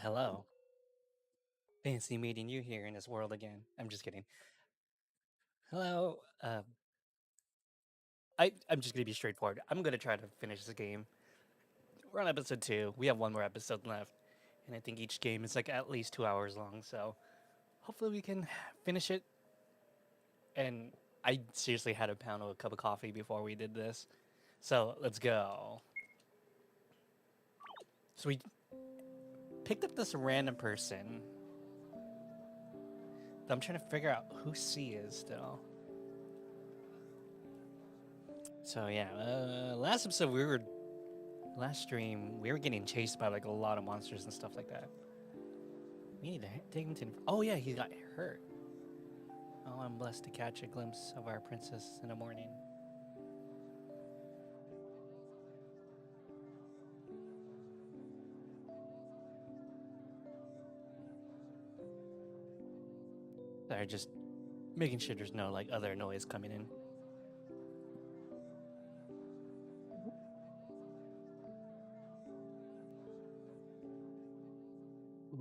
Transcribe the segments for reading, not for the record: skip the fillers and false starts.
Hello. Fancy meeting you here in this world again. I'm just kidding. Hello. I'm just gonna be straightforward. I'm gonna try to finish this game. We're on episode 2. We have one more episode left, and I think each game is like at least 2 hours long. So hopefully we can finish it. And I seriously had a pound of a cup of coffee before we did this. So let's go. So we picked up this random person. I'm trying to figure out who C is still. So yeah, last episode last stream we were getting chased by like a lot of monsters and stuff like that. We need to take him to. Oh yeah, he got hurt. Oh, I'm blessed to catch a glimpse of our princess in the morning. Sorry, just making sure there's no like other noise coming in.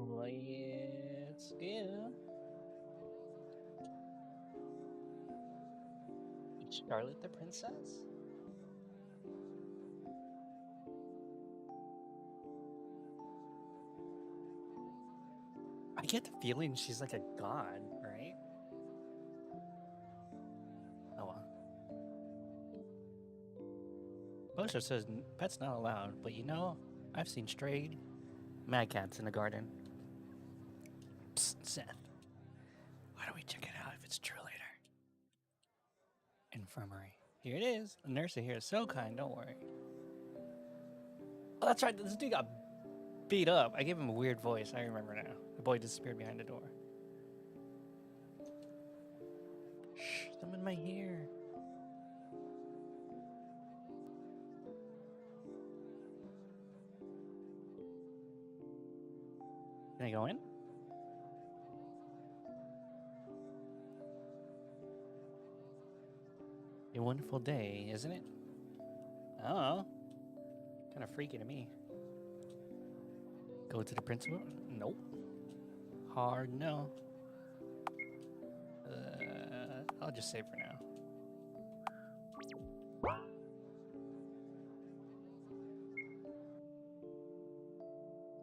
Let's go. Charlotte the princess? I get the feeling she's like a god, right? Oh well. Bosha says pets not allowed, but you know, I've seen strayed mad cats in the garden. Psst, Seth. Why don't we check it out if it's true later? Infirmary. Here it is. The nurse here is so kind, don't worry. Oh, that's right. This dude got beat up. I gave him a weird voice. I remember now. The boy disappeared behind the door. Shh, I'm in my ear. Can I go in? A wonderful day, isn't it? Oh, kind of freaky to me. Go to the principal? Nope. Hard no. I'll just save for now.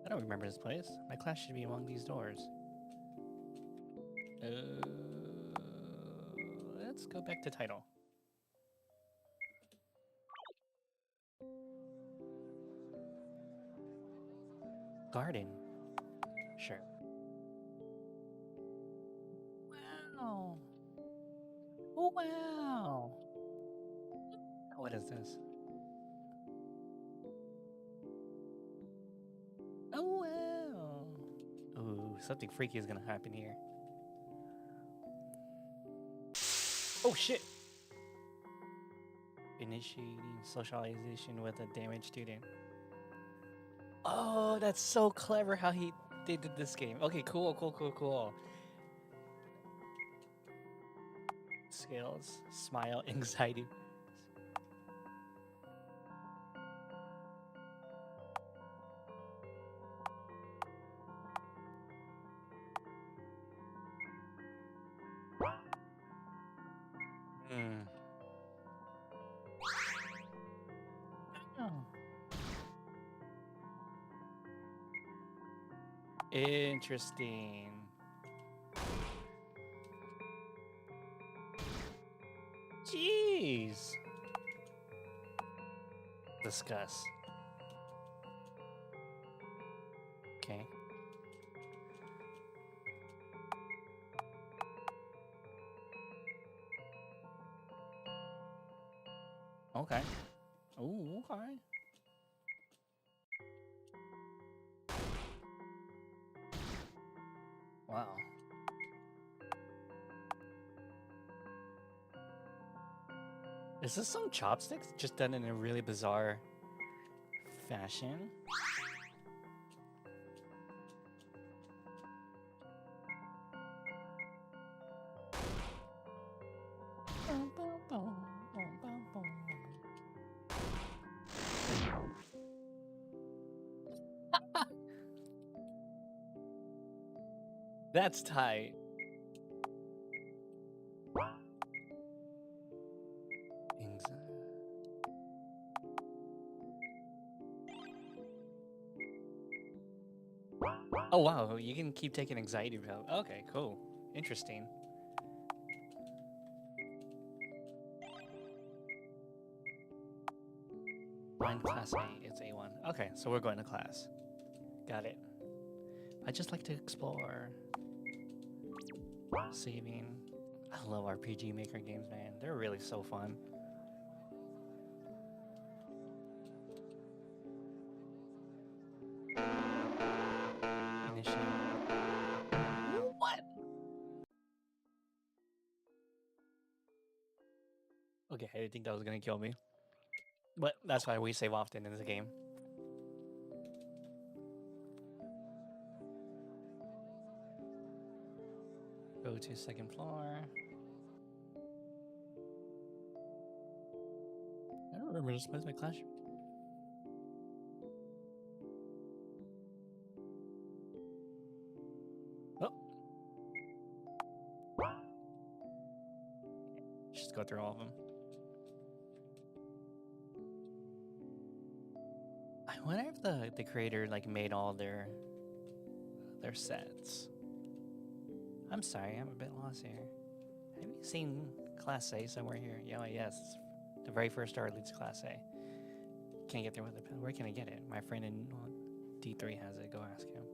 I don't remember this place. My class should be among these doors. Let's go back to title. Garden. Sure. Wow. Oh, wow. What is this? Oh, wow. Ooh, something freaky is gonna happen here. Oh, shit. Initiating socialization with a damaged student. Oh, that's so clever how they did this game. Okay, cool. Skills, smile, anxiety. Hmm. Oh. Interesting. Jeez. Discuss. Okay. Okay. Oh, okay. Wow. Is this some chopsticks just done in a really bizarre fashion? That's tight. Oh wow, you can keep taking anxiety pills. Okay, cool. Interesting. Mind class A, it's A1. Okay, so we're going to class. Got it. I just like to explore. Saving. I love RPG Maker games, man. They're really so fun. Initiate. What? Okay, I didn't think that was gonna kill me. But that's why we save often in this game. Go to second floor. I don't remember this place, my classroom. Oh. Just go through all of them. I wonder if the creator like made all their sets. I'm sorry, I'm a bit lost here. Have you seen Class A somewhere here? Yeah, yes. The very first star leads Class A. Can't get there with a pen. Where can I get it? My friend in D3 has it. Go ask him.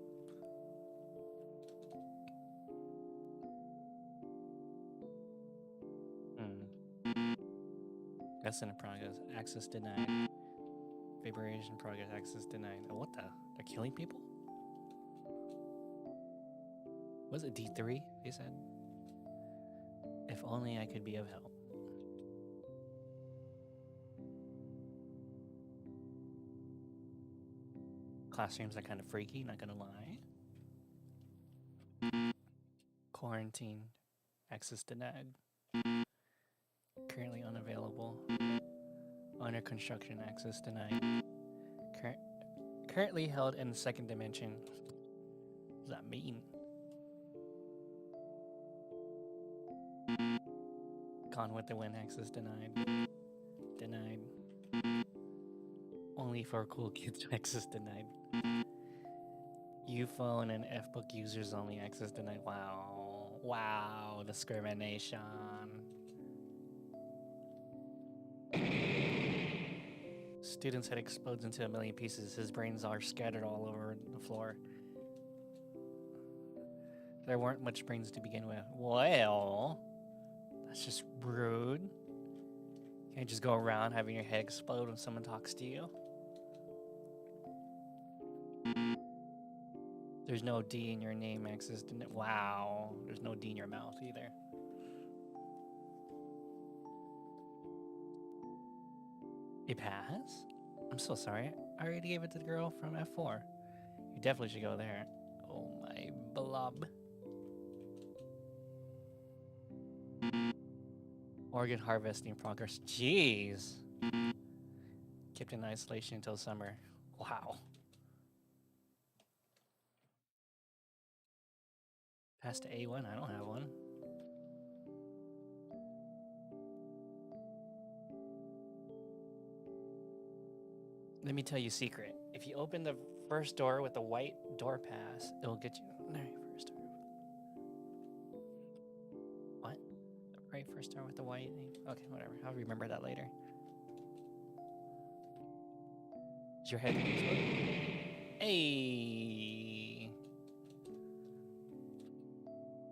That's in progress. Access denied. Vibration progress. Access denied. Oh, what the? They're killing people? Was it D3? They said. If only I could be of help. Classrooms are kind of freaky, not gonna lie. Quarantine. Access denied. Currently unavailable. Under construction. Access denied. Currently held in the second dimension. What does that mean? Gone with the wind. Access denied. Denied. Only for cool kids. Access denied. U-phone and F-book users only. Access denied. Wow. Wow. Discrimination. Student's head explodes into a million pieces. His brains are scattered all over the floor. There weren't much brains to begin with. Well, that's just rude. Can't just go around having your head explode when someone talks to you. There's no D in your name, access denied. Wow. There's no D in your mouth either. A pass? I'm so sorry. I already gave it to the girl from F4. You definitely should go there. Oh my blob. Organ harvesting progress. Jeez. Kept in isolation until summer. Wow. Pass to A1. I don't have one. Let me tell you a secret. If you open the first door with the white door pass, it'll get you. No, first door. What? The right first door with the white name? Okay, whatever. I'll remember that later. Is your head gonna explode? Hey!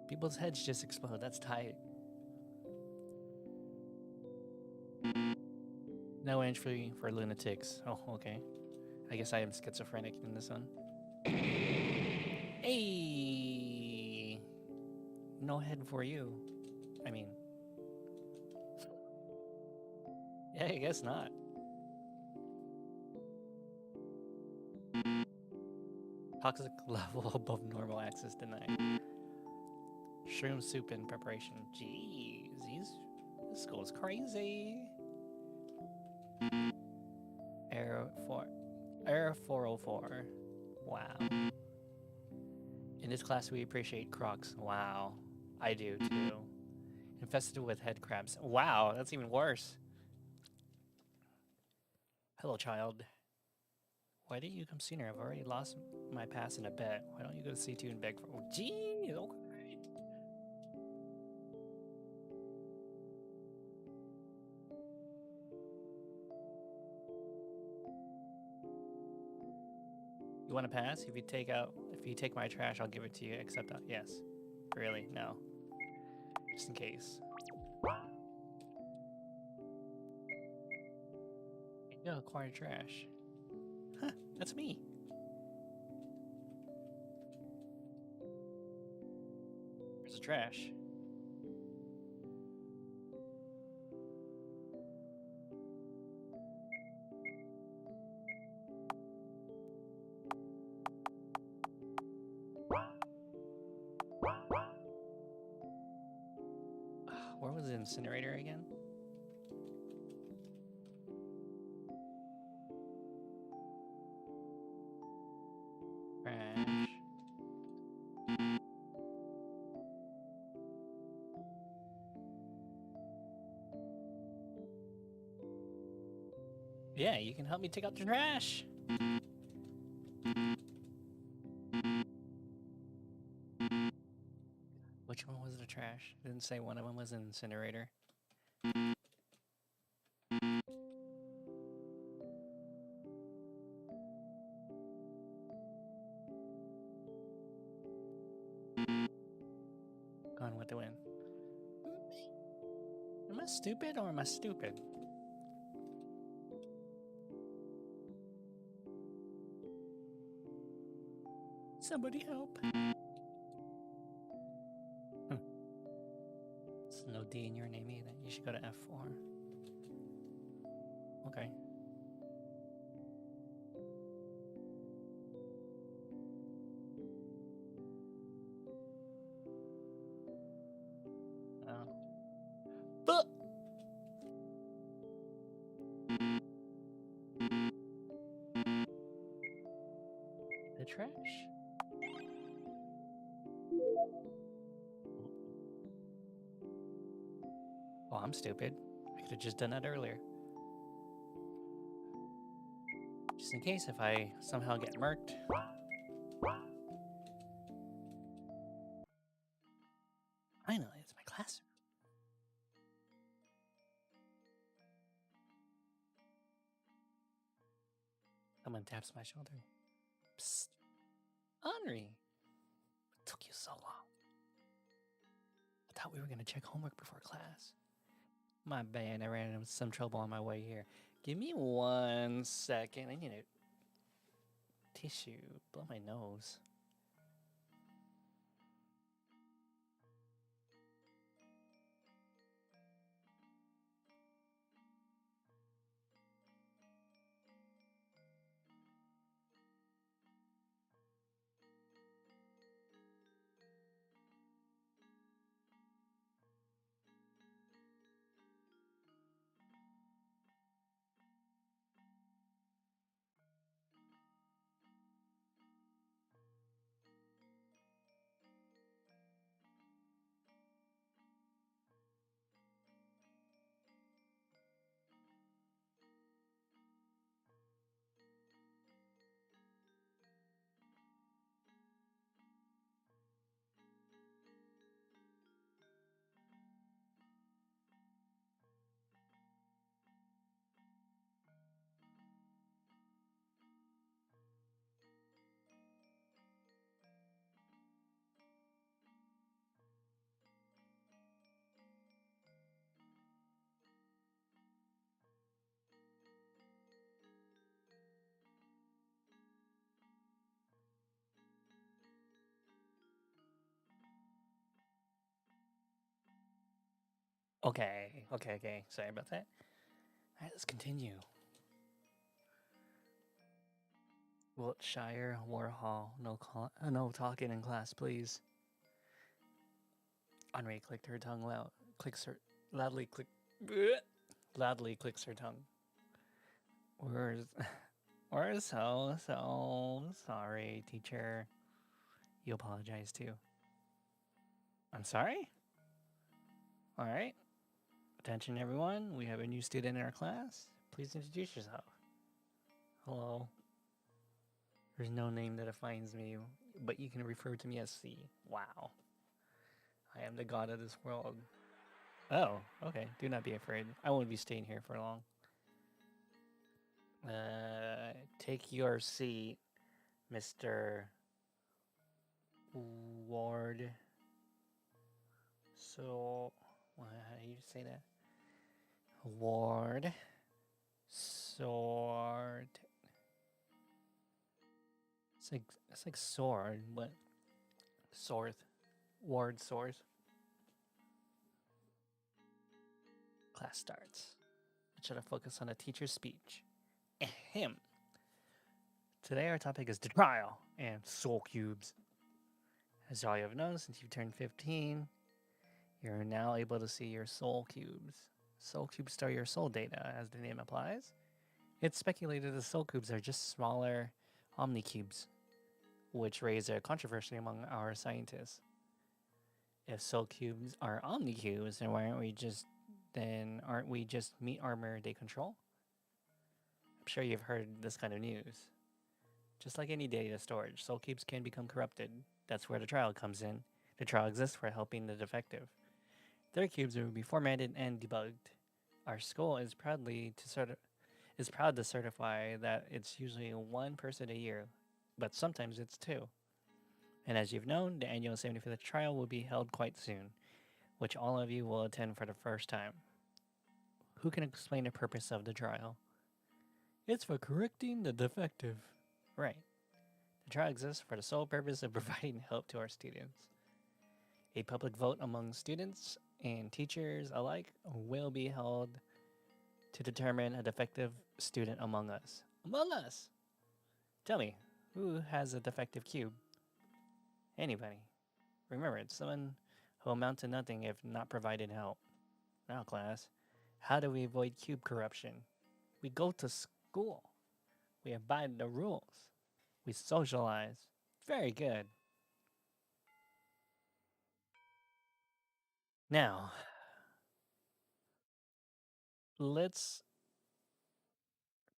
People's heads just explode. That's tight. No entry for lunatics. Oh, okay. I guess I am schizophrenic in this one. Hey! No head for you. I mean... yeah, I guess not. Toxic level above normal, access denied. Shroom soup in preparation. Jeez, this school is crazy. Error 404. Wow. In this class, we appreciate crocs. Wow. I do too. Infested with head crabs. Wow, that's even worse. Hello, child. Why didn't you come sooner? I've already lost my pass in a bet. Why don't you go to C2 and beg for... Oh, gee, okay. You want to pass? If you take my trash, I'll give it to you. Except, yes. Really? No. Just in case. Yo, acquire trash. Huh, that's me. Where's the trash? Where was the incinerator again? Trash. Yeah, you can help me take out the trash. Which one was the trash? Didn't say one of them was an incinerator. Gone with the wind. Am I stupid or am I stupid? Somebody help. There's no D in your name either. You should go to F4. Okay. Oh. But the trash. Oh, I'm stupid. I could have just done that earlier. Just in case if I somehow get murked. Finally, it's my classroom. Someone taps my shoulder. Psst. Henri. What took you so long? I thought we were going to check homework before class. My bad, I ran into some trouble on my way here. Give me 1 second. I need a tissue. Blow my nose. Okay. Sorry about that. Alright, let's continue. Wiltshire, Warhol, no talking in class, please. Henri clicked her tongue loud. Loudly clicks her tongue. We're so sorry, teacher. you apologize too. I'm sorry? Alright. Attention everyone, we have a new student in our class. Please introduce yourself. Hello. There's no name that defines me, but you can refer to me as C. Wow. I am the god of this world. Oh, okay. Do not be afraid. I won't be staying here for long. Take your seat, Mr. Ward. So, how do you say that? Ward. Sword. It's like sword, but sword. Ward sword. Class starts. Let's try to focus on the teacher's speech. Ahem. Today our topic is the trial and soul cubes. As all you have known, since you've turned 15, you're now able to see your soul cubes. Soul cubes store your soul data, as the name implies. It's speculated the soul cubes are just smaller omnicubes, which raised a controversy among our scientists. If soul cubes are omnicubes, then aren't we just meat armor they control? I'm sure you've heard this kind of news. Just like any data storage, soul cubes can become corrupted. That's where the trial comes in. The trial exists for helping the defective. Their cubes will be formatted and debugged. Our school is proud to certify that it's usually one person a year, but sometimes it's two. And as you've known, the annual 75th trial will be held quite soon, which all of you will attend for the first time. Who can explain the purpose of the trial? It's for correcting the defective. Right. The trial exists for the sole purpose of providing help to our students. A public vote among students and teachers alike will be held to determine a defective student among us. Among us! Tell me, who has a defective cube? Anybody. Remember, it's someone who will amount to nothing if not provided help. Now, class, how do we avoid cube corruption? We go to school. We abide the rules. We socialize. Very good. Now, let's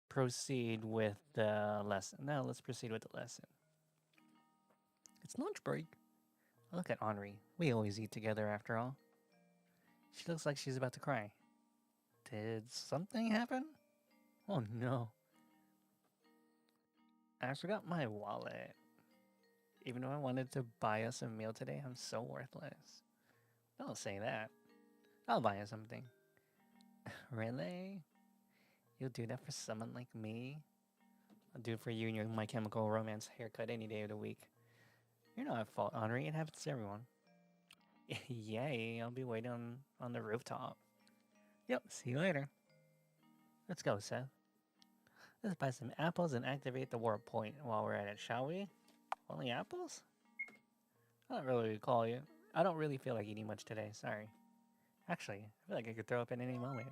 proceed with the lesson. It's lunch break. Look at Henri. We always eat together after all. She looks like she's about to cry. Did something happen? Oh no. I forgot my wallet. Even though I wanted to buy us a meal today, I'm so worthless. Don't say that. I'll buy you something. Really? You'll do that for someone like me? I'll do it for you and your My Chemical Romance haircut any day of the week. You're not at fault, Henri. It happens to everyone. Yay, I'll be waiting on the rooftop. Yep, see you later. Let's go, Seth. Let's buy some apples and activate the warp point while we're at it, shall we? Only apples? I don't really feel like eating much today, sorry. Actually, I feel like I could throw up at any moment.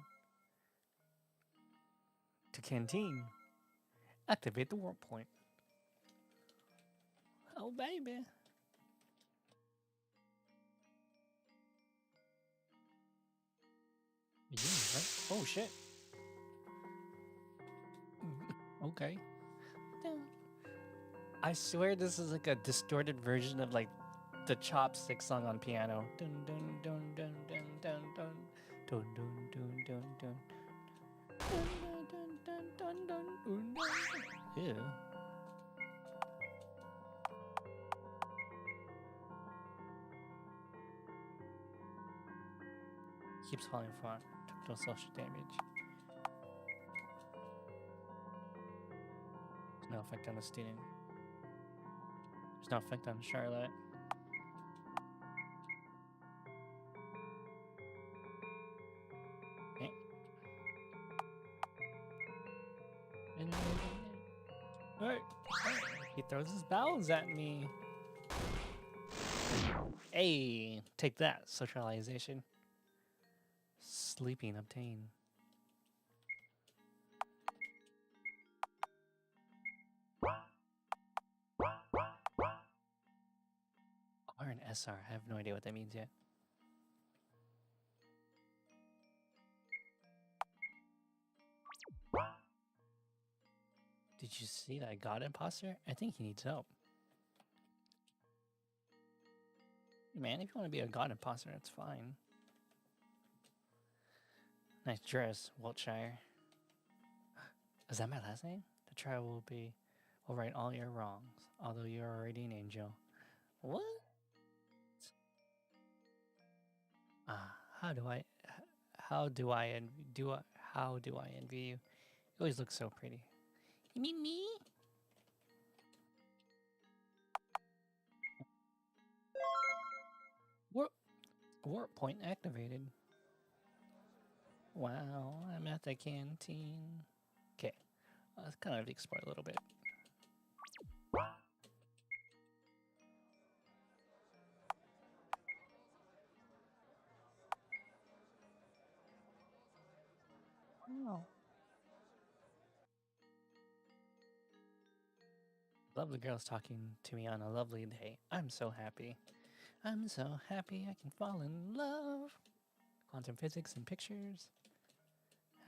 To canteen. Activate the warp point. Oh, baby. Yeah, right? Oh, shit. Okay. I swear this is like a distorted version of like the Chopstick song on piano. Dun dun dun dun dun dun dun dun dun dun dun dun. Ew. Keeps falling flat. Took no social damage. There's no effect on the student. There's no effect on Charlotte. Eh. Hey. He throws his bowels at me. Hey, take that, socialization. Sleeping obtained. R and SR. I have no idea what that means yet. Did you see that God imposter? I think he needs help. Man, if you want to be a God imposter, that's fine. Nice dress, Wiltshire. Is that my last name? The trial will right all your wrongs, although you're already an angel. What? How do I envy you? You always look so pretty. You mean me? Warp point activated. Wow, I'm at the canteen. Okay, let's kind of explore a little bit. Oh. Lovely girls talking to me on a lovely day. I'm so happy. I'm so happy I can fall in love. Quantum physics and pictures.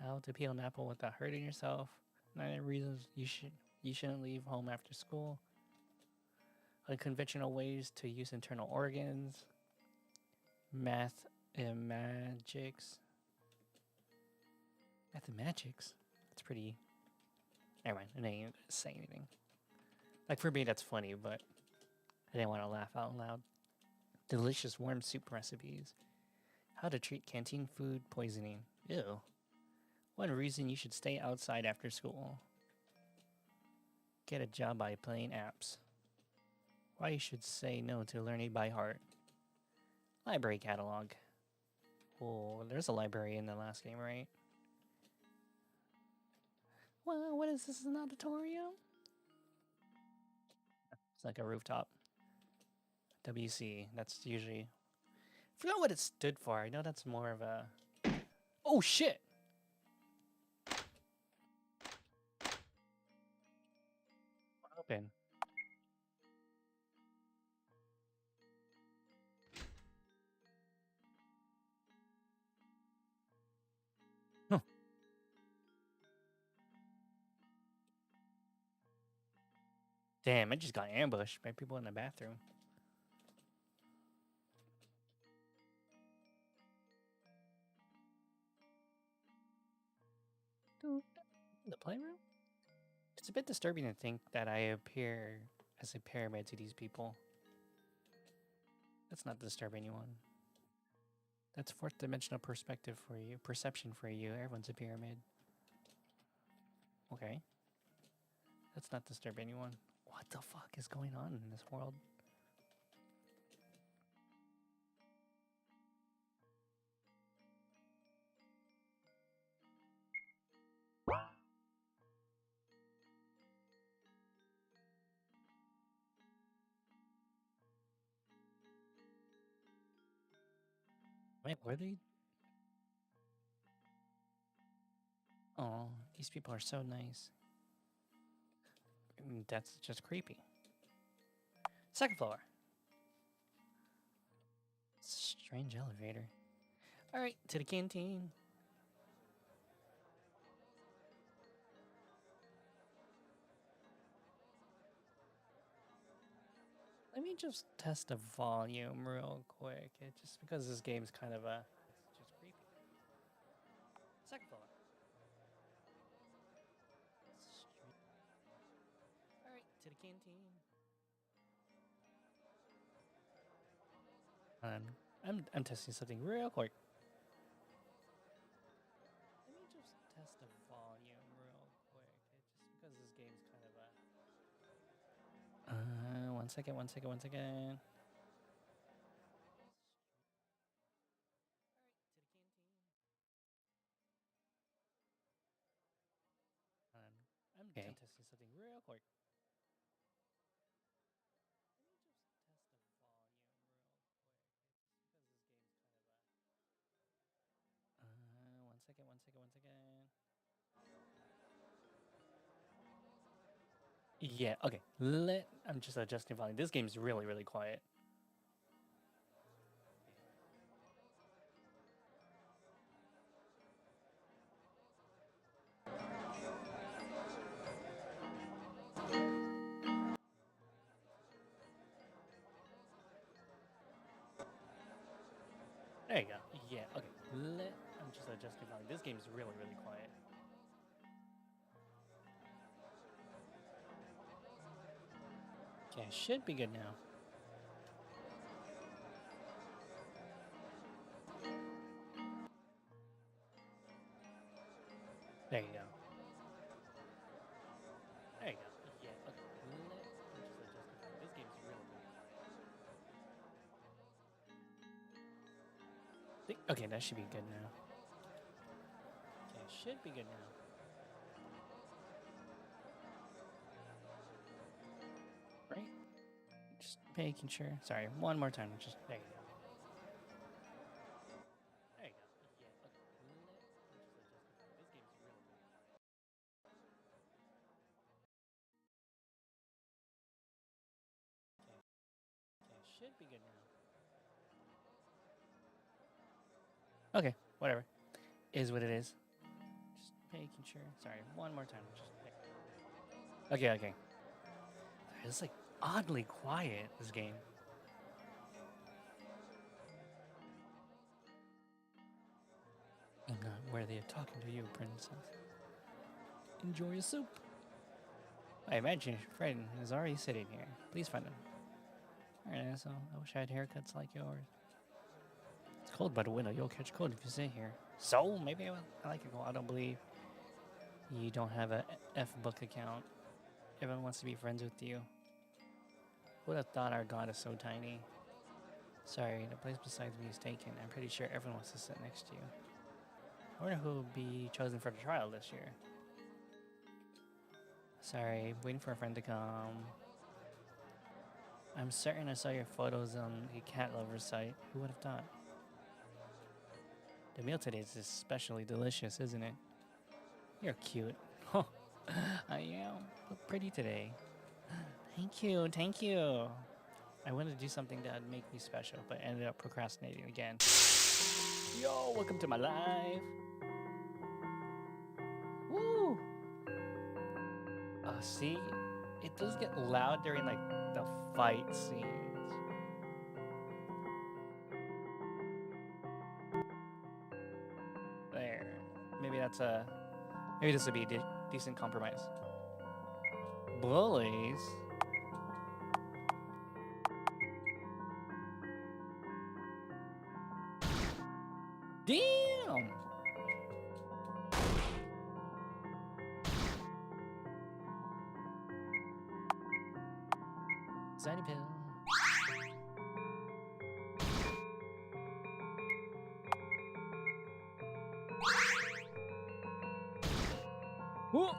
How to peel an apple without hurting yourself. 9 reasons you shouldn't leave home after school. Unconventional ways to use internal organs. Math and magics. Math and magics? That's pretty... Never mind, I didn't even say anything. Like, for me, that's funny, but I didn't want to laugh out loud. Delicious warm soup recipes. How to treat canteen food poisoning. Ew. One reason you should stay outside after school. Get a job by playing apps. Why you should say no to learning by heart. Library catalog. Oh, there's a library in the last game, right? Well, what is this, an auditorium? It's like a rooftop. WC, that's usually... I forgot what it stood for. I know that's more of a... Oh, shit! Open. Huh. Damn, I just got ambushed by people in the bathroom. The playroom? It's a bit disturbing to think that I appear as a pyramid to these people. Let's not disturb anyone. That's fourth dimensional perspective for you. Perception for you. Everyone's a pyramid. Okay. Let's not disturb anyone. What the fuck is going on in this world? Wait, were they? Oh, these people are so nice. That's just creepy. Second floor. Strange elevator. Alright, to the canteen. Let me just test the volume real quick. Just because this game's kind of a... It's just creepy. Second floor. Alright, to the canteen. I'm testing something real quick. Let me just test the volume real quick. Just because this game's kind of a... one second. I'm testing something real quick. One second. Yeah, okay. I'm just adjusting volume. This game's really, really quiet. There you go. Yeah, okay. I'm just adjusting volume. This game is really, really quiet. Okay, should be good now. There you go. There you go. Yeah, okay. I'm just adjusting volume. This game is really, really quiet. Okay, that should be good now. Okay, should be good now. Right? Just making sure. Sorry, one more time. Just there you go. There you go. Yeah, okay. I'm just adjusting volume. This game is really, really quiet. Okay, should be good now. Okay, whatever. Is what it is. Just making sure. Sorry, one more time. Just okay, okay. It's like oddly quiet, this game. I'm not worthy of talking to you, princess. Enjoy your soup. I imagine your friend is already sitting here. Please find him. Alright, so I wish I had haircuts like yours. It's cold by the window. You'll catch cold if you sit here. So, maybe I like it cold. I don't believe you don't have a F-book account. Everyone wants to be friends with you. Who would have thought our god is so tiny? Sorry, the place besides me is taken. I'm pretty sure everyone wants to sit next to you. I wonder who will be chosen for the trial this year. Sorry, waiting for a friend to come. I'm certain I saw your photos on a cat lover site. Who would have thought? The meal today is especially delicious, isn't it? You're cute. Oh, I am. Look pretty today. Thank you, thank you. I wanted to do something that would make me special, but ended up procrastinating again. Yo, welcome to my live. Woo! See, it does get loud during like the fight scenes. There. Maybe that's a. Maybe this would be a decent compromise. Bullies? Damn! Zany pill. Whoa!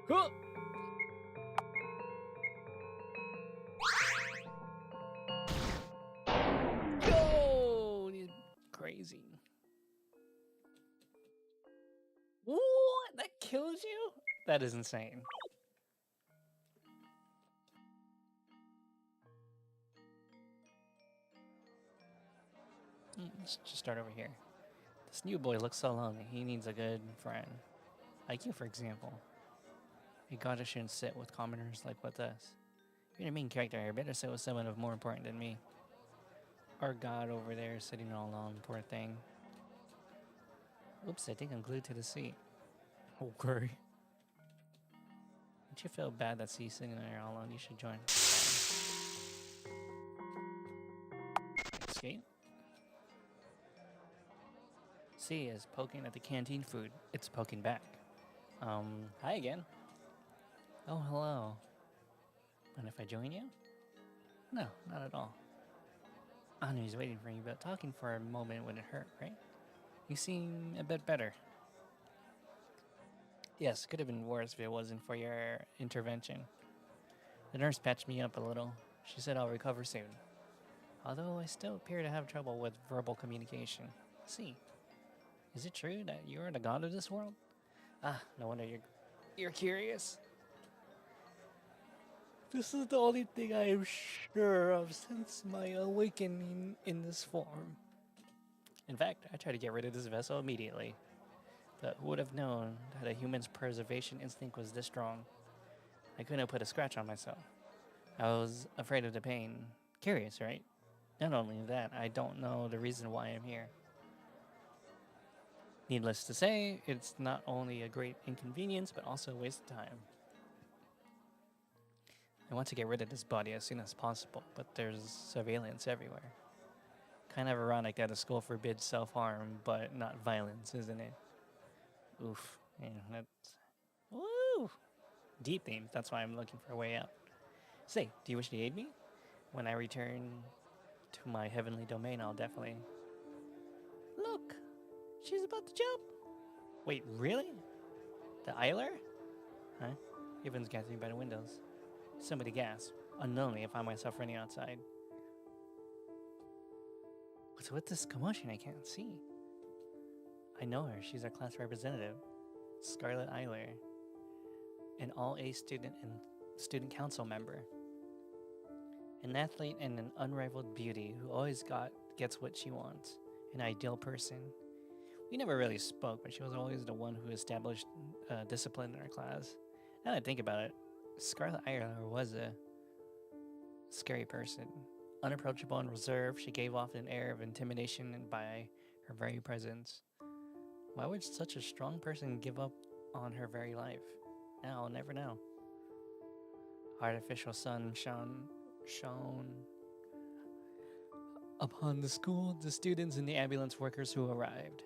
Huh! Yo! Crazy. What? That kills you? That is insane. Let's just start over here. This new boy looks so lonely. He needs a good friend. Like you, for example. A goddess shouldn't sit with commoners like with us. You're the main character here. Better sit with someone of more important than me. Our god over there is sitting all alone, poor thing. Oops, I think I'm glued to the seat. Okay. Don't you feel bad that C's sitting there all alone? You should join. Escape. C is poking at the canteen food. It's poking back. Hi again. Oh, hello. And if I join you? No, not at all. Anu's waiting for you, but talking for a moment wouldn't hurt, right? You seem a bit better. Yes, could have been worse if it wasn't for your intervention. The nurse patched me up a little. She said I'll recover soon. Although I still appear to have trouble with verbal communication. See, is it true that you're the god of this world? Ah, no wonder you're curious. This is the only thing I am sure of since my awakening in this form. In fact, I tried to get rid of this vessel immediately. But who would have known that a human's preservation instinct was this strong? I couldn't put a scratch on myself. I was afraid of the pain. Curious, right? Not only that, I don't know the reason why I'm here. Needless to say, it's not only a great inconvenience, but also a waste of time. I want to get rid of this body as soon as possible, but there's surveillance everywhere. Kind of ironic that a school forbids self-harm, but not violence, isn't it? Oof. Yeah, that's... Woo! Deep themes, that's why I'm looking for a way out. Say, do you wish to aid me? When I return to my heavenly domain, I'll definitely... Look! She's about to jump! Wait, really? The Eiler? Huh? Everyone's gathering by the windows. Somebody gasp. Unknowingly, I find myself running outside. What's with this commotion? I can't see. I know her. She's our class representative, Scarlet Eiler, an all-A student and student council member. An athlete and an unrivaled beauty who always gets what she wants. An ideal person. We never really spoke, but she was always the one who established discipline in our class. Now that I think about it, Scarlet Eiler was a scary person. Unapproachable and reserved, she gave off an air of intimidation by her very presence. Why would such a strong person give up on her very life? Now I'll never know. Artificial sun shone upon the school, the students, and the ambulance workers who arrived.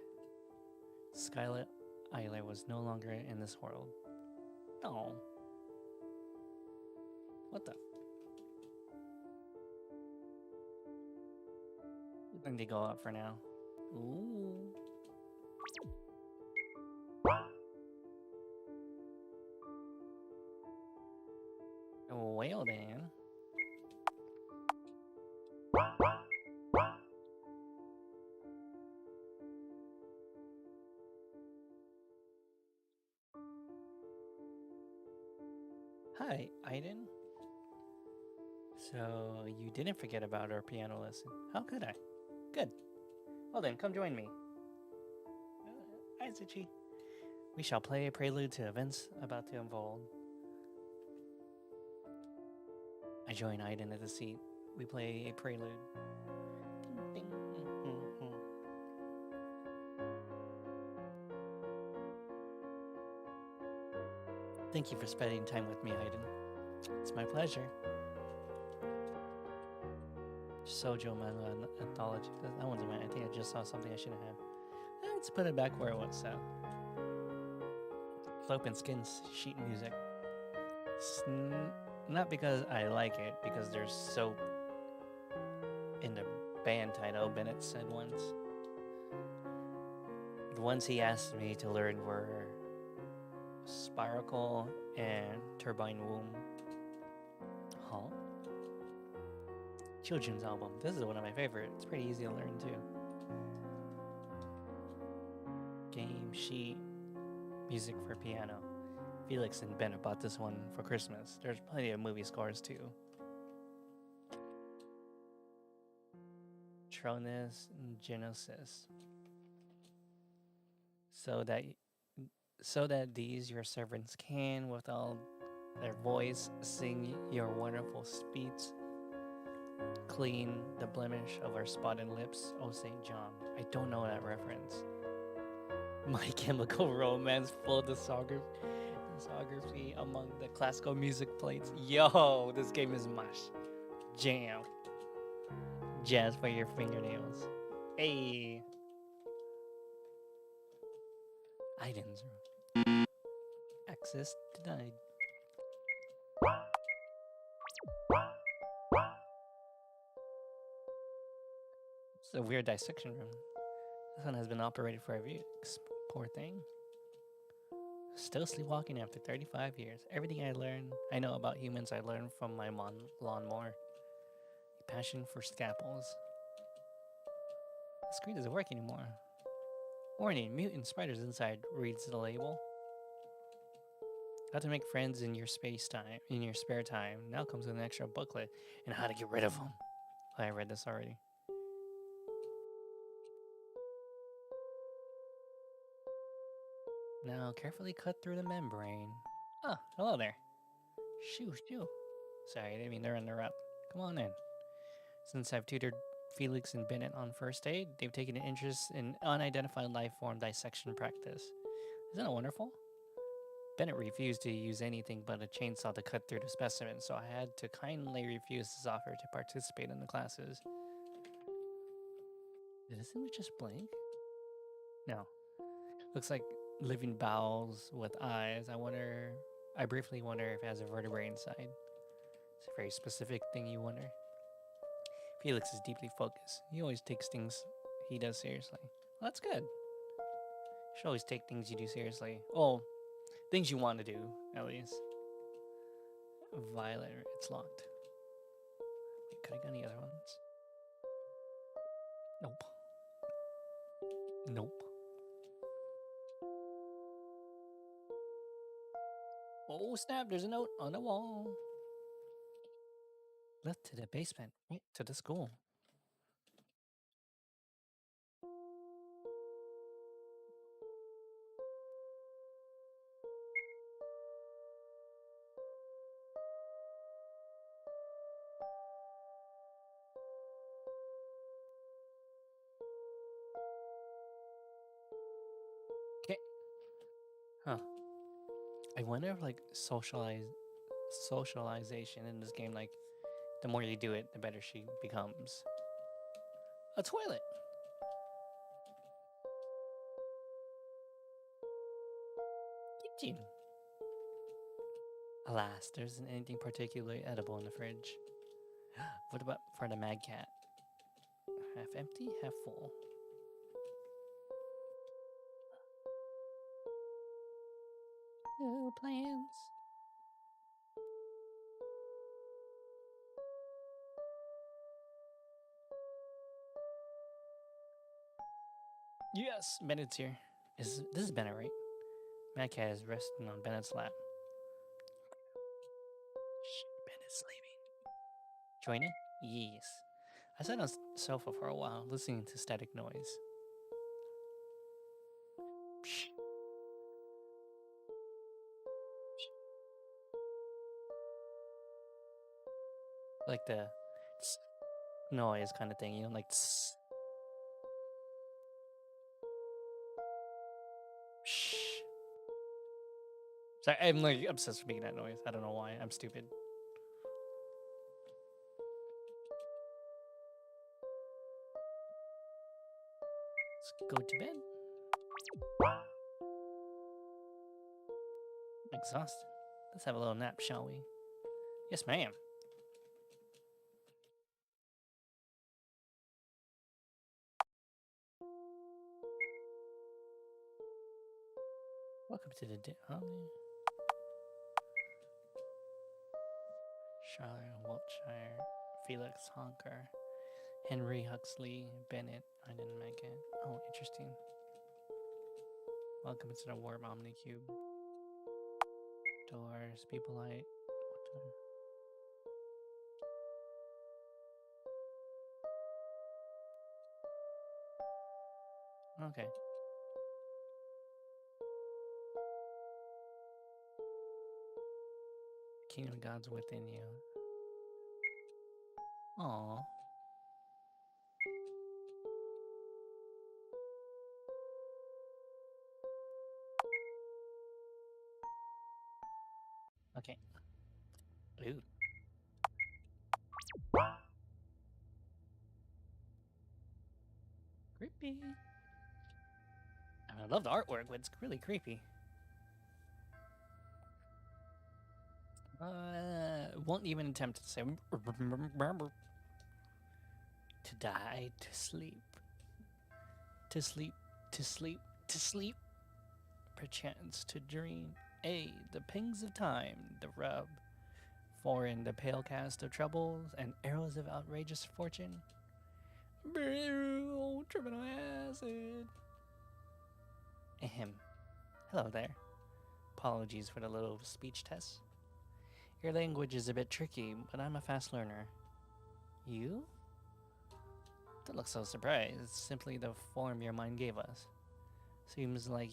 Scarlet Eiler was no longer in this world. Oh. What the? I think they go out for now. Ooh. Well then. Hi, Aiden. So, you didn't forget about our piano lesson. How could I? Good. Well then, come join me. Hi, Zichi. We shall play a prelude to events about to unfold. I join Aiden at the seat. We play a prelude. Ding, ding, Thank you for spending time with me, Aiden. It's my pleasure. Shoujo manga anthology. That one's mine. I think I just saw something I shouldn't have. Let's put it back where it was. Flope and Skins sheet music. Not because I like it, because there's soap in the band title, Bennett said once. The ones he asked me to learn were Spiracle and Turbine Womb. Huh? Children's album. This is one of my favorites. It's pretty easy to learn too. Game sheet, music for piano. Felix and Bennett bought this one for Christmas. There's plenty of movie scores too. Tronus and Genesis. So that these your servants can, with all their voice, sing your wonderful speech, clean the blemish of our spotted lips, O St. John. I don't know that reference. My Chemical Romance full discography among the classical music plates. Yo, this game is mush. Jam. Jazz for your fingernails. Hey. Items. Access denied. It's a weird dissection room. This one has been operated for weeks. Poor thing. Still sleepwalking after 35 years. Everything I know about humans, I learned from my lawnmower. A passion for scalpels. The screen doesn't work anymore. Warning, mutant spiders inside, reads the label. How to make friends in your spare time. Now comes with an extra booklet and how to get rid of them. Oh, I read this already. Now carefully cut through the membrane. Oh, hello there. Shoo, shoo. Sorry, I didn't mean to interrupt. Come on in. Since I've tutored Felix and Bennett on first aid, they've taken an interest in unidentified life form dissection practice. Isn't that wonderful? Bennett refused to use anything but a chainsaw to cut through the specimen, so I had to kindly refuse his offer to participate in the classes. Did this image just blink? No. Looks like living bowels with eyes. I briefly wonder if it has a vertebrae inside. It's a very specific thing you wonder. Felix is deeply focused. He always takes things he does seriously. Well, that's good. You should always take things you do seriously. Oh, things you want to do, at least. Violet, it's locked. Wait, could I get any other ones? Nope. Nope. Oh, snap, there's a note on the wall. Left to the basement, right to the school. Okay. Huh. I wonder if, like, socialization in this game, like, the more you do it, the better she becomes. A toilet! Kitchen! Alas, there isn't anything particularly edible in the fridge. What about for the mad cat? Half empty, half full. No plans. Yes, Bennett's here. This is Bennett, right? Mad cat is resting on Bennett's lap. Shh, Bennett's sleeping. Joining? Yes. I sat on the sofa for a while, listening to static noise. Shh. Like the noise kind of thing, you know, like. Shh. Sorry, I'm like obsessed with making that noise. I don't know why. I'm stupid. Let's go to bed. I'm exhausted. Let's have a little nap, shall we? Yes, ma'am. Welcome to the Charlotte Wiltshire, Felix Honker, Henry Huxley, Bennett. I didn't make it. Oh, interesting. Welcome to the Warp Omnicube. Doors, people light. Okay. Kingdom of God's within you. Aww. Okay. Ooh. Creepy. I love the artwork, but it's really creepy. Won't even attempt to say. To die, to sleep. To sleep, to sleep, to sleep. Perchance to dream. The pings of time, the rub. Foreign, the pale cast of troubles and arrows of outrageous fortune. Tripping on acid. Ahem. Hello there. Apologies for the little speech test. Your language is a bit tricky, but I'm a fast learner. You? Don't look so surprised. It's simply the form your mind gave us. Seems like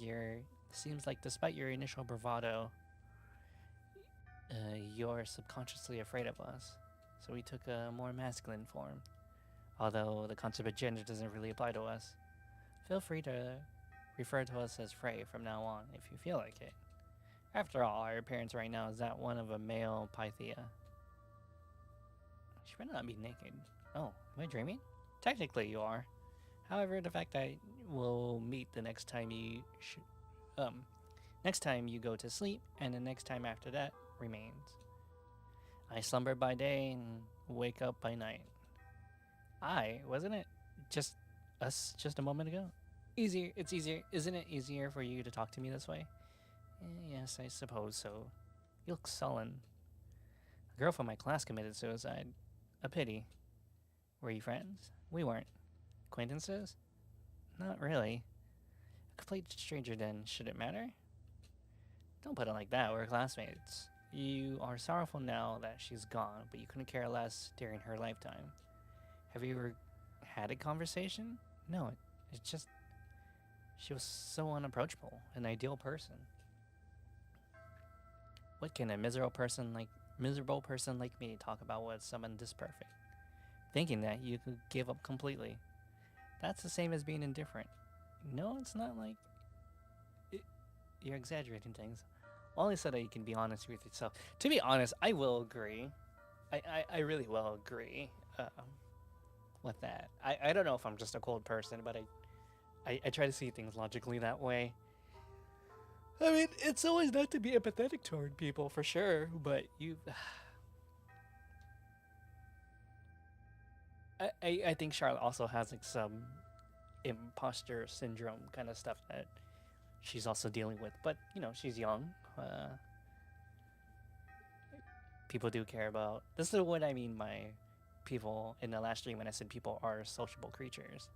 despite your initial bravado, You're subconsciously afraid of us, so we took a more masculine form. Although the concept of gender doesn't really apply to us. Feel free to refer to us as Frey from now on if you feel like it. After all, our appearance right now is that one of a male Pythia. She better not be naked. Oh, am I dreaming? Technically, you are. However, the fact that we'll meet the next time next time you go to sleep, and the next time after that remains. I slumber by day and wake up by night. Wasn't it just us just a moment ago? It's easier, isn't it easier for you to talk to me this way? Yes, I suppose so. You look sullen. A girl from my class committed suicide. A pity. Were you friends? We weren't. Acquaintances? Not really. A complete stranger then, should it matter? Don't put it like that, we're classmates. You are sorrowful now that she's gone, but you couldn't care less during her lifetime. Have you ever had a conversation? No, it's just... She was so unapproachable, an ideal person. What can a miserable person like me talk about with someone this perfect? Thinking that you could give up completely. That's the same as being indifferent. No, it's not like... You're exaggerating things. Only so that you can be honest with yourself. To be honest, I will agree. I really will agree with that. I don't know if I'm just a cold person, but I try to see things logically that way. I mean, it's always not to be empathetic toward people, for sure, but you... I think Charlotte also has like some imposter syndrome kind of stuff that she's also dealing with. But, you know, she's young. People do care about... This is what I mean by people in the last stream when I said people are sociable creatures.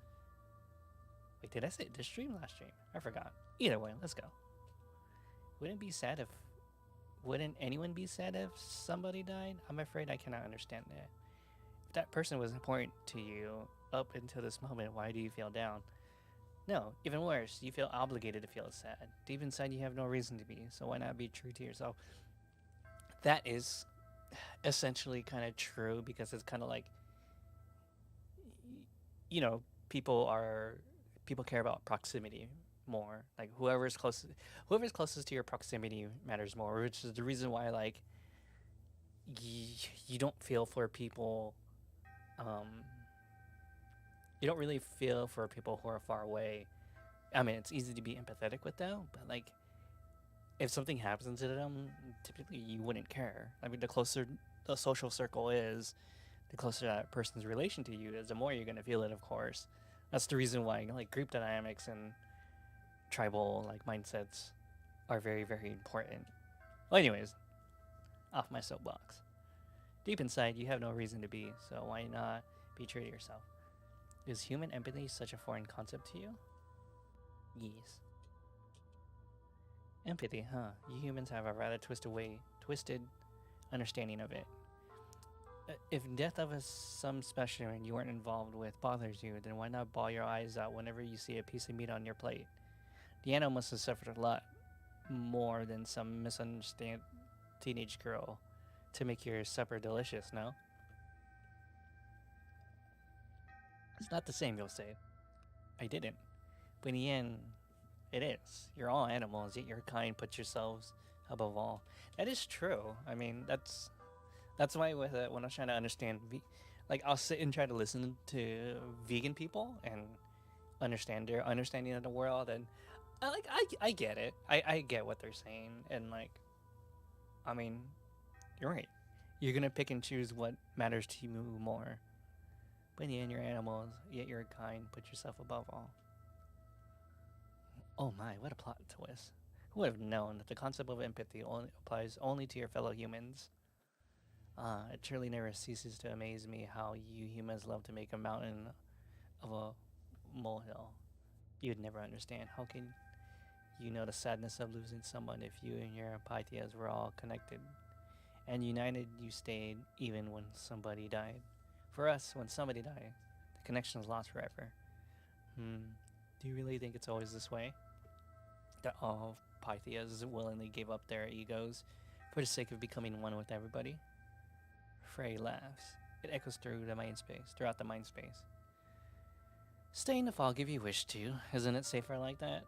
Wait, did I say this stream? Last stream? I forgot. Either way, let's go. Wouldn't anyone be sad if somebody died? I'm afraid I cannot understand that. If that person was important to you up until this moment, why do you feel down? No, even worse, you feel obligated to feel sad. Deep inside, you have no reason to be, so why not be true to yourself? That is essentially kind of true, because it's kind of like, you know, people care about proximity more. Like whoever's closest to your proximity matters more, which is the reason why like you don't feel for people. You don't really feel for people who are far away. I mean, it's easy to be empathetic with them, but like if something happens to them, typically you wouldn't care. I mean, the closer the social circle is, the closer that person's relation to you is, the more you're gonna feel it, of course. That's the reason why like group dynamics and tribal like mindsets are very, very important. Well, anyways, off my soapbox. Deep inside, you have no reason to be, so why not be true to yourself? Is human empathy such a foreign concept to you? Yes. Empathy, huh? You humans have a rather twisted understanding of it. If death of some specimen you weren't involved with bothers you, then why not bawl your eyes out whenever you see a piece of meat on your plate? The animal must have suffered a lot more than some misunderstand teenage girl to make your supper delicious, no? It's not the same, you'll say. I didn't. But in the end, it is. You're all animals, yet your kind puts yourselves above all. That is true. I mean, that's why with when I was trying to understand, like I'll sit and try to listen to vegan people and understand their understanding of the world, and I get it. I get what they're saying, and like, I mean, you're right. You're gonna pick and choose what matters to you more. But in the end, you're animals, yet you're kind. Put yourself above all. Oh my, what a plot twist. Who would have known that the concept of empathy applies only to your fellow humans? It truly never ceases to amaze me how you humans love to make a mountain of a molehill. You'd never understand. How can you know the sadness of losing someone if you and your Pythias were all connected? And united you stayed even when somebody died. For us, when somebody died, the connection is lost forever. Do you really think it's always this way? That all Pythias willingly gave up their egos for the sake of becoming one with everybody. Frey laughs. It echoes throughout the mind space. Stay in the fog if you wish to. Isn't it safer like that?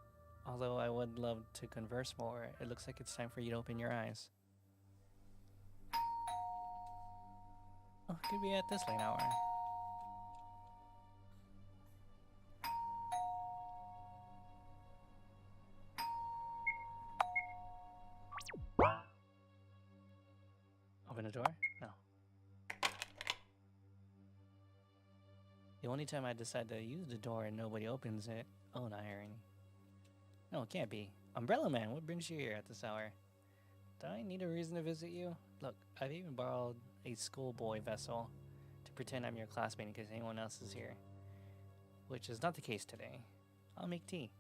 Although I would love to converse more, it looks like it's time for you to open your eyes. Oh, could be at this late hour. Open the door? No. The only time I decide to use the door and nobody opens it. Oh, not irony. No, it can't be. Umbrella Man, what brings you here at this hour? Do I need a reason to visit you? Look, I've even borrowed a schoolboy vessel to pretend I'm your classmate in case anyone else is here. Which is not the case today. I'll make tea.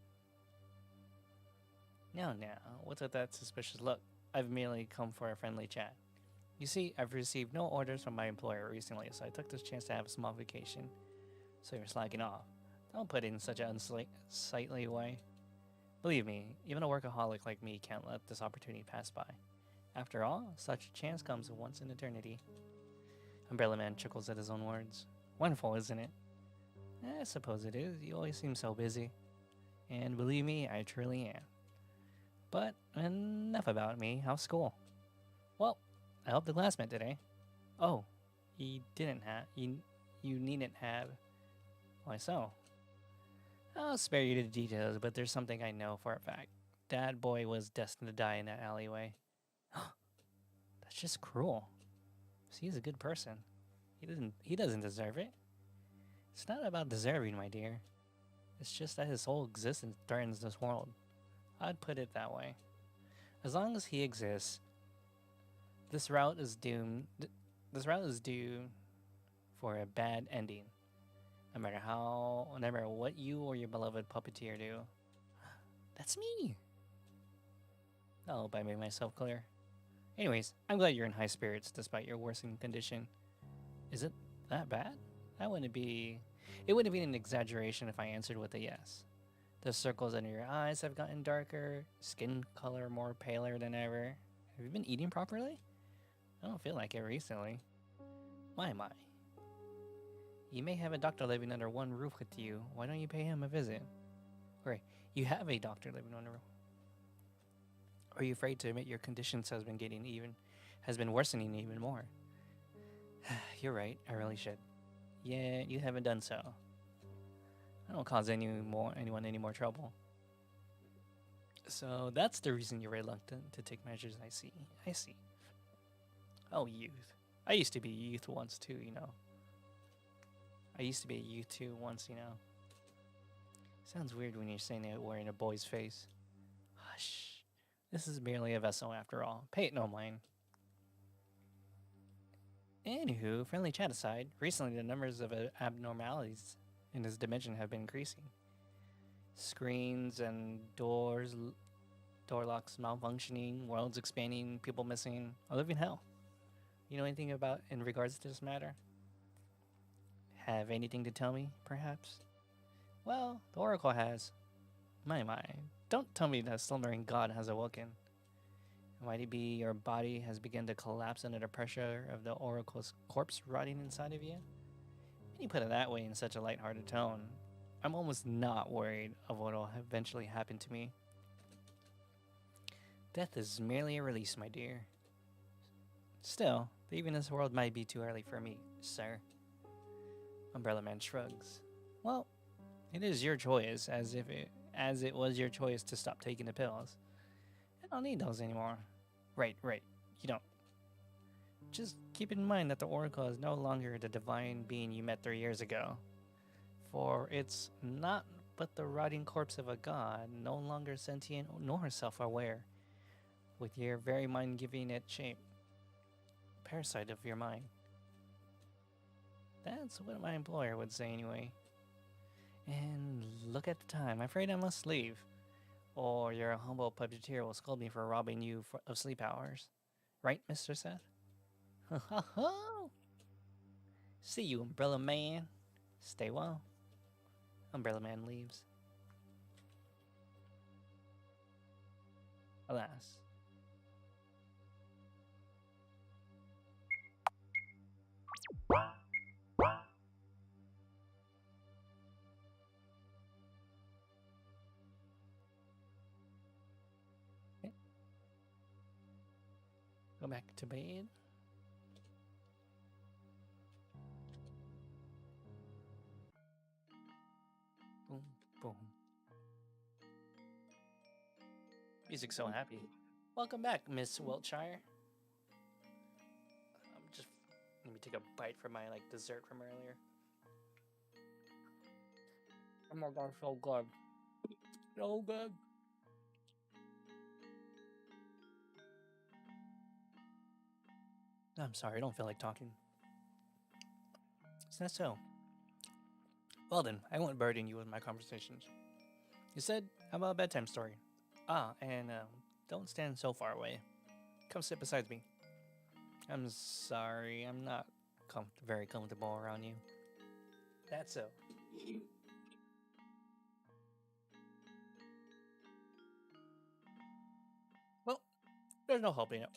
Now, what's with that suspicious look? I've merely come for a friendly chat. You see, I've received no orders from my employer recently, so I took this chance to have a small vacation. So you're slacking off. Don't put it in such an unsightly way. Believe me, even a workaholic like me can't let this opportunity pass by. After all, such a chance comes once in eternity. Umbrella Man chuckles at his own words. Wonderful, isn't it? I suppose it is. You always seem so busy. And believe me, I truly am. But enough about me. How's school? Well, I helped the classmate today. Oh, you needn't have. Why so? I'll spare you the details, but there's something I know for a fact. That boy was destined to die in that alleyway. That's just cruel. See, he's a good person. He doesn't deserve it. It's not about deserving, my dear. It's just that his whole existence threatens this world. I'd put it that way. As long as he exists, this route is due for a bad ending. No matter what you or your beloved puppeteer do. That's me. I hope I made myself clear. Anyways, I'm glad you're in high spirits despite your worsening condition. Is it that bad? It wouldn't be an exaggeration if I answered with a yes. The circles under your eyes have gotten darker, skin color more paler than ever. Have you been eating properly? I don't feel like it recently. My. You may have a doctor living under one roof with you. Why don't you pay him a visit? Or you have a doctor living under a roof. Are you afraid to admit your conditions has been worsening even more? You're right, I really should. Yeah, you haven't done so. I don't cause anyone any more trouble. So that's the reason you're reluctant to take measures, I see. Oh, youth. I used to be a youth once too, you know. Sounds weird when you're saying it wearing a boy's face. Hush. This is merely a vessel after all. Pay it no mind. Anywho, friendly chat aside, recently the numbers of abnormalities in this dimension have been increasing. Screens and door locks malfunctioning, worlds expanding, people missing, a living hell. You know anything in regards to this matter? Have anything to tell me, perhaps? Well, the Oracle has. My. Don't tell me that slumbering god has awoken. Might it be your body has begun to collapse under the pressure of the Oracle's corpse rotting inside of you? When you put it that way in such a lighthearted tone, I'm almost not worried of what will eventually happen to me. Death is merely a release, my dear. Still, leaving this world might be too early for me, sir. Umbrella Man shrugs. Well, it is your choice, as it was your choice to stop taking the pills. I don't need those anymore. Right. You don't. Just keep in mind that the Oracle is no longer the divine being you met 3 years ago. For it's not but the rotting corpse of a god, no longer sentient nor self-aware, with your very mind giving it shape. Parasite of your mind. That's what my employer would say anyway. And look at the time. I'm afraid I must leave. Or your humble puppeteer will scold me for robbing you of sleep hours. Right, Mr. Seth? Ho ho ho! See you, Umbrella Man. Stay well. Umbrella Man leaves. Alas. Go back to bed. Boom, boom. Music's so happy. Welcome back, Miss Wiltshire. Just let me take a bite from my dessert from earlier. Oh my god, so good. So good. I'm sorry, I don't feel like talking. Is that so? Well then, I won't burden you with my conversations. You said, how about a bedtime story? Ah, and don't stand so far away. Come sit beside me. I'm sorry, I'm not very comfortable around you. That's so. Well, there's no helping it.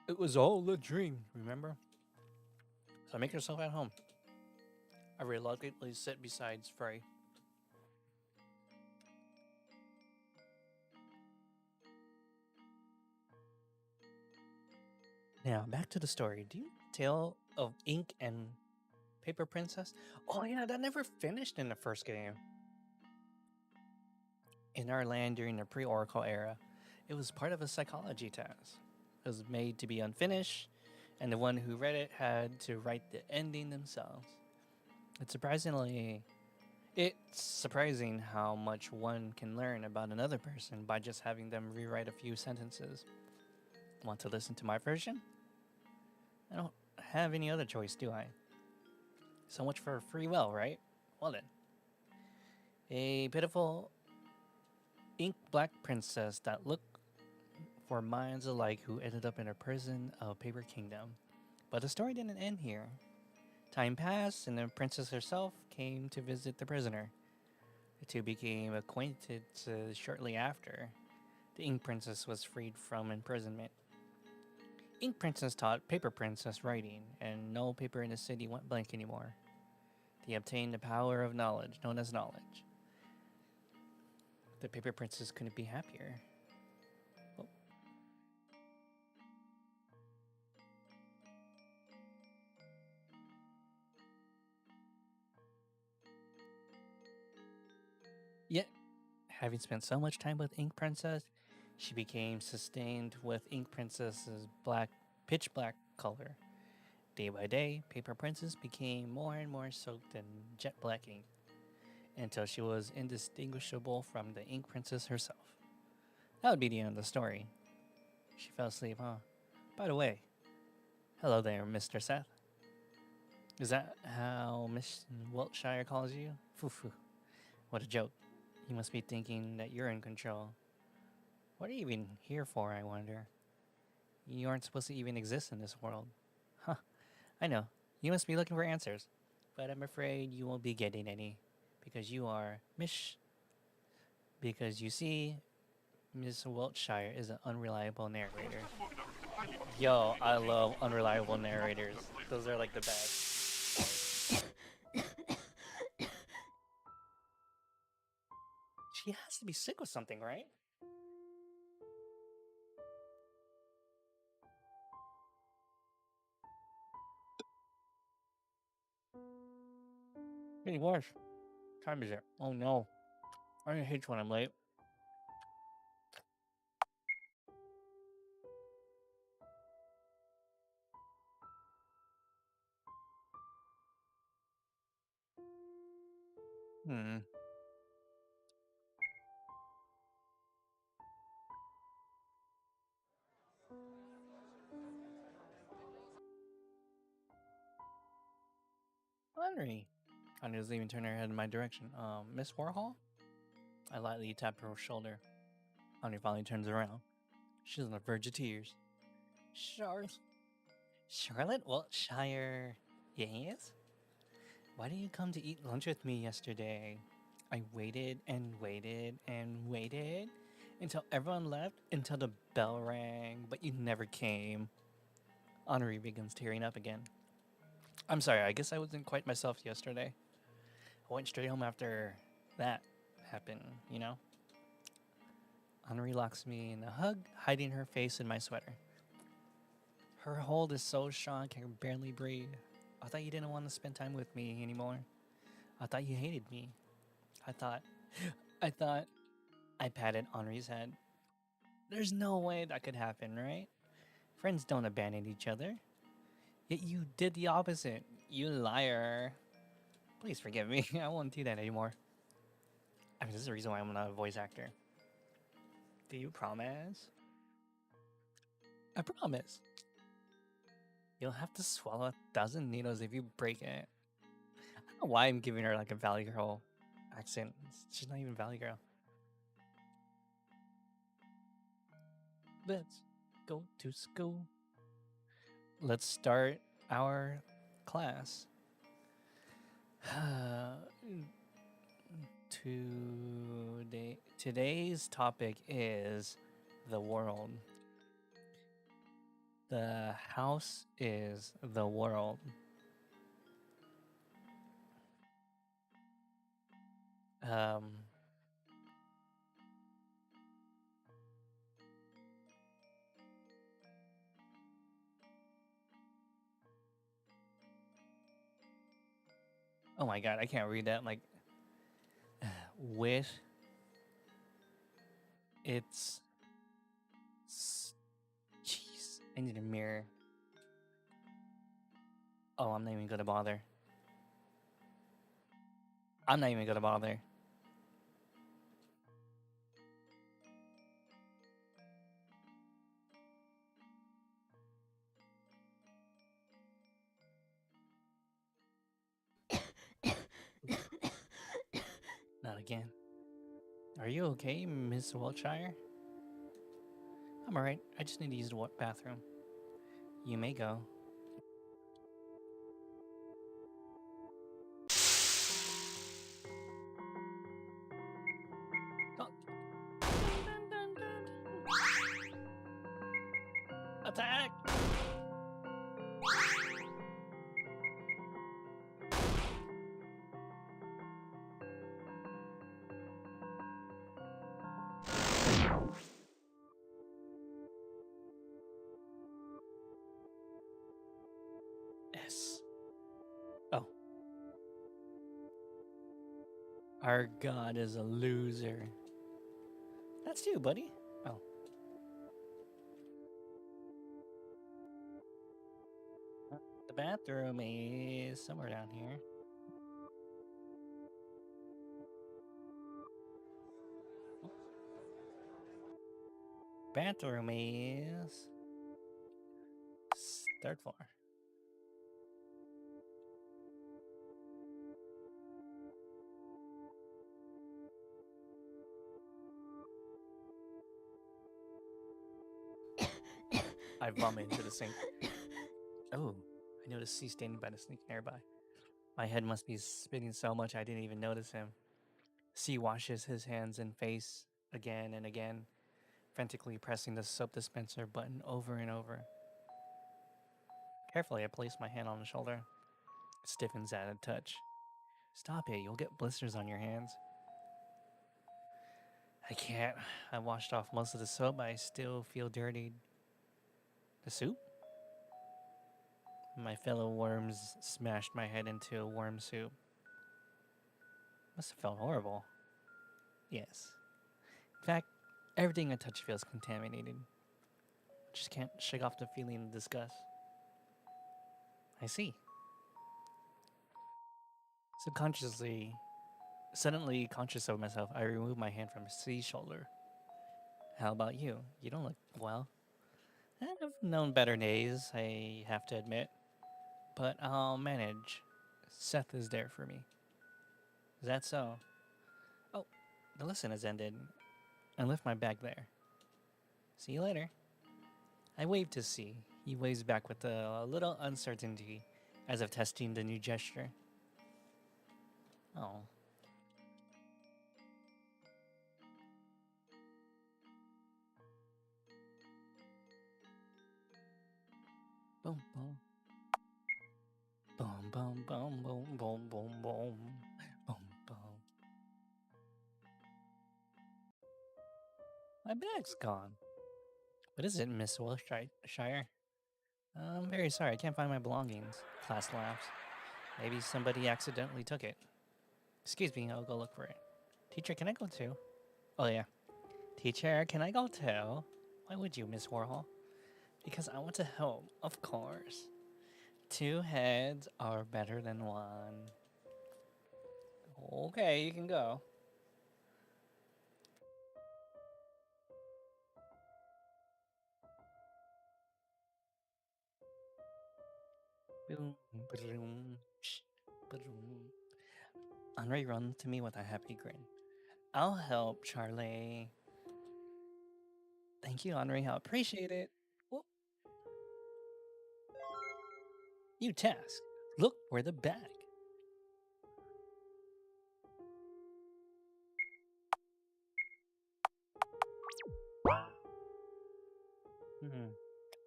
It was all a dream, remember? So make yourself at home. I reluctantly sit beside Frey. Now, back to the story. Do you tale of Ink and Paper Princess? Oh yeah, that never finished in the first game. In our land during the pre-Oracle era, it was part of a psychology test. It was made to be unfinished, and the one who read it had to write the ending themselves. It's surprising how much one can learn about another person by just having them rewrite a few sentences. Want to listen to my version? I don't have any other choice, do I? So much for free will, right? Well then. A pitiful ink black princess that looked for minds alike who ended up in a prison of Paper Kingdom. But the story didn't end here. Time passed, and the princess herself came to visit the prisoner. The two became acquainted shortly after. The Ink Princess was freed from imprisonment. Ink Princess taught Paper Princess writing, and no paper in the city went blank anymore. They obtained the power of knowledge, known as knowledge. The Paper Princess couldn't be happier. Oh. Yet, having spent so much time with Ink Princess, she became sustained with Ink Princess's pitch black color. Day by day, Paper Princess became more and more soaked in jet black ink, until she was indistinguishable from the Ink Princess herself. That would be the end of the story. She fell asleep, huh? By the way, hello there, Mr. Seth. Is that how Miss Wiltshire calls you? Foo. What a joke. You must be thinking that you're in control. What are you even here for, I wonder? You aren't supposed to even exist in this world. Huh, I know. You must be looking for answers. But I'm afraid you won't be getting any. Because you are Because you see, Miss Wiltshire is an unreliable narrator. Yo, I love unreliable narrators. Those are like the best. She has to be sick with something, right? Getting worse. Time is it? Oh no. I hate when I'm late. Hmm. Henry. Anya doesn't even turn her head in my direction. Miss Warhol? I lightly tap her shoulder. Anya finally turns around. She's on the verge of tears. Charlotte Wiltshire. Yes? Why didn't you come to eat lunch with me yesterday? I waited and waited and waited until everyone left, until the bell rang, but you never came. Henri begins tearing up again. I'm sorry, I guess I wasn't quite myself yesterday. I went straight home after that happened, you know? Henri locks me in a hug, hiding her face in my sweater. Her hold is so strong I can barely breathe. I thought you didn't want to spend time with me anymore. I thought you hated me. I thought. I patted Henri's head. There's no way that could happen, right? Friends don't abandon each other. Yet you did the opposite. You liar. Please forgive me. I won't do that anymore. I mean, this is the reason why I'm not a voice actor. Do you promise? I promise. You'll have to swallow 1,000 needles if you break it. I don't know why I'm giving her like a Valley Girl accent. She's not even Valley Girl. Let's go to school. Let's start our class. Today's topic is the world. The house is the world. Oh my god, I can't read that. Like, with its. Jeez, I need a mirror. Oh, I'm not even gonna bother. I'm not even gonna bother. Not again. Are you okay, Miss Wiltshire? I'm alright. I just need to use the bathroom. You may go. Attack! S. Oh. Our god is a loser. That's you, buddy. Oh. The bathroom is somewhere down here. Bathroom is third floor. I vomit into the sink. Oh, I noticed C standing by the sink nearby. My head must be spinning so much I didn't even notice him. C washes his hands and face again and again, frantically pressing the soap dispenser button over and over. Carefully, I place my hand on his shoulder. It stiffens at a touch. Stop it, you'll get blisters on your hands. I can't. I washed off most of the soap, but I still feel dirty. The soup? My fellow worms smashed my head into a worm soup. Must have felt horrible. Yes. In fact, everything I touch feels contaminated. I just can't shake off the feeling of disgust. I see. Suddenly conscious of myself, I remove my hand from C's shoulder. How about you? You don't look well. I've known better days, I have to admit. But I'll manage. Seth is there for me. Is that so? Oh, the lesson has ended. I left my bag there. See you later. I wave to C. He waves back with a little uncertainty, as if testing the new gesture. Oh. Boom, boom. Boom, boom, boom, boom, boom, boom, boom. Boom, boom. My bag's gone. What is it, Miss Wilshire? I'm very sorry, I can't find my belongings. Class laughs. Maybe somebody accidentally took it. Excuse me, I'll go look for it. Teacher, can I go too? Oh yeah. Teacher, can I go too? Why would you, Miss Warhol? Because I want to help, of course. 2 heads are better than 1. Okay, you can go. Boom, boom, boom. Henri runs to me with a happy grin. I'll help, Charlie. Thank you, Henri. I appreciate it. Whoop. New task. Look for the bag.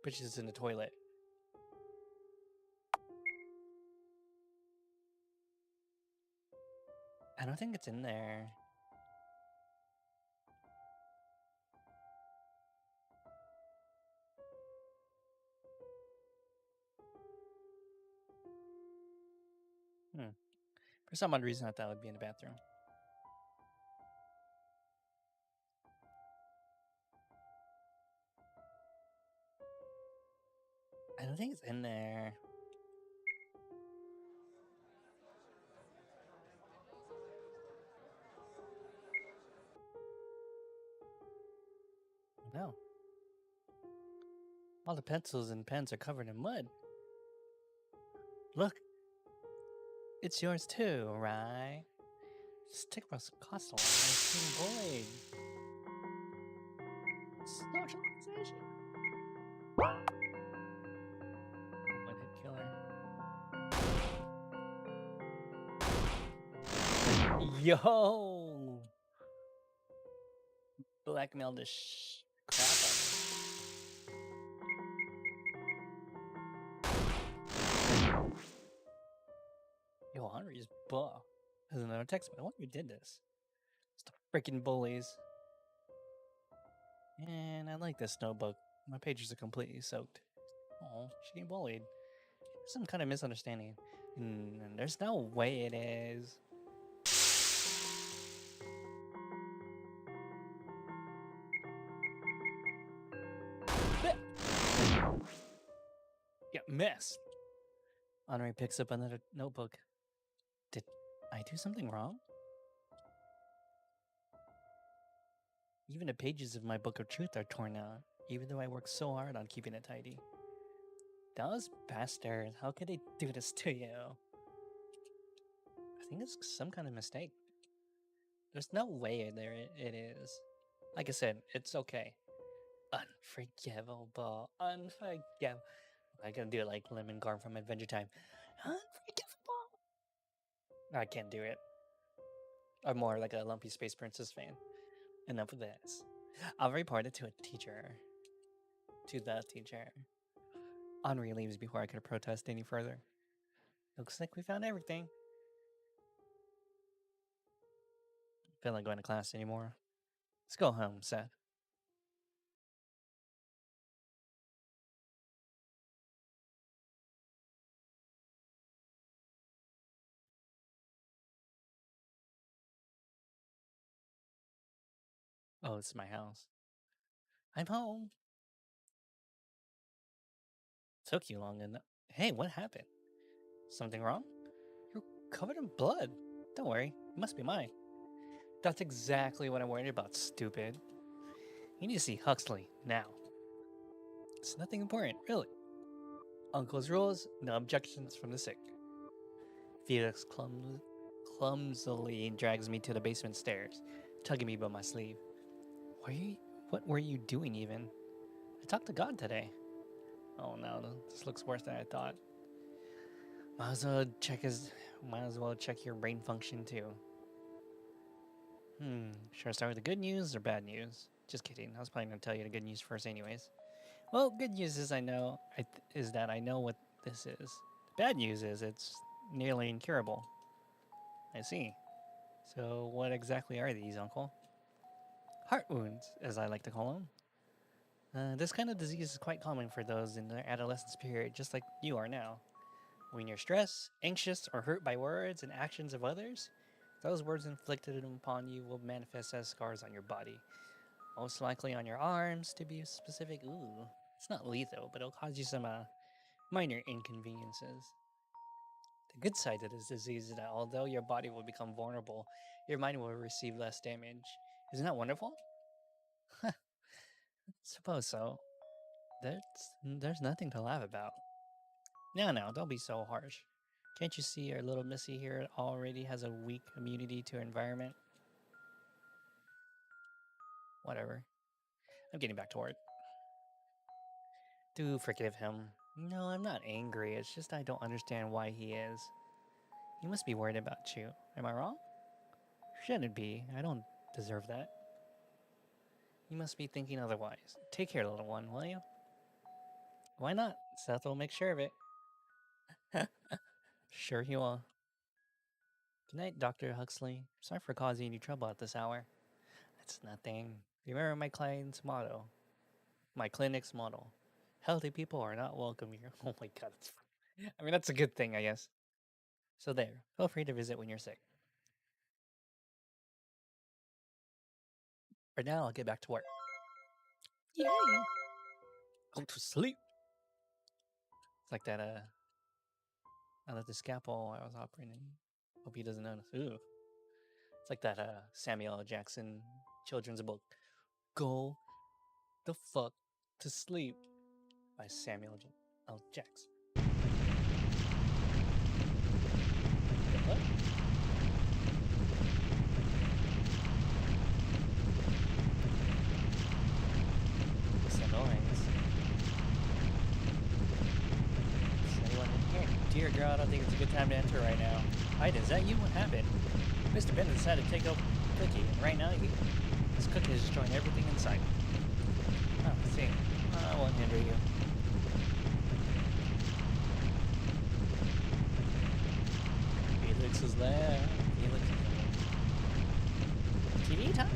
Bridges in the toilet. I don't think it's in there. For some odd reason, I thought it would be in the bathroom. I don't think it's in there. No. All the pencils and pens are covered in mud. Look. It's yours too, right? Stick was cost a lot. Nice bullied. Socialization. One hit killer. Yo! Blackmailed the crap out of him. Yo, Henry's buff. There's another text, but I wonder who did this. It's the freaking bullies. And I like this notebook. My pages are completely soaked. Oh, she getting bullied. Some kind of misunderstanding. There's no way it is. Yeah, missed. Henri picks up another notebook. Did I do something wrong? Even the pages of my book of truth are torn out, even though I worked so hard on keeping it tidy. Those bastards, how could they do this to you? I think it's some kind of mistake. There's no way it is. Like I said, it's okay. Unforgivable. Unforgivable. I gotta do it like Lemon Garm from Adventure Time. Unforgivable. I can't do it. I'm more like a Lumpy Space Princess fan. Enough of this. I'll report it to a teacher. To the teacher. Henri leaves before I could protest any further. Looks like we found everything. Feel like going to class anymore. Let's go home, Seth. Oh, it's my house. I'm home. Took you long enough. Hey, what happened? Something wrong? You're covered in blood. Don't worry, it must be mine. That's exactly what I'm worried about, stupid. You need to see Huxley now. It's nothing important, really. Uncle's rules, no objections from the sick. Felix clumsily drags me to the basement stairs, tugging me by my sleeve. What were you doing even? I talked to God today. Oh no, this looks worse than I thought. Might as well check your brain function too. Should I start with the good news or bad news? Just kidding. I was probably gonna tell you the good news first, anyways. Well, good news is that I know what this is. Bad news is it's nearly incurable. I see. So what exactly are these, Uncle? heart wounds, as I like to call them. This kind of disease is quite common for those in their adolescence period, just like you are now. When you're stressed, anxious, or hurt by words and actions of others, those words inflicted upon you will manifest as scars on your body. Most likely on your arms, to be specific. Ooh, it's not lethal, but it'll cause you some minor inconveniences. The good side of this disease is that although your body will become vulnerable, your mind will receive less damage. Isn't that wonderful? Suppose so. There's nothing to laugh about. No, don't be so harsh. Can't you see our little Missy here already has a weak immunity to environment? Whatever. I'm getting back to work. Do forgive him. No, I'm not angry. It's just I don't understand why he is. He must be worried about you. Am I wrong? Shouldn't be. I don't deserve that. You must be thinking otherwise. Take care, little one, will you? Why not? Seth will make sure of it. Sure he will. Good night, Dr. Huxley. Sorry for causing you trouble at this hour. It's nothing. Remember my client's motto. My clinic's motto. Healthy people are not welcome here. Oh my god, I mean, that's a good thing, I guess. So there. Feel free to visit when you're sick. For now, I'll get back to work. Yay! Go to sleep. It's like that, I left the scalpel I was operating. Hope he doesn't notice. Ooh. It's like that, Samuel L. Jackson children's book. Go the fuck to sleep by Samuel L. Jackson. What? What's the noise? Is anyone in here? Dear girl, I don't think it's a good time to enter right now. Ida, is that you? What happened? Mr. Bennett decided to take over Cookie, and right now this cookie is destroying everything in sight. Oh, I see. I won't hinder you. Felix is there. Felix is there. TV time?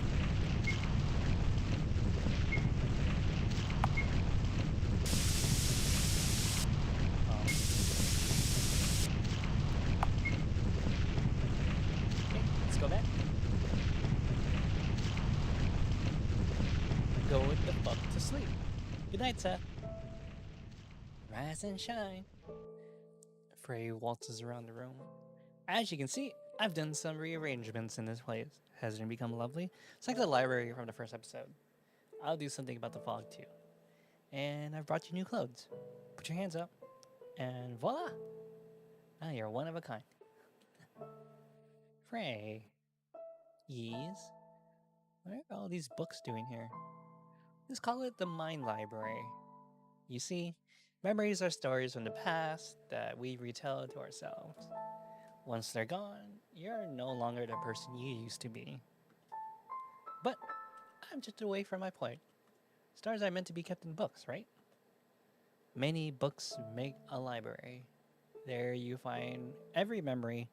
Oh. Okay, let's go back. Go with the fuck to sleep. Good night, Seth. Rise and shine. Frey waltzes around the room. As you can see, I've done some rearrangements in this place. Hasn't it become lovely? It's like the library from the first episode. I'll do something about the fog too. And I've brought you new clothes. Put your hands up. And voila! Now you're one of a kind. Frey. Yes? What are all these books doing here? Let's call it the Mind Library. You see, memories are stories from the past that we retell to ourselves. Once they're gone, you're no longer the person you used to be. But I'm just away from my point. Stars are meant to be kept in books, right? Many books make a library. There you find every memory,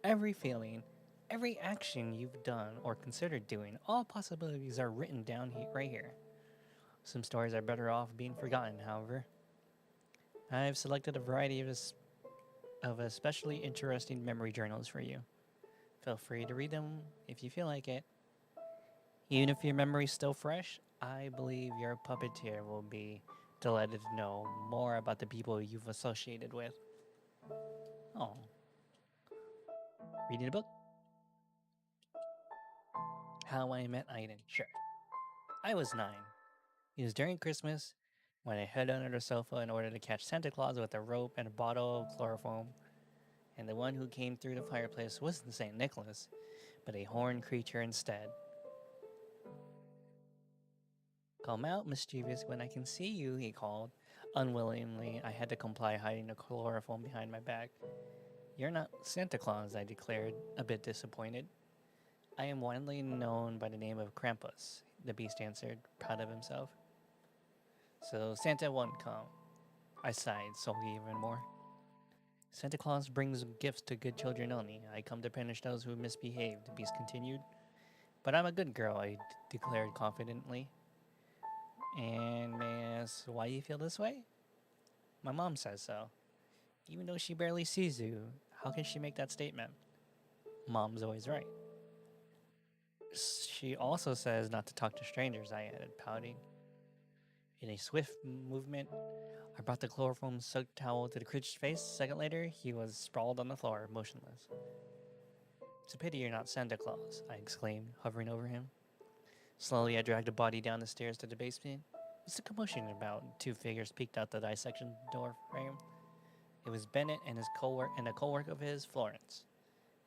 every feeling, every action you've done or considered doing. All possibilities are written down right here. Some stories are better off being forgotten, however. I've selected a variety of especially interesting memory journals for you. Feel free to read them if you feel like it. Even if your memory's still fresh, I believe your puppeteer will be delighted to know more about the people you've associated with. Oh. Reading a book? How I Met Aiden. Sure. I was 9. It was during Christmas when I hid under the sofa in order to catch Santa Claus with a rope and a bottle of chloroform. And the one who came through the fireplace wasn't St. Nicholas, but a horned creature instead. Come out, mischievous, when I can see you, he called. Unwillingly, I had to comply, hiding the chloroform behind my back. You're not Santa Claus, I declared, a bit disappointed. I am widely known by the name of Krampus, the beast answered, proud of himself. So Santa won't come. I sighed, sulky even more. Santa Claus brings gifts to good children only. I come to punish those who misbehave, the beast continued. But I'm a good girl, I declared confidently. And may I ask why you feel this way? My mom says so. Even though she barely sees you, how can she make that statement? Mom's always right. She also says not to talk to strangers, I added, pouting. In a swift movement, I brought the chloroform soaked towel to the creature's face. A second later, he was sprawled on the floor, motionless. It's a pity you're not Santa Claus, I exclaimed, hovering over him. Slowly, I dragged the body down the stairs to the basement. What's the commotion about? Two figures peeked out the dissection door frame. It was Bennett and a co-worker of his, Florence.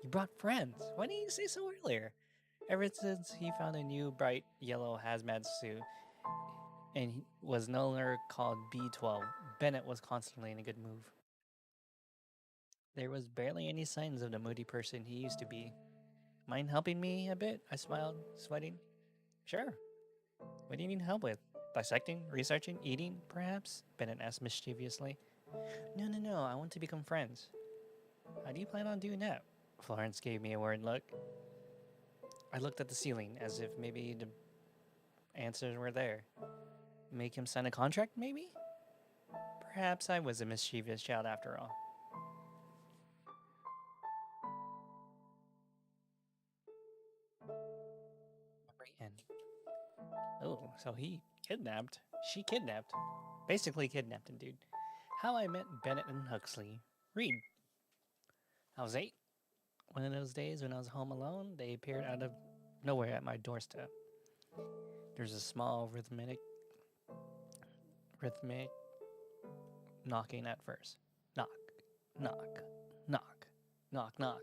You brought friends. Why didn't you say so earlier? Ever since he found a new bright yellow hazmat suit and he was no longer called B12, Bennett was constantly in a good mood. There was barely any signs of the moody person he used to be. Mind helping me a bit? I smiled, sweating. Sure. What do you need help with? Dissecting, researching, eating, perhaps? Bennett asked mischievously. No. I want to become friends. How do you plan on doing that? Florence gave me a worried look. I looked at the ceiling as if maybe the answers were there. Make him sign a contract, maybe? Perhaps I was a mischievous child after all. And oh, so she kidnapped. Basically kidnapped him, dude. How I Met Bennett and Huxley. Read. I was 8. One of those days when I was home alone, they appeared out of nowhere at my doorstep. There's a small rhythmic knocking at first. Knock, knock, knock, knock, knock.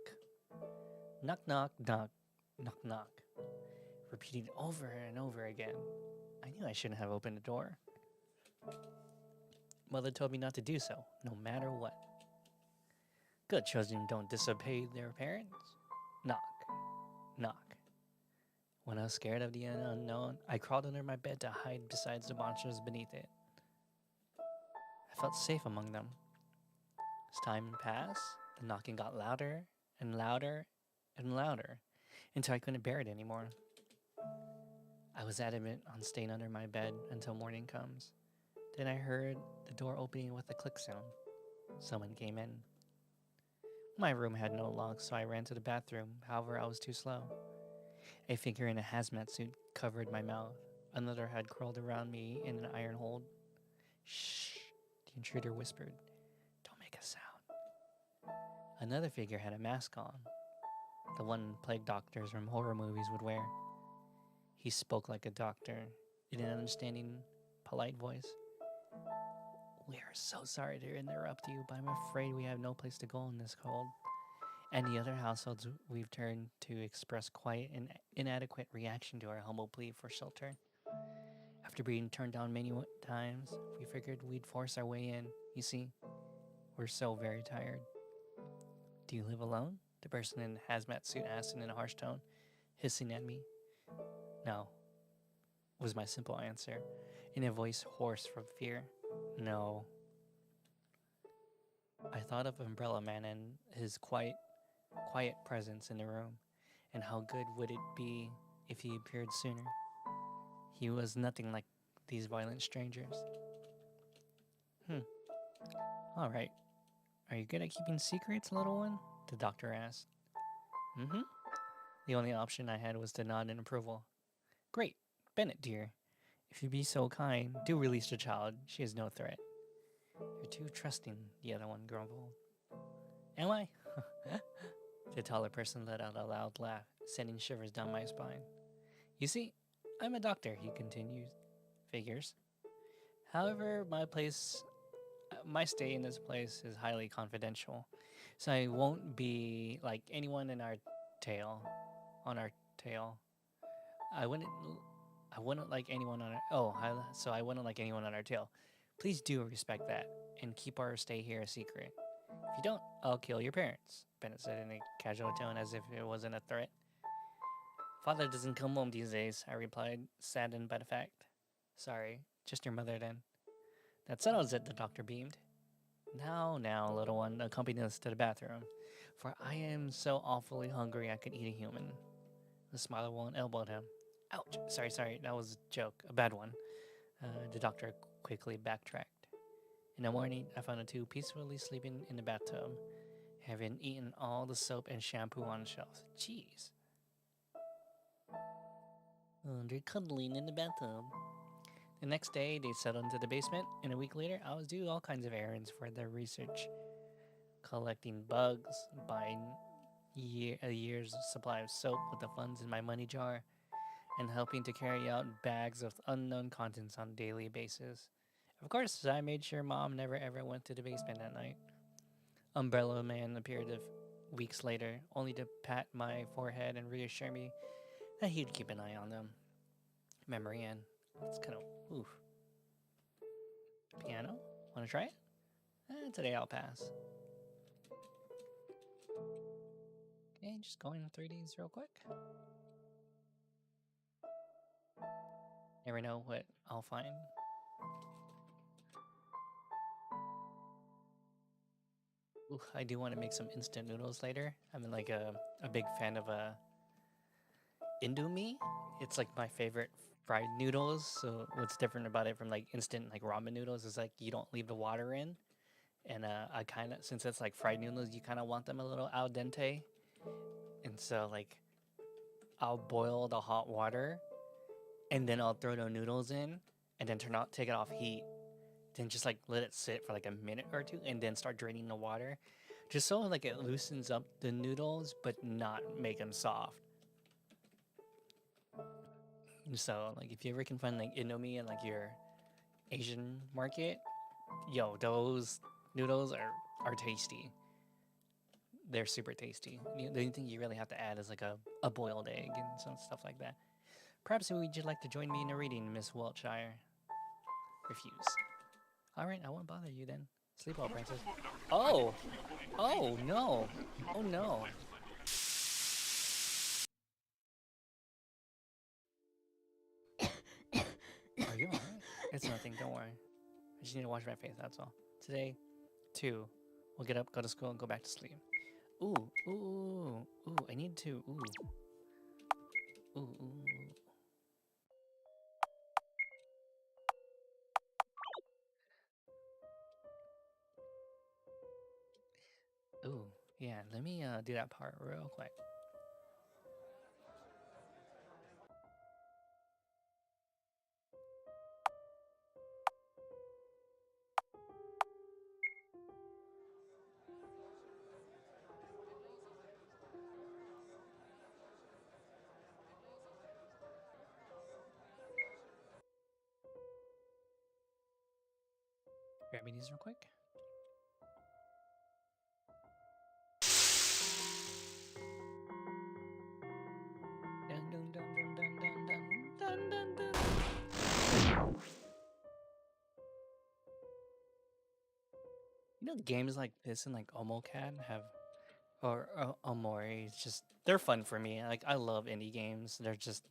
Knock, knock, knock, knock, knock. Repeating over and over again. I knew I shouldn't have opened the door. Mother told me not to do so, no matter what. Good children don't disobey their parents. Knock, knock. When I was scared of the unknown, I crawled under my bed to hide beside the monsters beneath it. I felt safe among them. As time passed, the knocking got louder and louder and louder until I couldn't bear it anymore. I was adamant on staying under my bed until morning comes. Then I heard the door opening with a click sound. Someone came in. My room had no lock, so I ran to the bathroom. However, I was too slow. A figure in a hazmat suit covered my mouth. Another had curled around me in an iron hold. Shh, the intruder whispered. Don't make a sound. Another figure had a mask on, the one plague doctors from horror movies would wear. He spoke like a doctor, in an understanding, polite voice. We are so sorry to interrupt you, but I'm afraid we have no place to go in this cold. And the other households we've turned to express quite an inadequate reaction to our humble plea for shelter. After being turned down many times, we figured we'd force our way in. You see, we're so very tired. Do you live alone? The person in the hazmat suit asked in a harsh tone, hissing at me. No, was my simple answer, in a voice hoarse from fear. No. I thought of Umbrella Man and his quiet presence in the room, and how good would it be if he appeared sooner. He was nothing like these violent strangers. All right. Are you good at keeping secrets, little one? The doctor asked. Mm-hmm. The only option I had was to nod in approval. Great. Bennett, dear. If you'd be so kind, do release the child. She is no threat. You're too trusting, the other one grumbled. Am I? The taller person let out a loud laugh, sending shivers down my spine. You see, I'm a doctor, he continued. Figures. However, my stay in this place is highly confidential, so I won't be like anyone in our tail. On our tail. I wouldn't like anyone on our... I wouldn't like anyone on our tail. Please do respect that, and keep our stay here a secret. If you don't, I'll kill your parents, Bennett said in a casual tone as if it wasn't a threat. Father doesn't come home these days, I replied, saddened by the fact. Sorry, just your mother then. That settles it, the doctor beamed. Now, little one, accompany us to the bathroom, for I am so awfully hungry I could eat a human. The smaller one elbowed him. Ouch! Sorry, that was a joke, a bad one. The doctor quickly backtracked. In the morning, I found the two peacefully sleeping in the bathtub, having eaten all the soap and shampoo on the shelves. Jeez. Oh, they're cuddling in the bathtub. The next day, they settled into the basement, and a week later, I was doing all kinds of errands for their research, collecting bugs, buying a year's supply of soap with the funds in my money jar, and helping to carry out bags of unknown contents on a daily basis. Of course, I made sure Mom never ever went to the basement that night. Umbrella Man appeared weeks later, only to pat my forehead and reassure me that he'd keep an eye on them. Memory Ann. It's kind of oof. Piano? Want to try it? Today I'll pass. Okay, just going through these real quick. Never know what I'll find. Ooh, I do want to make some instant noodles later. I'm like a big fan of Indomie. It's like my favorite fried noodles. So what's different about it from like instant like ramen noodles is like you don't leave the water in. And I kind of, since it's like fried noodles, you kind of want them a little al dente. And so like I'll boil the hot water and then I'll throw the noodles in and then take it off heat. Then just like let it sit for like a minute or two and then start draining the water. Just so like it loosens up the noodles but not make them soft. So like if you ever can find like Indomie in like your Asian market, yo, those noodles are tasty. They're super tasty. The only thing you really have to add is like a boiled egg and some stuff like that. Perhaps would you like to join me in a reading, Miss Wiltshire? Refuse. Alright, I won't bother you then. Sleep well, princess. Oh! Oh no! Oh no! Are you alright? It's nothing, don't worry. I just need to wash my face, that's all. Today, 2. We'll get up, go to school, and go back to sleep. Ooh, ooh, ooh, I need to, ooh. Ooh, ooh. Ooh, yeah, let me do that part real quick. Grabbing these real quick. Dun dun dun dun dun dun dun dun dun dun. You know, games like this and like OmoCAD have, or Omori, it's just, they're fun for me. Like, I love indie games. They're just,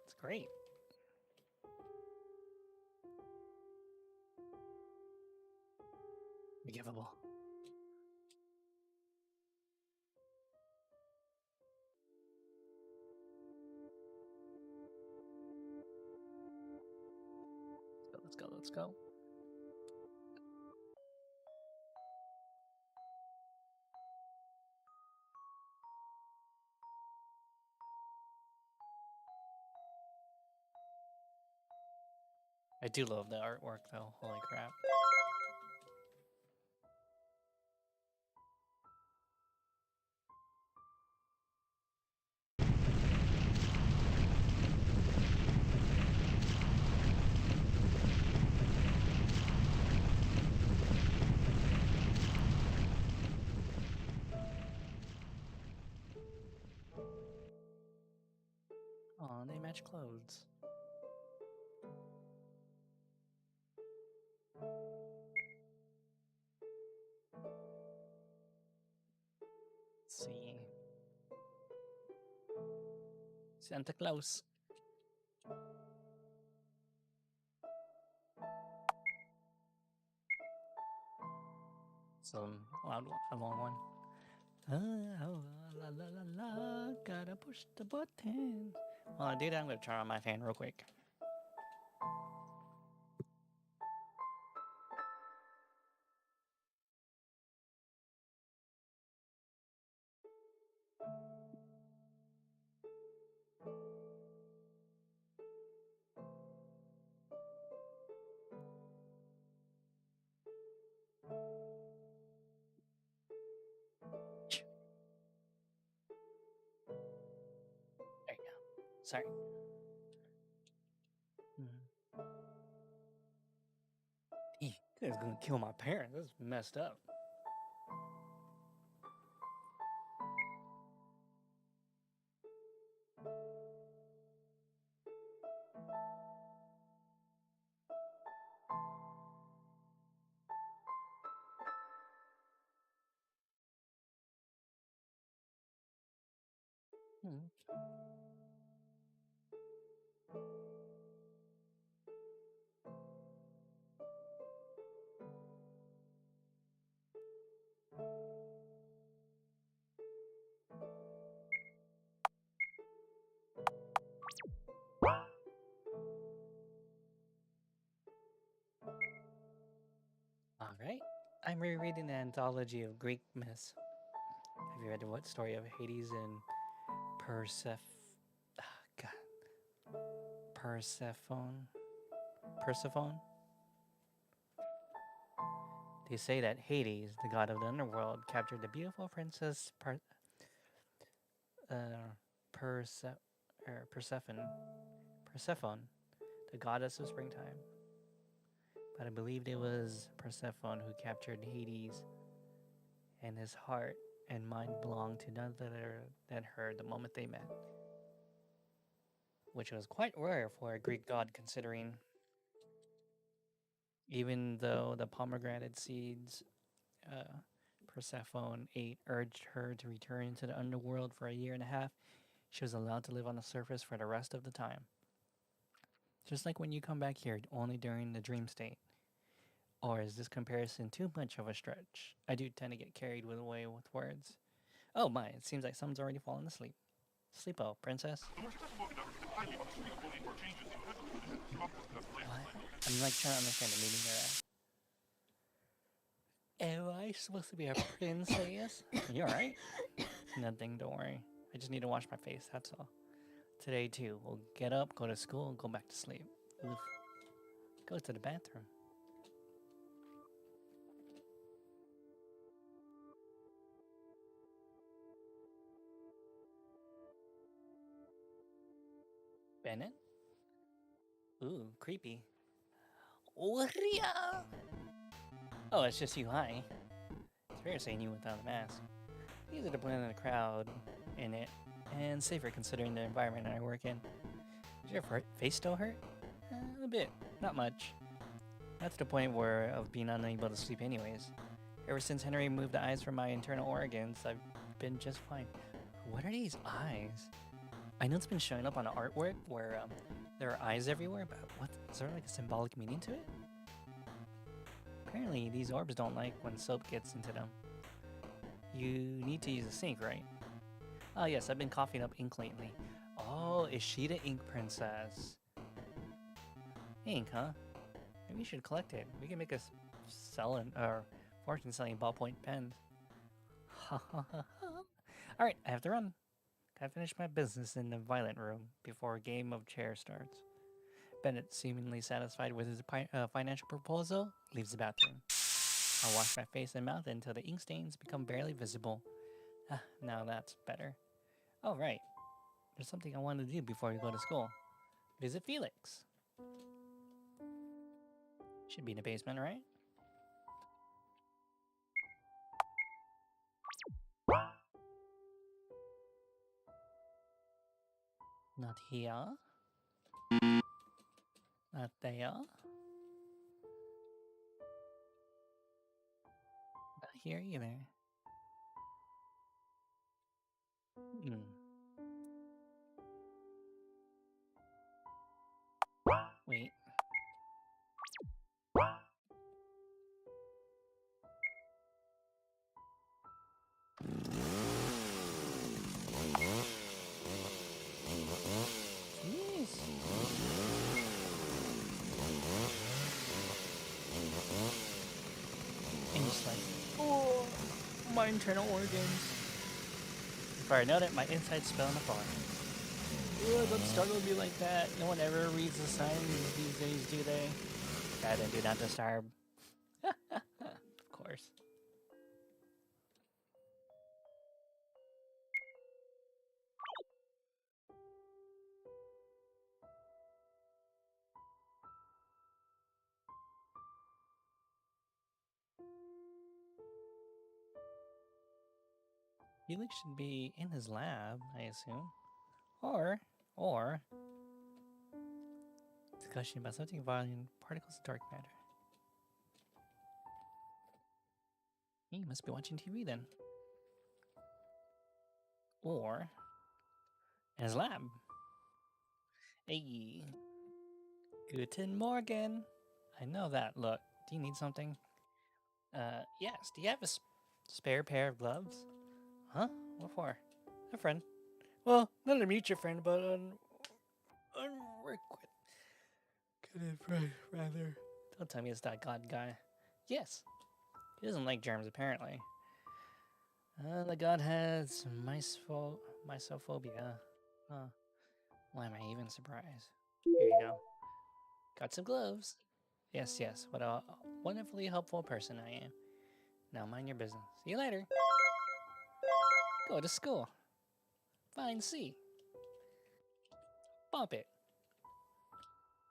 it's great. Forgivable. Let's go, let's go. I do love the artwork though, holy crap. Aw, they match clothes. Let's see. Santa Claus. So, a long one. Oh, la la la la, gotta push the button. While I do that, I'm gonna turn on my fan real quick. There you go. Sorry. This is gonna kill my parents. This is messed up. Hmm. All right. I'm rereading the anthology of Greek myths. Have you read the what story of Hades and God, Persephone? Persephone? They say that Hades, the god of the underworld, captured the beautiful princess Perse- Persephone, the goddess of springtime. But I believed it was Persephone who captured Hades, and his heart and mind belonged to none other than her the moment they met, which was quite rare for a Greek god considering even though the pomegranate seeds uh, Persephone ate urged her to return to the underworld for a year and a half, she was allowed to live on the surface for the rest of the time. Just like when you come back here only during the dream state. Or is this comparison too much of a stretch? I do tend to get carried away with words. Oh my, it seems like someone's already fallen asleep. Sleepo, princess. What? I'm like trying to understand the meaning of that. Am I supposed to be a princess? You alright? Nothing, don't worry. I just need to wash my face, that's all. Today too, we'll get up, go to school, and go back to sleep. Oof. Go to the bathroom. Bennett? Ooh, creepy. Oria! Oh, it's just you, hi. It's rare seeing you without a mask. Easier to blend in the crowd in it, and safer considering the environment I work in. Does your face still hurt? A bit, not much. Not to the point where of being unable to sleep anyways. Ever since Henry moved the eyes from my internal organs, I've been just fine. What are these eyes? I know it's been showing up on the artwork where there are eyes everywhere, but what is there like a symbolic meaning to it? Apparently, these orbs don't like when soap gets into them. You need to use a sink, right? Oh yes, I've been coughing up ink lately. Oh, is she the ink princess? Ink, huh? Maybe you should collect it. We can make a fortune selling ballpoint pens. Alright, I have to run. Gotta finish my business in the violent room before a game of chairs starts. Bennett, seemingly satisfied with his financial proposal, leaves the bathroom. I'll wash my face and mouth until the ink stains become barely visible. Now that's better. Oh, right. There's something I wanted to do before we go to school. Visit Felix. Should be in the basement, right? Not here. Not there. Not here either. Hmm. Wait. my internal organs. Before I know it, my insides spilling apart. Ugh, don't startle me like that. No one ever reads the signs these days, do they? That and do not disturb. Of course. Felix should be in his lab, I assume. Or discussion about something involving particles of dark matter. He must be watching TV then. Or in his lab. Hey. Guten Morgen. I know that. Look, do you need something? Yes. Do you have a spare pair of gloves? Huh? What for? A friend. Well, not to meet your friend, but rather. Don't tell me it's that god guy. Yes. He doesn't like germs, apparently. The god has mysophobia. Huh. Why am I even surprised? Here you go. Got some gloves. Yes, yes. What a wonderfully helpful person I am. Now mind your business. See you later. Go to school. Find C. Bump it.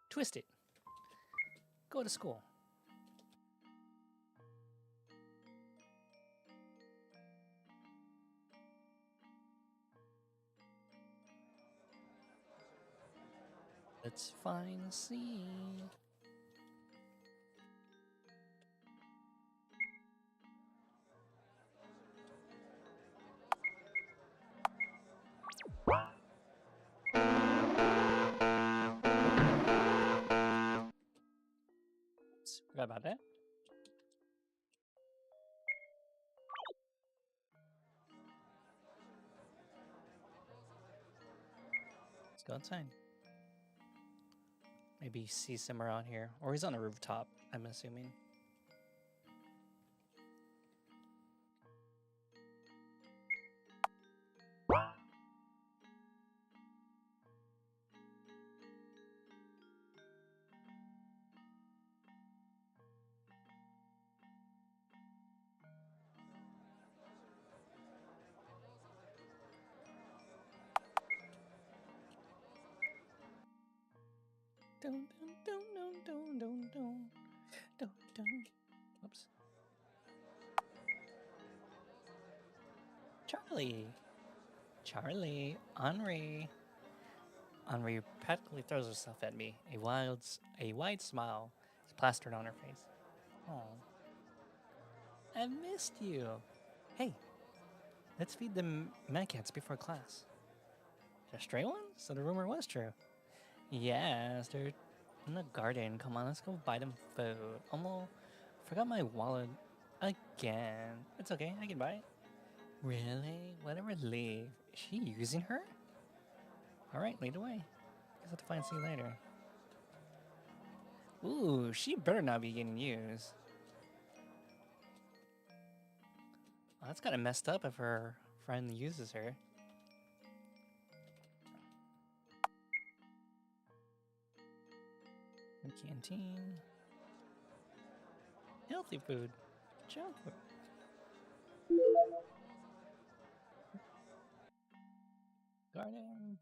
Twist it. Go to school. Let's find C. Oops, forgot about that. Let's go outside. Maybe see some around here. Or he's on a rooftop, I'm assuming. Dun, dun, dun, dun, dun, dun, dun, dun, dun. Oops. Charlie. Henri practically throws herself at me. A wide smile is plastered on her face. Oh, I missed you. Hey, let's feed the magcats before class. The stray ones? So the rumor was true. Yes, they're in the garden. Come on, let's go buy them food. Almost forgot my wallet again. It's okay, I can buy it. Really? What a relief. Is she using her? Alright, lead away. Guess I'll have to find C later. Ooh, she better not be getting used. Oh, that's kind of messed up if her friend uses her. The canteen. Healthy food. Junk food. Garden.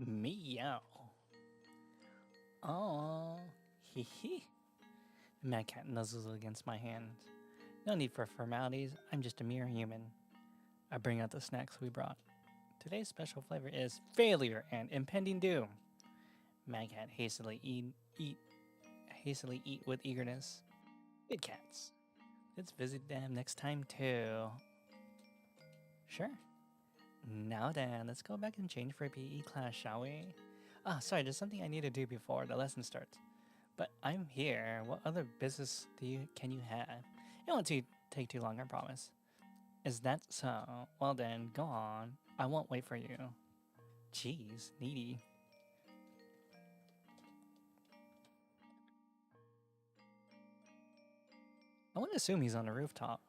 Meow. Oh, hee hee. The mad cat nuzzles against my hand. No need for formalities, I'm just a mere human. I bring out the snacks we brought. Today's special flavor is failure and impending doom. Mad cat hastily eat with eagerness. Good cats. Let's visit them next time too. Sure. Now then, let's go back and change for PE class, shall we? Ah, sorry, there's something I need to do before the lesson starts. But I'm here. What other business can you have? It won't take too long, I promise. Is that so? Well then, go on. I won't wait for you. Jeez, needy. I want to assume he's on the rooftop.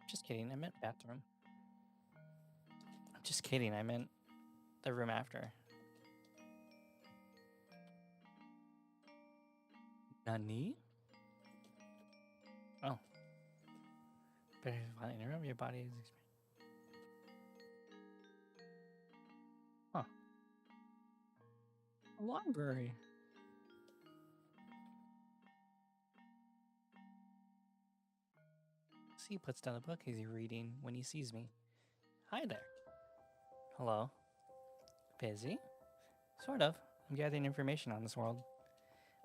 Just kidding, I meant bathroom. I'm just kidding, I meant the room after. Nani? Oh. But remember your body is... Huh. A library. He puts down the book he's reading when he sees me. Hi there. Hello. Busy? Sort of. I'm gathering information on this world.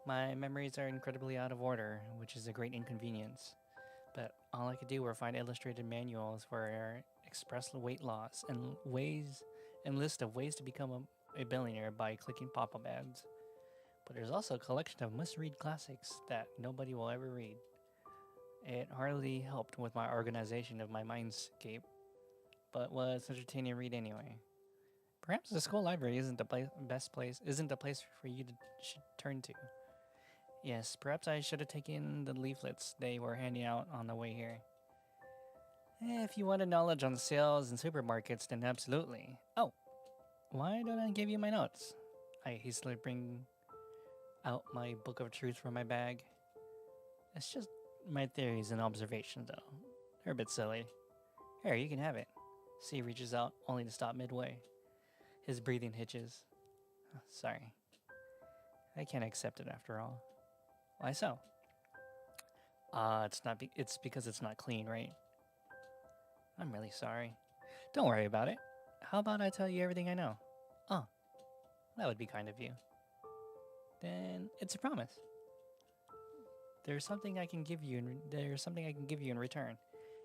My memories are incredibly out of order, which is a great inconvenience. But all I could do were find illustrated manuals for express weight loss and list of ways to become a billionaire by clicking pop-up ads. But there's also a collection of must-read classics that nobody will ever read. It hardly helped with my organization of my mindscape, but was entertaining to read anyway. Perhaps the school library isn't the place for you to turn to. Yes, perhaps I should have taken the leaflets they were handing out on the way here. If you wanted knowledge on sales and supermarkets, then absolutely. Oh, why don't I give you my notes? I hastily bring out my book of truth from my bag. It's just my theories and observations, though. They're a bit silly. Here, you can have it. C reaches out, only to stop midway. His breathing hitches. Oh, sorry. I can't accept it after all. Why so? It's because it's not clean, right? I'm really sorry. Don't worry about it. How about I tell you everything I know? Oh, that would be kind of you. Then it's a promise. There's something I can give you in return.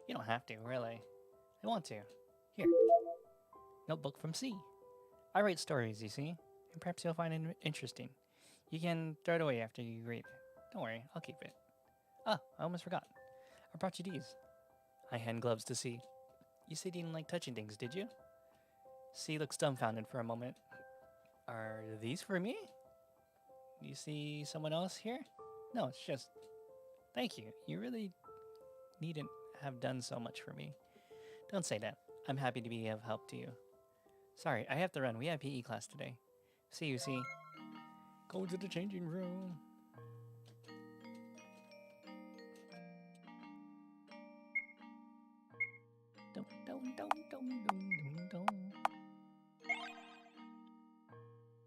You don't have to, really. I want to. Here. Notebook from C. I write stories, you see, and perhaps you'll find it interesting. You can throw it away after you read it. Don't worry, I'll keep it. Ah, I almost forgot. I brought you these. I hand gloves to C. You said you didn't like touching things, did you? C looks dumbfounded for a moment. Are these for me? You see someone else here? No, it's just... Thank you. You really needn't have done so much for me. Don't say that. I'm happy to be of help to you. Sorry, I have to run. We have PE class today. See you, C. Go to the changing room.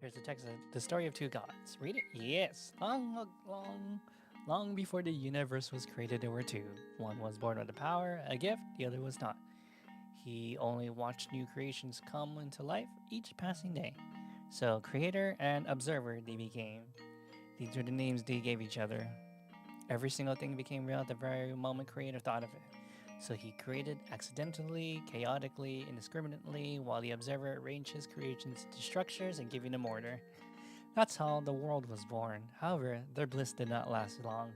Here's the text. The story of two gods. Read it? Yes. Long before the universe was created, there were two. One was born with a power, a gift. The other was not. He only watched new creations come into life each passing day. So, creator and observer they became. These were the names they gave each other. Every single thing became real at the very moment creator thought of it. So he created accidentally, chaotically, indiscriminately, while the observer arranged his creations into structures and giving them order. That's how the world was born. However, their bliss did not last long.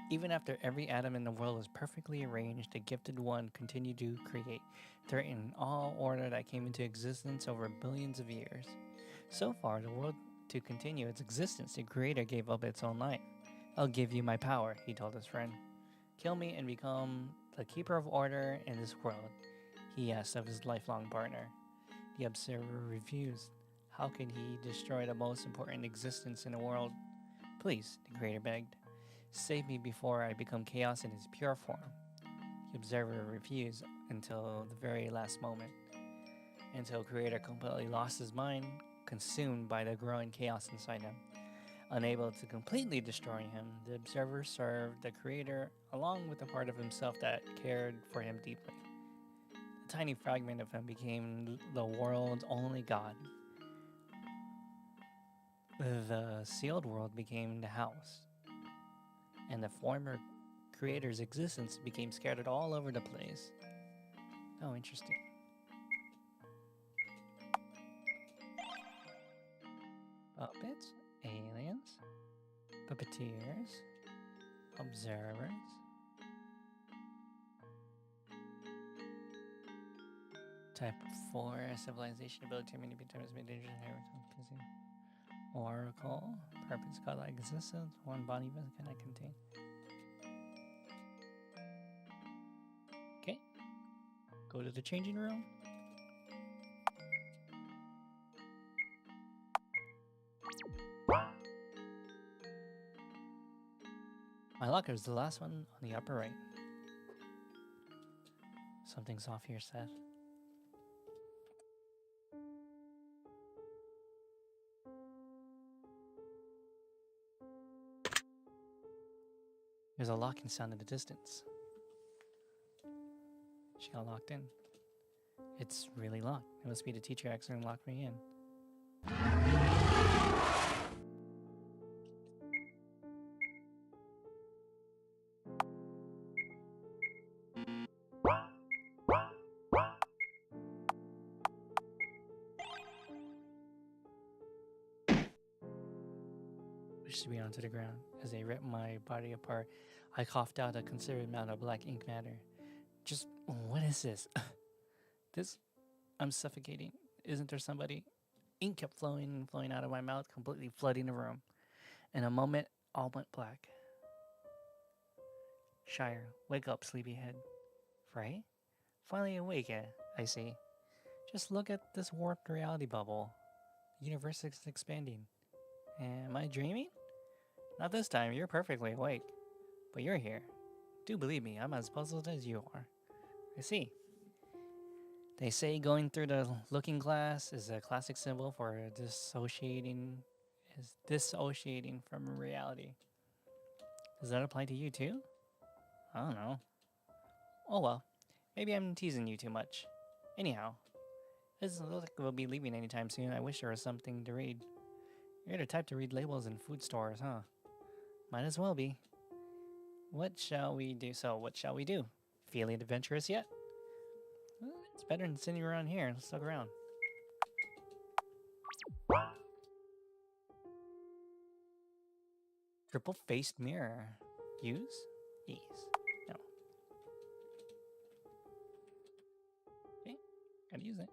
Even after every atom in the world was perfectly arranged, the gifted one continued to create, threatening all order that came into existence over billions of years. So far, the world to continue its existence, the creator gave up its own life. I'll give you my power, he told his friend. Kill me and become the keeper of order in this world, he asked of his lifelong partner. The observer refused. How can he destroy the most important existence in the world? Please, the creator begged. Save me before I become chaos in its pure form. The observer refused until the very last moment. Until creator completely lost his mind, consumed by the growing chaos inside him. Unable to completely destroy him, the observer served the creator along with a part of himself that cared for him deeply. A tiny fragment of him became the world's only god. The sealed world became the house, and the former creator's existence became scattered all over the place. Oh, interesting. Puppets, aliens, puppeteers, observers. Type 4, civilization, ability to manipulate times, made dangerous, Oracle, purpose, godlike existence, one body cannot contain. Okay, go to the changing room. My locker is the last one on the upper right. Something's off here, Seth. There's a locking sound in the distance. She got locked in. It's really locked. It must be the teacher accidentally locked me in. Pushed me onto the ground. As they ripped my body apart, I coughed out a considerable amount of black ink matter. Just, what is this? I'm suffocating. Isn't there somebody? Ink kept flowing and flowing out of my mouth, completely flooding the room. In a moment, all went black. Shire, wake up, sleepyhead. Frey? Finally awake, I see. Just look at this warped reality bubble. The universe is expanding. Am I dreaming? Not this time, you're perfectly awake. But you're here. Do believe me, I'm as puzzled as you are. I see. They say going through the looking glass is a classic symbol for dissociating from reality. Does that apply to you too? I don't know. Oh well, maybe I'm teasing you too much. Anyhow, it doesn't look like we'll be leaving anytime soon. I wish there was something to read. You're the type to read labels in food stores, huh? Might as well be. What shall we do? So, what shall we do? Feeling adventurous yet? It's better than sitting around here. Let's look around. Triple-faced mirror. Use? Yes. No. Okay, gotta use it.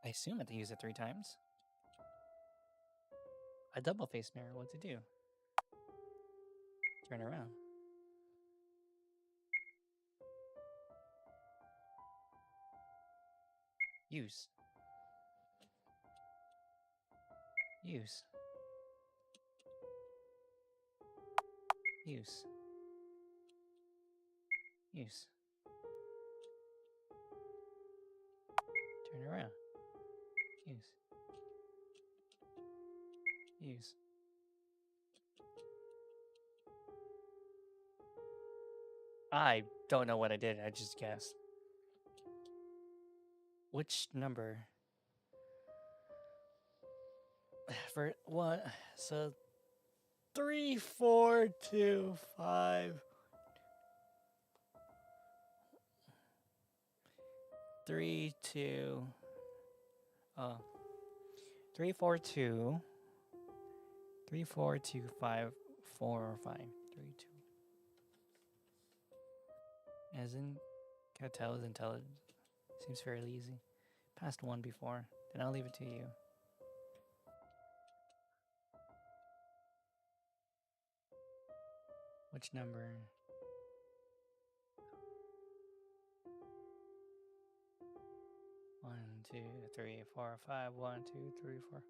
I assume I have to use it 3 times. A double-faced mirror, what's it do? Turn around. Use. Use. Use. Use. Turn around. Use. Use. I don't know what I did, I just guessed. Which number? For what? So 3, 4, 2, 5. 3, 2. 3, 4, 2. 3, 4, 2, 5, 4, 5. 3, 2. As in, can't tell is intelligent. Seems fairly easy. Passed 1 before. Then I'll leave it to you. Which number? 1, 2, 3, 4, 5. 1, 2, 3, 4.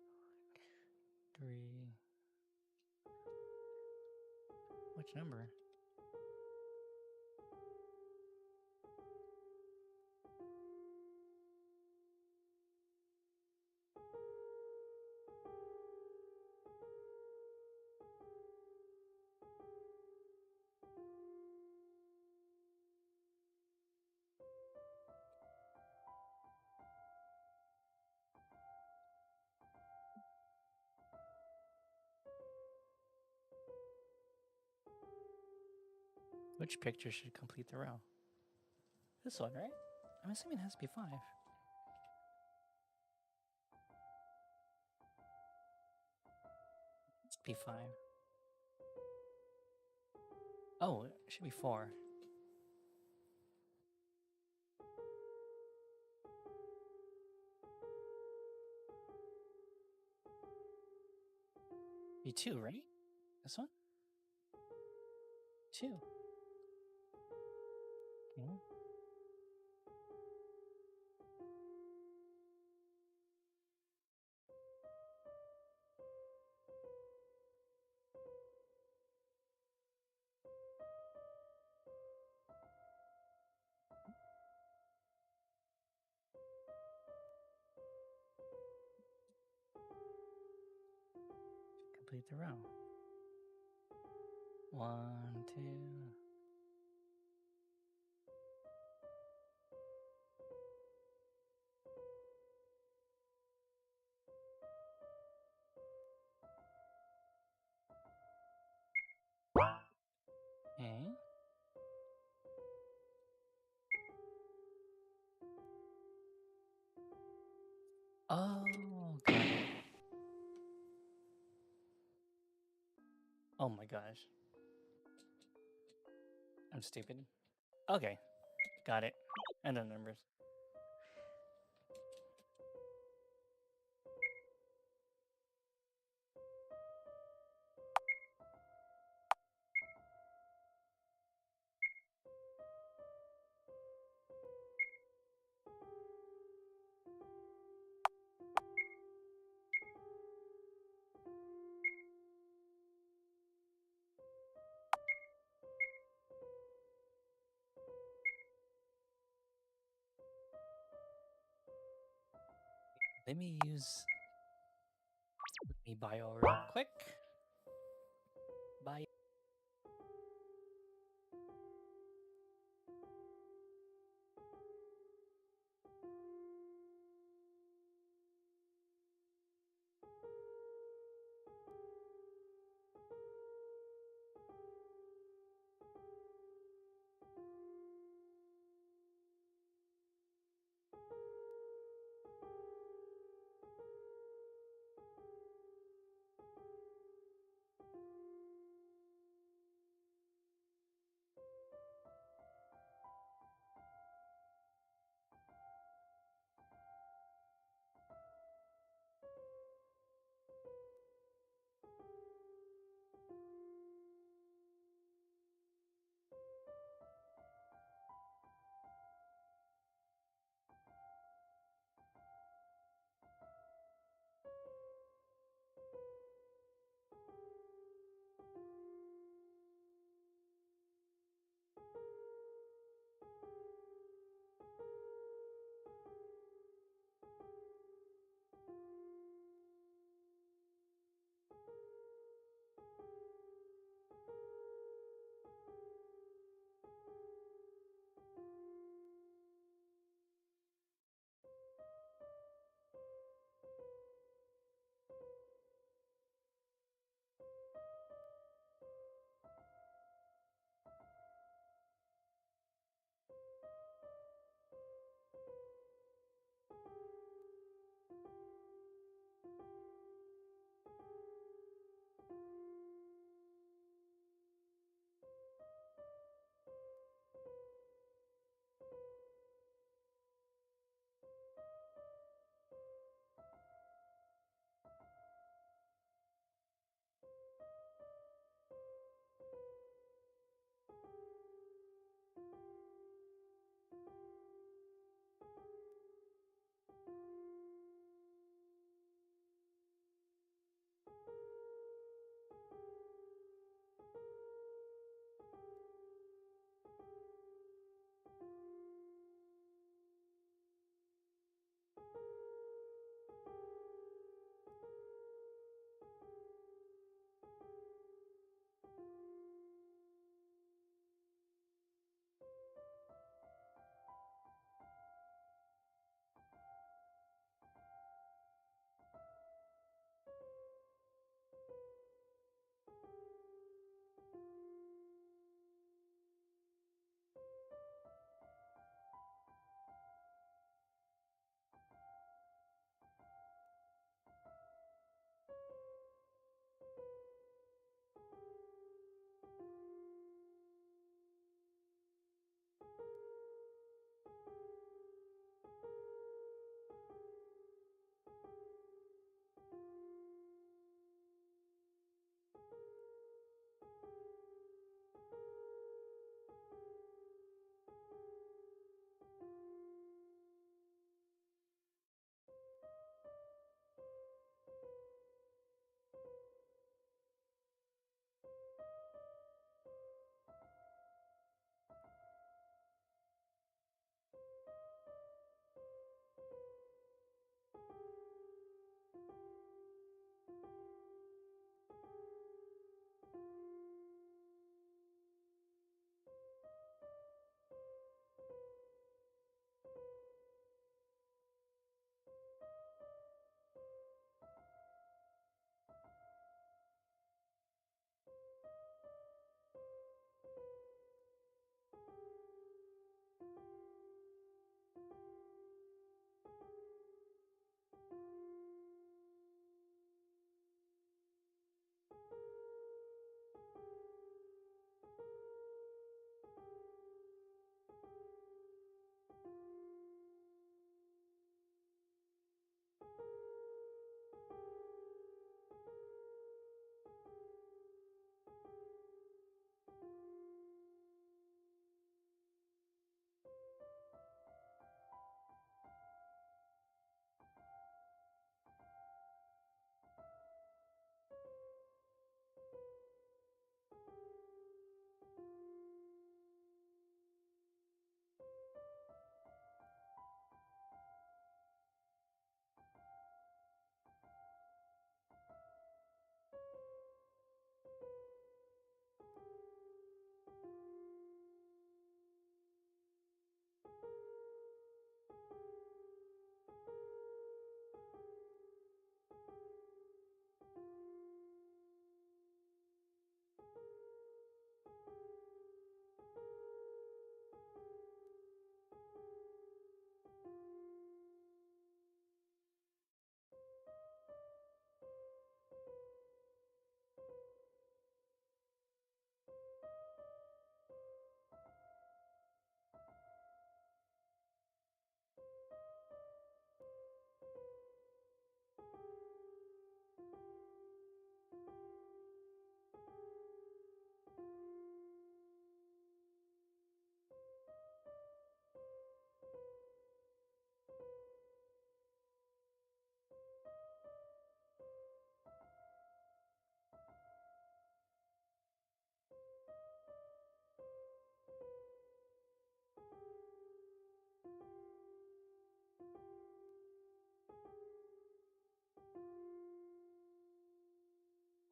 3. Which number? Which picture should complete the row? This one, right? I'm assuming it has to be 5. It's P5. Oh, it should be 4. Be 2, right? This one? 2. Okay. Complete the row. 1, 2. Okay. Oh, got it. Oh my gosh. I'm stupid. Okay. Got it. And the numbers. Let me use me bio real quick. Bio.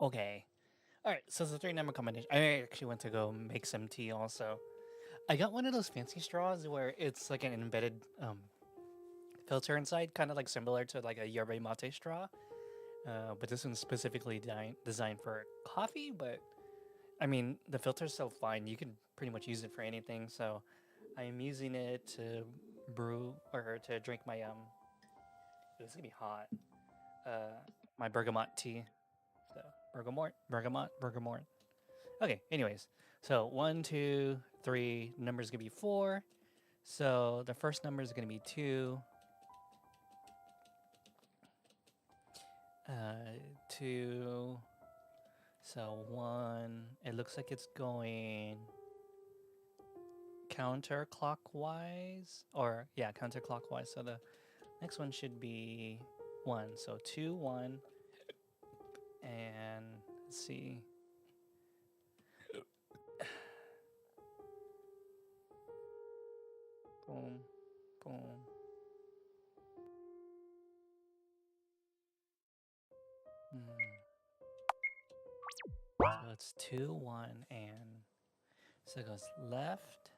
Okay. All right. So it's a three-number combination. I actually went to go make some tea. Also, I got one of those fancy straws where it's like an embedded filter inside, kind of like similar to like a yerba mate straw. But this one's specifically designed for coffee. But I mean, the filter's so fine, you can pretty much use it for anything. So I'm using it to brew or to drink my It's gonna be hot. Uh, my bergamot tea. So bergamot. Okay. Anyways, so 1, 2, 3. Number's gonna be 4. So the first number is gonna be 2. 2. So 1. It looks like it's going counterclockwise, or yeah, counterclockwise. So the next one should be 1. So 2, 1, and let's see. Boom, boom. So it's 2, 1, and so it goes left.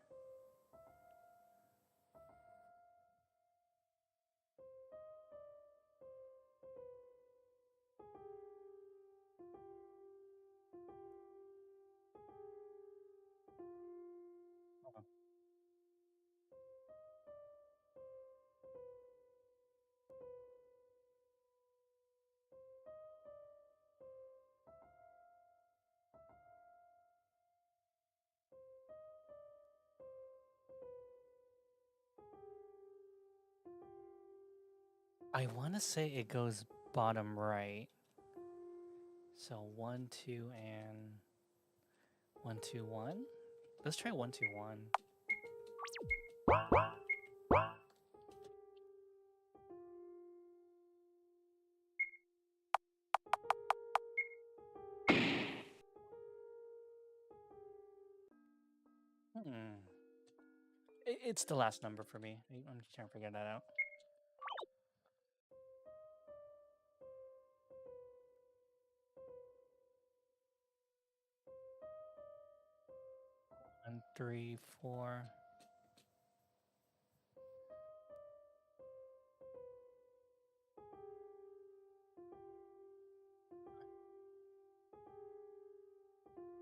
I want to say it goes bottom right. So 1, 2, and 1, 2, 1. Let's try 1, 2, 1. Hmm. It's the last number for me. I'm just trying to figure that out. 1, 3, 4.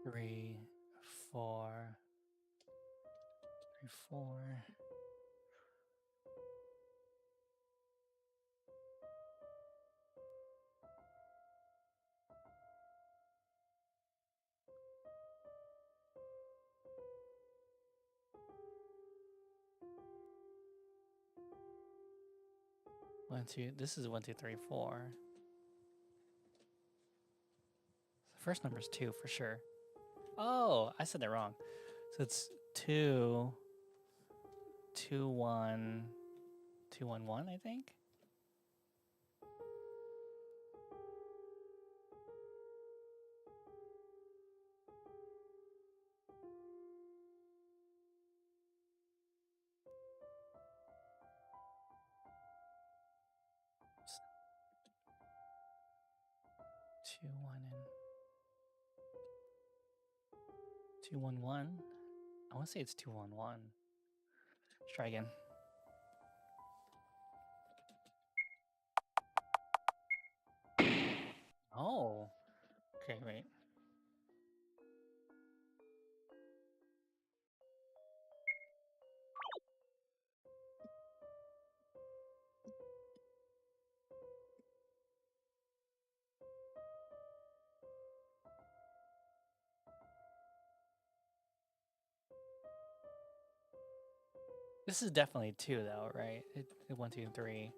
3, 4, 3, 4. 1, 2. This is 1, 2, 3, 4. The first number is 2 for sure. Oh, I said that wrong. So it's 2, 2, 1, 2, 1, 1, I think. S- 2, 1, and 2, 1, 1. I want to say it's 2, 1, 1. Let's try again. Oh. Okay, wait. This is definitely 2 though, right? 1, 2, 3,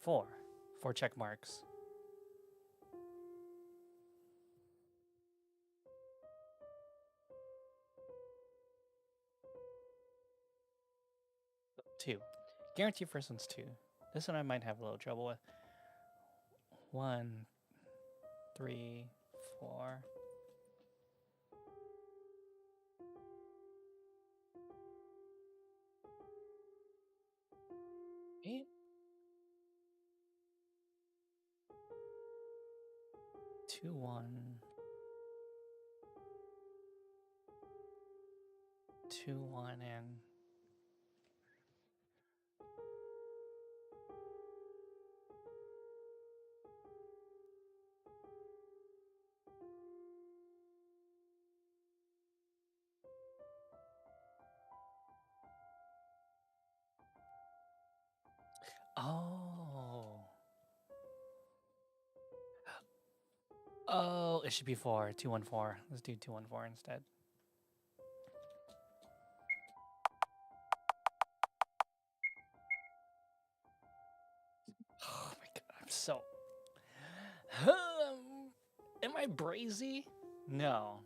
4. 4 check marks. 2. Guarantee first one's 2. This one I might have a little trouble with. 1, 3, 4. 8. 2, 1. 2-1 and oh. Oh, it should be 4. 2-1-4. Let's do 2-1-4 instead. Oh my god, I'm so. Am I brazy? No.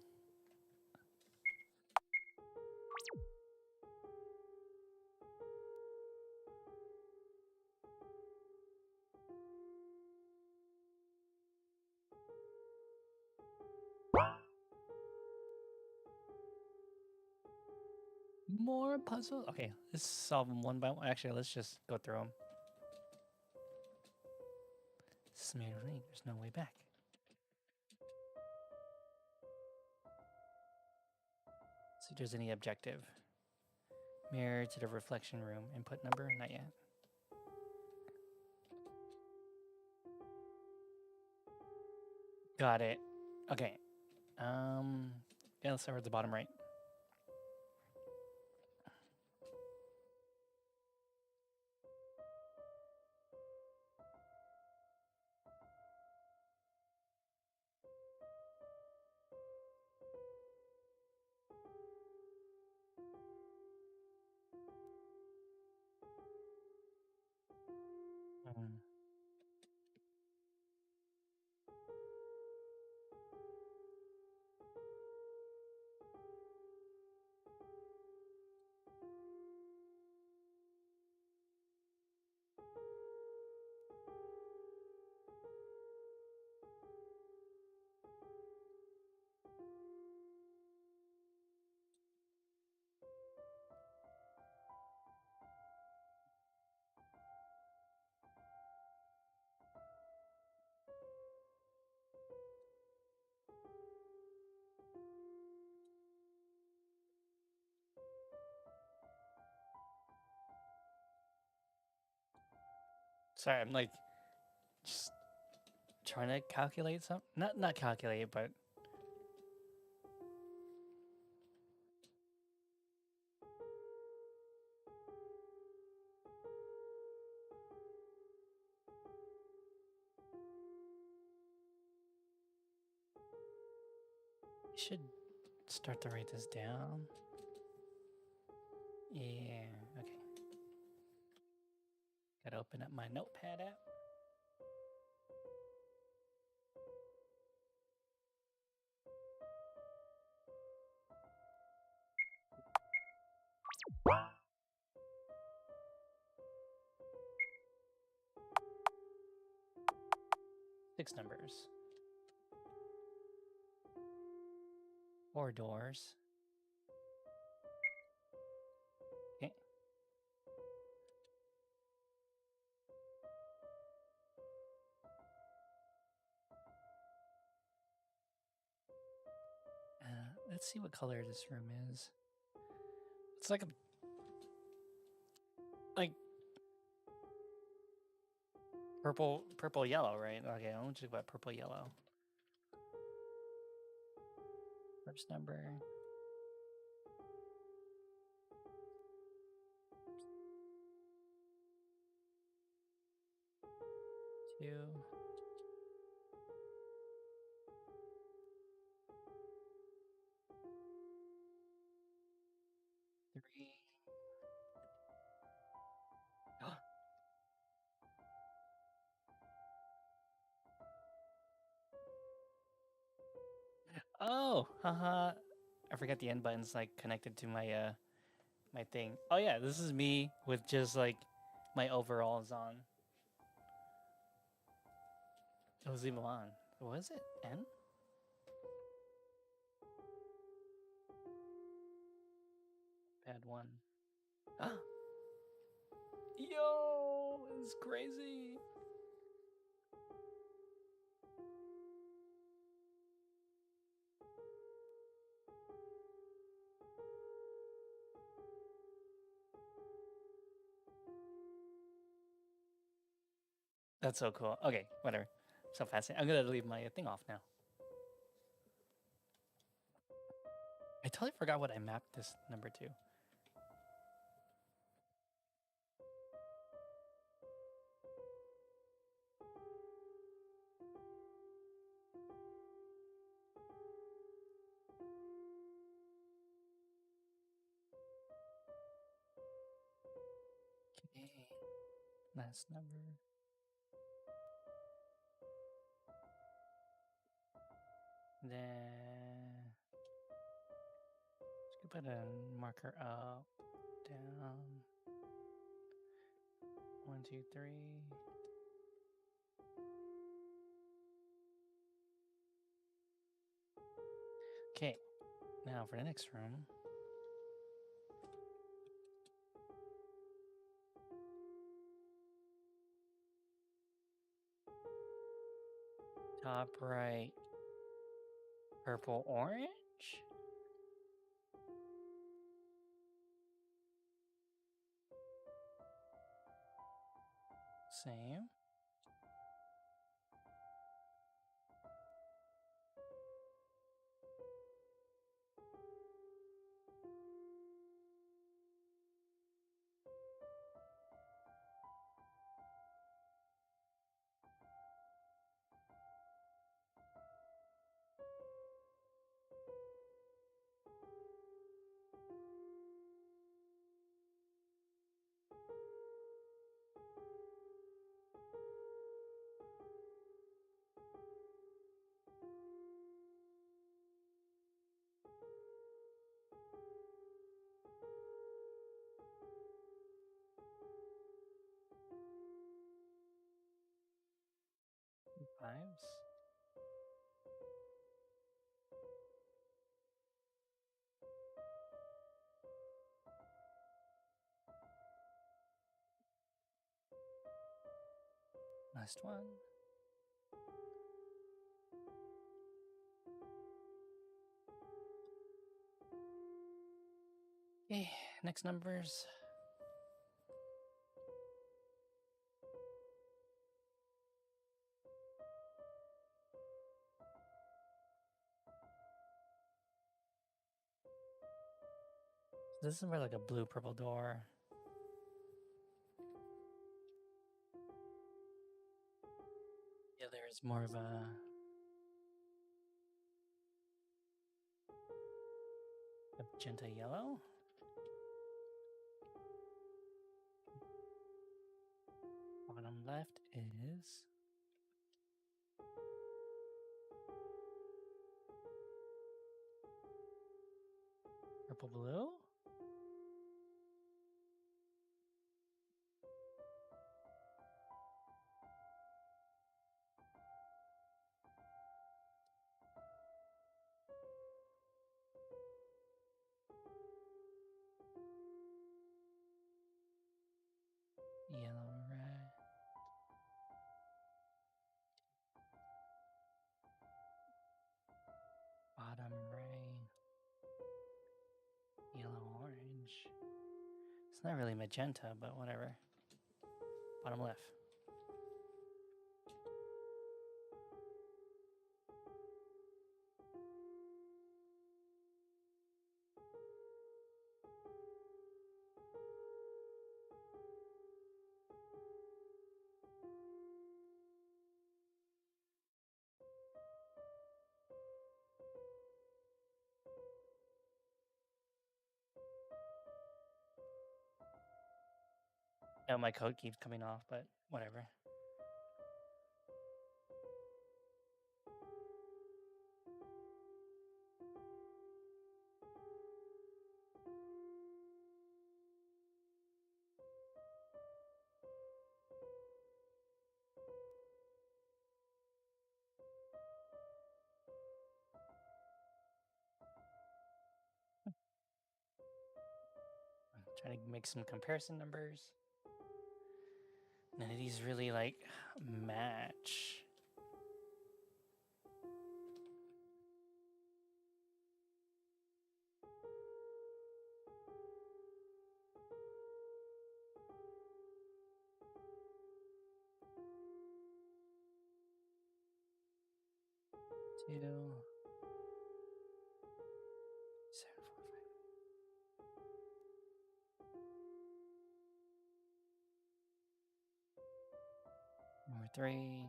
More puzzle? Okay, let's solve them one by one. Actually, let's just go through them. Smeared ink. There's no way back. See if there's any objective. Mirror to the reflection room. Input number? Not yet. Got it. Okay. Yeah, let's start at the bottom right. Mm. Sorry, I'm like just trying to calculate something. Not calculate, but you should start to write this down. Yeah, okay. Gotta open up my notepad app. Six numbers. 4 doors. Okay. Let's see what color this room is. It's like purple yellow, right? Okay, I want to talk about purple yellow. First number. 2. 3. Oh, haha. I forgot the end button's like connected to my my thing. Oh yeah, this is me with just like my overalls on. Let's leave them on. Was it N? Pad 1. Yo, it's crazy. That's so cool. Okay, whatever. So fascinating. I'm gonna leave my thing off now. I totally forgot what I mapped this number to. Okay. Last number. Then let's put a marker up, down. 1, 2, 3. Okay. Now for the next room. Top right. Purple, orange. Same. Fives. Last one. Okay, next numbers. This is more like a blue purple door. Yeah, there's more of a magenta yellow. Bottom left is purple blue. Yellow red. Bottom right. Yellow orange. It's not really magenta, but whatever. Bottom left. Oh, my code keeps coming off, but whatever. I'm trying to make some comparison numbers. None of these really like match. 3.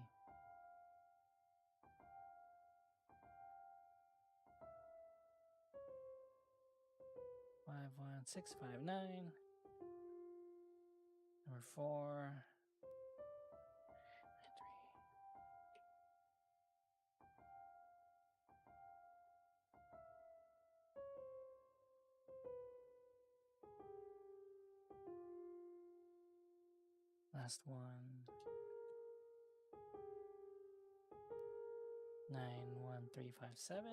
51659. Number 4. 3. Last one. 91357.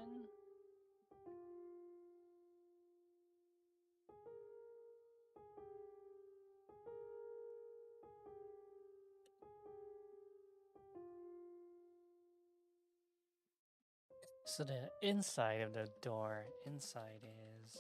So the inside of the door, inside is...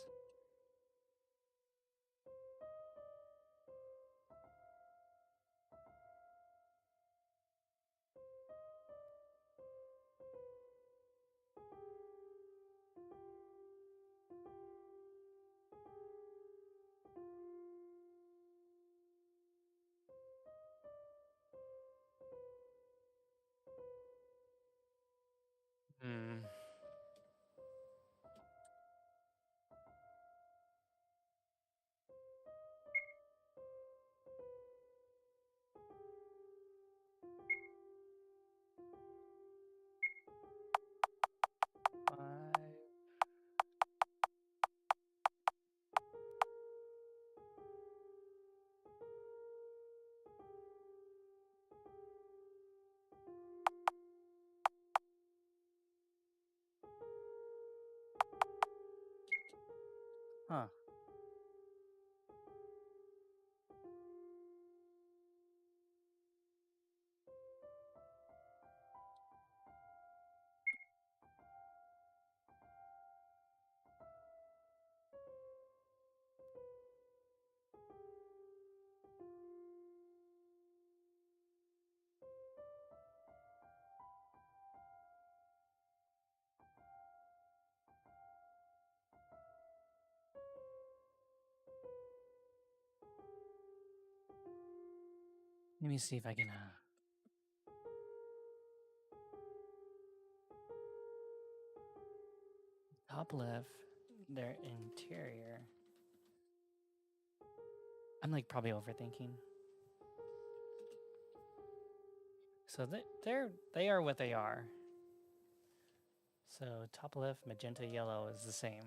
Hmm. Five. Huh. Let me see if I can... top left, their interior. I'm like probably overthinking. So they are what they are. So top left, magenta, yellow is the same.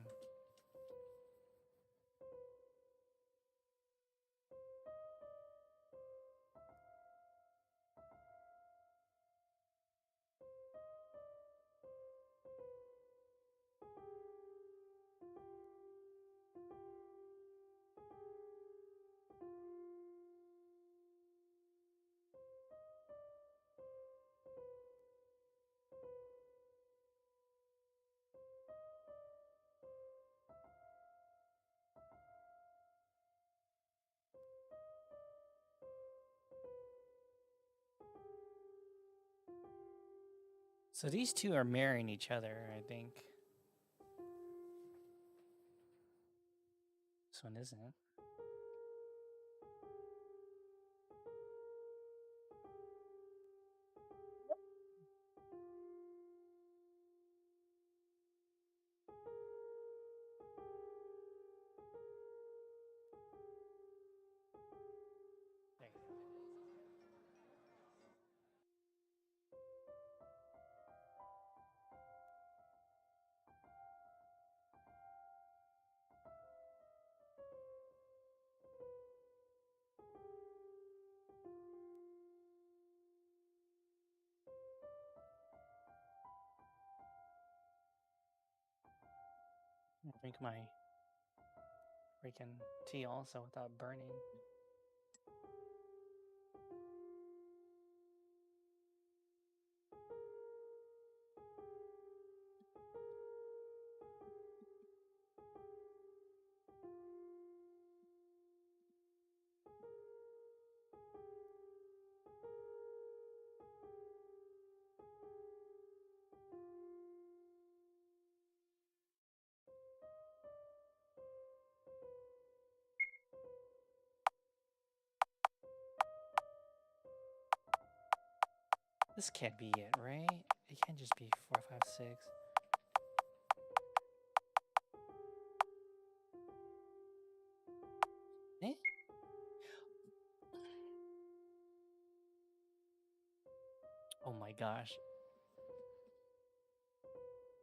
So these two are marrying each other, I think. This one isn't. There you go. I'll drink my freaking tea also without burning. This can't be it, right? It can't just be 4, 5, 6. Eh? Oh my gosh.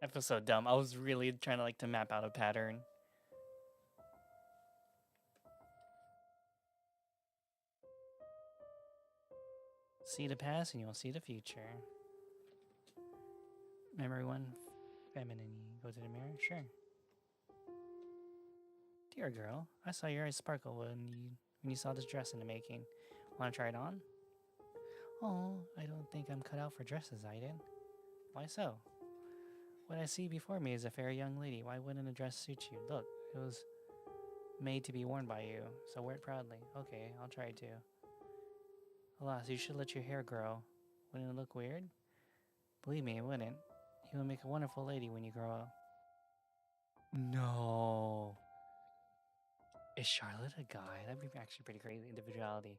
I feel so dumb. I was really trying to map out a pattern. See the past and you'll see the future. Memory 1, feminine. Go to the mirror? Sure. Dear girl, I saw your eyes sparkle when you saw this dress in the making. Want to try it on? Oh, I don't think I'm cut out for dresses, Aiden. Why so? What I see before me is a fair young lady. Why wouldn't a dress suit you? Look, it was made to be worn by you, so wear it proudly. Okay, I'll try to. Alas, you should let your hair grow. Wouldn't it look weird? Believe me, it wouldn't. You will make a wonderful lady when you grow up. No. Is Charlotte a guy? That'd be actually pretty crazy. Individuality.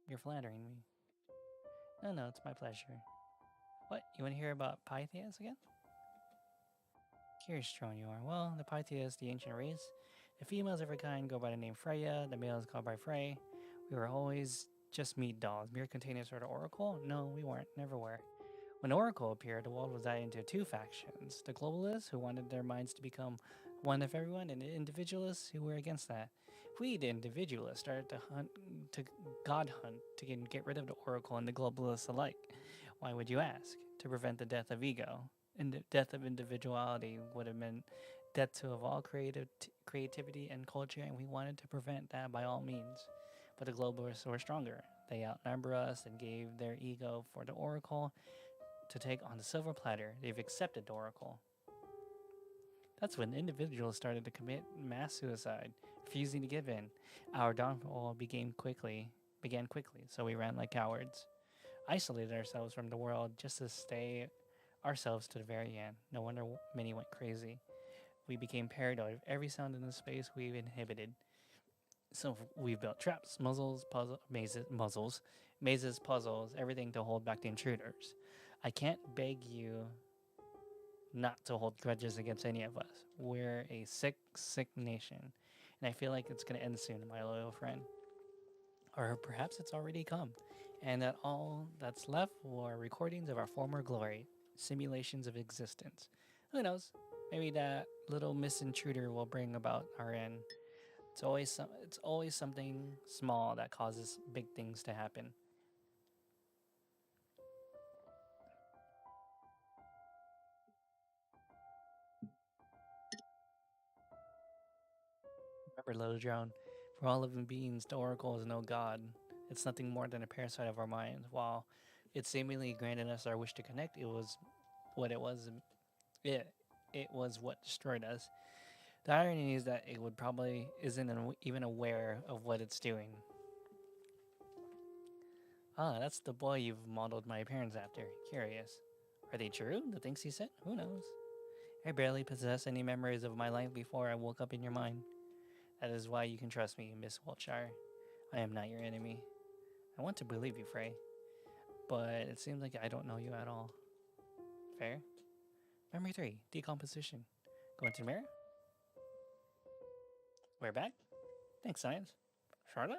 You're flattering me. No, it's my pleasure. What? You want to hear about Pythias again? Curious drone you are. Well, the Pythias, the ancient race. The females of her kind go by the name Freya, the males called by Frey. We were always just meat dolls, mere containers for the Oracle? No, we weren't, never were. When Oracle appeared, the world was divided into two factions. The globalists, who wanted their minds to become one of everyone, and the individualists, who were against that. We, the individualists, started to god hunt, to get rid of the Oracle and the globalists alike. Why would you ask? To prevent the death of ego. And the death of individuality would have meant death to of all creativity and culture, and we wanted to prevent that by all means. But the globalists were stronger. They outnumber us and gave their ego for the Oracle to take on the silver platter. They've accepted the Oracle. That's when individuals started to commit mass suicide, refusing to give in. Our downfall began quickly, so we ran like cowards, isolated ourselves from the world just to stay ourselves to the very end. No wonder many went crazy. We became paranoid of every sound in the space we've inhibited. So we've built traps, mazes, puzzles, everything to hold back the intruders. I can't beg you not to hold grudges against any of us. We're a sick, sick nation, and I feel like it's going to end soon, my loyal friend. Or perhaps it's already come, and that all that's left were recordings of our former glory, simulations of existence. Who knows? Maybe that little misintruder will bring about our end. It's always something small that causes big things to happen. Remember, Little Drone, for all living beings, the Oracle is no god. It's nothing more than a parasite of our minds. While it seemingly granted us our wish to connect, it was what it was. It it was what destroyed us. The irony is that it would probably isn't even aware of what it's doing. Ah, that's the boy you've modeled my appearance after. Curious. Are they true? The things he said? Who knows? I barely possess any memories of my life before I woke up in your mind. That is why you can trust me, Miss Wiltshire. I am not your enemy. I want to believe you, Frey, but it seems like I don't know you at all. Fair? Memory 3, decomposition. Go into the mirror. We're back. Thanks, science. Charlotte?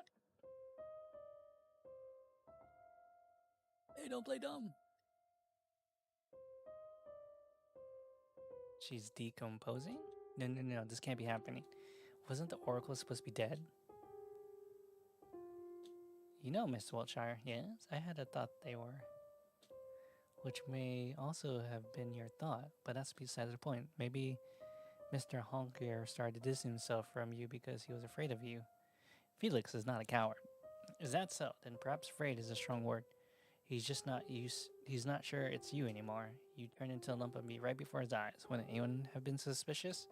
Hey, don't play dumb. She's decomposing? No, this can't be happening. Wasn't the Oracle supposed to be dead? You know, Miss Wiltshire, yes, I had a thought they were. Which may also have been your thought, but that's beside the point. Maybe Mr. Honkier started to distance himself from you because he was afraid of you. Felix is not a coward. Is that so? Then perhaps afraid is a strong word. He's not sure it's you anymore. You turned into a lump of meat right before his eyes. Wouldn't anyone have been suspicious?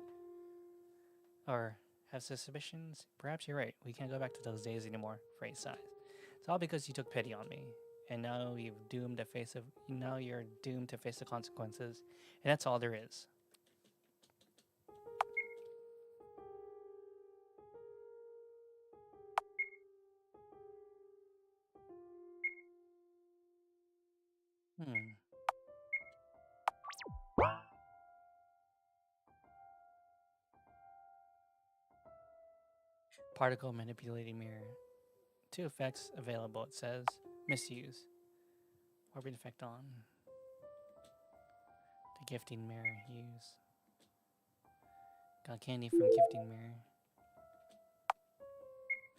Or have suspicions? Perhaps you're right. We can't go back to those days anymore. Frey sighs. It's all because you took pity on me. And now you're doomed to face the consequences. And that's all there is. Particle manipulating mirror. 2 effects available, it says. Misuse. Orbit effect on. The gifting mirror use. Got candy from gifting mirror.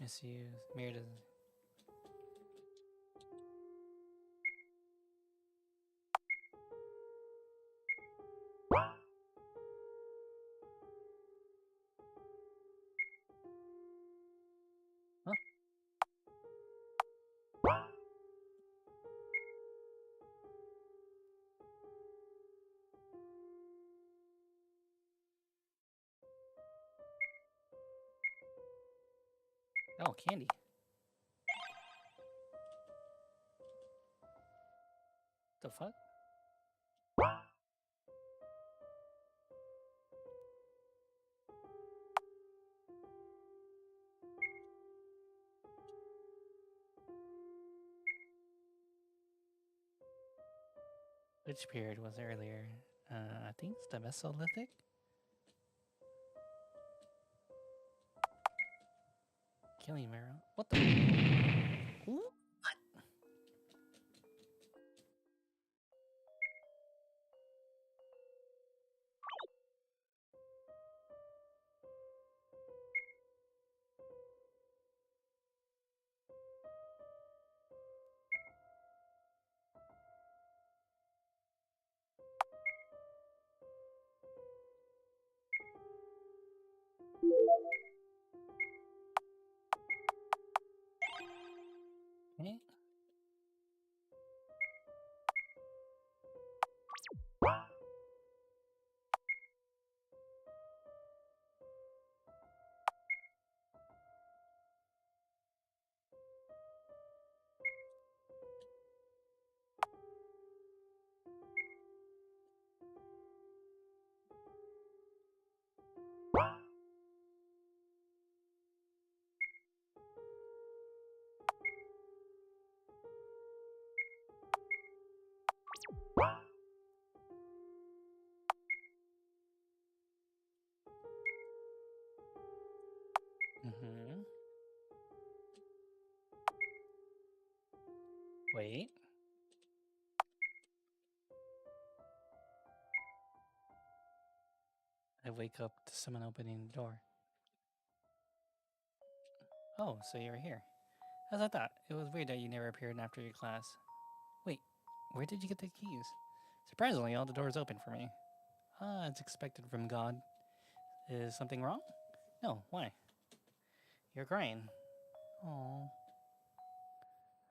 Misuse. Mirror doesn't. Huh? Oh, candy. The fuck? Which period was earlier? I think it's the Mesolithic? Killing mirror. What the? What? Eh? Mm-hmm. Wait. I wake up to someone opening the door. Oh, so you're here. As I thought, it was weird that you never appeared after your class. Wait, where did you get the keys? Surprisingly, all the doors open for me. Ah, it's expected from God. Is something wrong? No, why? You're crying. Oh,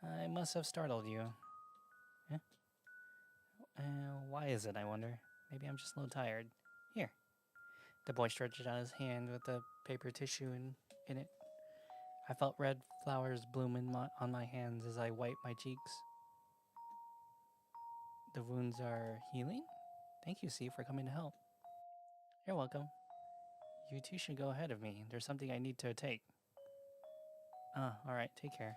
I must have startled you. Eh? Why is it, I wonder? Maybe I'm just a little tired. Here. The boy stretched out his hand with the paper tissue in it. I felt red flowers bloom on my hands as I wiped my cheeks. The wounds are healing? Thank you, C, for coming to help. You're welcome. You two should go ahead of me. There's something I need to take. Alright, take care.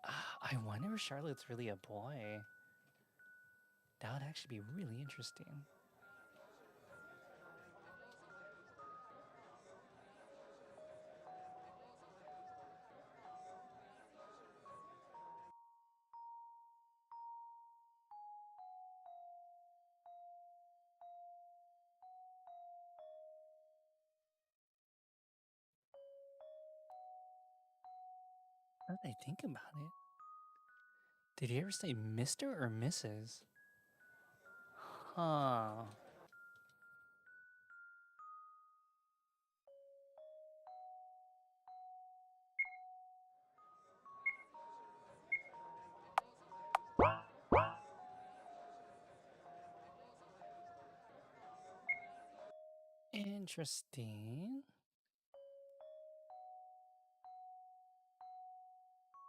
I wonder if Charlotte's really a boy. That would actually be really interesting. Now that I think about it, did he ever say Mr. or Mrs.? Huh. Interesting.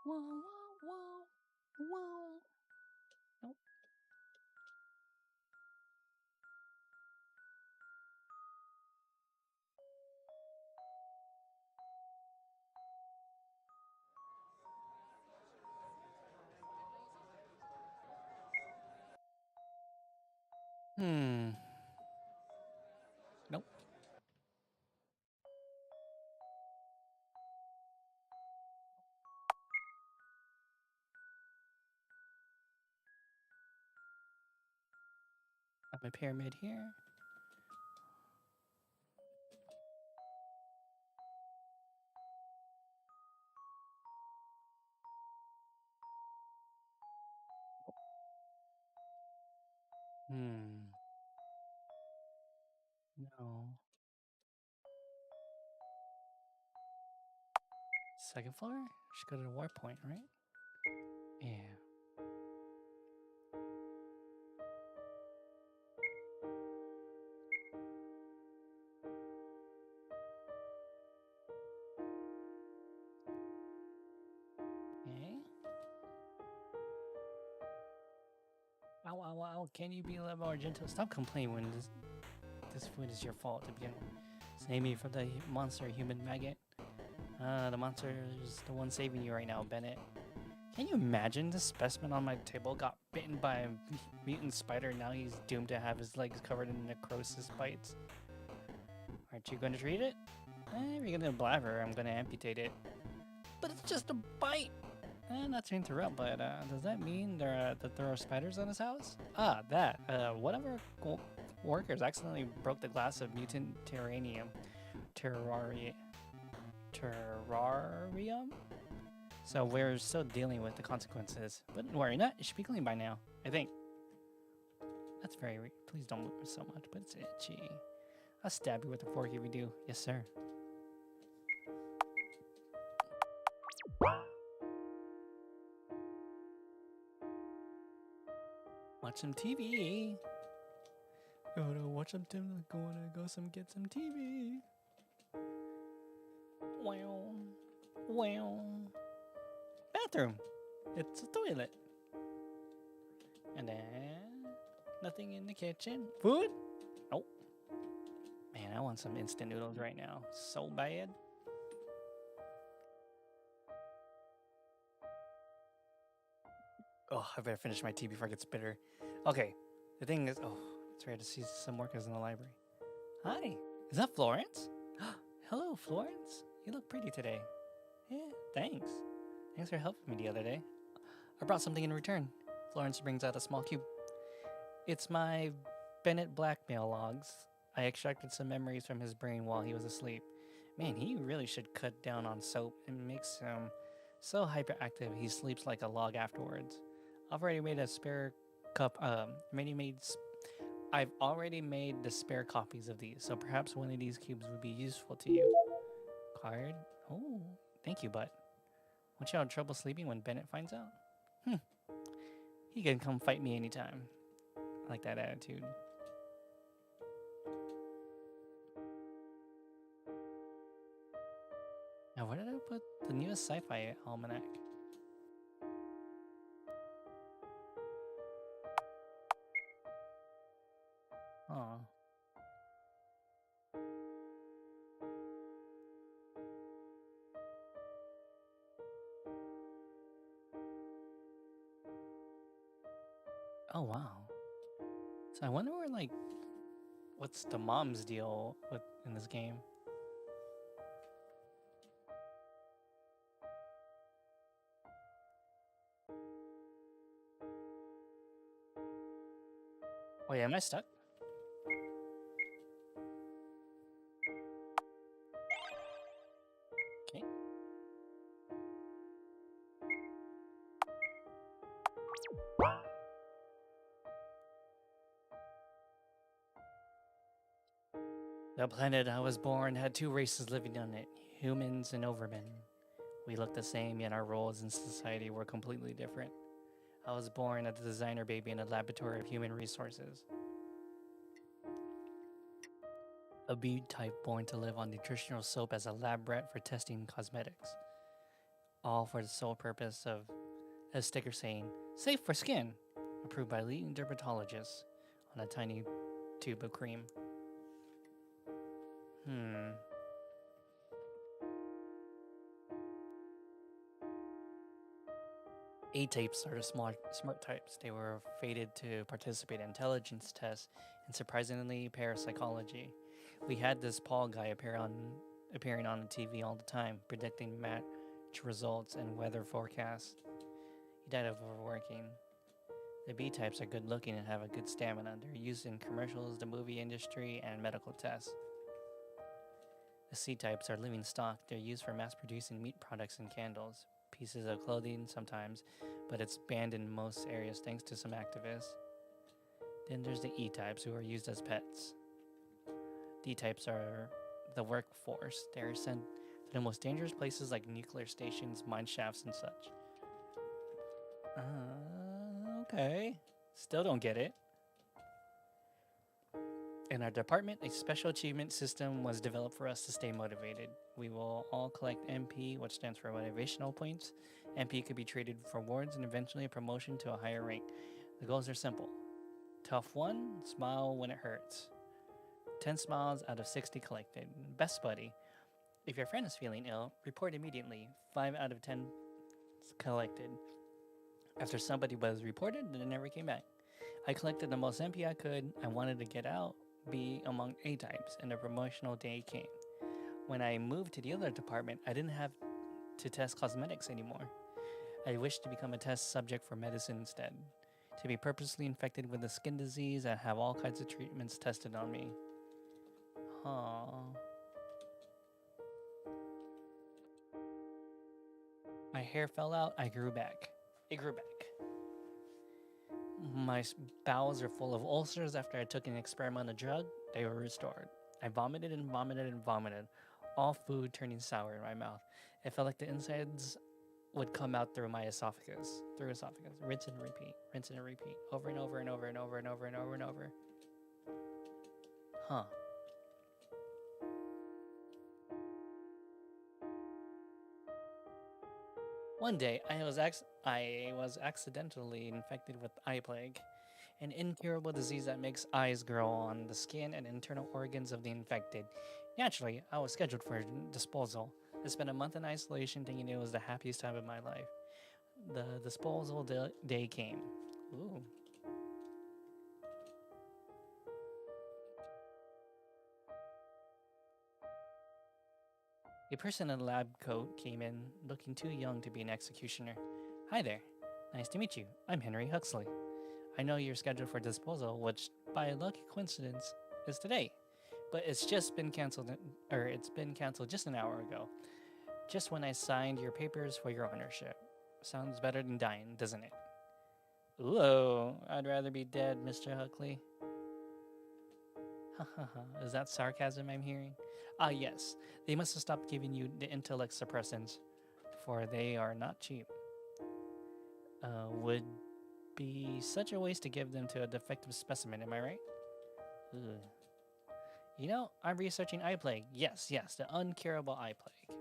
Whoa, whoa, whoa, whoa. Nope. Hmm. Nope. my pyramid here. Hmm. No. Second floor? Should go to the war point, right? Yeah. Okay. Ow, ow, ow. Can you be a little more gentle? Stop complaining when this food is your fault to begin with. Save me from the monster human maggot. The monster is the one saving you right now, Bennett. Can you imagine the specimen on my table got bitten by a mutant spider? Now he's doomed to have his legs covered in necrosis bites. Aren't you going to treat it? If you're going to blabber, I'm going to amputate it. But it's just a bite! Not to interrupt, but does that mean that there are spiders on his house? One of our workers accidentally broke the glass of mutant terrarium. So we're still dealing with the consequences. But don't worry, it should be clean by now, I think. That's very please don't move so much, but it's itchy. I'll stab you with a fork if you do. Yes, sir. Watch some TV. Gotta watch some TV. Gonna get some TV. Wow. Bathroom. It's a toilet. And then nothing in the kitchen. Food? Nope. Man, I want some instant noodles right now. So bad. Oh, I better finish my tea before it gets bitter. Okay. The thing is, it's rare to see some workers in the library. Hi. Is that Florence? Hello, Florence. You look pretty today. Yeah, thanks. Thanks for helping me the other day. I brought something in return. Florence brings out a small cube. It's my Bennett blackmail logs. I extracted some memories from his brain while he was asleep. Man, he really should cut down on soap. It makes him so hyperactive he sleeps like a log afterwards. I've already made a spare cup. I've already made the spare copies of these, so perhaps one of these cubes would be useful to you. Card? Oh, thank you, bud. Won't you have trouble sleeping when Bennett finds out? He can come fight me anytime. I like that attitude. Now, where did I put the newest sci-fi almanac? Oh. Oh, wow. So I wonder where, what's the mom's deal in this game? Wait, am I stuck? Okay. The planet I was born had two races living on it, humans and overmen. We looked the same, yet our roles in society were completely different. I was born as a designer baby in a laboratory of human resources. A bee type born to live on nutritional soap as a lab rat for testing cosmetics. All for the sole purpose of a sticker saying, safe for skin, approved by leading dermatologists on a tiny tube of cream. A-types are the smart types. They were fated to participate in intelligence tests and surprisingly parapsychology. We had this Paul guy appearing on the TV all the time, predicting match results and weather forecasts. He died of overworking. The B types are good looking and have a good stamina. They're used in commercials, the movie industry, and medical tests. The C types are living stock. They're used for mass producing meat products and candles, pieces of clothing sometimes, but it's banned in most areas thanks to some activists. Then there's the E types who are used as pets. D types are the workforce. They're sent to the most dangerous places like nuclear stations, mine shafts, and such. Okay. Still don't get it. In our department, a special achievement system was developed for us to stay motivated. We will all collect MP, which stands for motivational points. MP could be traded for awards and eventually a promotion to a higher rank. The goals are simple. Tough 1, smile when it hurts. 10 smiles out of 60 collected. Best buddy. If your friend is feeling ill, report immediately. 5 out of 10 collected. After somebody was reported, they never came back. I collected the most MP I could. I wanted to get out, be among A types, and the promotional day came. When I moved to the other department, I didn't have to test cosmetics anymore. I wished to become a test subject for medicine instead. To be purposely infected with a skin disease and have all kinds of treatments tested on me. Aww. My hair fell out, I grew back. It grew back. My bowels are full of ulcers after I took an experimental drug. They were restored. I vomited and vomited and vomited, all food turning sour in my mouth. It felt like the insides would come out through my esophagus. Rinse and repeat, over and over and over and over and over and over and over. Huh. One day, I was accidentally infected with eye plague, an incurable disease that makes eyes grow on the skin and internal organs of the infected. Naturally, I was scheduled for disposal. I spent a month in isolation thinking it was the happiest time of my life. The disposal day came. Ooh. A person in a lab coat came in, looking too young to be an executioner. Hi there. Nice to meet you. I'm Henry Huxley. I know you're scheduled for disposal, which, by a lucky coincidence, is today. But it's been canceled just an hour ago. Just when I signed your papers for your ownership. Sounds better than dying, doesn't it? Ooh, I'd rather be dead, Mr. Huxley. Is that sarcasm I'm hearing? Ah, yes. They must have stopped giving you the intellect suppressants, for they are not cheap. Would be such a waste to give them to a defective specimen, am I right? Ugh. You know, I'm researching eye plague. Yes, the uncurable eye plague,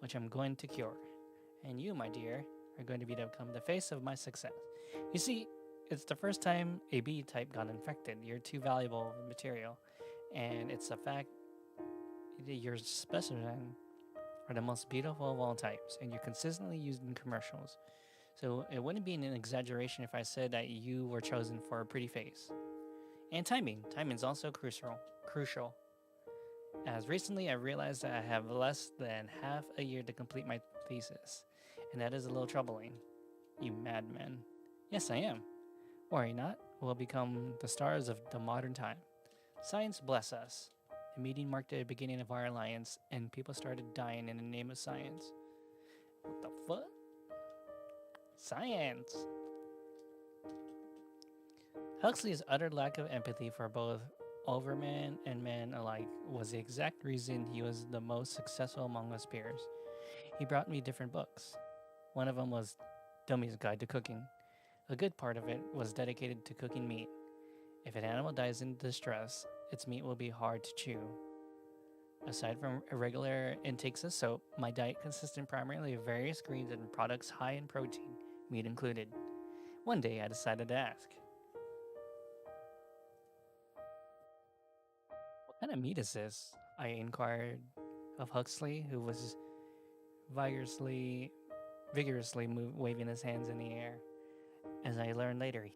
which I'm going to cure. And you, my dear, are going to become the face of my success. You see, it's the first time a B type got infected. You're too valuable material. And it's a fact that your specimen are the most beautiful of all types, and you're consistently used in commercials. So it wouldn't be an exaggeration if I said that you were chosen for a pretty face. And timing. Timing is also crucial. As recently I realized that I have less than half a year to complete my thesis, and that is a little troubling. You madman. Yes, I am. Worry not, we'll become the stars of the modern time. Science bless us. The meeting marked the beginning of our alliance, and people started dying in the name of science. What the fuck? Science! Huxley's utter lack of empathy for both overman and men alike was the exact reason he was the most successful among his peers. He brought me different books. One of them was Dummy's Guide to Cooking. A good part of it was dedicated to cooking meat. If an animal dies in distress, its meat will be hard to chew. Aside from irregular intakes of soap, my diet consisted primarily of various greens and products high in protein, meat included. One day I decided to ask, "What kind of meat is this?" I inquired of Huxley, who was vigorously waving his hands in the air. As I learned later,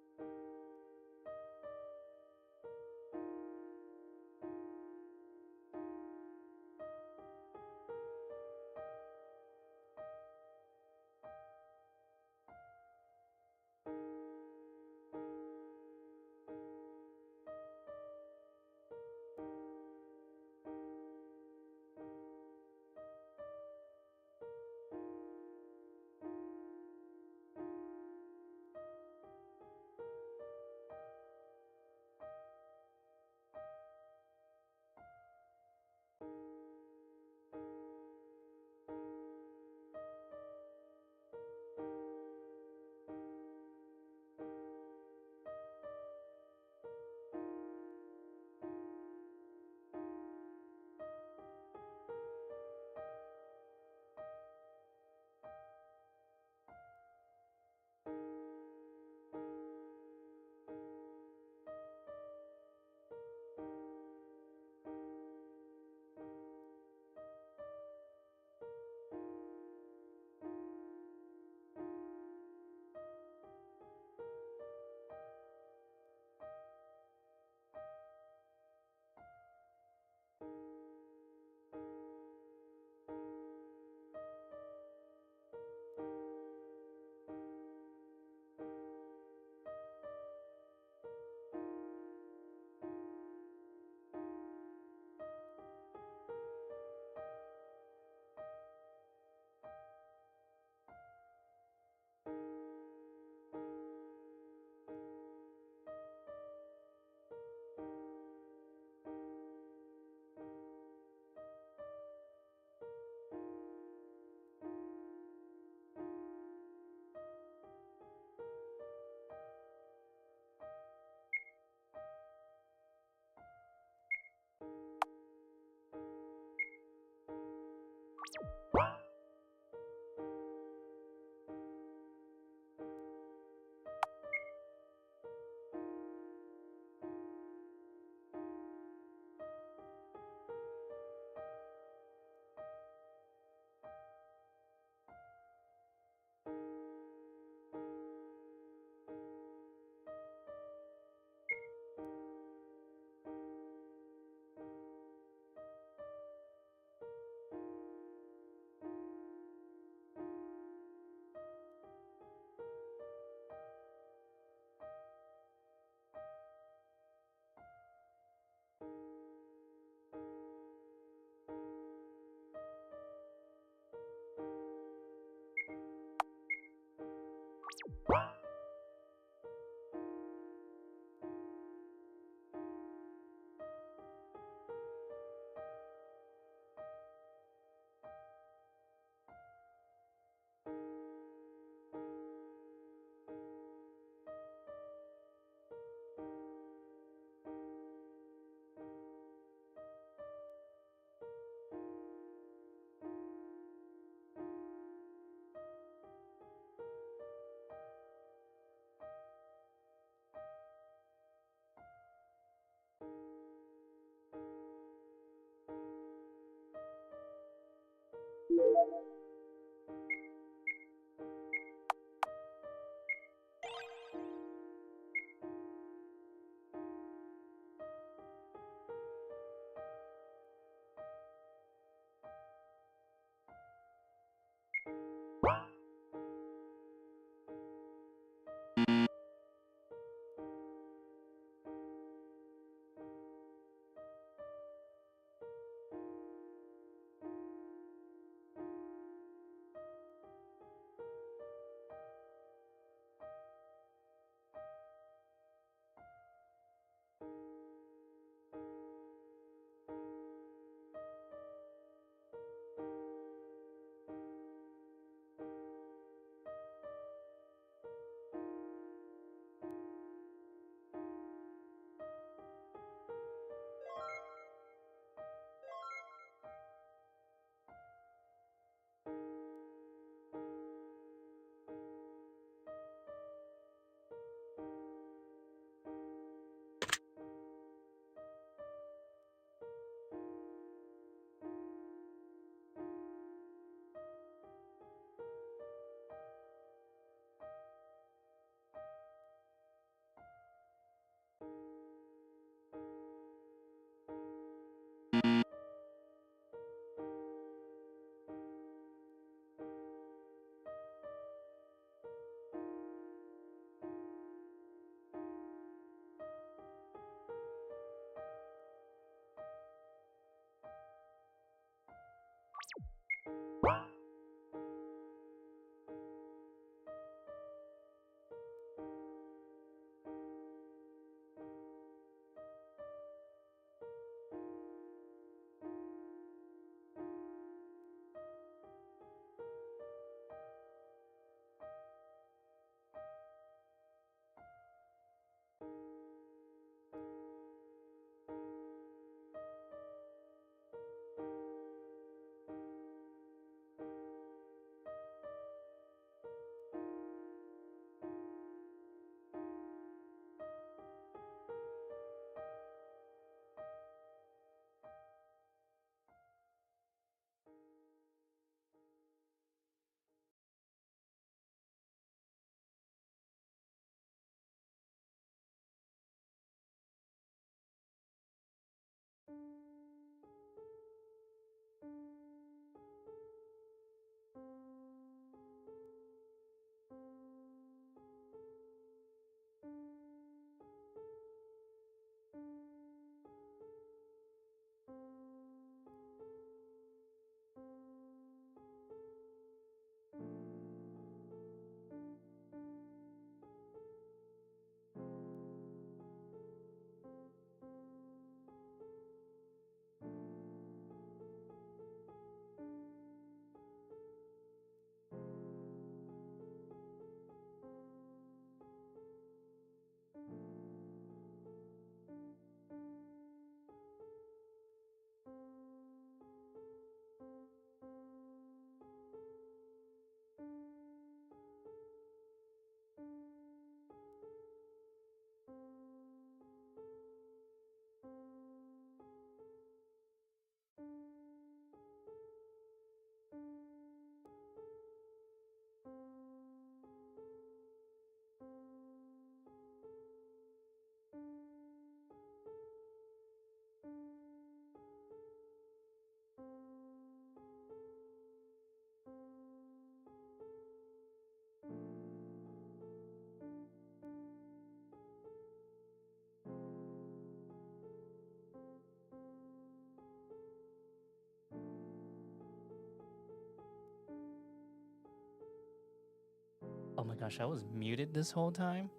my gosh, I was muted this whole time?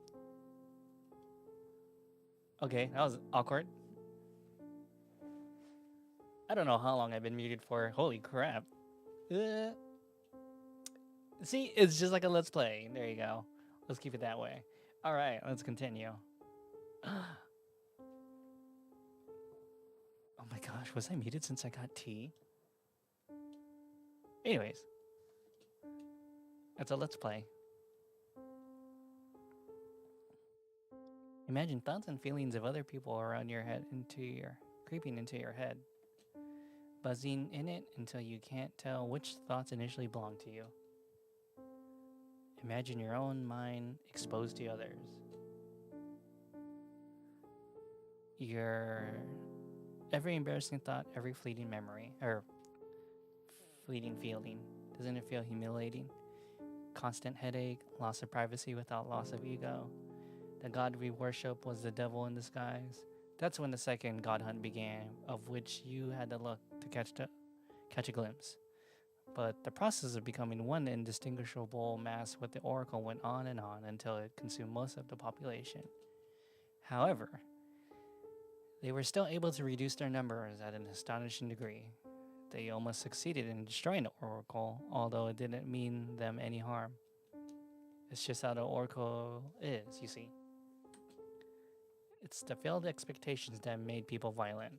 Okay, that was awkward. I don't know how long I've been muted for. Holy crap. Uh, see, it's just like a let's play. There you go. Let's keep it that way. Alright, let's continue. Oh my gosh, was I muted since I got tea? Anyways, it's a let's play. Imagine thoughts and feelings of other people around your head creeping into your head, buzzing in it until you can't tell which thoughts initially belong to you. Imagine your own mind exposed to others. Your every embarrassing thought, every fleeting memory, or fleeting feeling. Doesn't it feel humiliating? Constant headache, loss of privacy without loss of ego. The god we worship was the devil in disguise. That's when the second god hunt began, of which you had to look to catch a glimpse. But the process of becoming one indistinguishable mass with the oracle went on until it consumed most of the population. However, they were still able to reduce their numbers at an astonishing degree. They almost succeeded in destroying the oracle, although it didn't mean them any harm. It's just how the oracle is, you see. It's the failed expectations that made people violent.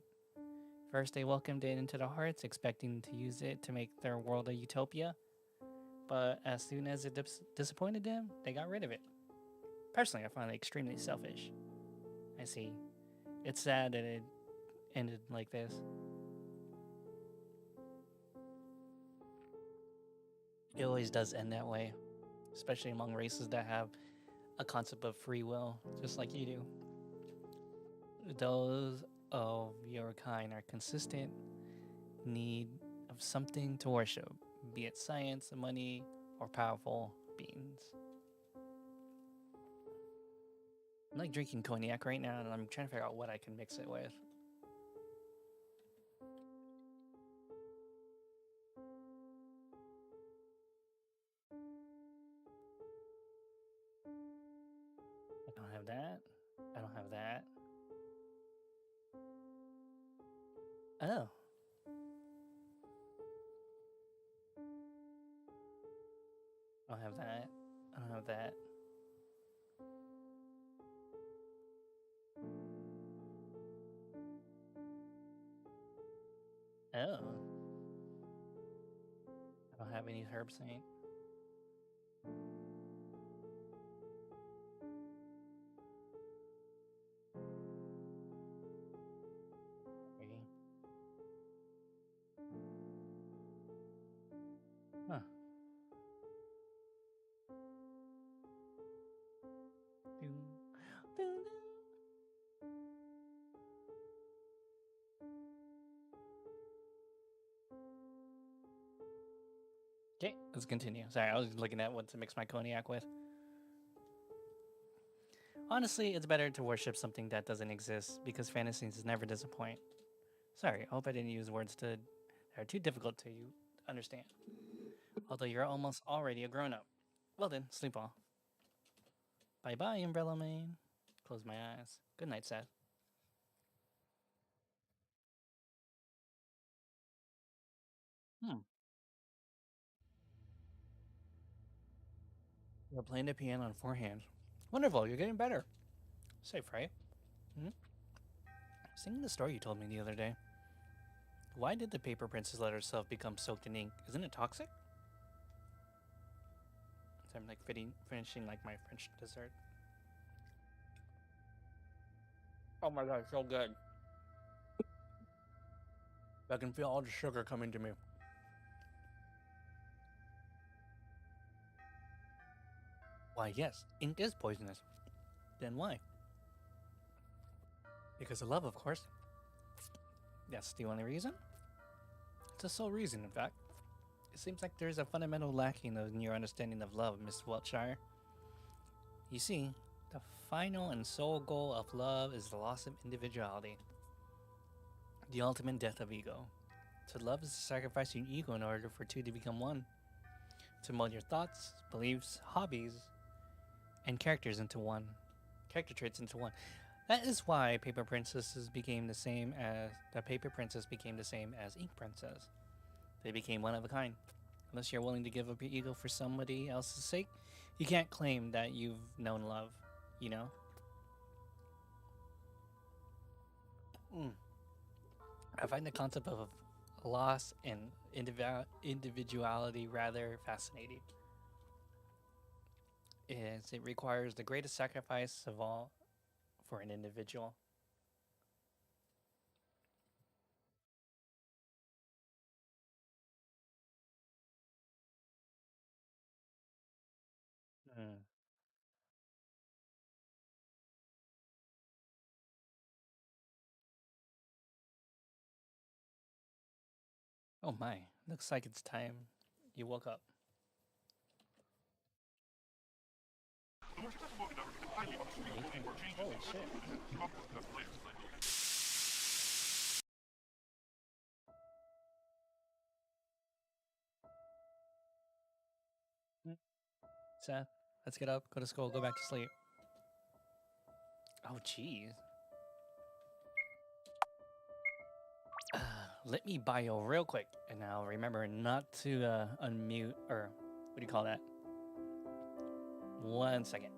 First, they welcomed it into their hearts, expecting to use it to make their world a utopia. But as soon as it disappointed them, they got rid of it. Personally, I find it extremely selfish. I see. It's sad that it ended like this. It always does end that way, especially among races that have a concept of free will, just like you do. Those of your kind are consistent need of something to worship, be it science, money, or powerful beings. I'm like drinking cognac right now, and I'm trying to figure out what I can mix it with. I don't have that. I don't have that. Oh. I don't have that. I don't have that. Oh. I don't have any herb saint. Okay. Huh. Doo, doo, doo. Okay, let's continue. Sorry, I was looking at what to mix my cognac with. Honestly, it's better to worship something that doesn't exist because fantasies never disappoint. Sorry, I hope I didn't use words that are too difficult to understand. Although you're almost already a grown up. Well then, sleep well. Bye bye, Umbrella Man. Close my eyes. Good night, Seth. Hmm. You're playing the piano on four hands. Wonderful, you're getting better. Safe, right? Hmm? Singing the story you told me the other day. Why did the paper princess let herself become soaked in ink? Isn't it toxic? So I'm like finishing like my French dessert. Oh my god, so good. I can feel all the sugar coming to me. Why, yes, ink is poisonous. Then why? Because of love, of course. That's the only reason? It's the sole reason, in fact. It seems like there's a fundamental lacking in your understanding of love, Miss Wiltshire. You see, the final and sole goal of love is the loss of individuality. The ultimate death of ego. To love is to sacrifice your ego in order for two to become one. To mold your thoughts, beliefs, hobbies, and characters into one, character traits into one. That is why Paper Princesses became the same as the Paper Princess became the same as Ink Princess. They became one of a kind. Unless you're willing to give up your ego for somebody else's sake, you can't claim that you've known love, you know? Mm. I find the concept of loss and individuality rather fascinating. As it requires the greatest sacrifice of all for an individual. Mm. Oh my, looks like it's time you woke up. Holy shit. Mm. Seth, let's get up, go to school, go back to sleep. Oh, jeez. Let me bio real quick, and now remember not to unmute, or what do you call that? 1 second.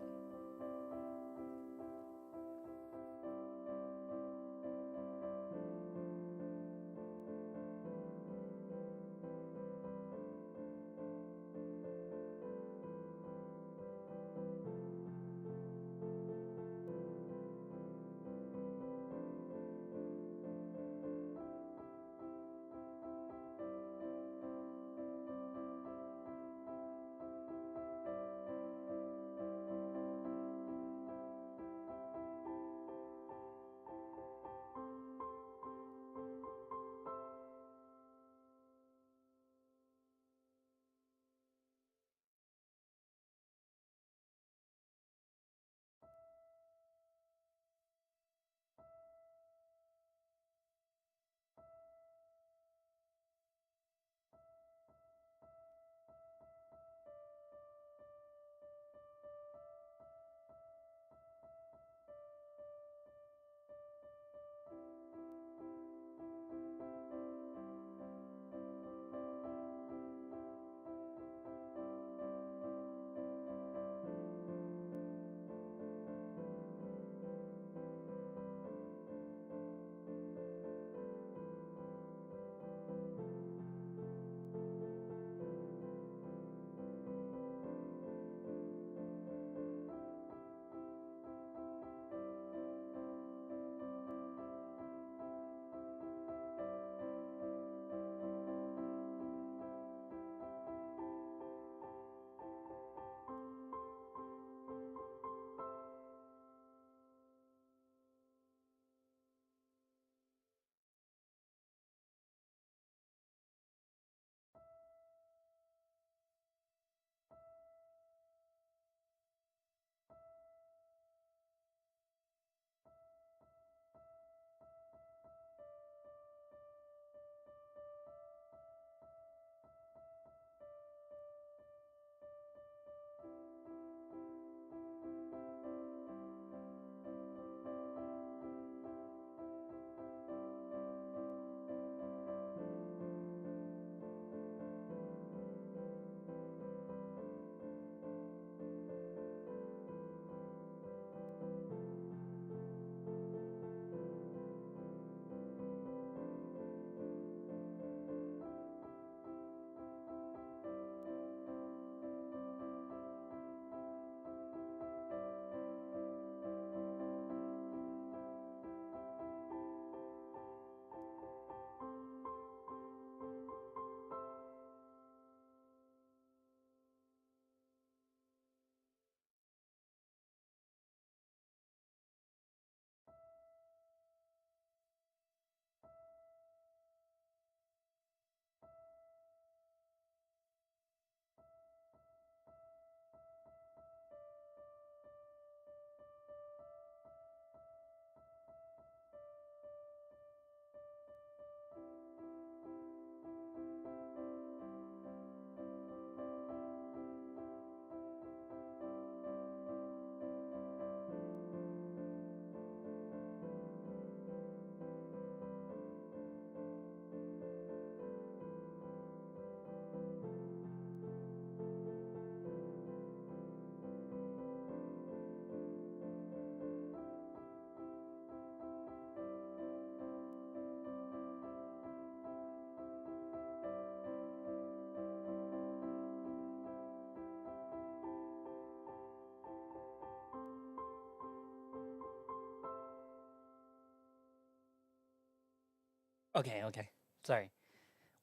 Okay, okay. Sorry.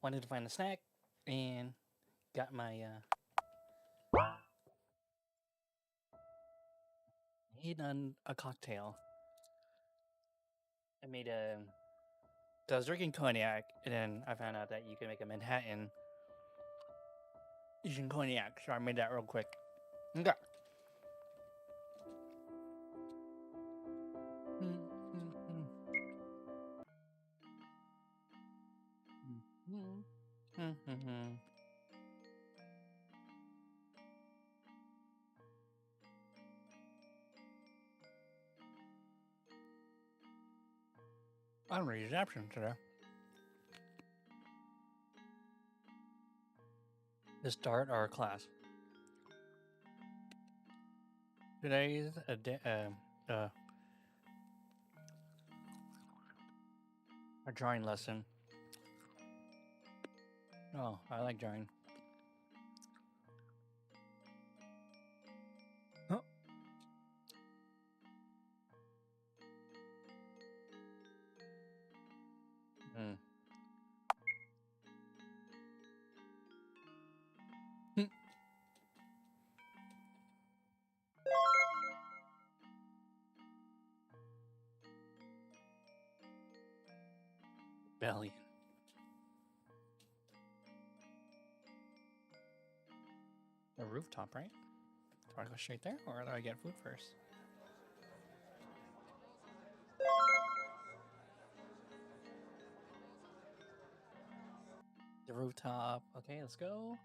Wanted to find a snack and got my made a cocktail. I made a. So I was drinking cognac, and then I found out that you can make a Manhattan using cognac. So I made that real quick. Okay. I'm reading absent today. To start our class. Today's a a drawing lesson. Oh, I like drawing. Oh. Mm. Belly. The rooftop, right? Do I go straight there, or do I get food first? The rooftop. Okay, let's go.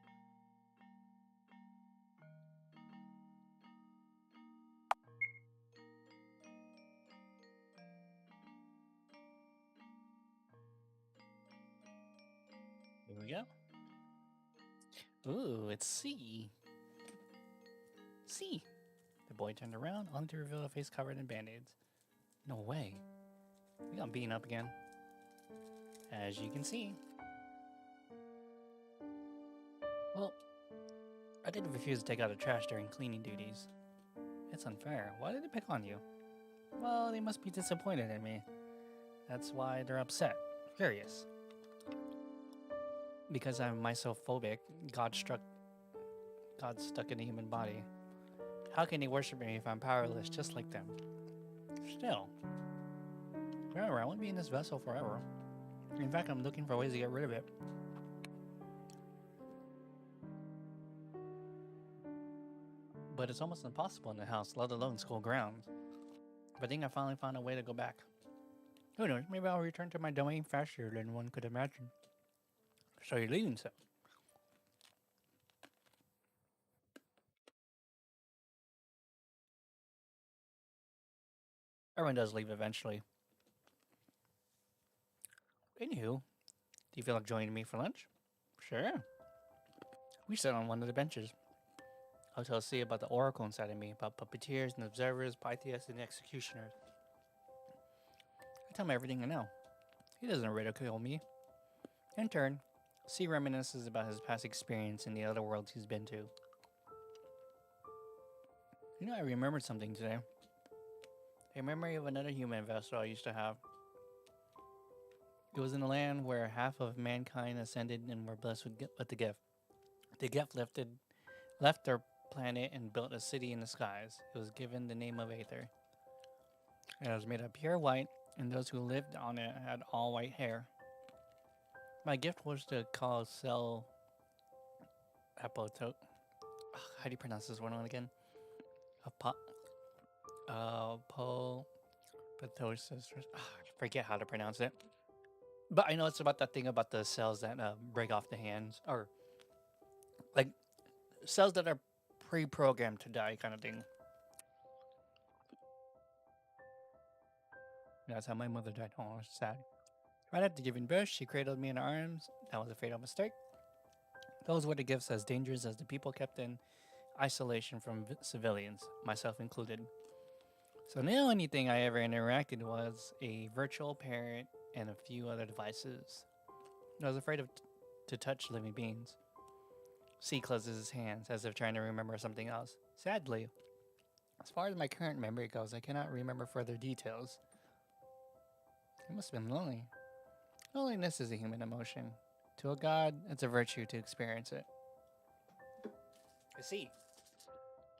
Here we go. Ooh, it's C. C. The boy turned around, only to reveal a face covered in band-aids. No way. We got beaten up again. As you can see. Well, I did refuse to take out the trash during cleaning duties. It's unfair. Why did they pick on you? Well, they must be disappointed in me. That's why they're upset. Furious. Because I'm misophobic, God stuck in a human body. How can he worship me if I'm powerless just like them? Still. Remember, I won't be in this vessel forever. In fact, I'm looking for ways to get rid of it. But it's almost impossible in the house, let alone school grounds. But I think I finally found a way to go back. Who knows, maybe I'll return to my domain faster than one could imagine. So you're leaving, so? Everyone does leave eventually. Anywho, do you feel like joining me for lunch? Sure. We sit on one of the benches. I'll tell C about the oracle inside of me, about puppeteers and observers, Pythias and executioners. I tell him everything I know. He doesn't ridicule me. In turn, C reminisces about his past experience in the other worlds he's been to. You know, I remembered something today. A memory of another human vessel I used to have. It was in a land where half of mankind ascended and were blessed with the gift. The gift left their planet and built a city in the skies. It was given the name of Aether. It was made of pure white, and those who lived on it had all white hair. My gift was to call cell apotote. How do you pronounce this one again? Apoptosis. I forget how to pronounce it. But I know it's about that thing about the cells that break off the hands, or like cells that are pre-programmed to die, kind of thing. That's how my mother died. Oh, it's sad. Right after giving birth, she cradled me in her arms. That was a fatal mistake. Those were the gifts as dangerous as the people kept in isolation from civilians, myself included. So the only thing I ever interacted was a virtual parent and a few other devices. I was afraid to touch living beings. C closes his hands as if trying to remember something else. Sadly, as far as my current memory goes, I cannot remember further details. It must have been lonely. Loneliness is a human emotion. To a god, it's a virtue to experience it. I see.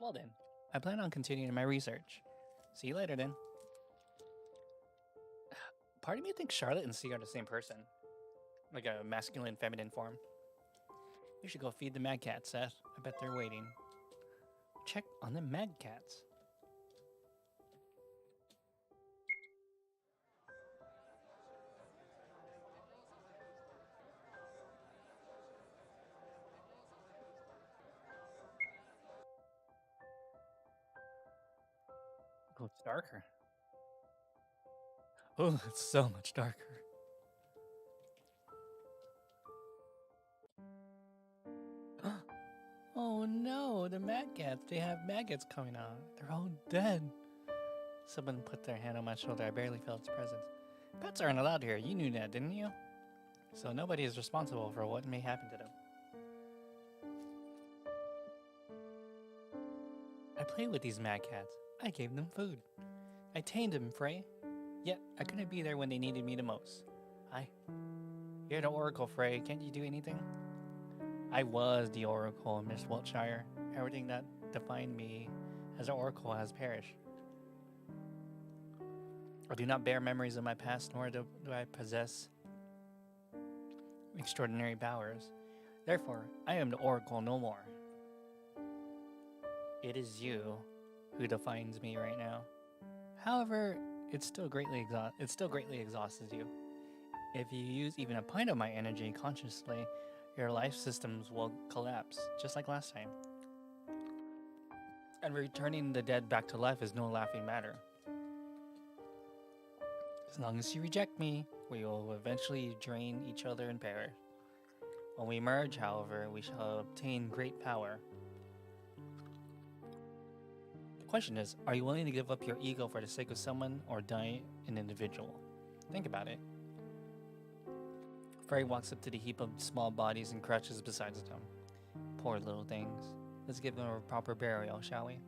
Well then, I plan on continuing my research. See you later then. Part of me thinks Charlotte and C are the same person. Like a masculine, feminine form. We should go feed the mad cats, Seth. I bet they're waiting. Check on the mad cats. Oh, it's darker. Oh, it's so much darker. Oh no, the maggots. They have maggots coming out. They're all dead. Someone put their hand on my shoulder. I barely felt its presence. Pets aren't allowed here. You knew that, didn't you? So nobody is responsible for what may happen to them. I played with these mad cats. I gave them food. I tamed them, Frey. Yet, I couldn't be there when they needed me the most. You're the Oracle, Frey. Can't you do anything? I was the Oracle, Miss Wiltshire. Everything that defined me as an Oracle has perished. I do not bear memories of my past, nor do I possess extraordinary powers. Therefore, I am the Oracle no more. It is you who defines me right now. However, it still greatly exhausts you. If you use even a pint of my energy consciously, your life systems will collapse, just like last time. And returning the dead back to life is no laughing matter. As long as you reject me, we will eventually drain each other and perish. When we merge, however, we shall obtain great power. The question is, are you willing to give up your ego for the sake of someone or die an individual? Think about it. Frey walks up to the heap of small bodies and crouches beside them. Poor little things. Let's give them a proper burial, shall we?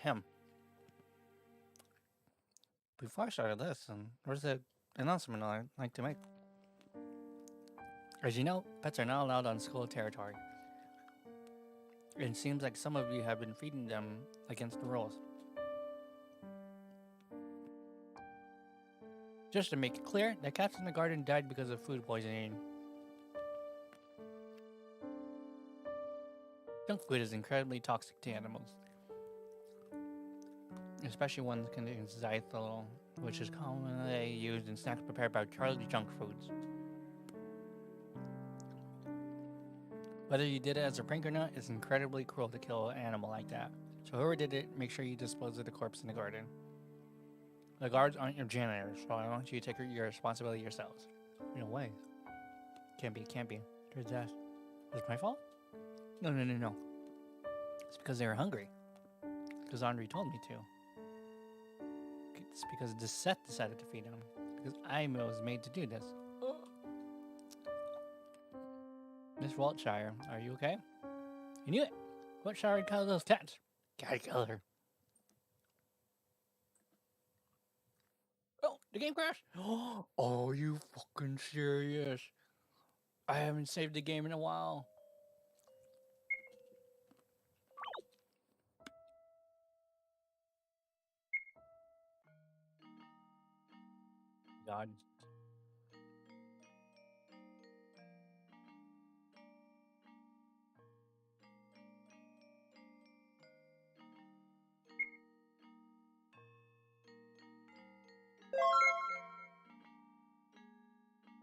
Him. Before I started this, there's an announcement I'd like to make. As you know, pets are not allowed on school territory. It seems like some of you have been feeding them against the rules. Just to make it clear, the cats in the garden died because of food poisoning. Junk food is incredibly toxic to animals. Especially one that contains xylitol, which is commonly used in snacks prepared by Charlie Junk Foods. Whether you did it as a prank or not, it's incredibly cruel to kill an animal like that. So whoever did it, make sure you dispose of the corpse in the garden. The guards aren't your janitors, so I want you to take your responsibility yourselves. No way. Can't be. There's that. Was it my fault? No. It's because they were hungry. Because Andre told me to. It's because the Seth decided to feed them. Because I was made to do this. Miss Wiltshire, are you okay? You knew it. Wiltshire would kill those cats. Gotta kill her. Oh, the game crashed. Oh, are you fucking serious? I haven't saved the game in a while. God.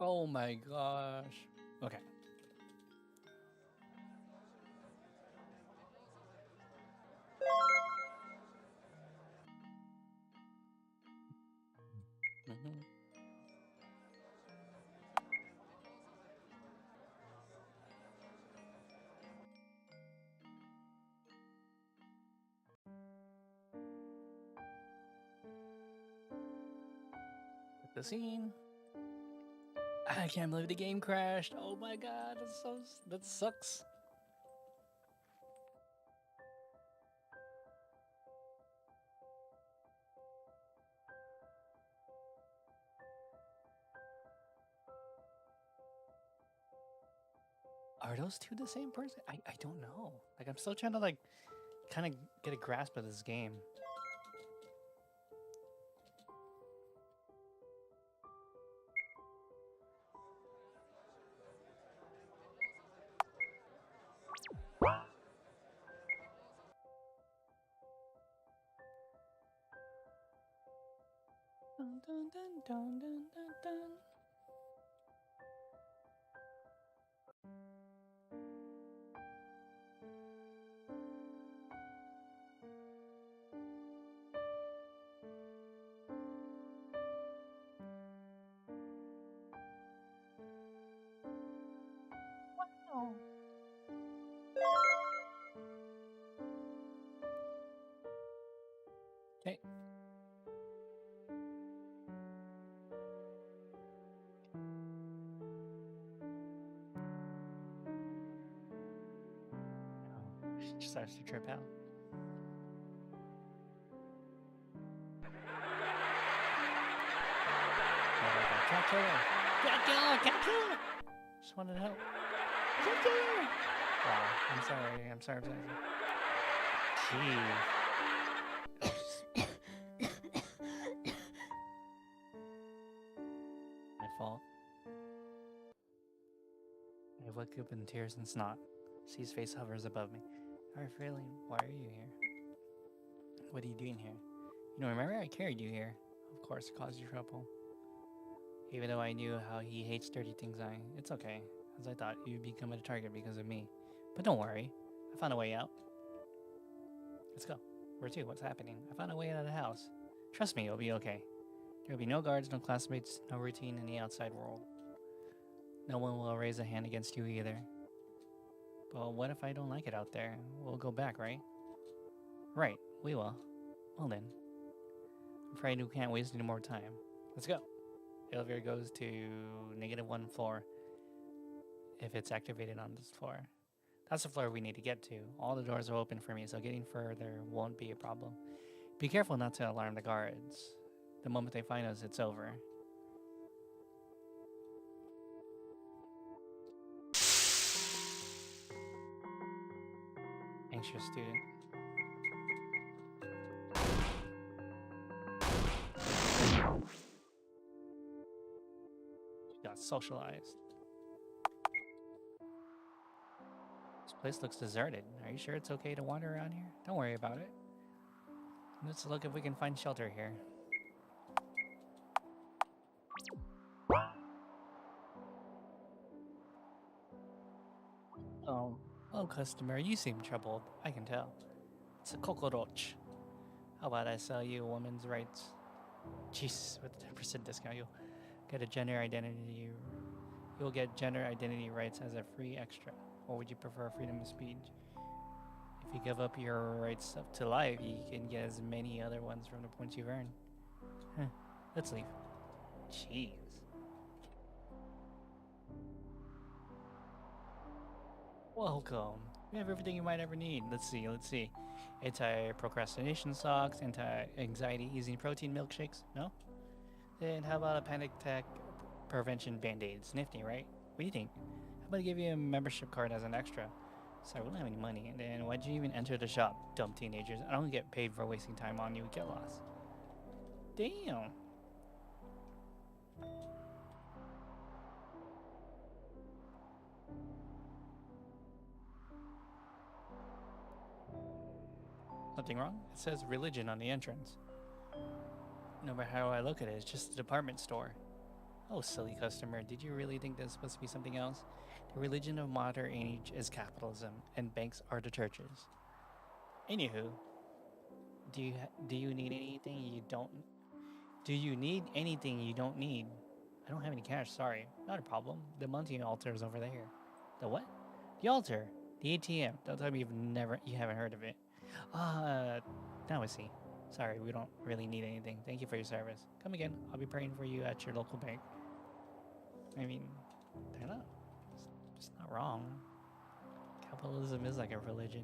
Oh my gosh. Okay. Mm-hmm. The scene. I can't believe the game crashed. Oh my god, that sucks. Are those two the same person? I don't know. Like I'm still trying to like kind of get a grasp of this game. Dun, dun, dun, dun, dun, dun, dun. Wow. Okay. Oh, she starts to trip out. Cat killer! Cat killer! Cat killer! Just wanted to help. Cat killer! Wow, I'm sorry. I'm sorry. Jeez. My fault. I wake up in tears and snot. C's face hovers above me. Alright, Fairlane, why are you here? What are you doing here? You know, remember I carried you here. Of course, it caused you trouble. Even though I knew how he hates dirty things, it's okay, as I thought you'd become a target because of me. But don't worry, I found a way out. Let's go. Where to? What's happening? I found a way out of the house. Trust me, it'll be okay. There will be no guards, no classmates, no routine in the outside world. No one will raise a hand against you either. But what if I don't like it out there? We'll go back, right? Right, we will. Well then. I'm afraid we can't waste any more time. Let's go. The elevator goes to -1 floor if it's activated on this floor. That's the floor we need to get to. All the doors are open for me, so getting further won't be a problem. Be careful not to alarm the guards. The moment they find us, it's over. Anxious student. She got socialized. This place looks deserted. Are you sure it's okay to wander around here? Don't worry about it. Let's look if we can find shelter here. Oh, customer, you seem troubled. I can tell. It's a cockroach. How about I sell you a woman's rights? Jeez, with a 10% discount, you'll get a gender identity. You'll get gender identity rights as a free extra. Or would you prefer freedom of speech? If you give up your rights up to life, you can get as many other ones from the points you've earned. Huh. Let's leave. Jeez. Welcome. We have everything you might ever need. Let's see. Anti-procrastination socks, anti-anxiety easing protein milkshakes. No? Then how about a panic attack prevention band-aids? Nifty, right? What do you think? How about I give you a membership card as an extra? Sorry, we don't have any money. And then why'd you even enter the shop, dumb teenagers? I don't get paid for wasting time on you. Get lost. Damn. Something wrong? It says religion on the entrance. No matter how I look at it, it's just a department store. Oh, silly customer, did you really think there's supposed to be something else? The religion of modern age is capitalism, and banks are the churches. Anywho, do you need anything you don't? Do you need anything you don't need? I don't have any cash. Sorry, not a problem. The money altar is over there. The what? The altar. The ATM. Don't tell me you haven't heard of it. Now I see. Sorry, we don't really need anything. Thank you for your service. Come again. I'll be praying for you at your local bank. I mean, they're not just not wrong. Capitalism is like a religion.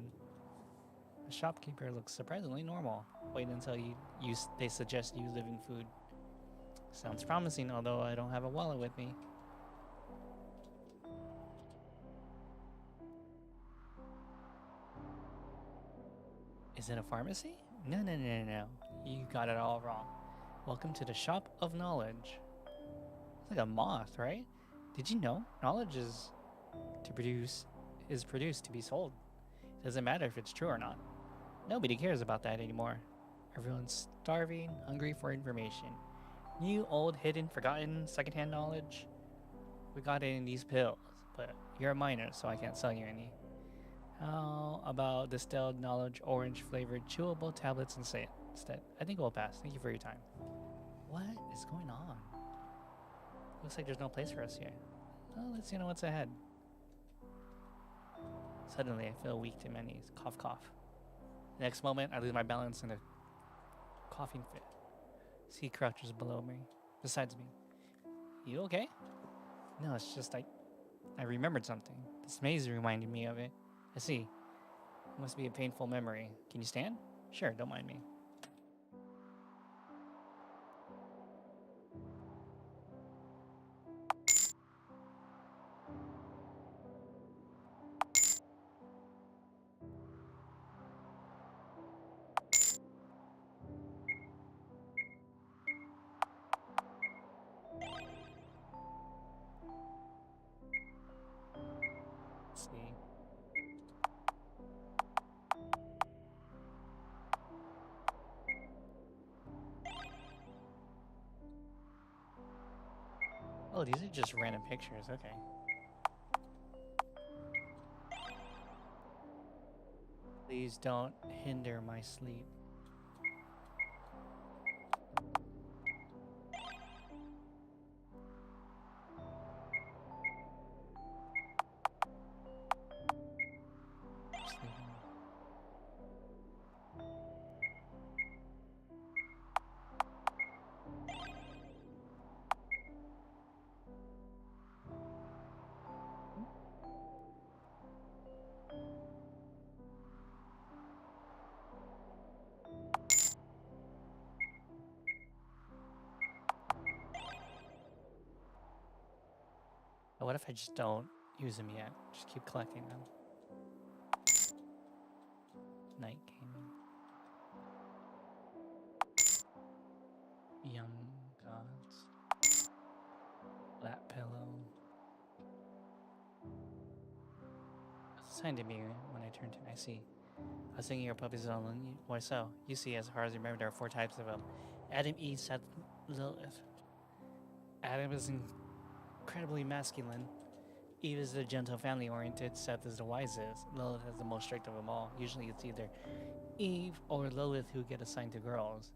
The shopkeeper looks surprisingly normal. Wait until they suggest you live in food. Sounds promising, although I don't have a wallet with me. Is it a pharmacy? No, no, no, no, no. You got it all wrong. Welcome to the Shop of Knowledge. It's like a moth, right? Did you know knowledge is produced to be sold? It doesn't matter if it's true or not. Nobody cares about that anymore. Everyone's starving, hungry for information. New, old, hidden, forgotten, secondhand knowledge. We got it in these pills, but you're a minor, so I can't sell you any. How about distilled knowledge, orange flavored chewable tablets instead? I think we'll pass. Thank you for your time. What is going on? Looks like there's no place for us here. Well, let's see what's ahead. Suddenly, I feel weak to my knees. Cough, cough. The next moment, I lose my balance in a coughing fit. Sea crouches below me, besides me. You okay? No, it's just I remembered something. This maze reminded me of it. I see. It must be a painful memory. Can you stand? Sure, don't mind me. Let's see. Oh, these are just random pictures. Okay. Please don't hinder my sleep. What if I just don't use them yet? Just keep collecting them. Night gaming. Young gods. That pillow. It's assigned to me when I turn to I see. I was thinking your puppy's on. Why so? You see, as far as I remember, there are 4 types of them. Adam, Eve, Seth, Lilith. Adam is incredibly masculine. Eve is the gentle, family-oriented. Seth is the wisest. Lilith is the most strict of them all. Usually it's either Eve or Lilith who get assigned to girls.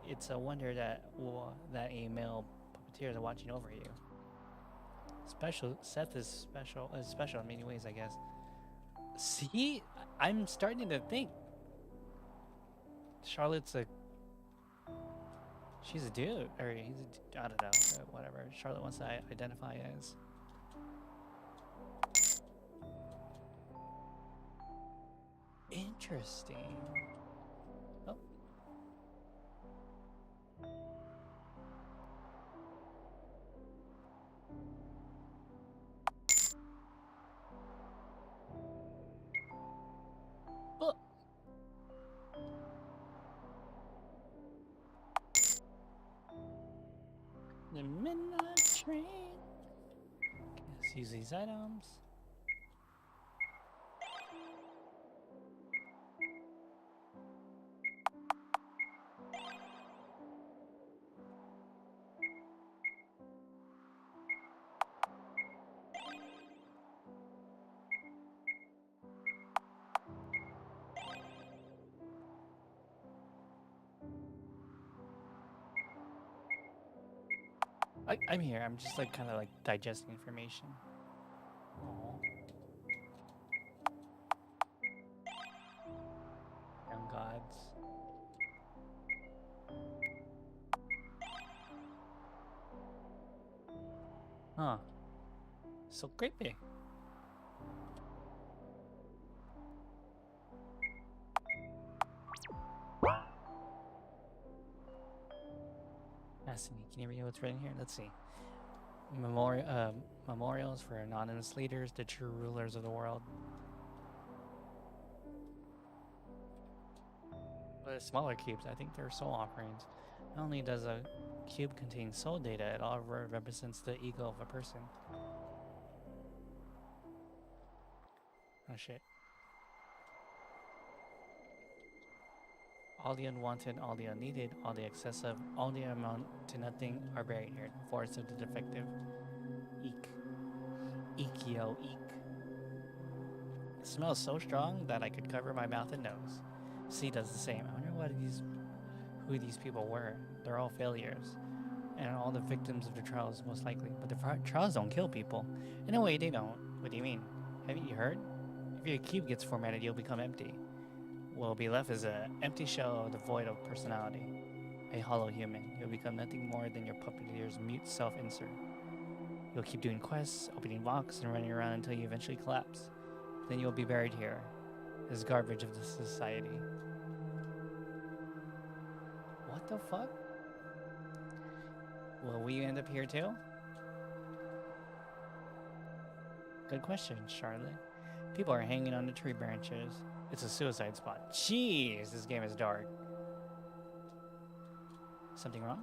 It's a wonder that a male puppeteer is watching over you. Seth is special in many ways, I guess. See? I'm starting to think. She's a dude, or he's I don't know, whatever Charlotte wants to identify as. Interesting. Oh. Oh. The midnight train. Okay, let's use these items. I'm here. I'm just kind of digesting information. Aww. Young gods. Huh. So creepy. Fascinating. Can you read what's written here? Let's see. Memorials for anonymous leaders, the true rulers of the world. But the smaller cubes, I think they're soul offerings. Not only does a cube contain soul data, it all represents the ego of a person. Oh shit. All the unwanted, all the unneeded, all the excessive, all the amount to nothing are buried here. The force of the defective. Eek. Eek, yo, eek. It smells so strong that I could cover my mouth and nose. C does the same. I wonder who these people were. They're all failures. And all the victims of the trials, most likely. But the trials don't kill people. In a way, they don't. What do you mean? Haven't you heard? If your cube gets formatted, you'll become empty. What will be left is an empty shell devoid of personality. A hollow human. You'll become nothing more than your puppeteer's mute self-insert. You'll keep doing quests, opening boxes, and running around until you eventually collapse. Then you'll be buried here, as garbage of the society. What the fuck? Will we end up here too? Good question, Charlotte. People are hanging on the tree branches. It's a suicide spot. Jeez, this game is dark. Something wrong?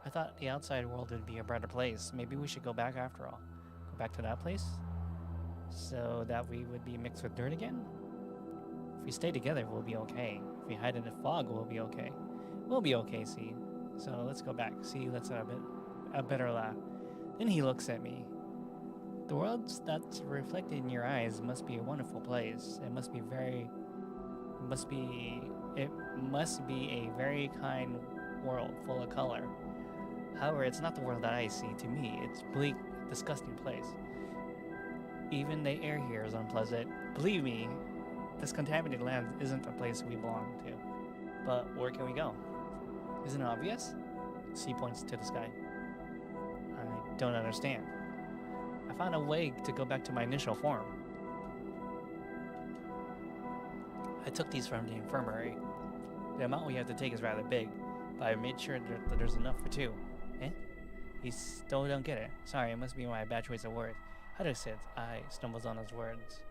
I thought the outside world would be a brighter place. Maybe we should go back after all. Go back to that place? So that we would be mixed with dirt again? If we stay together, we'll be okay. If we hide in the fog, we'll be okay. We'll be okay, see. So let's go back. See, let's have a better laugh. Then he looks at me. The world that's reflected in your eyes must be a wonderful place. It must be a very kind world full of color. However, it's not the world that I see. To me, it's bleak, disgusting place. Even the air here is unpleasant. Believe me, this contaminated land isn't a place we belong to. But where can we go? Isn't it obvious? C points to the sky. I don't understand. I found a way to go back to my initial form. I took these from the infirmary. The amount we have to take is rather big, but I made sure that there's enough for two. Eh? You still don't get it. Sorry, it must be my bad choice of words. Hastags stumbles on his words.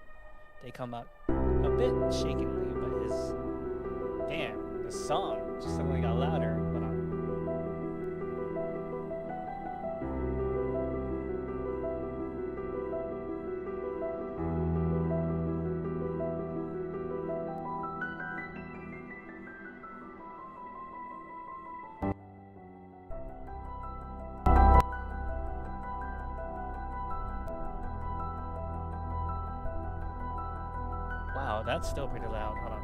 They come out a bit shakingly, but his... Damn, the song just suddenly got louder. Hold on. Wow, that's still pretty loud. Hold on.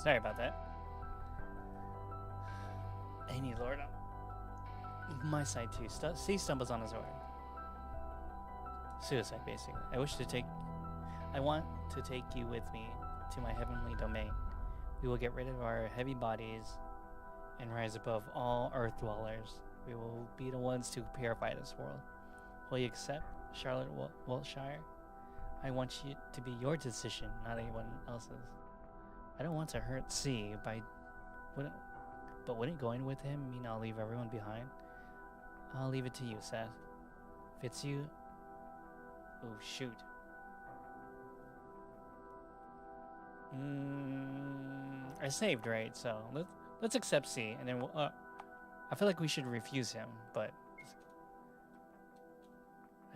Sorry about that. Amy Lord. My side too. C stumbles on his word. Suicide, basically. I want to take you with me to my heavenly domain. We will get rid of our heavy bodies and rise above all earth dwellers. We will be the ones to purify this world. Will you accept, Charlotte Wiltshire? I want you to be your decision, not anyone else's. I don't want to hurt C, but wouldn't going with him mean I'll leave everyone behind? I'll leave it to you, Seth. If it's you... Oh, shoot. I saved, right? So, let's accept C, and then we'll... I feel like we should refuse him, but...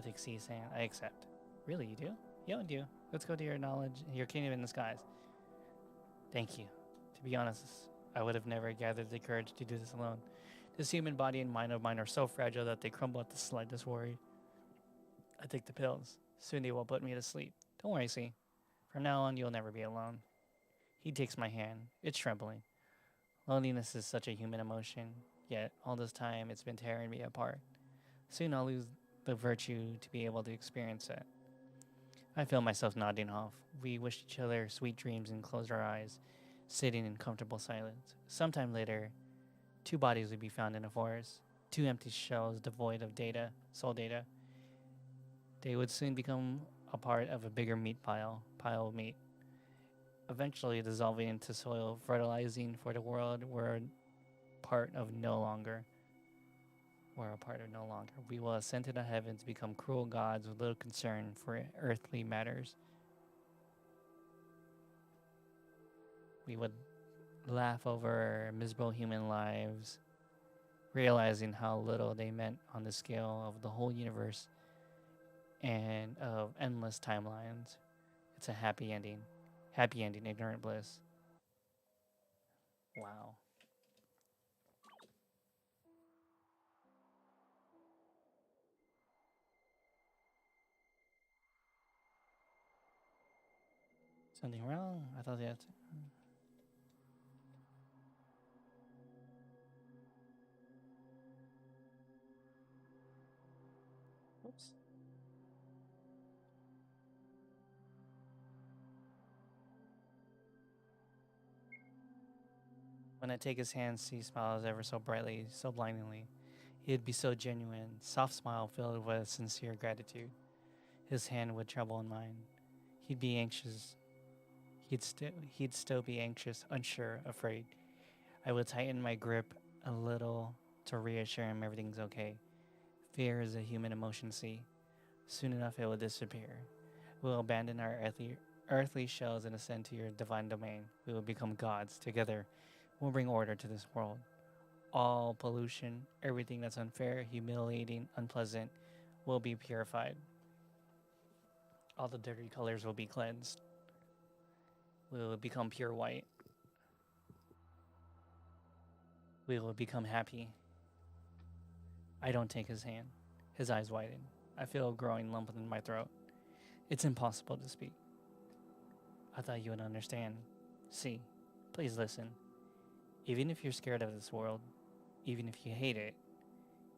I take C's hand. I accept. Really, you do? Yeah, I do. Let's go to your knowledge, your kingdom in the skies. Thank you. To be honest, I would have never gathered the courage to do this alone. This human body and mind of mine are so fragile that they crumble at the slightest worry. I take the pills. Soon they will put me to sleep. Don't worry, C. From now on, you'll never be alone. He takes my hand. It's trembling. Loneliness is such a human emotion, yet all this time it's been tearing me apart. Soon I'll lose the virtue to be able to experience it. I feel myself nodding off. We wish each other sweet dreams and close our eyes, sitting in comfortable silence. Sometime later, 2 bodies would be found in a forest, 2 empty shells devoid of data, soul data. They would soon become a part of a bigger pile of meat, eventually dissolving into soil, fertilizing for the world. We're a part of no longer. We will ascend to the heavens, become cruel gods with little concern for earthly matters. We would laugh over miserable human lives, realizing how little they meant on the scale of the whole universe and of endless timelines. It's a happy ending. Happy ending, ignorant bliss. Wow. Something wrong? I thought that. Oops. When I take his hands, he smiles ever so brightly, so blindingly. He'd be so genuine, soft smile filled with sincere gratitude. His hand would tremble in mine. He'd be anxious. He'd still be anxious, unsure, afraid. I would tighten my grip a little to reassure him everything's okay. Fear is a human emotion, see. Soon enough it will disappear. We'll abandon our earthly shells and ascend to your divine domain. We will become gods. Together, we'll bring order to this world. All pollution, everything that's unfair, humiliating, unpleasant, will be purified. All the dirty colors will be cleansed. We will become pure white. We will become happy. I don't take his hand. His eyes widen. I feel a growing lump in my throat. It's impossible to speak. I thought you would understand. See, please listen. Even if you're scared of this world, even if you hate it,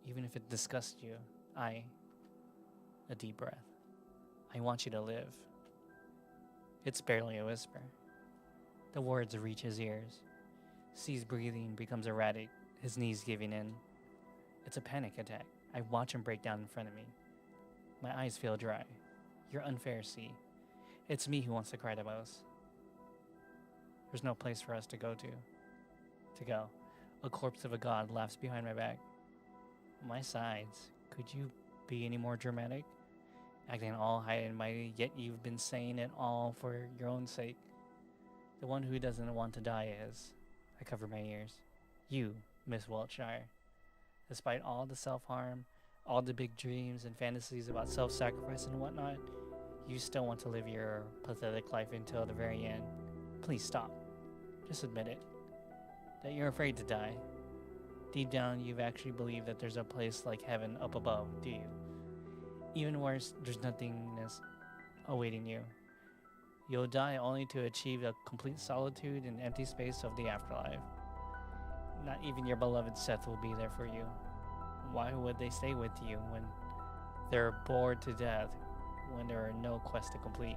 even if it disgusts you, a deep breath. I want you to live. It's barely a whisper. The words reach his ears. C's breathing becomes erratic, his knees giving in. It's a panic attack. I watch him break down in front of me. My eyes feel dry. You're unfair, C. It's me who wants to cry the most. There's no place for us to go. A corpse of a god laughs behind my back. My sides. Could you be any more dramatic? Acting all high and mighty, yet you've been saying it all for your own sake. The one who doesn't want to die is. I cover my ears. You, Miss Wiltshire. Despite all the self-harm, all the big dreams and fantasies about self-sacrifice and whatnot, you still want to live your pathetic life until the very end. Please stop. Just admit it. That you're afraid to die. Deep down, you've actually believed that there's a place like heaven up above, do you? Even worse, there's nothingness awaiting you. You'll die only to achieve a complete solitude and empty space of the afterlife. Not even your beloved Seth will be there for you. Why would they stay with you when they're bored to death, when there are no quests to complete?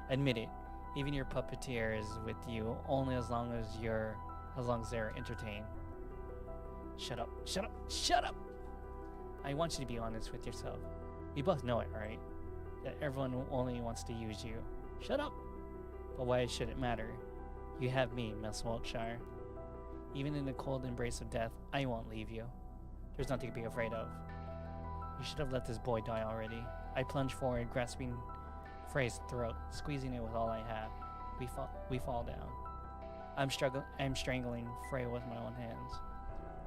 Admit it, even your puppeteer is with you only as long as they're entertained. Shut up, shut up, shut up! I want you to be honest with yourself. We both know it, right? That everyone only wants to use you. Shut up! But why should it matter? You have me, Miss Wiltshire. Even in the cold embrace of death, I won't leave you. There's nothing to be afraid of. You should have let this boy die already. I plunge forward, grasping Frey's throat, squeezing it with all I have. We fall down. I'm strangling Frey with my own hands.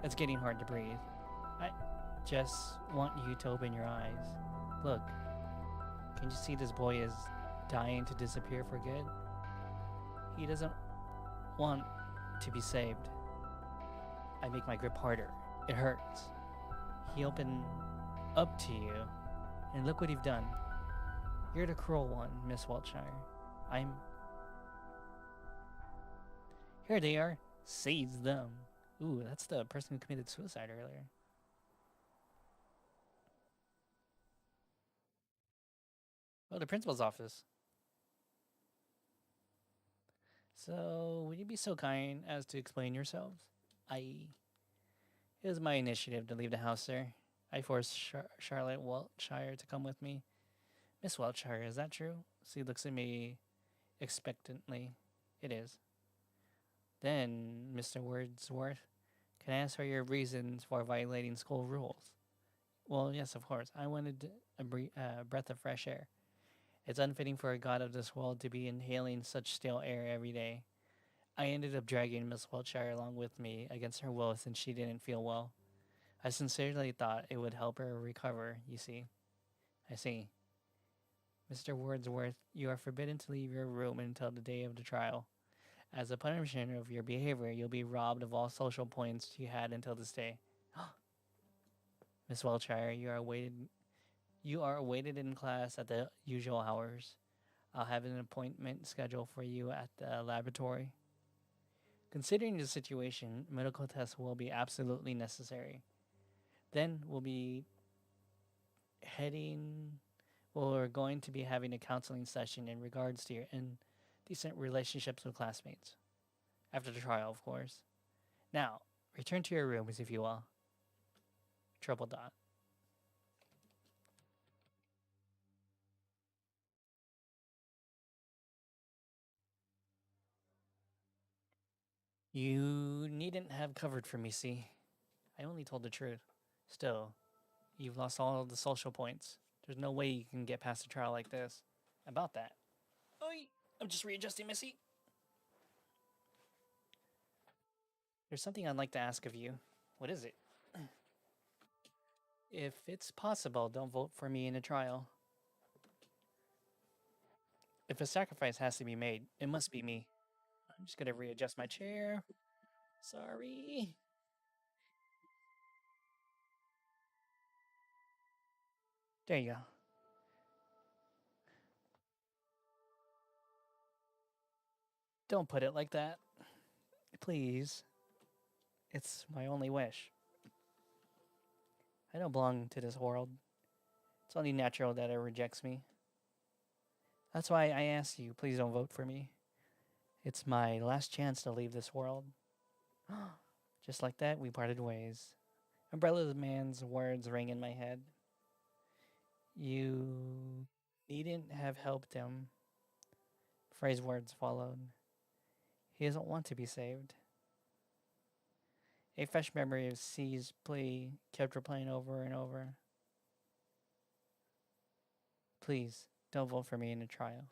It's getting hard to breathe. I just want you to open your eyes. Look, can you see this boy is dying to disappear for good? He doesn't want to be saved. I make my grip harder. It hurts. He opened up to you, and look what you've done. You're the cruel one, Miss Wiltshire. I'm. Here they are. Seize them. Ooh, that's the person who committed suicide earlier. Oh, the principal's office. So, would you be so kind as to explain yourselves? I. It was my initiative to leave the house, sir. I forced Charlotte Wiltshire to come with me. Miss Wiltshire, is that true? She looks at me expectantly. It is. Then, Mr. Wordsworth, can I ask for your reasons for violating school rules? Well, yes, of course. I wanted a breath of fresh air. It's unfitting for a god of this world to be inhaling such stale air every day. I ended up dragging Miss Wiltshire along with me against her will since she didn't feel well. I sincerely thought it would help her recover, you see. I see. Mr. Wordsworth, you are forbidden to leave your room until the day of the trial. As a punishment of your behavior, you'll be robbed of all social points you had until this day. Miss Wiltshire, you are awaited in class at the usual hours. I'll have an appointment scheduled for you at the laboratory. Considering the situation, medical tests will be absolutely necessary. Then heading we're going to be having a counseling session in regards to your indecent relationships with classmates. After the trial, of course. Now, return to your rooms if you will. Trouble dot. You needn't have covered for me, see? I only told the truth. Still, you've lost all of the social points. There's no way you can get past a trial like this. About that. Oi! I'm just readjusting, Missy. There's something I'd like to ask of you. What is it? If it's possible, don't vote for me in a trial. If a sacrifice has to be made, it must be me. I'm just gonna readjust my chair. Sorry. There you go. Don't put it like that. Please. It's my only wish. I don't belong to this world. It's only natural that it rejects me. That's why I ask you, please don't vote for me. It's my last chance to leave this world. Just like that, we parted ways. Umbrella Man's words rang in my head. You needn't have helped him. Frey's words followed. He doesn't want to be saved. A fresh memory of C's plea kept replaying over and over. Please, don't vote for me in the trial.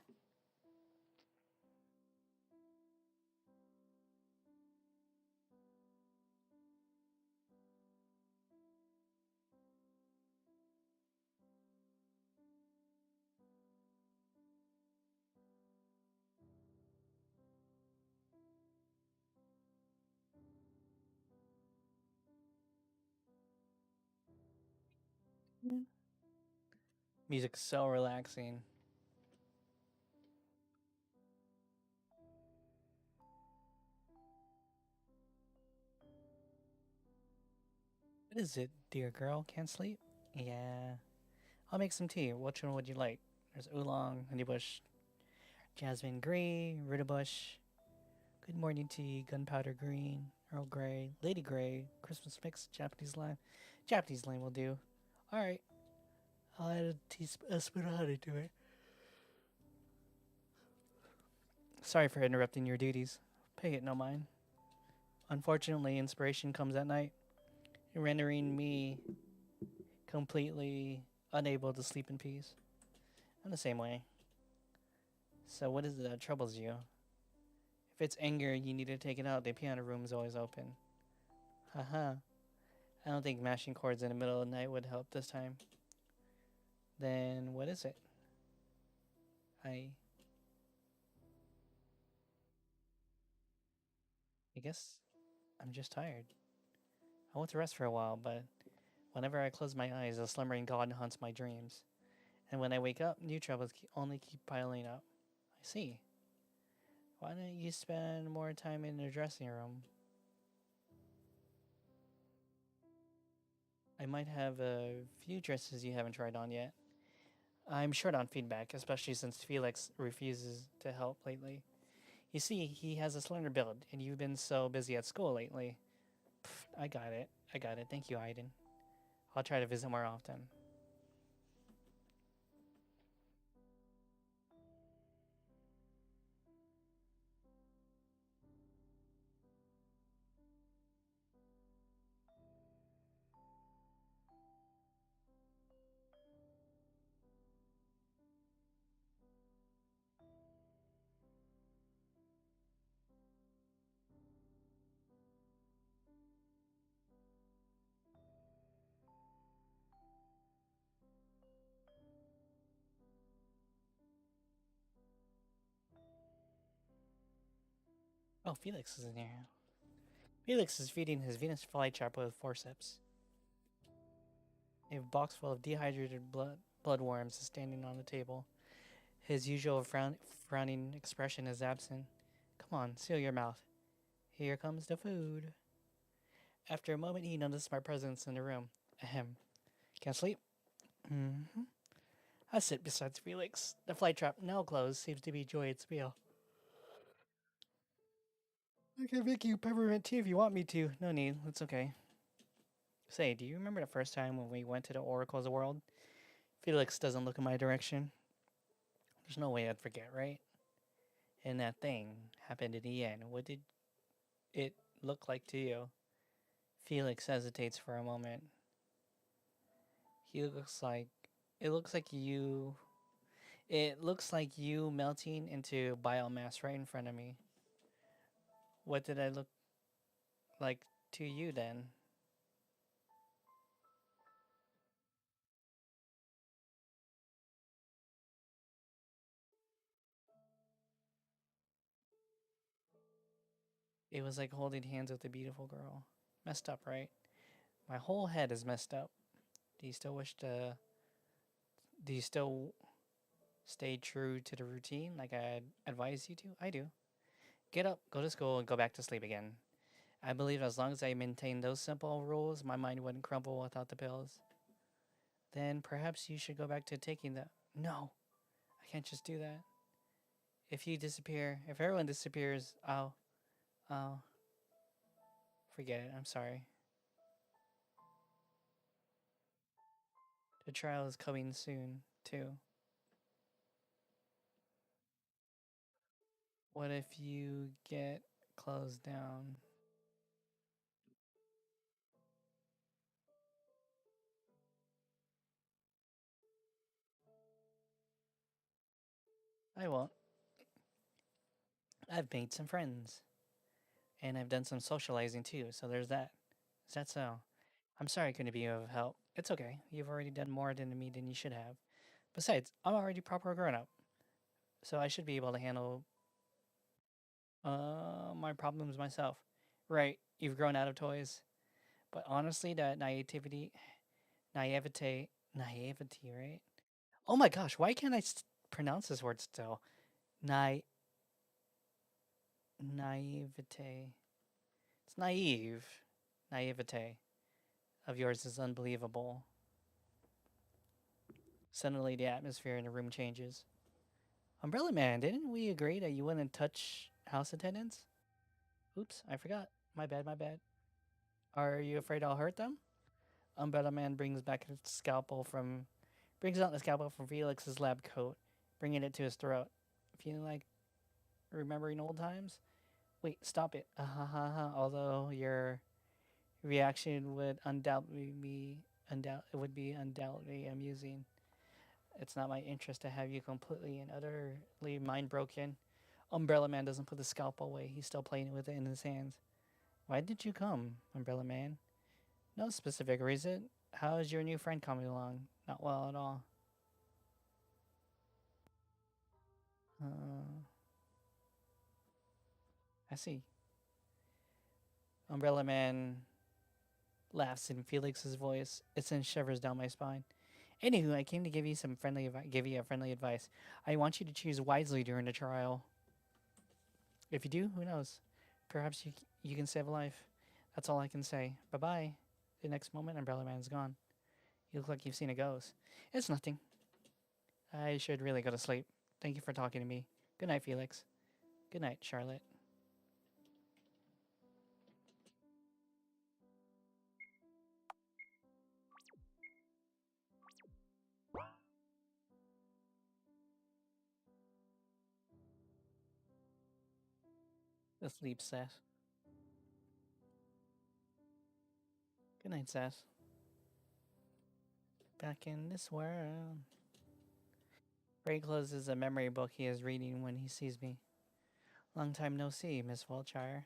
Music's so relaxing. What is it, dear girl? Can't sleep? Yeah. I'll make some tea. Which one would you like? There's oolong, honeybush, jasmine green, rutabush, good morning tea, gunpowder green, Earl Grey, Lady Grey, Christmas mix, Japanese lime. Japanese lime will do. Alright. I'll add a spoon of honey to it. Sorry for interrupting your duties. Pay it no mind. Unfortunately, inspiration comes at night, rendering me completely unable to sleep in peace. I'm the same way. So what is it that troubles you? If it's anger, you need to take it out. The piano room is always open. Haha. I don't think mashing chords in the middle of the night would help this time. Then what is it? I I guess I'm just tired. I want to rest for a while, but whenever I close my eyes, a slumbering god haunts my dreams. And when I wake up, new troubles only keep piling up. I see. Why don't you spend more time in the dressing room? I might have a few dresses you haven't tried on yet. I'm short on feedback, especially since Felix refuses to help lately. You see, he has a slender build, and you've been so busy at school lately. Pfft, I got it. I got it. Thank you, Aiden. I'll try to visit more often. Oh, Felix is in here. Felix is feeding his Venus flytrap with forceps. A box full of dehydrated bloodworms is standing on the table. His usual frowning expression is absent. Come on, seal your mouth. Here comes the food. After a moment, he noticed my presence in the room. Ahem. Can't sleep? Mm-hmm. I sit beside Felix. The flytrap, now closed, seems to enjoy its meal. I can make you peppermint tea if you want me to. No need. It's okay. Say, do you remember the first time when we went to the Oracle's world? Felix doesn't look in my direction. There's no way I'd forget, right? And that thing happened in the end. What did it look like to you? Felix hesitates for a moment. He looks like it looks like you it looks like you melting into biomass right in front of me. What did I look like to you then? It was like holding hands with a beautiful girl. Messed up, right? My whole head is messed up. Do you still wish to do you still stay true to the routine like I advised you to? I do. Get up, go to school, and go back to sleep again. I believe as long as I maintain those simple rules, my mind wouldn't crumble without the pills. Then perhaps you should go back to taking the. No, I can't just do that. If you disappear, if everyone disappears, I'll forget it. I'm sorry. The trial is coming soon, too. What if you get closed down? I won't. I've made some friends, and I've done some socializing too, so there's that. Is that so? I'm sorry I couldn't be of help. It's okay. You've already done more than me than you should have. Besides, I'm already proper grown up, so I should be able to handle my problems myself. Right, you've grown out of toys. But honestly, that naivety, right? Oh my gosh, why can't I pronounce this word still? Na- naivete. It's naive. Naivete of yours is unbelievable. Suddenly, the atmosphere in the room changes. Umbrella Man, didn't we agree that you wouldn't touch house attendants? Oops, I forgot. My bad, my bad. Are you afraid I'll hurt them? Umbrella Man brings out the scalpel from Felix's lab coat, bringing it to his throat. Feeling like remembering old times? Wait, stop it. Ha ha ha. Although your reaction would undoubtedly amusing. It's not my interest to have you completely and utterly mind broken. Umbrella Man doesn't put the scalpel away. He's still playing with it in his hands. Why did you come, Umbrella Man? No specific reason. How is your new friend coming along? Not well at all. I see. Umbrella Man laughs in Felix's voice. It sends shivers down my spine. Anywho, I came to give you give you a friendly advice. I want you to choose wisely during the trial. If you do, who knows? Perhaps you can save a life. That's all I can say. Bye bye. The next moment, Umbrella Man's gone. You look like you've seen a ghost. It's nothing. I should really go to sleep. Thank you for talking to me. Good night, Felix. Good night, Charlotte. The sleep, Seth. Good night, Seth. Back in this world. Ray closes a memory book he is reading when he sees me. Long time no see, Miss Wiltshire.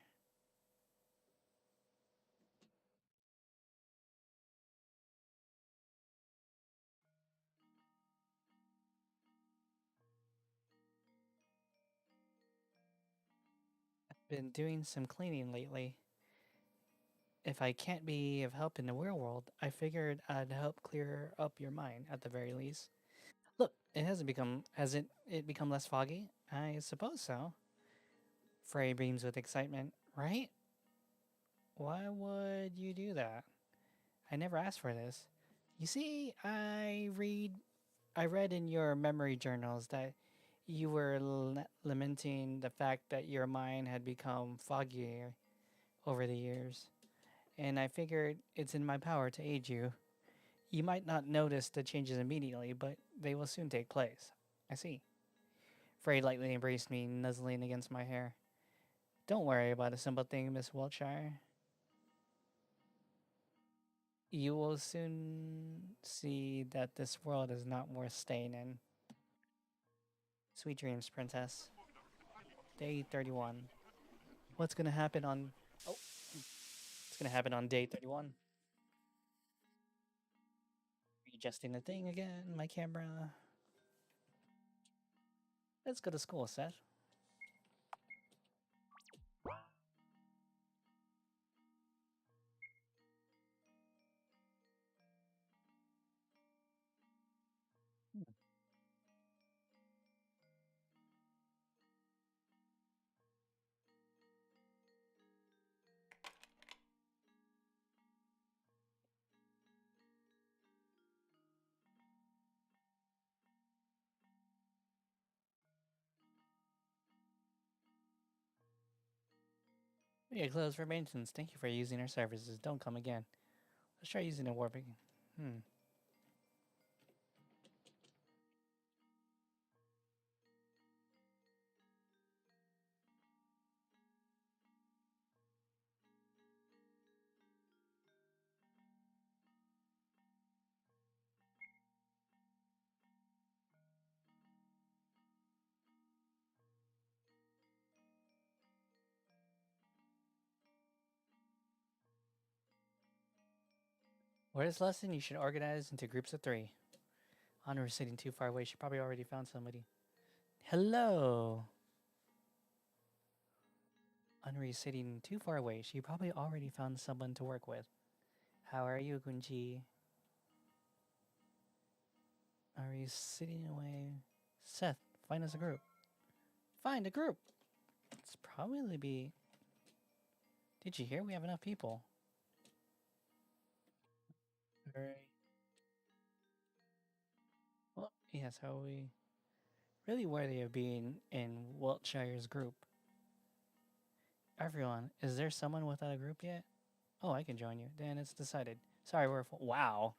I've been doing some cleaning lately. If I can't be of help in the real world, I figured I'd help clear up your mind at the very least. Look, it become less foggy? I suppose so. Frey beams with excitement. Right? Why would you do that? I never asked for this. You see, I read in your memory journals that you were lamenting the fact that your mind had become foggier over the years, and I figured it's in my power to aid you. You might not notice the changes immediately, but they will soon take place. I see. Frey lightly embraced me, nuzzling against my hair. Don't worry about a simple thing, Miss Wiltshire. You will soon see that this world is not worth staying in. Sweet dreams, princess. Day 31. What's gonna happen on... Oh, it's gonna happen on day 31. Readjusting the thing again, my camera. Let's go to school, Seth. We are closed for maintenance. Thank you for using our services. Don't come again. Let's try using the warping. For this lesson, you should organize into groups of 3. Honor is sitting too far away. She probably already found somebody. Hello. Henri is sitting too far away. She probably already found someone to work with. How are you, Gunji? Henri is sitting away. Seth, find us a group. Find a group. It's probably be... Did you hear? We have enough people. Alright. Well, yes, how are we... Really worthy of being in Wiltshire's group. Everyone, is there someone without a group yet? Oh, I can join you. Then it's decided. Sorry, we're full. Wow.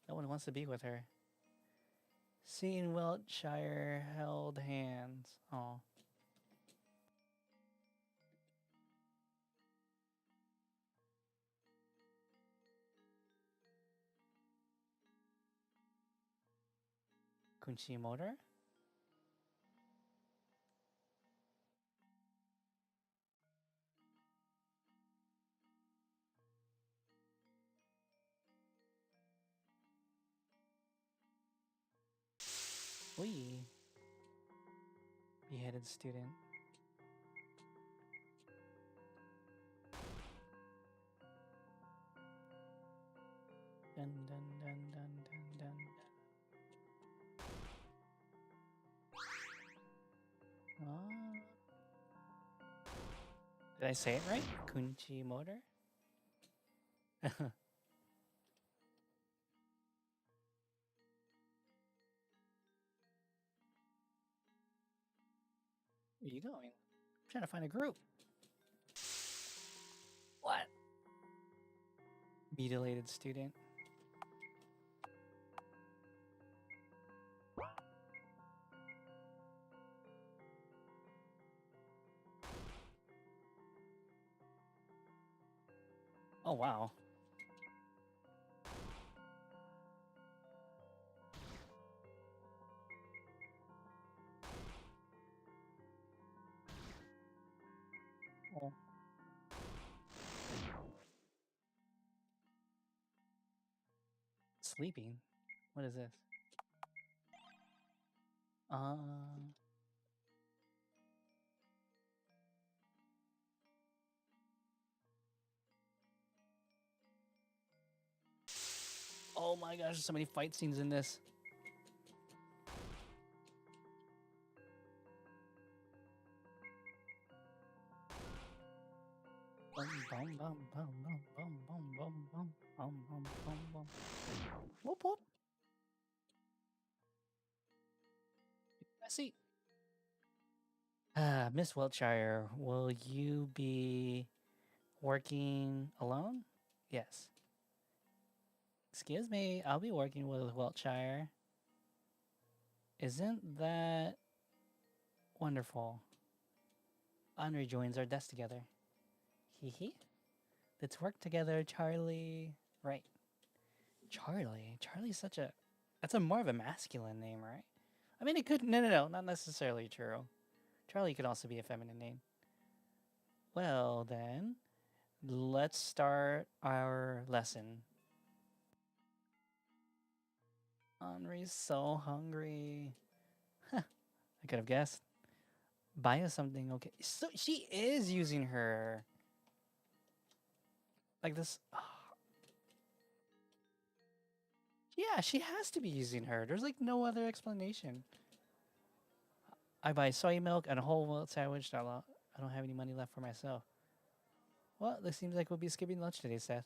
No one wants to be with her. Seeing Wiltshire held hands. Oh. Kunchi Motor? We. headed student. Dun dun dun dun dun dun. Ah. Did I say it right? Kunchi motor? Where are you going? I'm trying to find a group. What? Mutilated student. Oh, wow. Oh. Sleeping? What is this? Oh my gosh, there's so many fight scenes in this. Bum, bum, bum, bum, bum, bum, bum, bum, bum, bum, bum, bum. Whoop, whoop. I see. Miss Wiltshire, will you be working alone? Yes. Excuse me, I'll be working with Wiltshire. Isn't that wonderful? Henri joins our desk together. Hee hee. Let's work together, Charlie. Right. Charlie? Charlie's such a... That's a more of a masculine name, right? I mean, it could... No, not necessarily true. Charlie could also be a feminine name. Well, then, let's start our lesson. Henri's so hungry. Huh, I could have guessed. Buy us something, okay. So she is using her. Like this. Yeah, she has to be using her. There's like no other explanation. I buy soy milk and a whole wheat sandwich. I don't have any money left for myself. Well, this seems like we'll be skipping lunch today, Seth.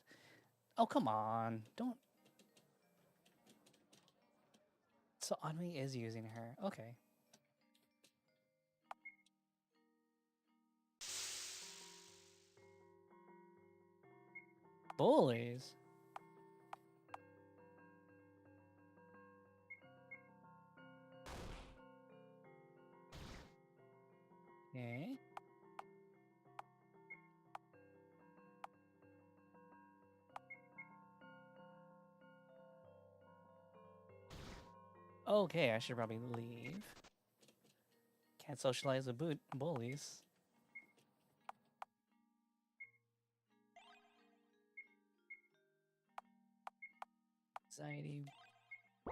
Oh, come on. Don't. So Henri is using her. Okay. Bullies? Okay. Okay, I should probably leave. Can't socialize with bullies. Anxiety.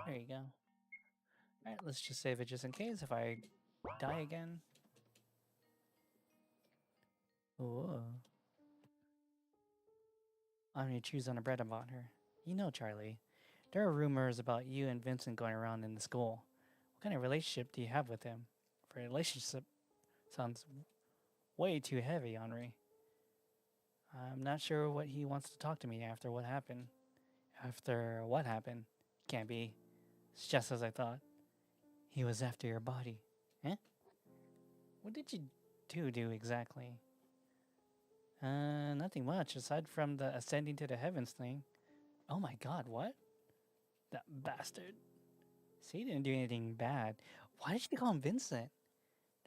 There you go. Alright, let's just save it just in case if I die again. Ooh. I'm gonna choose on a bread about her. You know, Charlie, there are rumors about you and Vincent going around in the school. What kind of relationship do you have with him? For a relationship sounds way too heavy, Henri. I'm not sure what he wants to talk to me after what happened. After what happened? Can't be. It's just as I thought. He was after your body. Eh? What did you do exactly? Nothing much, aside from the ascending to the heavens thing. Oh my god, what? That bastard. See, he didn't do anything bad. Why did you call him Vincent?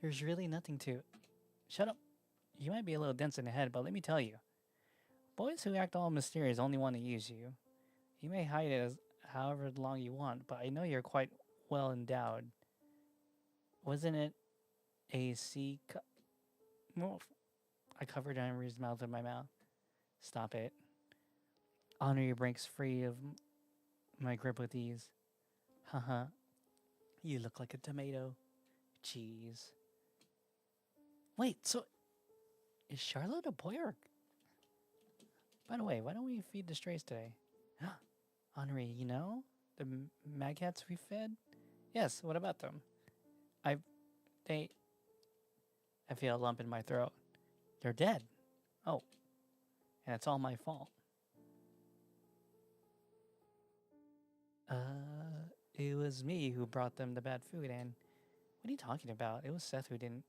There's really nothing to... Shut up. You might be a little dense in the head, but let me tell you. Boys who act all mysterious only want to use you. You may hide it as however long you want, but I know you're quite well endowed. Wasn't it a sea... I covered Henri's mouth with my mouth. Stop it. Henri breaks free of my grip with ease. Haha. You look like a tomato. Cheese. Wait, so is Charlotte a boy or... By the way, why don't we feed the strays today? Henri, you know? The maggots we fed? Yes, what about them? I... They... I feel a lump in my throat. They're dead. Oh. And it's all my fault. It was me who brought them the bad food, and... What are you talking about? It was Seth who didn't...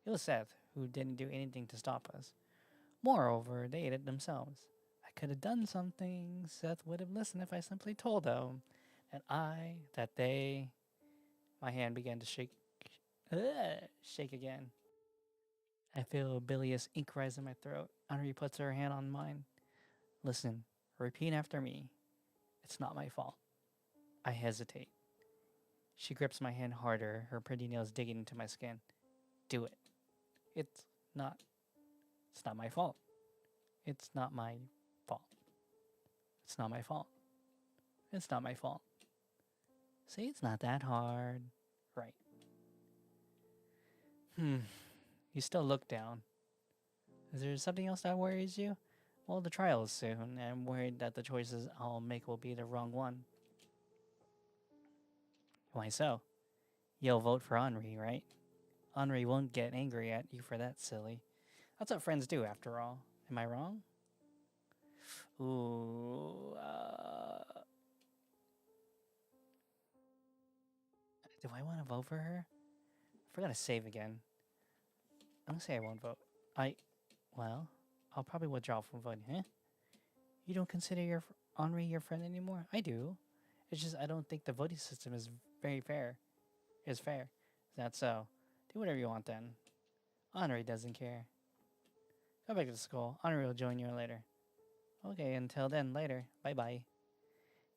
It was Seth who didn't do anything to stop us. Moreover, they ate it themselves. I could have done something. Seth would have listened if I simply told them that they... My hand began to shake. Shake again. I feel bilious ink rise in my throat. Henri puts her hand on mine. Listen, repeat after me. It's not my fault. I hesitate. She grips my hand harder, her pretty nails digging into my skin. Do it. It's not my fault. It's not my fault. It's not my fault. It's not my fault. See, it's not that hard. Right. You still look down. Is there something else that worries you? Well, the trial is soon, and I'm worried that the choices I'll make will be the wrong one. Why so? You'll vote for Henri, right? Henri won't get angry at you for that, silly. That's what friends do, after all. Am I wrong? Ooh, do I want to vote for her? I forgot to save again. I'm gonna say I won't vote. Well, I'll probably withdraw from voting, huh? You don't consider your Henri your friend anymore? I do. It's just I don't think the voting system is very fair. Is fair. Is that so? Do whatever you want then. Henri doesn't care. Go back to school. Henri will join you later. Okay, until then, later. Bye-bye.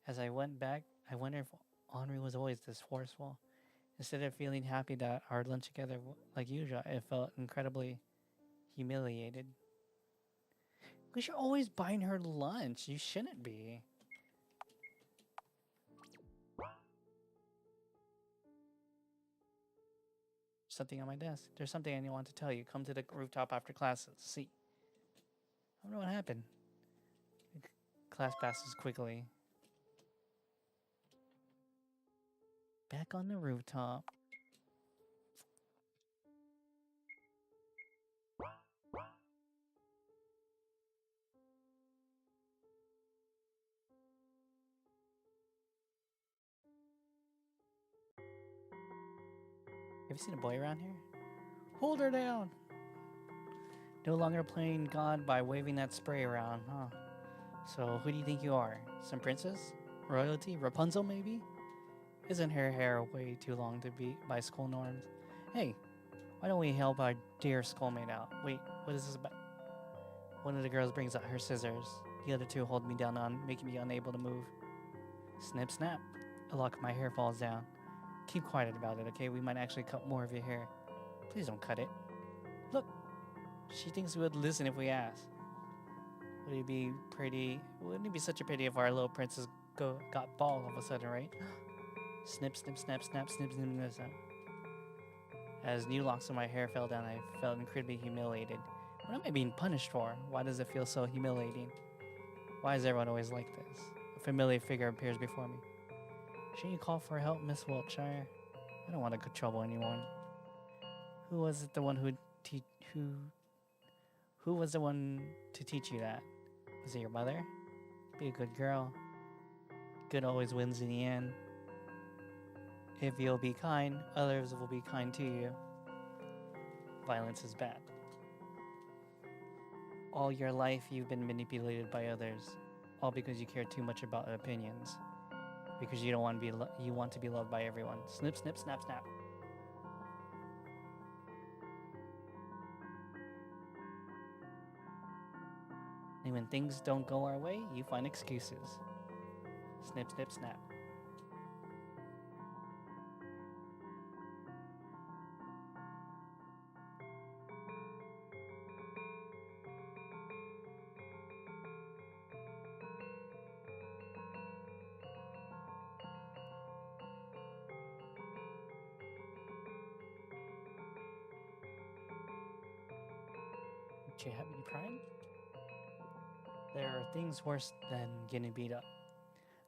As I went back, I wondered if Henri was always this forceful. Instead of feeling happy that our lunch together like usual, I felt incredibly humiliated. Because you're always buying her lunch. You shouldn't be. Something on my desk. There's something I want to tell you. Come to the rooftop after classes. See. I don't know what happened. Class passes quickly. Back on the rooftop. Have you seen a boy around here? Hold her down! No longer playing God by waving that spray around, huh? So, who do you think you are? Some princess? Royalty? Rapunzel, maybe? Isn't her hair way too long to be by school norms? Hey, why don't we help our dear schoolmate out? Wait, what is this about? One of the girls brings out her scissors. The other two hold me down, making me unable to move. Snip, snap. A lock of my hair falls down. Keep quiet about it, okay? We might actually cut more of your hair. Please don't cut it. Look, she thinks we would listen if we asked. Would it be pretty? Wouldn't it be such a pity if our little princess got bald all of a sudden, right? Snip, snip, snap, snap, snip, snip, snip, snap. As new locks of my hair fell down, I felt incredibly humiliated. What am I being punished for? Why does it feel so humiliating? Why is everyone always like this? A familiar figure appears before me. Shouldn't you call for help, Miss Wiltshire? I don't want to trouble anyone. Who was it the one who was the one to teach you that? Was it your mother? Be a good girl. Good always wins in the end. If you'll be kind, others will be kind to you. Violence is bad. All your life you've been manipulated by others, all because you care too much about opinions. Because you don't want to be you want to be loved by everyone. Snip, snip, snap, snap. And when things don't go our way, you find excuses. Snip, snip, snap. you have any pride? There are things worse than getting beat up.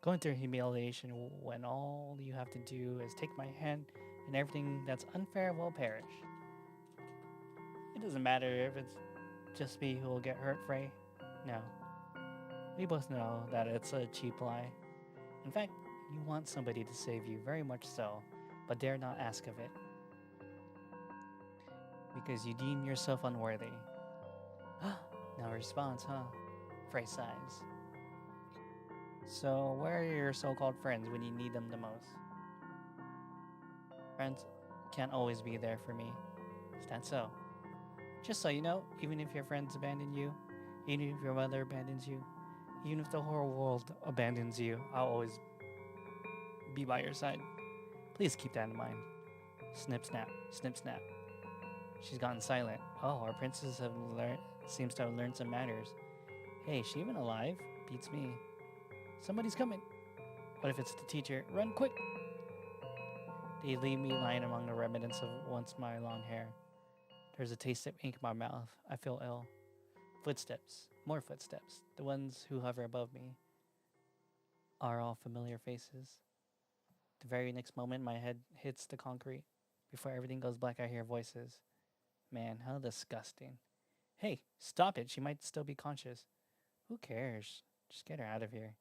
Going through humiliation when all you have to do is take my hand and everything that's unfair will perish. It doesn't matter if it's just me who will get hurt, Frey. No. We both know that it's a cheap lie. In fact, you want somebody to save you, very much so, but dare not ask of it. Because you deem yourself unworthy. No response, huh? Frey sighs. So, where are your so-called friends when you need them the most? Friends can't always be there for me. Is that so? Just so you know, even if your friends abandon you, even if your mother abandons you, even if the whole world abandons you, I'll always be by your side. Please keep that in mind. Snip, snap, snip, snap. She's gotten silent. Oh, our princess seems to have learned some manners. Hey, she even alive? Beats me. Somebody's coming. What if it's the teacher? Run quick! They leave me lying among the remnants of once my long hair. There's a taste of ink in my mouth. I feel ill. Footsteps. More footsteps. The ones who hover above me are all familiar faces. The very next moment, my head hits the concrete. Before everything goes black, I hear voices. Man, how disgusting. Hey, stop it. She might still be conscious. Who cares? Just get her out of here.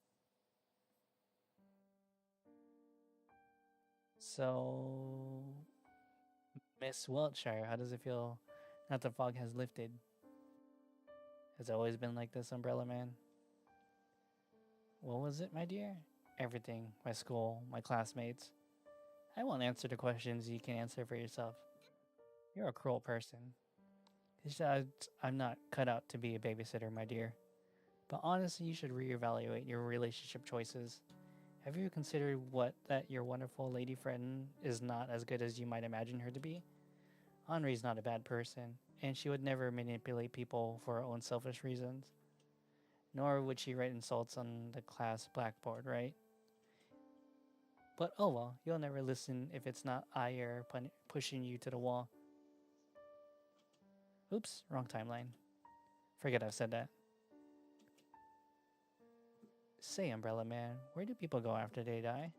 So, Miss Wiltshire, how does it feel now the fog has lifted? Has it always been like this, Umbrella Man? What was it, my dear? Everything. My school, my classmates. I won't answer the questions you can answer for yourself. You're a cruel person. I'm not cut out to be a babysitter, my dear. But honestly, you should reevaluate your relationship choices. Have you considered that your wonderful lady friend is not as good as you might imagine her to be? Henri's not a bad person, and she would never manipulate people for her own selfish reasons. Nor would she write insults on the class blackboard, right? But oh well, you'll never listen if it's not Ayer pushing you to the wall. Oops, wrong timeline. Forget I've said that. Say, Umbrella Man, where do people go after they die?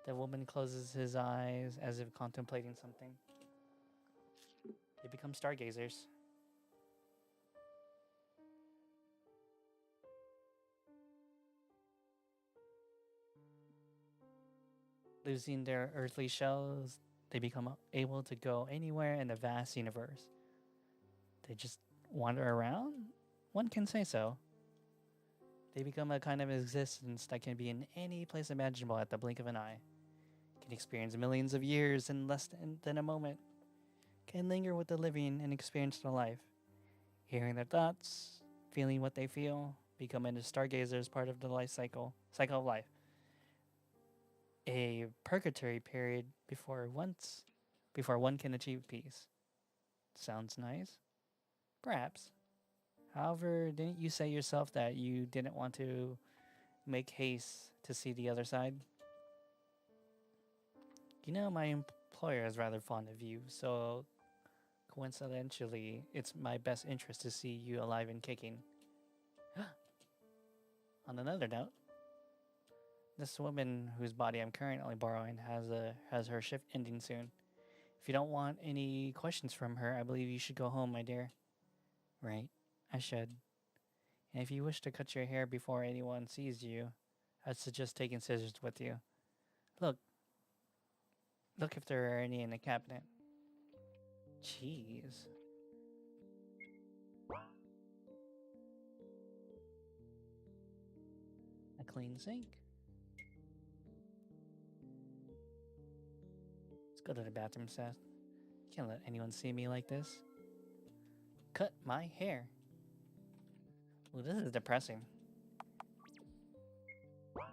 The woman closes his eyes as if contemplating something. They become stargazers. Losing their earthly shells, they become able to go anywhere in the vast universe. They just wander around? One can say so. They become a kind of existence that can be in any place imaginable at the blink of an eye. Can experience millions of years in less than a moment. Can linger with the living and experience their life. Hearing their thoughts, feeling what they feel, becoming a stargazer is part of the life cycle of life. A purgatory period before one can achieve peace. Sounds nice? Perhaps. However, didn't you say yourself that you didn't want to make haste to see the other side? You know, my employer is rather fond of you, so coincidentally, it's my best interest to see you alive and kicking. On another note, this woman whose body I'm currently borrowing has her shift ending soon. If you don't want any questions from her, I believe you should go home, my dear. Right, I should. And if you wish to cut your hair before anyone sees you, I'd suggest taking scissors with you. Look. Look if there are any in the cabinet. Jeez. A clean sink. Let's go to the bathroom, Seth. Can't let anyone see me like this. Cut my hair. Well, this is depressing. Let's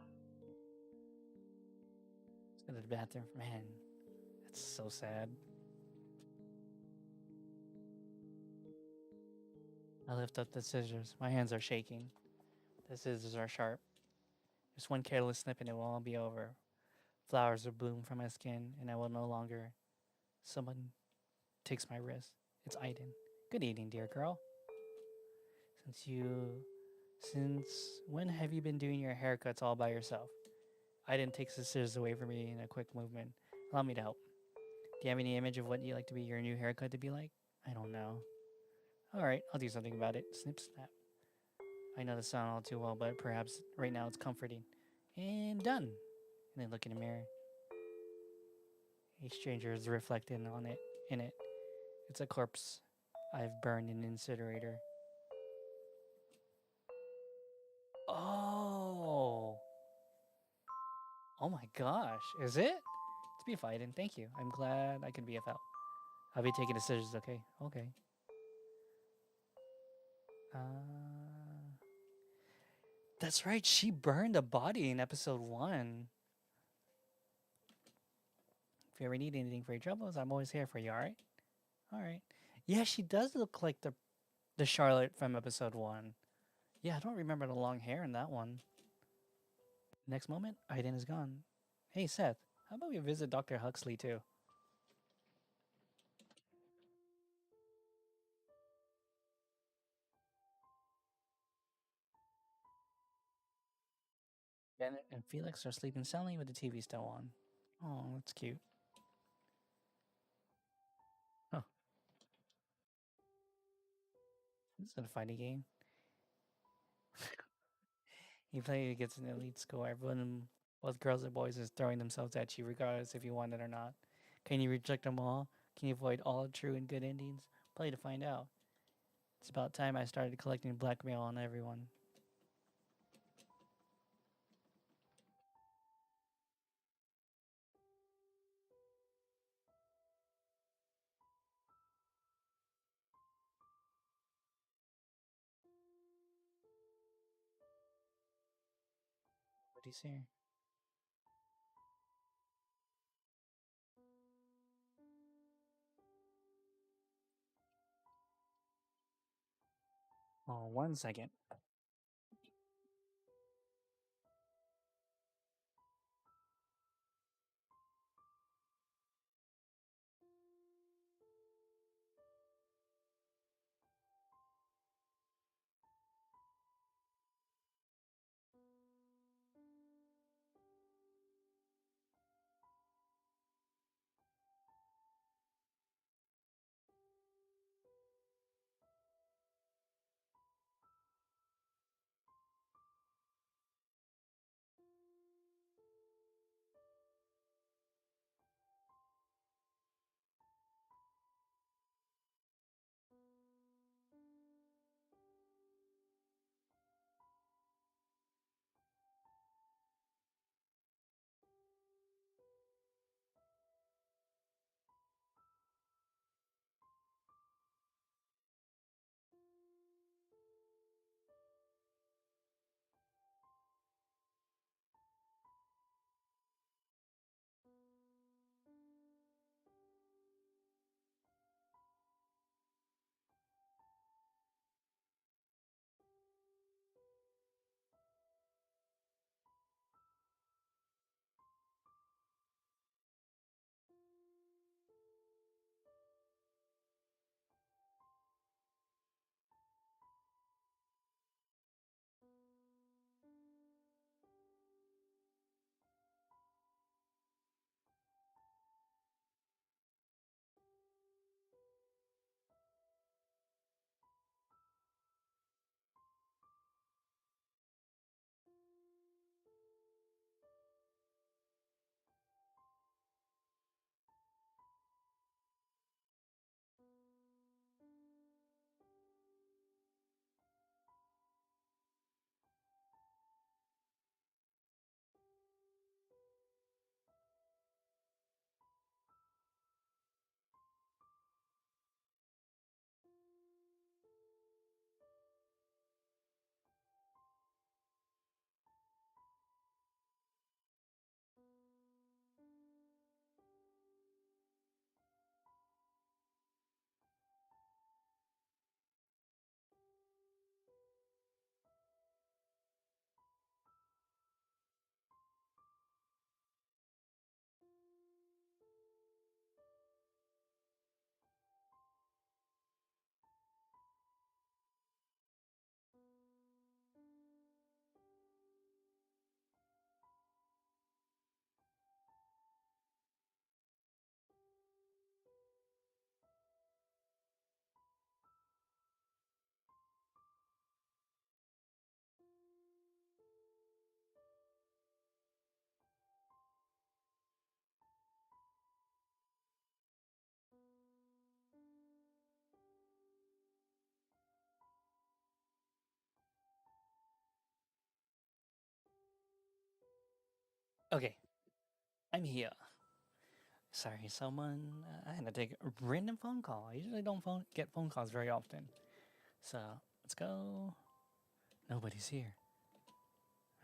go to the bathroom. Man, that's so sad. I lift up the scissors. My hands are shaking. The scissors are sharp. Just one careless snip and it will all be over. Flowers will bloom from my skin and I will no longer. Someone takes my wrist. It's Aiden. Good evening, dear girl. Since you, since when have you been doing your haircuts all by yourself? I didn't take the scissors away from me in a quick movement. Allow me to help. Do you have any image of what you like to be your new haircut to be like? I don't know. All right, I'll do something about it. Snip, snap. I know this sound all too well, but perhaps right now it's comforting. And done. And then look in the mirror. A stranger is reflecting on it. In it, it's a corpse I've burned in an incinerator. Oh, oh my gosh, is it? It's beautiful, Thank you. I'm glad I could be of help. I'll be taking the scissors. Okay. Okay. Uh, that's right. She burned a body in episode 1. If you ever need anything for your troubles, I'm always here for you. All right. All right. Yeah, she does look like the Charlotte from episode 1. Yeah, I don't remember the long hair in that one. Next moment, Aiden is gone. Hey, Seth, how about we visit Dr. Huxley too? Bennett and Felix are sleeping soundly with the TV still on. Oh, that's cute. Huh. This is a fighting game. You play against an elite school. Everyone, both girls and boys, is throwing themselves at you, regardless if you want it or not. Can you reject them all? Can you avoid all true and good endings? Play to find out. It's about time I started collecting blackmail on everyone. What do you say? Oh, 1 second. Okay, I'm here. Sorry, someone. I had to take a random phone call. I usually don't get phone calls very often. So let's go. Nobody's here.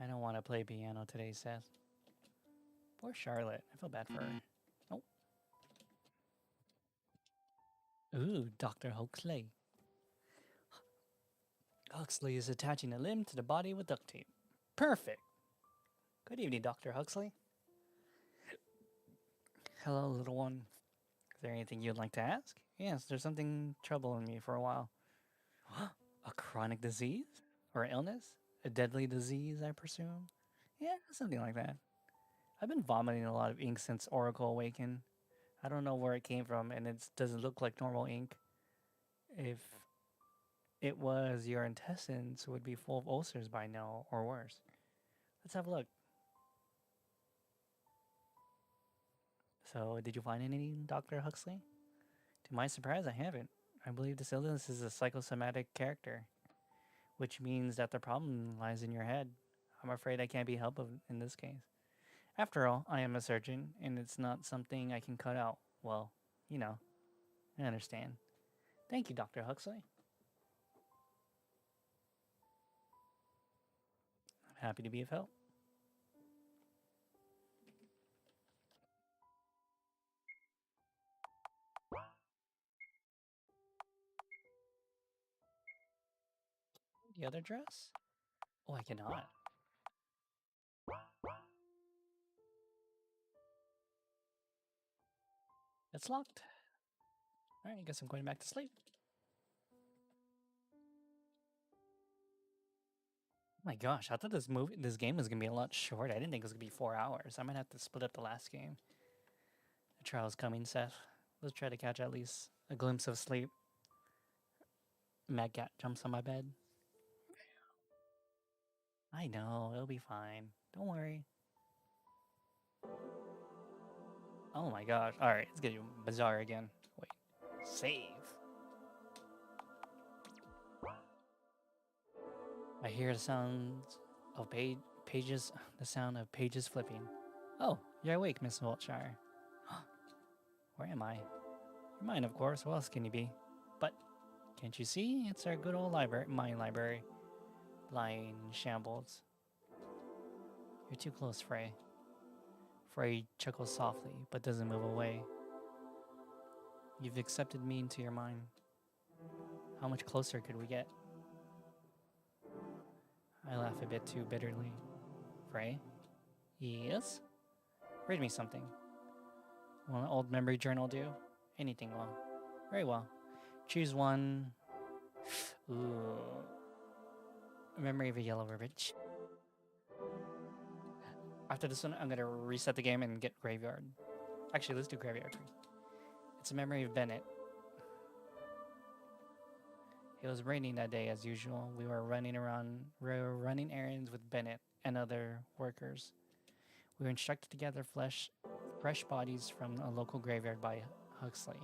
I don't want to play piano today, Seth. Poor Charlotte. I feel bad for her. Oh. Ooh, Dr. Huxley. Huxley is attaching a limb to the body with duct tape. Perfect. Good evening, Dr. Huxley. Hello, little one. Is there anything you'd like to ask? Yes, there's something troubling me for a while. A chronic disease? Or illness? A deadly disease, I presume? Yeah, something like that. I've been vomiting a lot of ink since Oracle awakened. I don't know where it came from, and it doesn't look like normal ink. If it was, your intestines would be full of ulcers by now, or worse. Let's have a look. So, did you find anything, Dr. Huxley? To my surprise, I haven't. I believe this illness is a psychosomatic character, which means that the problem lies in your head. I'm afraid I can't be helped in this case. After all, I am a surgeon, and it's not something I can cut out. Well, you know, I understand. Thank you, Dr. Huxley. I'm happy to be of help. The other dress? Oh, I cannot. It's locked. Alright, I guess I'm going back to sleep. Oh my gosh, I thought this game was gonna be a lot short. I didn't think it was gonna be 4 hours. I might have to split up the last game. The trial's coming, Seth. Let's try to catch at least a glimpse of sleep. Mad Cat jumps on my bed. I know, it'll be fine. Don't worry. Oh my gosh. Alright, it's getting bizarre again. Wait. Save. I hear the sounds of pages, the sound of pages flipping. Oh, you're awake, Miss Wiltshire. Where am I? You're mine, of course. Where else can you be? But can't you see? It's our good old library, mine library, lying in shambles. You're too close, Frey. Frey chuckles softly, but doesn't move away. You've accepted me into your mind. How much closer could we get? I laugh a bit too bitterly. Frey? Yes? Read me something. Will an old memory journal do? Anything will. Very well. Choose one. Ooh. Memory of a Yellow Ribbit. After this one, I'm gonna reset the game and get Graveyard. Actually, let's do Graveyard. It's a memory of Bennett. It was raining that day as usual. We were running errands with Bennett and other workers. We were instructed to gather fresh bodies from a local graveyard by Huxley.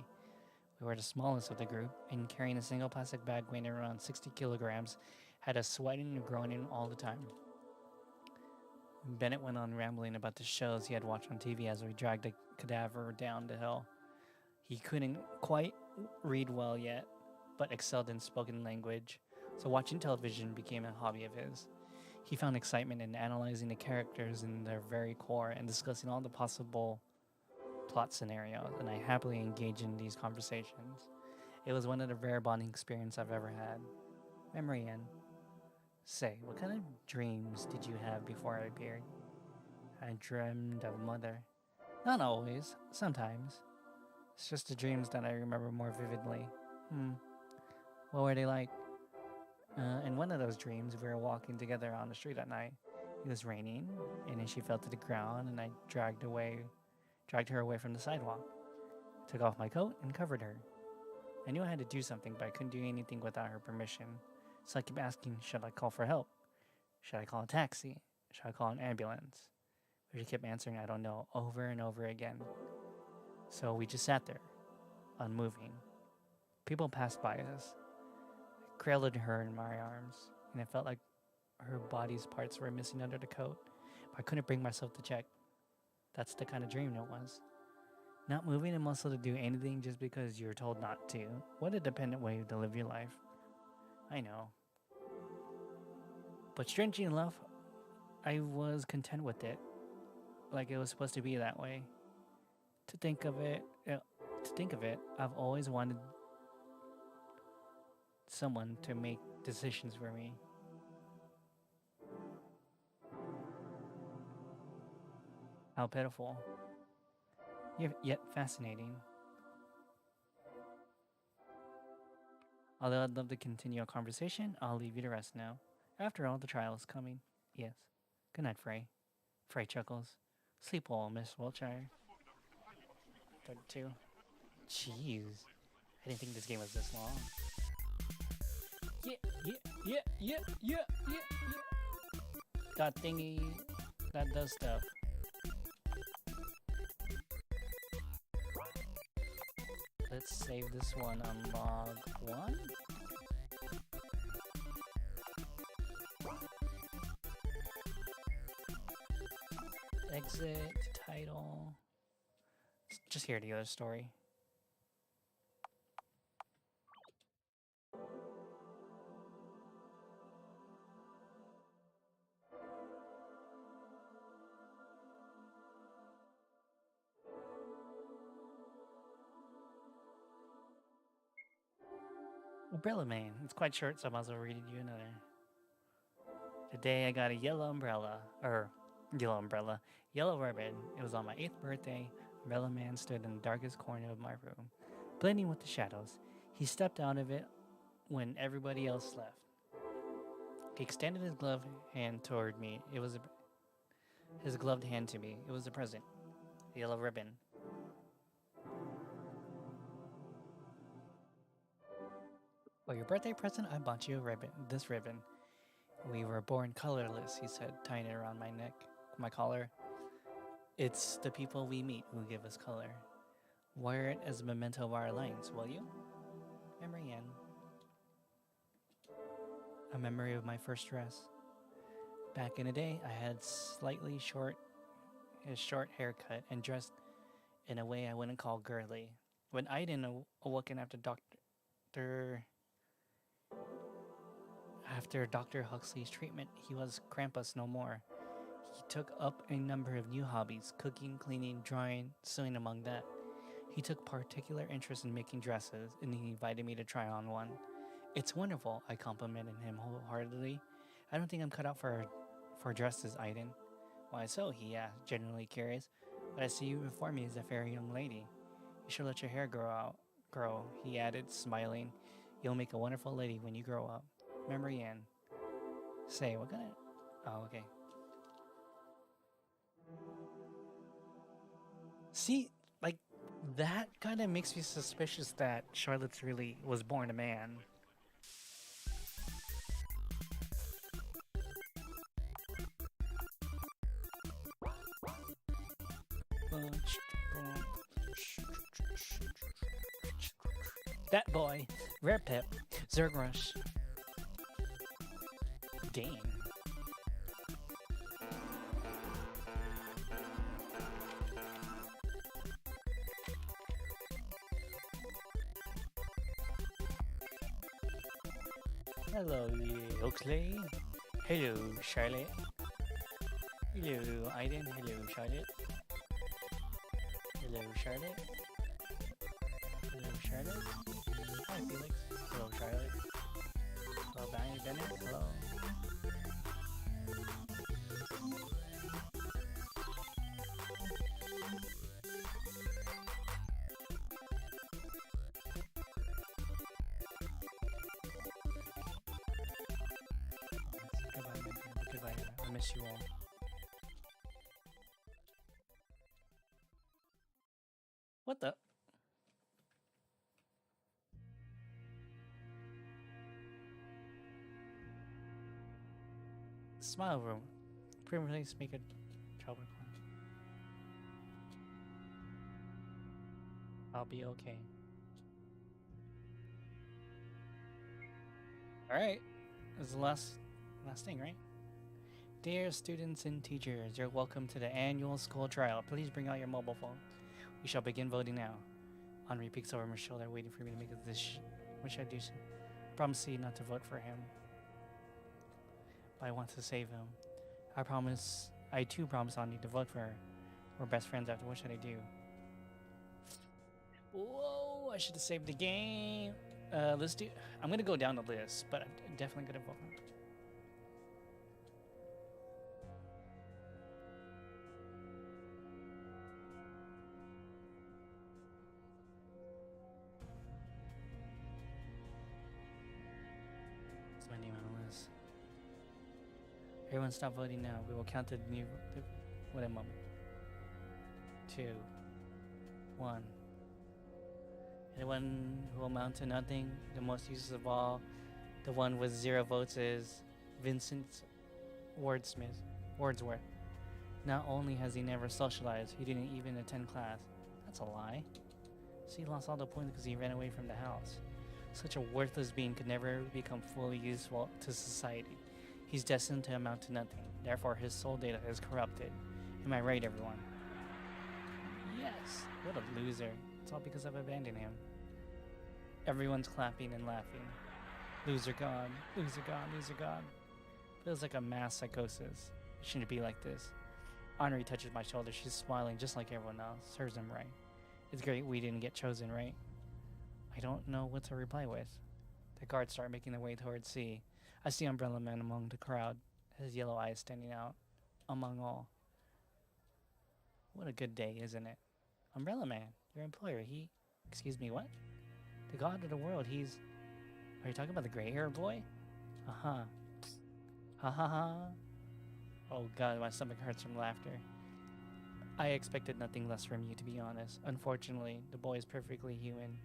We were the smallest of the group, and carrying a single plastic bag weighing around 60 kilograms had us sweating and groaning all the time. Bennett went on rambling about the shows he had watched on TV as we dragged the cadaver down the hill. He couldn't quite read well yet, but excelled in spoken language, so watching television became a hobby of his. He found excitement in analyzing the characters in their very core and discussing all the possible plot scenarios, and I happily engaged in these conversations. It was one of the rare bonding experiences I've ever had. Memory in. Say, what kind of dreams did you have before I appeared? I dreamed of Mother. Not always, sometimes. It's just the dreams that I remember more vividly. What were they like? In one of those dreams, we were walking together on the street at night. It was raining, and then she fell to the ground, and I dragged her away from the sidewalk. Took off my coat and covered her. I knew I had to do something, but I couldn't do anything without her permission. So I kept asking, should I call for help? Should I call a taxi? Should I call an ambulance? But she kept answering, I don't know, over and over again. So we just sat there, unmoving. People passed by us. I cradled her in my arms, and it felt like her body's parts were missing under the coat, but I couldn't bring myself to check. That's the kind of dream it was. Not moving a muscle to do anything just because you're told not to. What a dependent way to live your life. I know. But strangely enough, I was content with it. Like it was supposed to be that way. To think of it, I've always wanted someone to make decisions for me. How pitiful. Yet fascinating. Although I'd love to continue our conversation, I'll leave you to rest now. After all, the trial is coming. Yes. Good night, Frey. Frey chuckles. Sleep well, Miss Wiltshire. 32. Jeez. I didn't think this game was this long. Yeah. That thingy that does stuff. Let's save this one on log 1. Exit, title. Just hear the other story. Umbrella Man. It's quite short, so I might as well read you another. Today I got a yellow ribbon. It was on my 8th birthday. Umbrella Man stood in the darkest corner of my room, blending with the shadows. He stepped out of it when everybody else left. He extended his gloved hand toward me. His gloved hand to me. It was a present. A yellow ribbon. For your birthday present, I bought you a ribbon. This ribbon. We were born colorless, he said, tying it around my collar. It's the people we meet who give us color. Wear it as a memento of our alliance, will you? Memory Ann. A memory of my first dress. Back in the day, I had a short haircut and dressed in a way I wouldn't call girly. When Aiden awoken after Dr. Huxley's treatment, he was Krampus no more. He took up a number of new hobbies, cooking, cleaning, drawing, sewing among that. He took particular interest in making dresses, and he invited me to try on one. It's wonderful, I complimented him wholeheartedly. I don't think I'm cut out for dresses, Aiden. Why so? He asked, genuinely curious. But I see you before me as a fair young lady. You should let your hair grow, he added, smiling. You'll make a wonderful lady when you grow up. Memory Ann. Say, what kind of... Oh, okay. See, like, that kind of makes me suspicious that Charlotte's really was born a man. That boy. Rare Pip. Zergrush. Dane. Hello, Oakley. Hello, Charlotte. Hello, Aiden. Hello, Charlotte. Hello, Charlotte. Hello, Charlotte. Hi, Felix. Hello, Charlotte. Hello, Bennett. Hello. Goodbye. I miss you all. What the? Smile room. Privilege make a trouble. I'll be okay. Alright. This is the last thing, right? Dear students and teachers, you're welcome to the annual school trial. Please bring out your mobile phone. We shall begin voting now. Henri peeks over my shoulder, waiting for me to make a decision. What should I do? I promise you not to vote for him, but I want to save him. I too promise Henri to vote for her. We're best friends after. What should I do? Whoa, I should have saved the game. Let's do... I'm going to go down the list, but I'm definitely going to vote for him. What's my name on the list? Everyone stop voting now. We will count the new... Wait a moment. 2, 1. Anyone who will amount to nothing, the most useless of all, the one with 0 votes is Vincent Wordsworth. Not only has he never socialized, he didn't even attend class. That's a lie. So he lost all the points because he ran away from the house. Such a worthless being could never become fully useful to society. He's destined to amount to nothing. Therefore, his soul data is corrupted. Am I right, everyone? Yes. What a loser. It's all because I've abandoned him. Everyone's clapping and laughing. Loser gone. Loser gone. Loser gone. Feels like a mass psychosis. It shouldn't be like this. Henri touches my shoulder. She's smiling just like everyone else. Serves him right. It's great we didn't get chosen, right? I don't know what to reply with. The guards start making their way towards C. I see Umbrella Man among the crowd, his yellow eyes standing out among all. What a good day, isn't it? Umbrella Man, your employer, excuse me, what? The god of the world, are you talking about the gray-haired boy? Uh-huh. Ha ha ha. Oh god, my stomach hurts from laughter. I expected nothing less from you, to be honest. Unfortunately, the boy is perfectly human.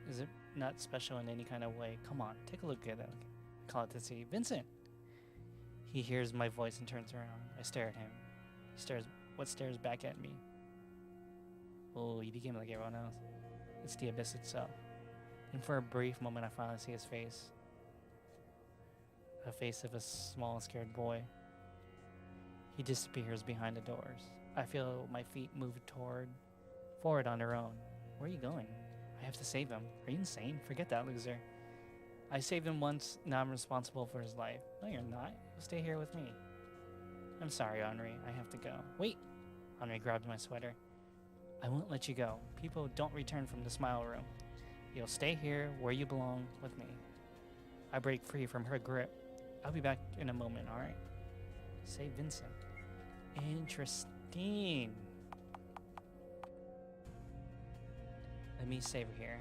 Is it not special in any kind of way? Come on, take a look at it. Call it to see. Vincent! He hears my voice and turns around. I stare at him. He stares back at me. Oh, he became like everyone else. It's the abyss itself. And for a brief moment, I finally see his face. A face of a small, scared boy. He disappears behind the doors. I feel my feet move forward on their own. Where are you going? I have to save him. Are you insane? Forget that, loser. I saved him once, now I'm responsible for his life. No, you're not. You'll stay here with me. I'm sorry, Henri. I have to go. Wait! Henri grabs my sweater. I won't let you go. People don't return from the smile room. You'll stay here where you belong with me. I break free from her grip. I'll be back in a moment, alright? Save Vincent. Interesting. Let me save here.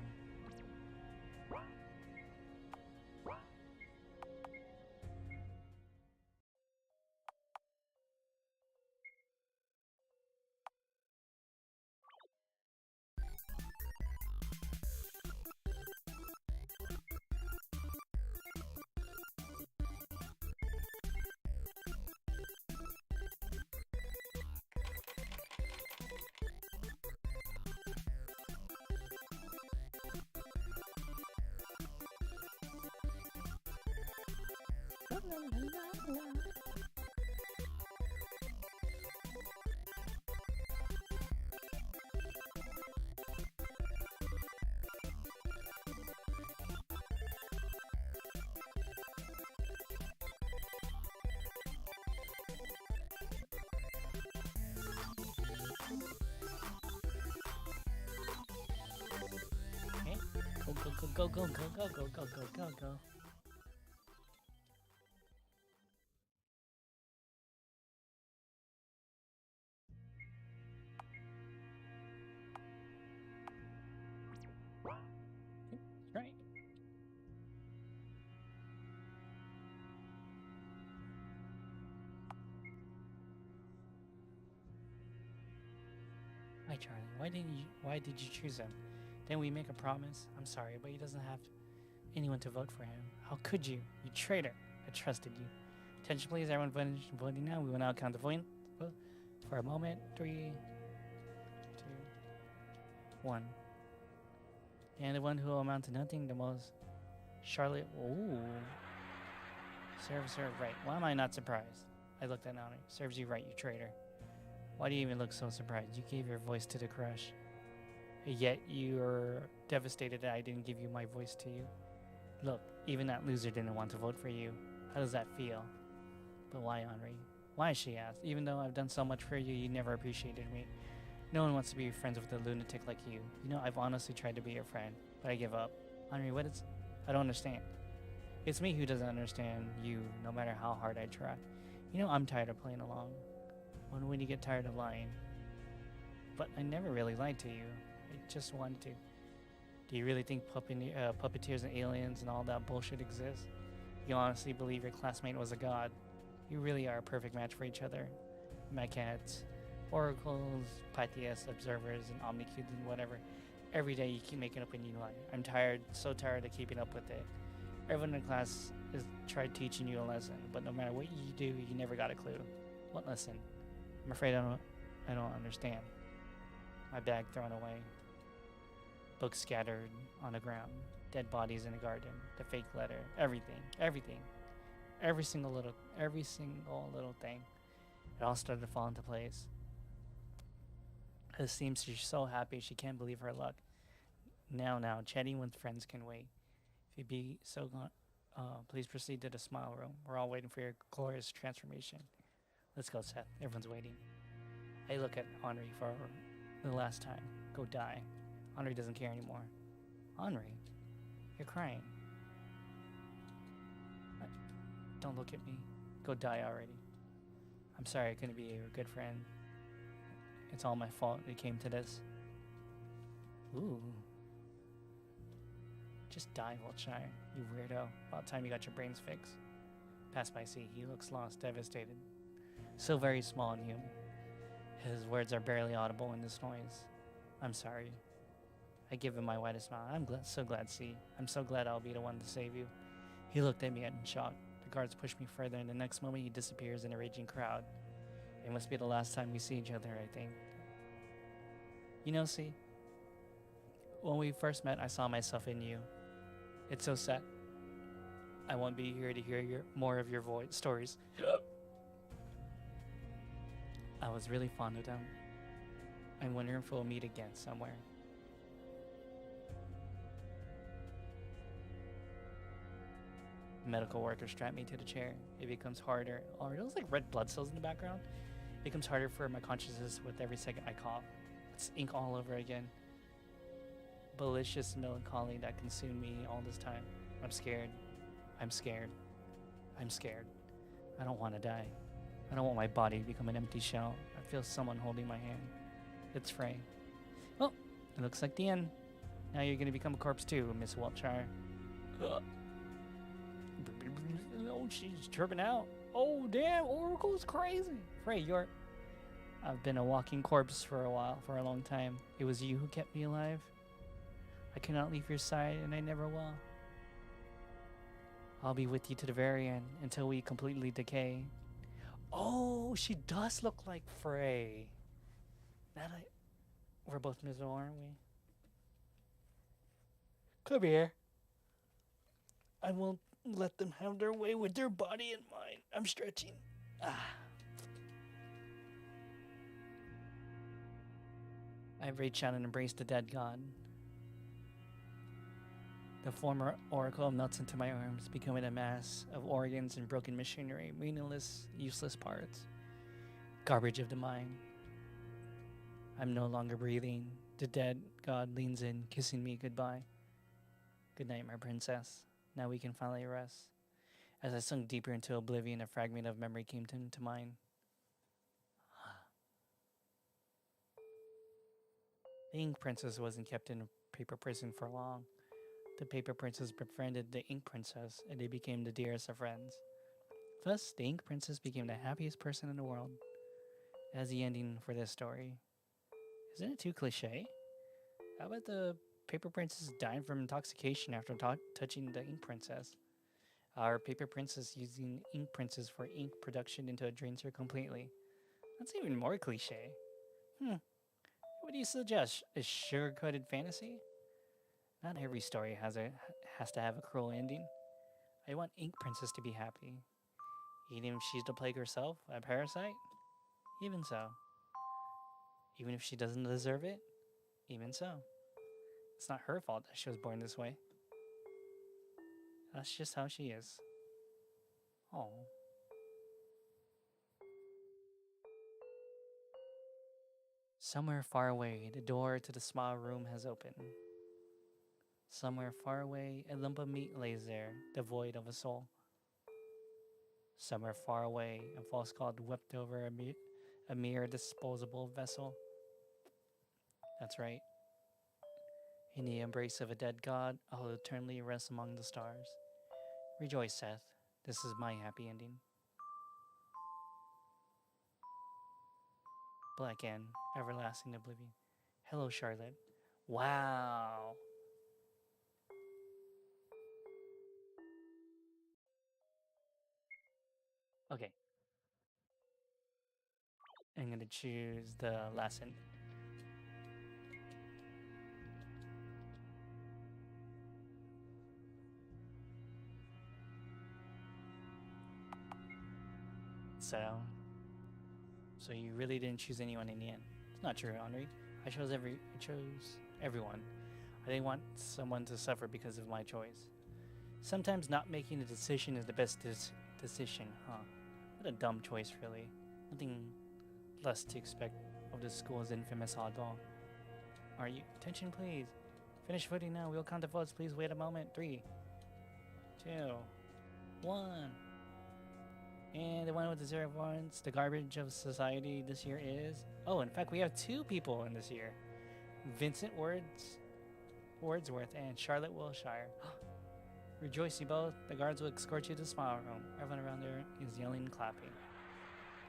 Okay. Go, go, go, go, go, go, go, go, go, go. Right. Hi, Charlie. Why did you choose him? Didn't we make a promise? I'm sorry, but he doesn't have anyone to vote for him. How could you? You traitor. I trusted you. Attention please, everyone voting now. We will now count the vote for a moment. 3, 2, 1. And the one who will amount to nothing, the most Charlotte. Ooh. Serves her right. Why am I not surprised? I looked at Nani. Serves you right, you traitor. Why do you even look so surprised? You gave your voice to the crush. Yet you're devastated that I didn't give you my voice to you. Look, even that loser didn't want to vote for you. How does that feel? But why, Henri? Why, she asked. Even though I've done so much for you, you never appreciated me. No one wants to be friends with a lunatic like you. You know, I've honestly tried to be your friend, but I give up. Henri, what is... I don't understand. It's me who doesn't understand you, no matter how hard I try. You know, I'm tired of playing along. When would you get tired of lying? But I never really lied to you. I just wanted to. Do you really think puppeteers and aliens and all that bullshit exists? You honestly believe your classmate was a god? You really are a perfect match for each other. Maquettes, oracles, Pythias, observers, and omnicubes and whatever. Every day you keep making up a new lie. I'm tired, so tired of keeping up with it. Everyone in class has tried teaching you a lesson, but no matter what you do, you never got a clue. What lesson? I'm afraid I don't understand. My bag thrown away. Books scattered on the ground. Dead bodies in the garden. The fake letter. Everything. Everything. Every single little thing. It all started to fall into place. It seems she's so happy she can't believe her luck. Now, chatting with friends can wait. If you'd be so please proceed to the smile room. We're all waiting for your glorious transformation. Let's go, Seth. Everyone's waiting. I look at Henri for the last time. Go die. Henri doesn't care anymore. Henri, you're crying. Don't look at me. Go die already. I'm sorry I couldn't be your good friend. It's all my fault it came to this. Ooh. Just die, Wiltshire, you weirdo. About time you got your brains fixed. Pass by see. He looks lost, devastated. So very small and human. His words are barely audible in this noise. I'm sorry. I give him my widest smile. So glad, see. I'm so glad I'll be the one to save you. He looked at me in shock. The guards pushed me further, and the next moment he disappears in a raging crowd. It must be the last time we see each other, I think. You know, see, when we first met, I saw myself in you. It's so sad. I won't be here to hear more of your stories. I was really fond of them. I'm wondering if we'll meet again somewhere. Medical worker strapped me to the chair. It becomes harder. Oh, are those like red blood cells in the background? It becomes harder for my consciousness with every second I cough. It's ink all over again. Malicious melancholy that consumed me all this time. I'm scared. I'm scared. I'm scared. I don't want to die. I don't want my body to become an empty shell. I feel someone holding my hand. It's Frey. Well, it looks like the end. Now you're going to become a corpse too, Miss Wiltshire. Oh, she's tripping out. Oh, damn, Oracle's crazy. Frey, I've been a walking corpse for a long time. It was you who kept me alive. I cannot leave your side, and I never will. I'll be with you to the very end, until we completely decay. Oh, she does look like Frey. We're both miserable, aren't we? Come here. I won't let them have their way with their body and mind. I'm stretching. I reach out and embrace the dead god. The former oracle melts into my arms, becoming a mass of organs and broken machinery, meaningless, useless parts. Garbage of the mind. I'm no longer breathing. The dead god leans in, kissing me goodbye. Good night, my princess. Now we can finally rest. As I sunk deeper into oblivion, a fragment of memory came to mind. The Ink Princess wasn't kept in a paper prison for long. The Paper Princess befriended the Ink Princess, and they became the dearest of friends. Thus, the Ink Princess became the happiest person in the world. As the ending for this story. Isn't it too cliche? How about the Paper Princess dying from intoxication after touching the Ink Princess? Our Paper Princess using Ink Princess for ink production until it drains her completely. That's even more cliche. What do you suggest? A sugar-coated fantasy? Not every story has to have a cruel ending. I want Ink Princess to be happy. Even if she's the plague herself, a parasite? Even so. Even if she doesn't deserve it? Even so. It's not her fault that she was born this way. That's just how she is. Oh. Somewhere far away, the door to the small room has opened. Somewhere far away, a lump of meat lays there, devoid of a soul. Somewhere far away, a false god wept over a mere disposable vessel. That's right. In the embrace of a dead god, I'll eternally rest among the stars. Rejoice, Seth. This is my happy ending. Black End, everlasting oblivion. Hello, Charlotte. Wow. Okay. I'm gonna choose the last end. So you really didn't choose anyone in the end. It's not true, Henri. I chose everyone. I didn't want someone to suffer because of my choice. Sometimes not making a decision is the best decision, huh? What a dumb choice, really. Nothing less to expect of the school's infamous oddball. Are you? Attention, please. Finish voting now. We'll count the votes. Please wait a moment. 3, 2, 1. And the one with the 0 votes, the garbage of society this year is... Oh, in fact, we have 2 people in this year. Vincent Wordsworth and Charlotte Wilshire. Rejoice, you both. The guards will escort you to the smile room. Everyone around there is yelling and clapping.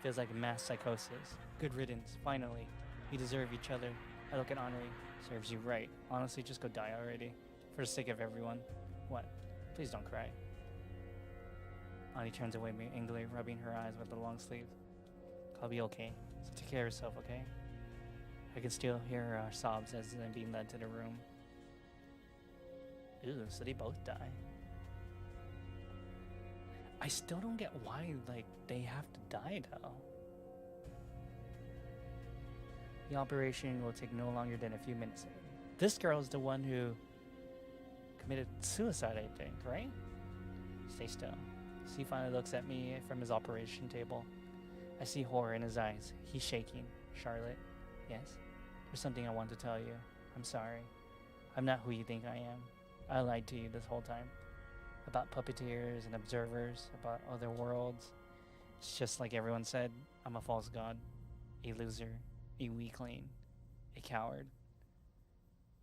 Feels like mass psychosis. Good riddance. Finally. We deserve each other. I look at Henri. Serves you right. Honestly, just go die already. For the sake of everyone. What? Please don't cry. Ani turns away angrily, rubbing her eyes with the long sleeve. I'll be okay. So take care of yourself, okay? I can still hear her sobs as they're being led to the room. Ooh, so they both die. I still don't get why, like, they have to die, though. The operation will take no longer than a few minutes. This girl is the one who committed suicide, I think, right? Stay still. He finally looks at me from his operation table. I see horror in his eyes. He's shaking. Charlotte, yes? There's something I want to tell you. I'm sorry. I'm not who you think I am. I lied to you this whole time. About puppeteers and observers, about other worlds. It's just like everyone said, I'm a false god. A loser. A weakling. A coward.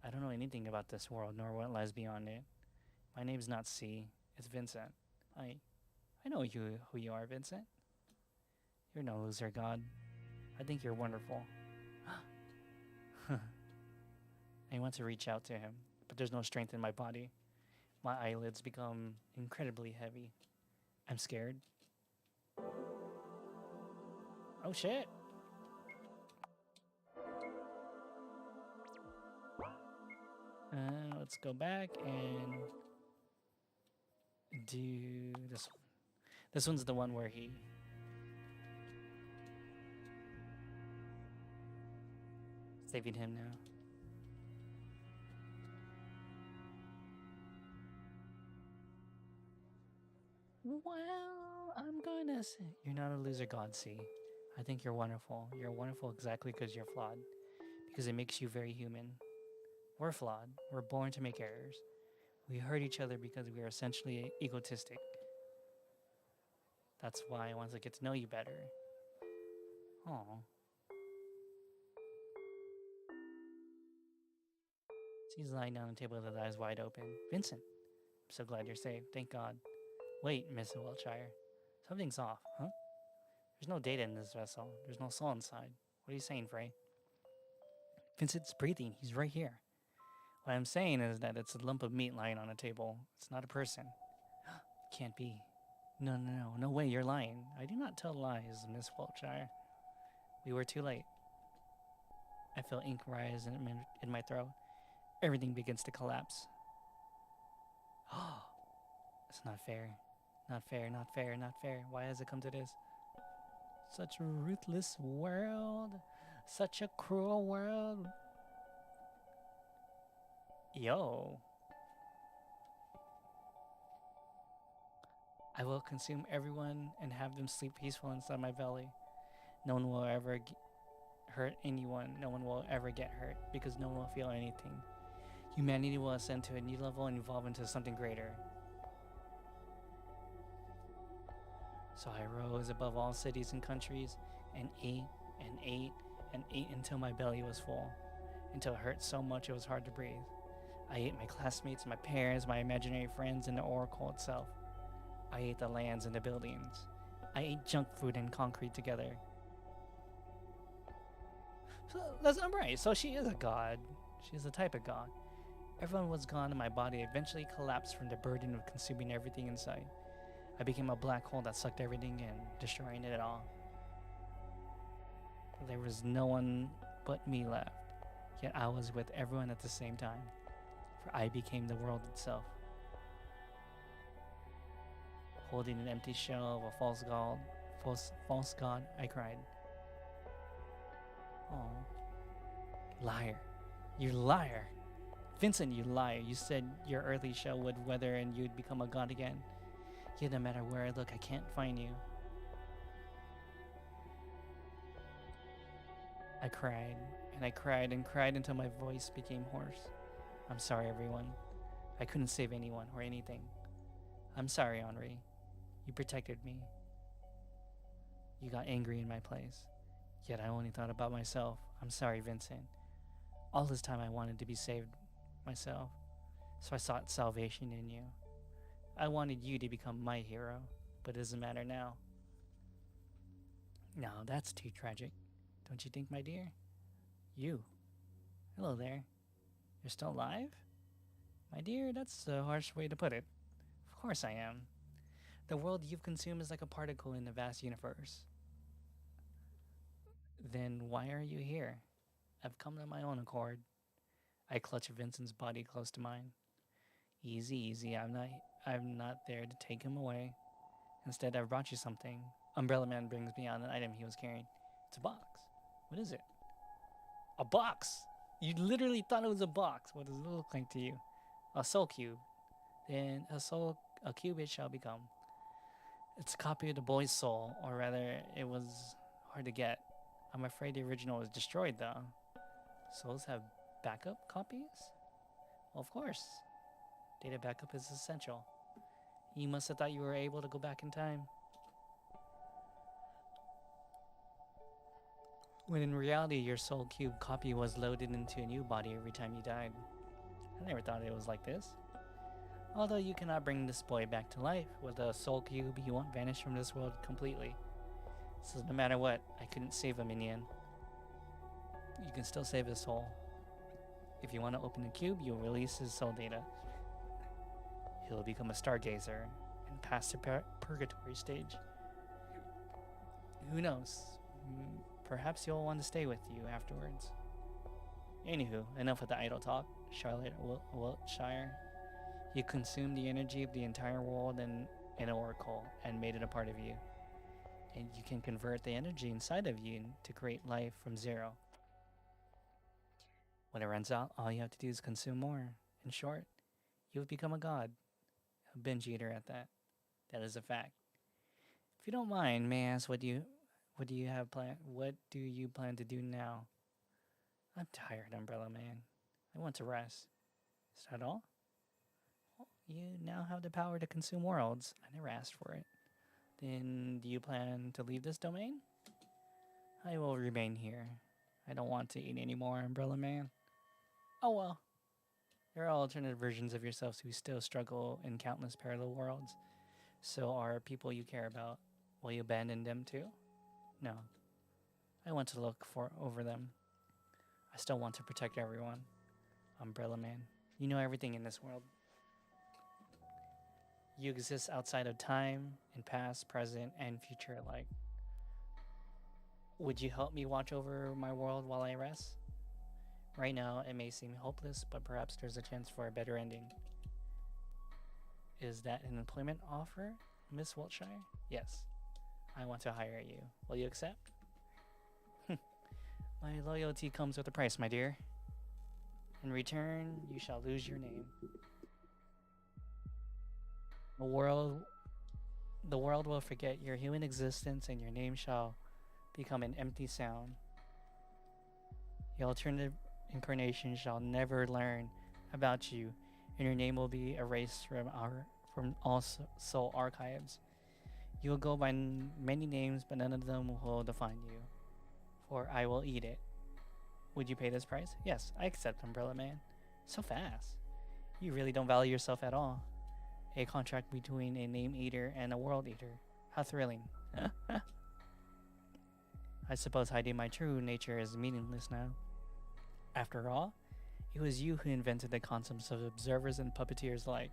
I don't know anything about this world, nor what lies beyond it. My name's not C. It's Vincent. I know who you are, Vincent. You're no loser, God. I think you're wonderful. I want to reach out to him, but there's no strength in my body. My eyelids become incredibly heavy. I'm scared. Oh shit! Let's go back and do this one. This one's the one where he... Saving him now. Well, I'm gonna say... You're not a loser, God, see. I think you're wonderful. You're wonderful exactly because you're flawed. Because it makes you very human. We're flawed. We're born to make errors. We hurt each other because we are essentially egotistic. That's why I want to get to know you better. Aww. She's lying down on the table with her eyes wide open. Vincent, I'm so glad you're safe. Thank God. Wait, Miss Wiltshire. Something's off, huh? There's no data in this vessel. There's no soul inside. What are you saying, Frey? Vincent's breathing. He's right here. What I'm saying is that it's a lump of meat lying on a table. It's not a person. Can't be. No way, you're lying. I do not tell lies, Miss Wiltshire. We were too late. I feel ink rise in my throat. Everything begins to collapse. It's not fair. Not fair, not fair, not fair. Why has it come to this? Such a ruthless world. Such a cruel world. Yo. I will consume everyone and have them sleep peaceful inside my belly. No one will ever hurt anyone. No one will ever get hurt because no one will feel anything. Humanity will ascend to a new level and evolve into something greater. So I rose above all cities and countries and ate and ate and ate until my belly was full, until it hurt so much it was hard to breathe. I ate my classmates, my parents, my imaginary friends, and the oracle itself. I ate the lands and the buildings. I ate junk food and concrete together. So that's not right. So she is a god. She is a type of god. Everyone was gone and my body eventually collapsed from the burden of consuming everything in sight. I became a black hole that sucked everything in, destroying it all. There was no one but me left, yet I was with everyone at the same time, for I became the world itself. Holding an empty shell of a false god, I cried. Oh, liar. You liar. Vincent, you liar. You said your earthly shell would weather and you'd become a god again. Yet no matter where I look, I can't find you. I cried, and I cried and cried until my voice became hoarse. I'm sorry, everyone. I couldn't save anyone or anything. I'm sorry, Henri. You protected me. You got angry in my place. Yet I only thought about myself. I'm sorry, Vincent. All this time I wanted to be saved myself, so I sought salvation in you. I wanted you to become my hero, but it doesn't matter now. Now that's too tragic, don't you think, my dear? You. Hello there. You're still alive? My dear, that's a harsh way to put it. Of course I am. The world you've consumed is like a particle in the vast universe. Then why are you here? I've come on my own accord. I clutch Vincent's body close to mine. Easy, easy. I'm not there to take him away. Instead, I've brought you something. Umbrella Man brings me out an item he was carrying. It's a box. What is it? A box! You literally thought it was a box. What does it look like to you? A soul cube. Then a cube it shall become. It's a copy of the boy's soul, or rather, it was hard to get. I'm afraid the original was destroyed, though. Souls have backup copies? Well, of course. Data backup is essential. You must have thought you were able to go back in time. When in reality, your soul cube copy was loaded into a new body every time you died. I never thought it was like this. Although you cannot bring this boy back to life, with a soul cube, he won't vanish from this world completely. So no matter what, I couldn't save him in the end. You can still save his soul. If you want to open the cube, you'll release his soul data. He'll become a stargazer and pass the purgatory stage. Who knows? Perhaps you'll want to stay with you afterwards. Anywho, enough of the idle talk. Charlotte Wiltshire. You consumed the energy of the entire world and an oracle and made it a part of you. And you can convert the energy inside of you to create life from zero. When it runs out, all you have to do is consume more. In short, you've become a god. A binge eater at that. That is a fact. If you don't mind, may I ask what do you plan to do now? I'm tired, Umbrella Man. I want to rest. Is that all? Well, you now have the power to consume worlds. I never asked for it. Then do you plan to leave this domain? I will remain here. I don't want to eat anymore, Umbrella Man. Oh well. There are alternate versions of yourselves who still struggle in countless parallel worlds. So are people you care about. Will you abandon them too? No. I want to look over them. I still want to protect everyone. Umbrella Man, you know everything in this world. You exist outside of time, in past, present, and future alike. Would you help me watch over my world while I rest? Right now, it may seem hopeless, but perhaps there's a chance for a better ending. Is that an employment offer? Miss Wiltshire? Yes. I want to hire you. Will you accept? My loyalty comes with a price, my dear. In return, you shall lose your name. The world the world will forget your human existence and your name shall become an empty sound. The alternative incarnation shall never learn about you, and your name will be erased from all soul archives. You will go by many names, but none of them will define you. For I will eat it. Would you pay this price? Yes, I accept, Umbrella Man. So fast. You really don't value yourself at all. A contract between a name eater and a world eater. How thrilling. I suppose hiding my true nature is meaningless now. After all, it was you who invented the concepts of observers and puppeteers alike.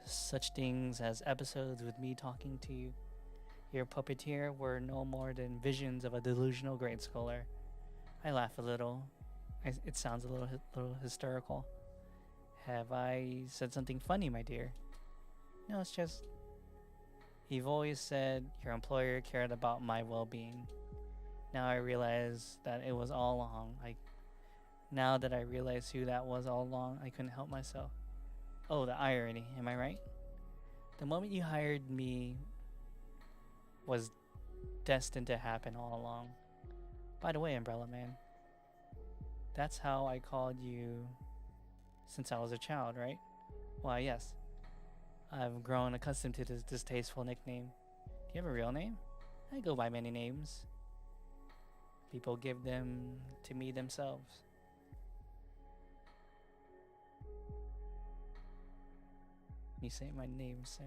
Such things as episodes with me talking to you. Your puppeteer were no more than visions of a delusional grade scholar. I laugh a little. It sounds a little hysterical. Have I said something funny, my dear? No, it's just... You've always said your employer cared about my well-being. Now I realize that it was all along. Now that I realize who that was all along, I couldn't help myself. Oh, the irony, am I right? The moment you hired me was destined to happen all along. By the way, Umbrella Man, that's how I called you since I was a child, right? Why, yes. I've grown accustomed to this distasteful nickname. Do you have a real name? I go by many names. People give them to me themselves. You say my name, sir.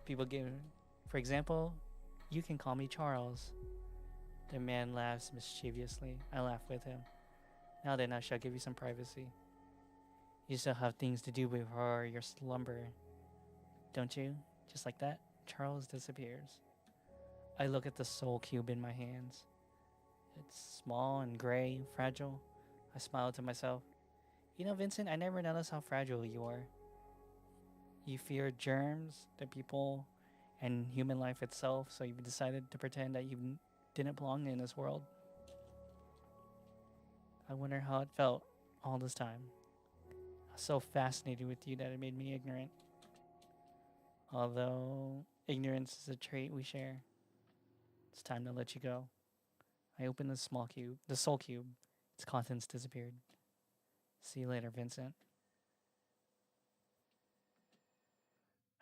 People give... For example, you can call me Charles. The man laughs mischievously. I laugh with him. Now then, I shall give you some privacy. You still have things to do before your slumber, don't you? Just like that, Charles disappears. I look at the soul cube in my hands. It's small and gray, fragile. I smile to myself. You know, Vincent, I never noticed how fragile you are. You fear germs, the people, and human life itself, so you've decided to pretend that you didn't belong in this world. I wonder how it felt all this time. I was so fascinated with you that it made me ignorant. Although ignorance is a trait we share. It's time to let you go. I open the soul cube. Its contents disappeared. See you later, Vincent.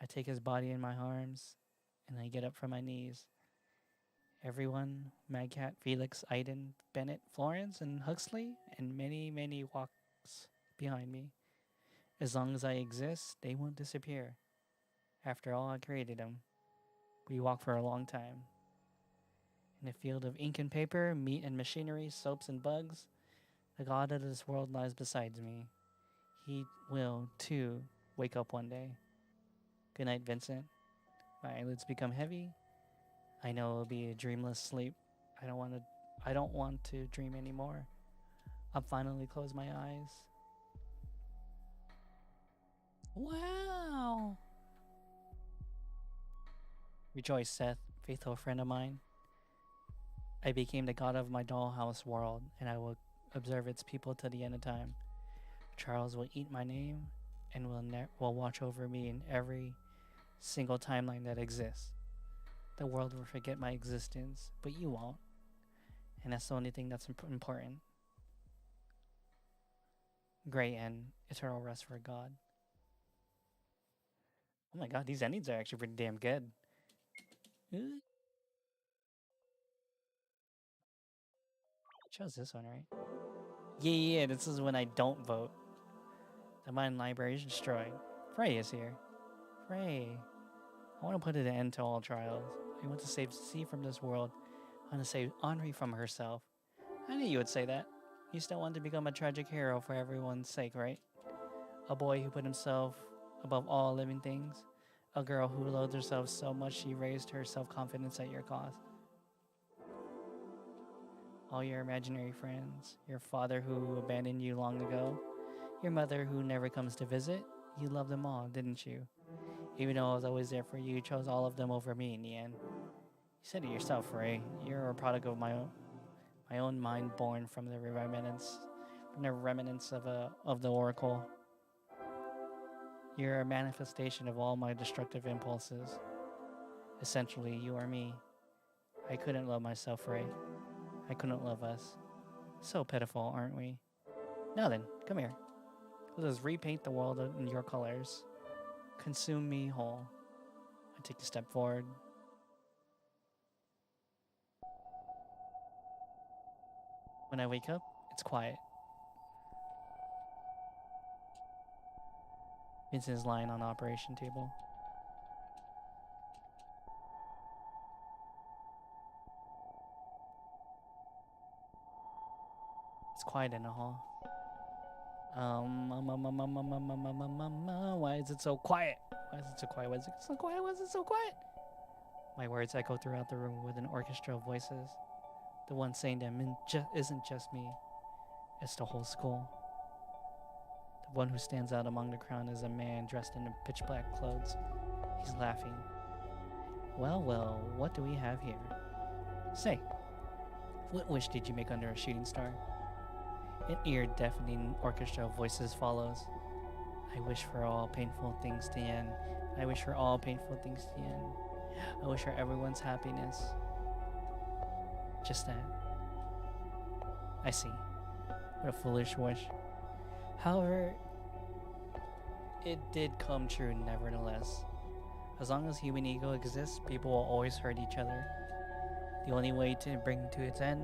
I take his body in my arms, and I get up from my knees. Everyone, Magcat, Felix, Aiden, Bennett, Florence, and Huxley, and many, many walks behind me. As long as I exist, they won't disappear. After all, I created them. We walk for a long time. In a field of ink and paper, meat and machinery, soaps and bugs, the god of this world lies beside me. He will, too, wake up one day. Good night, Vincent. My eyelids become heavy. I know it'll be a dreamless sleep. I don't want to dream anymore. I'll finally close my eyes. Wow! Rejoice, Seth, faithful friend of mine. I became the god of my dollhouse world, and I will observe its people to the end of time. Charles will eat my name, and will watch over me in every single timeline that exists. The world will forget my existence, but you won't. And that's the only thing that's important. Great and eternal rest for God. Oh my god, these endings are actually pretty damn good. Chose this one, right? Yeah, this is when I don't vote. The mine library is destroyed. Frey is here. Frey. I want to put an end to all trials. I want to save C from this world. I want to save Henri from herself. I knew you would say that. You still want to become a tragic hero for everyone's sake, right? A boy who put himself above all living things. A girl who loathed herself so much she raised her self-confidence at your cost. All your imaginary friends. Your father who abandoned you long ago. Your mother who never comes to visit? You loved them all, didn't you? Even though I was always there for you, you chose all of them over me in the end. You said it yourself, Ray. You're a product of my own mind, born from the remnants of the Oracle. You're a manifestation of all my destructive impulses. Essentially, you are me. I couldn't love myself, Ray. I couldn't love us. So pitiful, aren't we? Now then, come here. Let us repaint the world in your colors. Consume me whole. I take a step forward. When I wake up, it's quiet. Vincent is lying on the operation table. It's quiet in the hall. Why is it so quiet? Why is it so quiet? Why is it so quiet? Why is it so quiet? My words echo throughout the room with an orchestra of voices. The one saying them isn't just me. It's the whole school. The one who stands out among the crowd is a man dressed in pitch black clothes. He's laughing. Well, what do we have here? Say, what wish did you make under a shooting star? An ear-deafening orchestra of voices follows. I wish for all painful things to end. I wish for all painful things to end. I wish for everyone's happiness. Just that. I see. What a foolish wish. However, it did come true nevertheless. As long as human ego exists, people will always hurt each other. The only way to bring to its end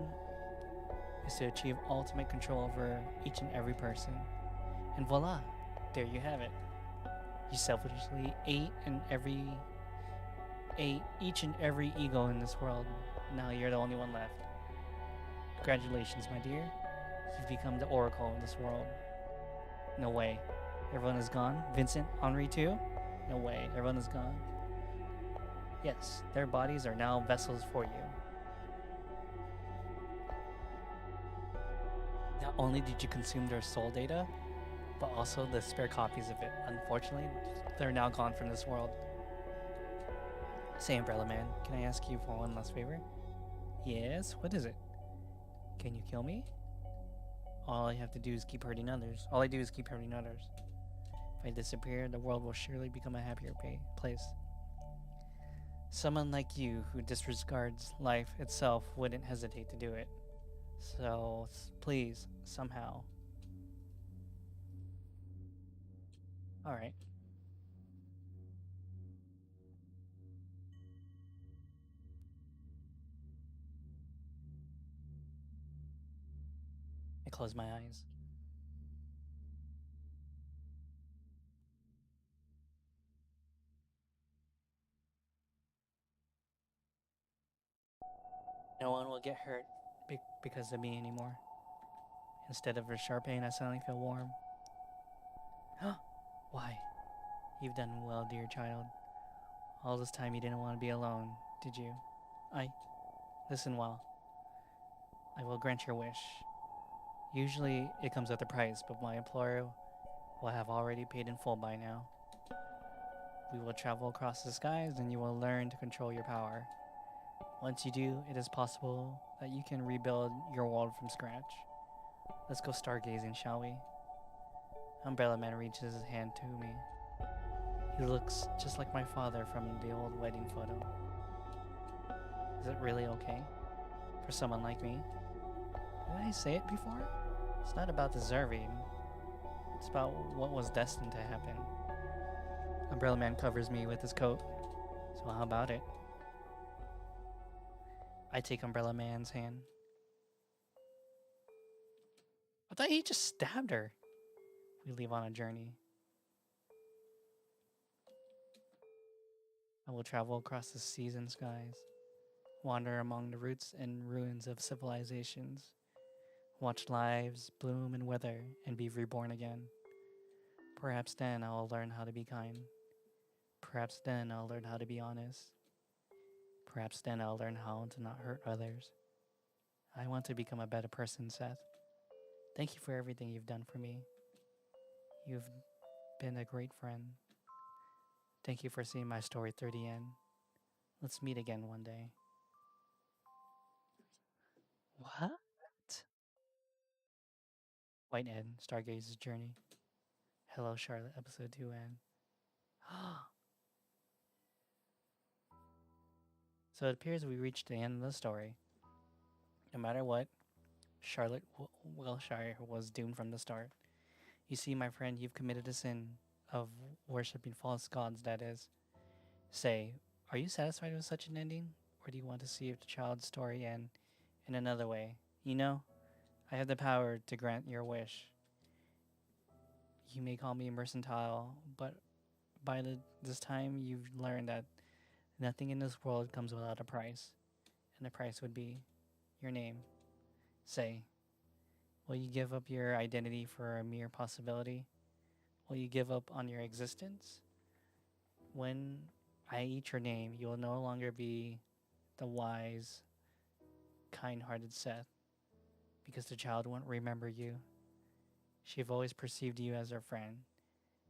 is to achieve ultimate control over each and every person. And voila, there you have it. You selfishly ate each and every ego in this world. Now you're the only one left. Congratulations, my dear. You've become the oracle of this world. No way. Everyone is gone? Vincent, Henri too? No way. Everyone is gone. Yes, their bodies are now vessels for you. Not only did you consume their soul data, but also the spare copies of it. Unfortunately, they're now gone from this world. Say, Umbrella Man, can I ask you for one last favor? Yes, what is it? Can you kill me? All I have to do is keep hurting others. All I do is keep hurting others. If I disappear, the world will surely become a happier place. Someone like you who disregards life itself wouldn't hesitate to do it. So, please, somehow. Alright. I close my eyes. No one will get hurt because of me anymore. Instead of a sharp pain, I suddenly feel warm. Why? You've done well, dear child. All this time you didn't want to be alone, did you? Listen well. I will grant your wish. Usually it comes with a price, but my employer will have already paid in full by now. We will travel across the skies and you will learn to control your power. Once you do, it is possible that you can rebuild your world from scratch. Let's go stargazing, shall we? Umbrella Man reaches his hand to me. He looks just like my father from the old wedding photo. Is it really okay? For someone like me? Did I say it before? It's not about deserving. It's about what was destined to happen. Umbrella Man covers me with his coat. So how about it? I take Umbrella Man's hand. I thought he just stabbed her. We leave on a journey. I will travel across the seas and skies, wander among the roots and ruins of civilizations, watch lives bloom and wither and be reborn again. Perhaps then I will learn how to be kind. Perhaps then I'll learn how to be honest. Perhaps then I'll learn how to not hurt others. I want to become a better person, Seth. Thank you for everything you've done for me. You've been a great friend. Thank you for seeing my story through the end. Let's meet again one day. What? White Ed, Stargaze's Journey. Hello, Charlotte, episode 2 end. So it appears we reached the end of the story. No matter what, Charlotte Wilshire was doomed from the start. You see, my friend, you've committed a sin of worshipping false gods, that is. Say, are you satisfied with such an ending? Or do you want to see the child's story end in another way? You know, I have the power to grant your wish. You may call me mercantile, but by this time you've learned that nothing in this world comes without a price. And the price would be your name. Say, will you give up your identity for a mere possibility? Will you give up on your existence? When I eat your name, you will no longer be the wise, kind-hearted Seth, because the child won't remember you. She've always perceived you as her friend,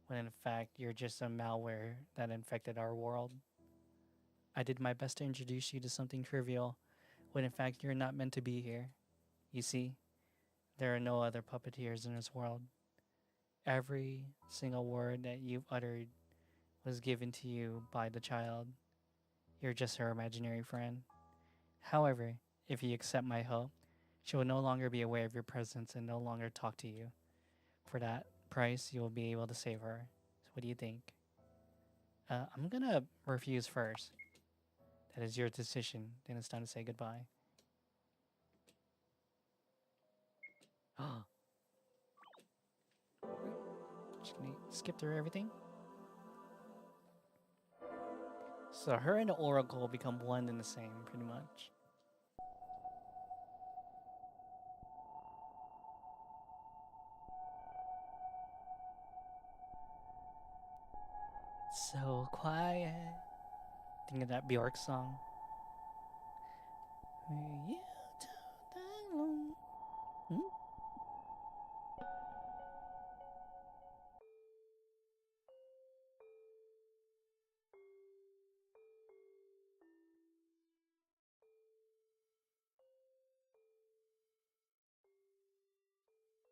when in fact you're just a malware that infected our world. I did my best to introduce you to something trivial, when in fact you're not meant to be here. You see, there are no other puppeteers in this world. Every single word that you've uttered was given to you by the child. You're just her imaginary friend. However, if you accept my help, she will no longer be aware of your presence and no longer talk to you. For that price, you will be able to save her. So what do you think? I'm gonna refuse first. That is your decision. Then it's time to say goodbye. Just gonna skip through everything. So her and the Oracle become one and the same, pretty much. So quiet. Think of that Bjork song. Hmm?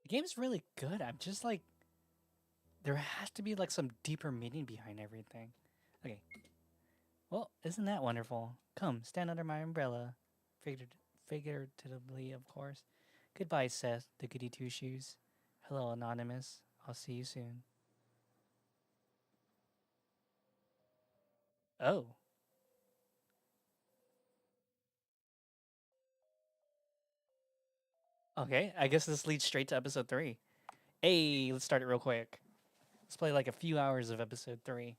The game's really good. I'm just like, there has to be like some deeper meaning behind everything. Okay. Well, isn't that wonderful? Come, stand under my umbrella. Figuratively, of course. Goodbye, Seth, the goody two shoes. Hello, Anonymous. I'll see you soon. Oh. Okay, I guess this leads straight to episode 3. Hey, let's start it real quick. Let's play like a few hours of episode 3.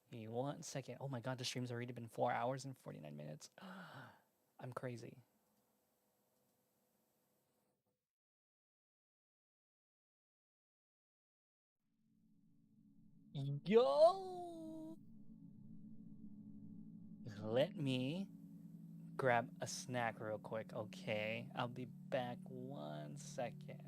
Give me 1 second. Oh my god, the stream's already been 4 hours and 49 minutes. I'm crazy. Yo! Let me grab a snack real quick, okay? I'll be back 1 second.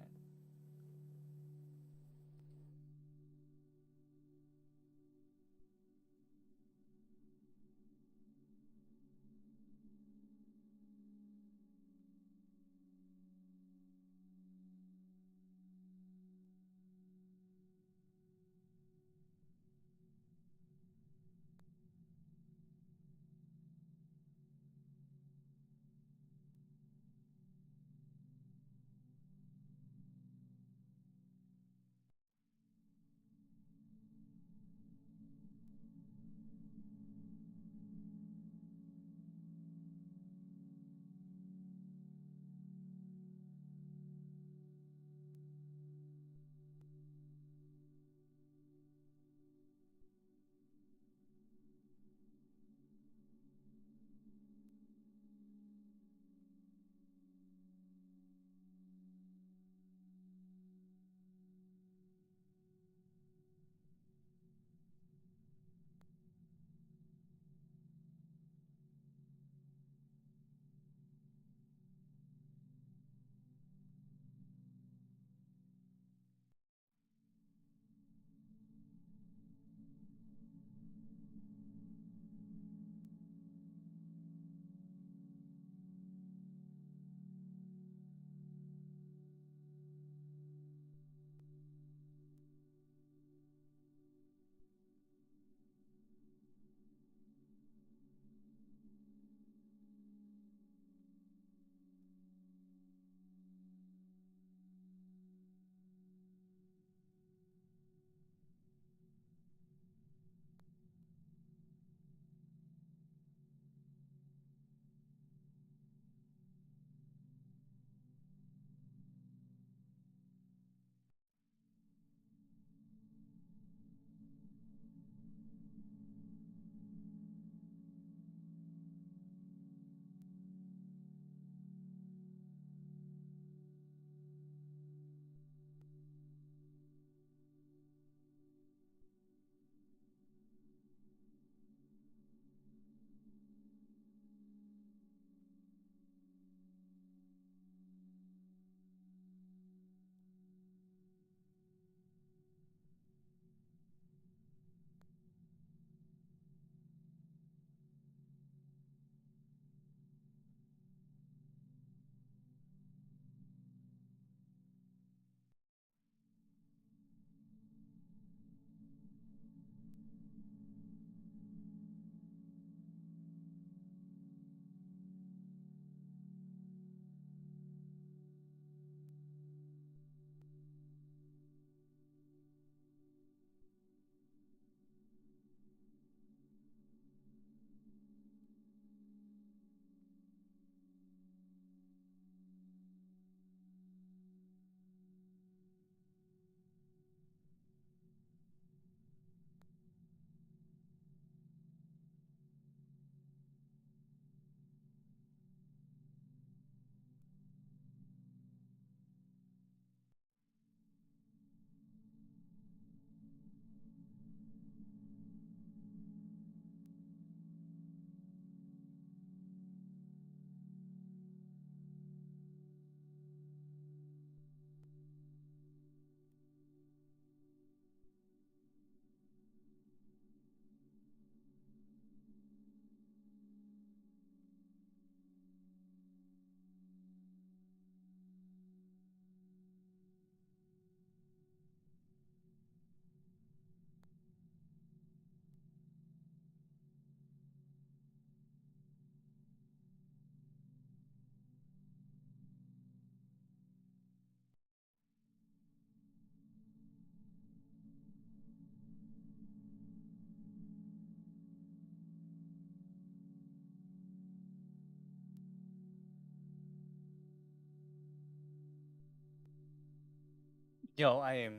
Yo, I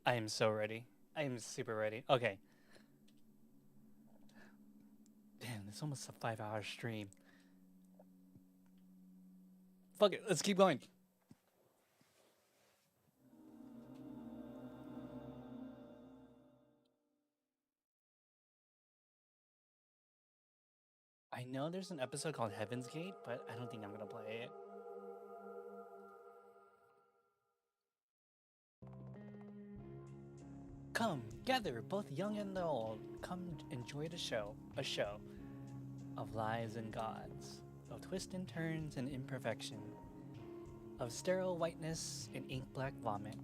am so ready. I am super ready. Okay. Damn, it's almost a 5 hour stream. Fuck it, let's keep going. I know there's an episode called Heaven's Gate, but I don't think I'm gonna play it. Come, gather, both young and old. Come enjoy the show. A show of lives and gods, of twists and turns and imperfection, of sterile whiteness and ink black vomit,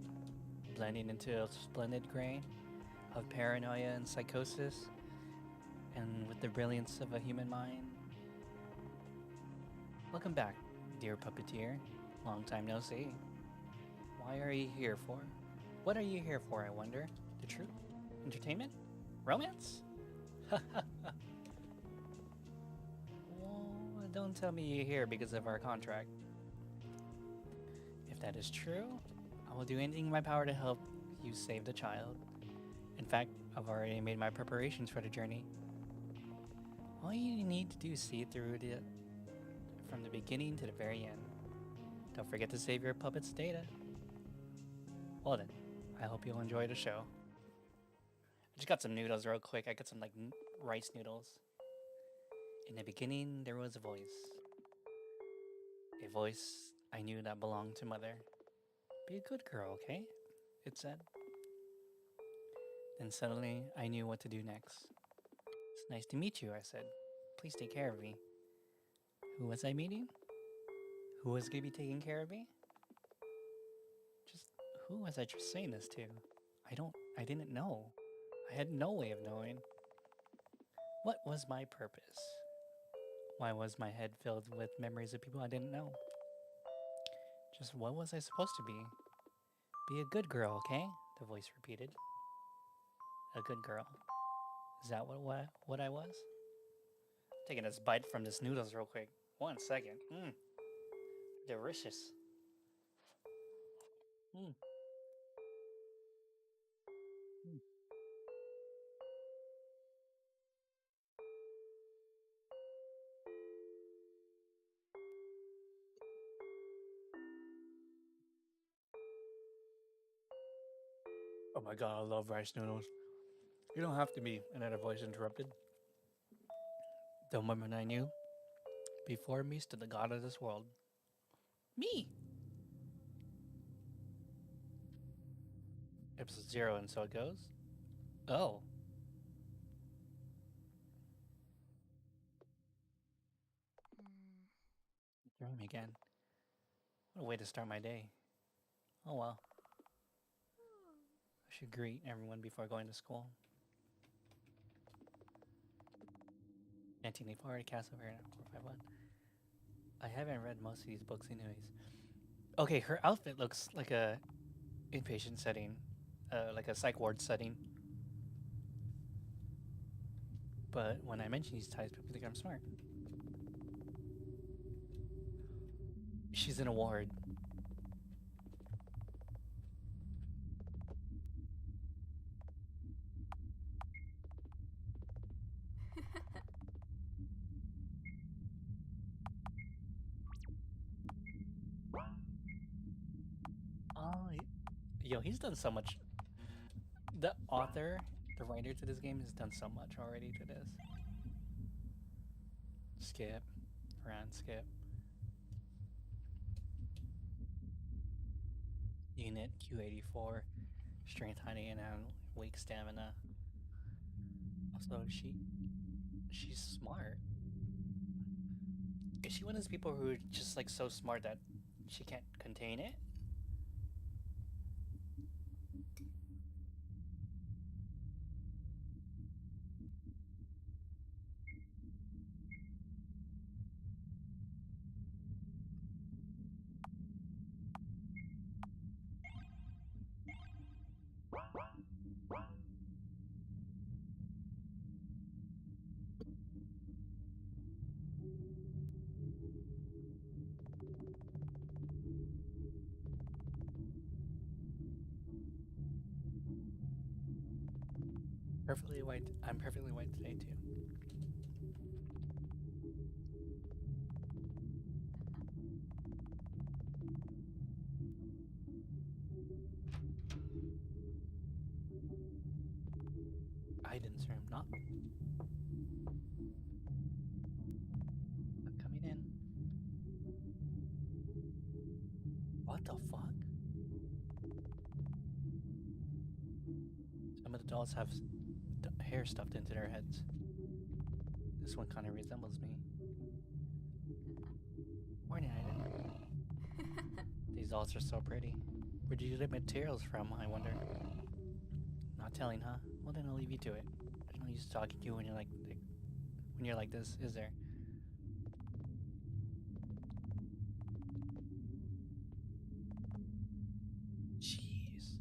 blending into a splendid gray, of paranoia and psychosis, and with the brilliance of a human mind. Welcome back, dear puppeteer. Long time no see. Why are you here for? What are you here for, I wonder? The truth? Entertainment? Romance? Well, don't tell me you're here because of our contract. If that is true, I will do anything in my power to help you save the child. In fact, I've already made my preparations for the journey. All you need to do is see it through from the beginning to the very end. Don't forget to save your puppet's data. Well then, I hope you'll enjoy the show. I just got some noodles real quick. I got some like rice noodles. In the beginning, there was a voice. A voice I knew that belonged to Mother. Be a good girl, okay? It said. Then suddenly, I knew what to do next. It's nice to meet you, I said. Please take care of me. Who was I meeting? Who was going to be taking care of me? Just who was I just saying this to? I didn't know. I had no way of knowing. What was my purpose? Why was my head filled with memories of people I didn't know? Just what was I supposed to be? Be a good girl, okay? The voice repeated. A good girl. Is that what I was? Taking this bite from this noodles real quick. 1 second. Delicious. Mm. Mm. Oh my god, I love rice noodles. You don't have to be. Another voice interrupted. The woman I knew before me stood the god of this world. Me! Episode 0, and so it goes. Oh. Dream again. What a way to start my day. Oh well. I should greet everyone before going to school. 1984, Castle here, 451. I haven't read most of these books anyways. Okay, her outfit looks like a inpatient setting. Like a psych ward setting. But when I mention these types, people think I'm smart. She's in a ward. Oh, yo, he's done so much. The author, the writer to this game has done so much already to this. Skip. Run, skip. Unit Q84. Strength, honey, and weak stamina. Also, she's smart. Is she one of those people who are just like so smart that she can't contain it? Perfectly white. I'm perfectly white today too. Iden's room, not coming in. What the fuck? Some of the dolls have hair stuffed into their heads. This one kind of resembles me. Morning, Iden. These dolls are so pretty. Where'd you get the materials from, I wonder? Not telling, huh? Well, then I'll leave you to it. There's no use talking to you when you're like this, is there? Jeez.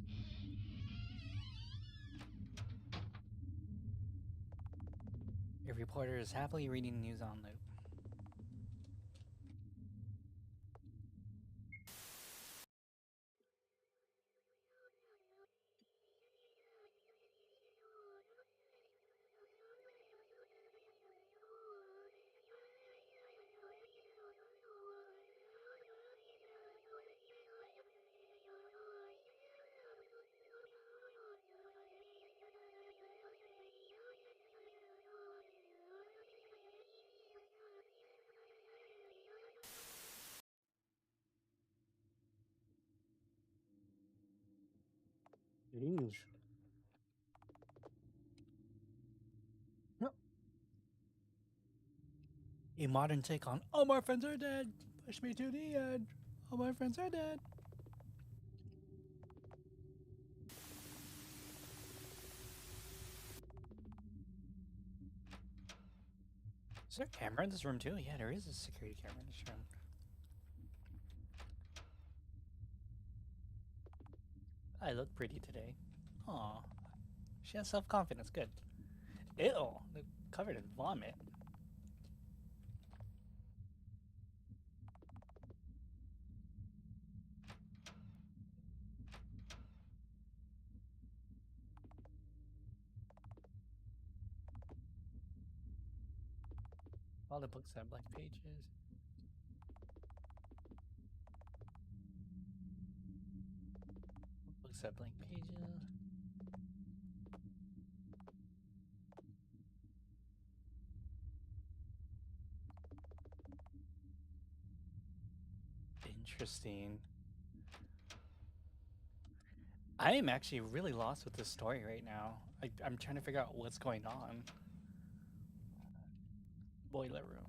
A reporter is happily reading news on loop. Jeez. No. A modern take on all my friends are dead. Push me to the edge. All my friends are dead. Is there a camera in this room too? Yeah, there is a security camera in this room. I look pretty today. Aw. She has self-confidence. Good. Ew. They're covered in vomit. All the books have blank pages. Books have blank pages. Interesting. I am actually really lost with this story right now. I'm trying to figure out what's going on. Boiler room.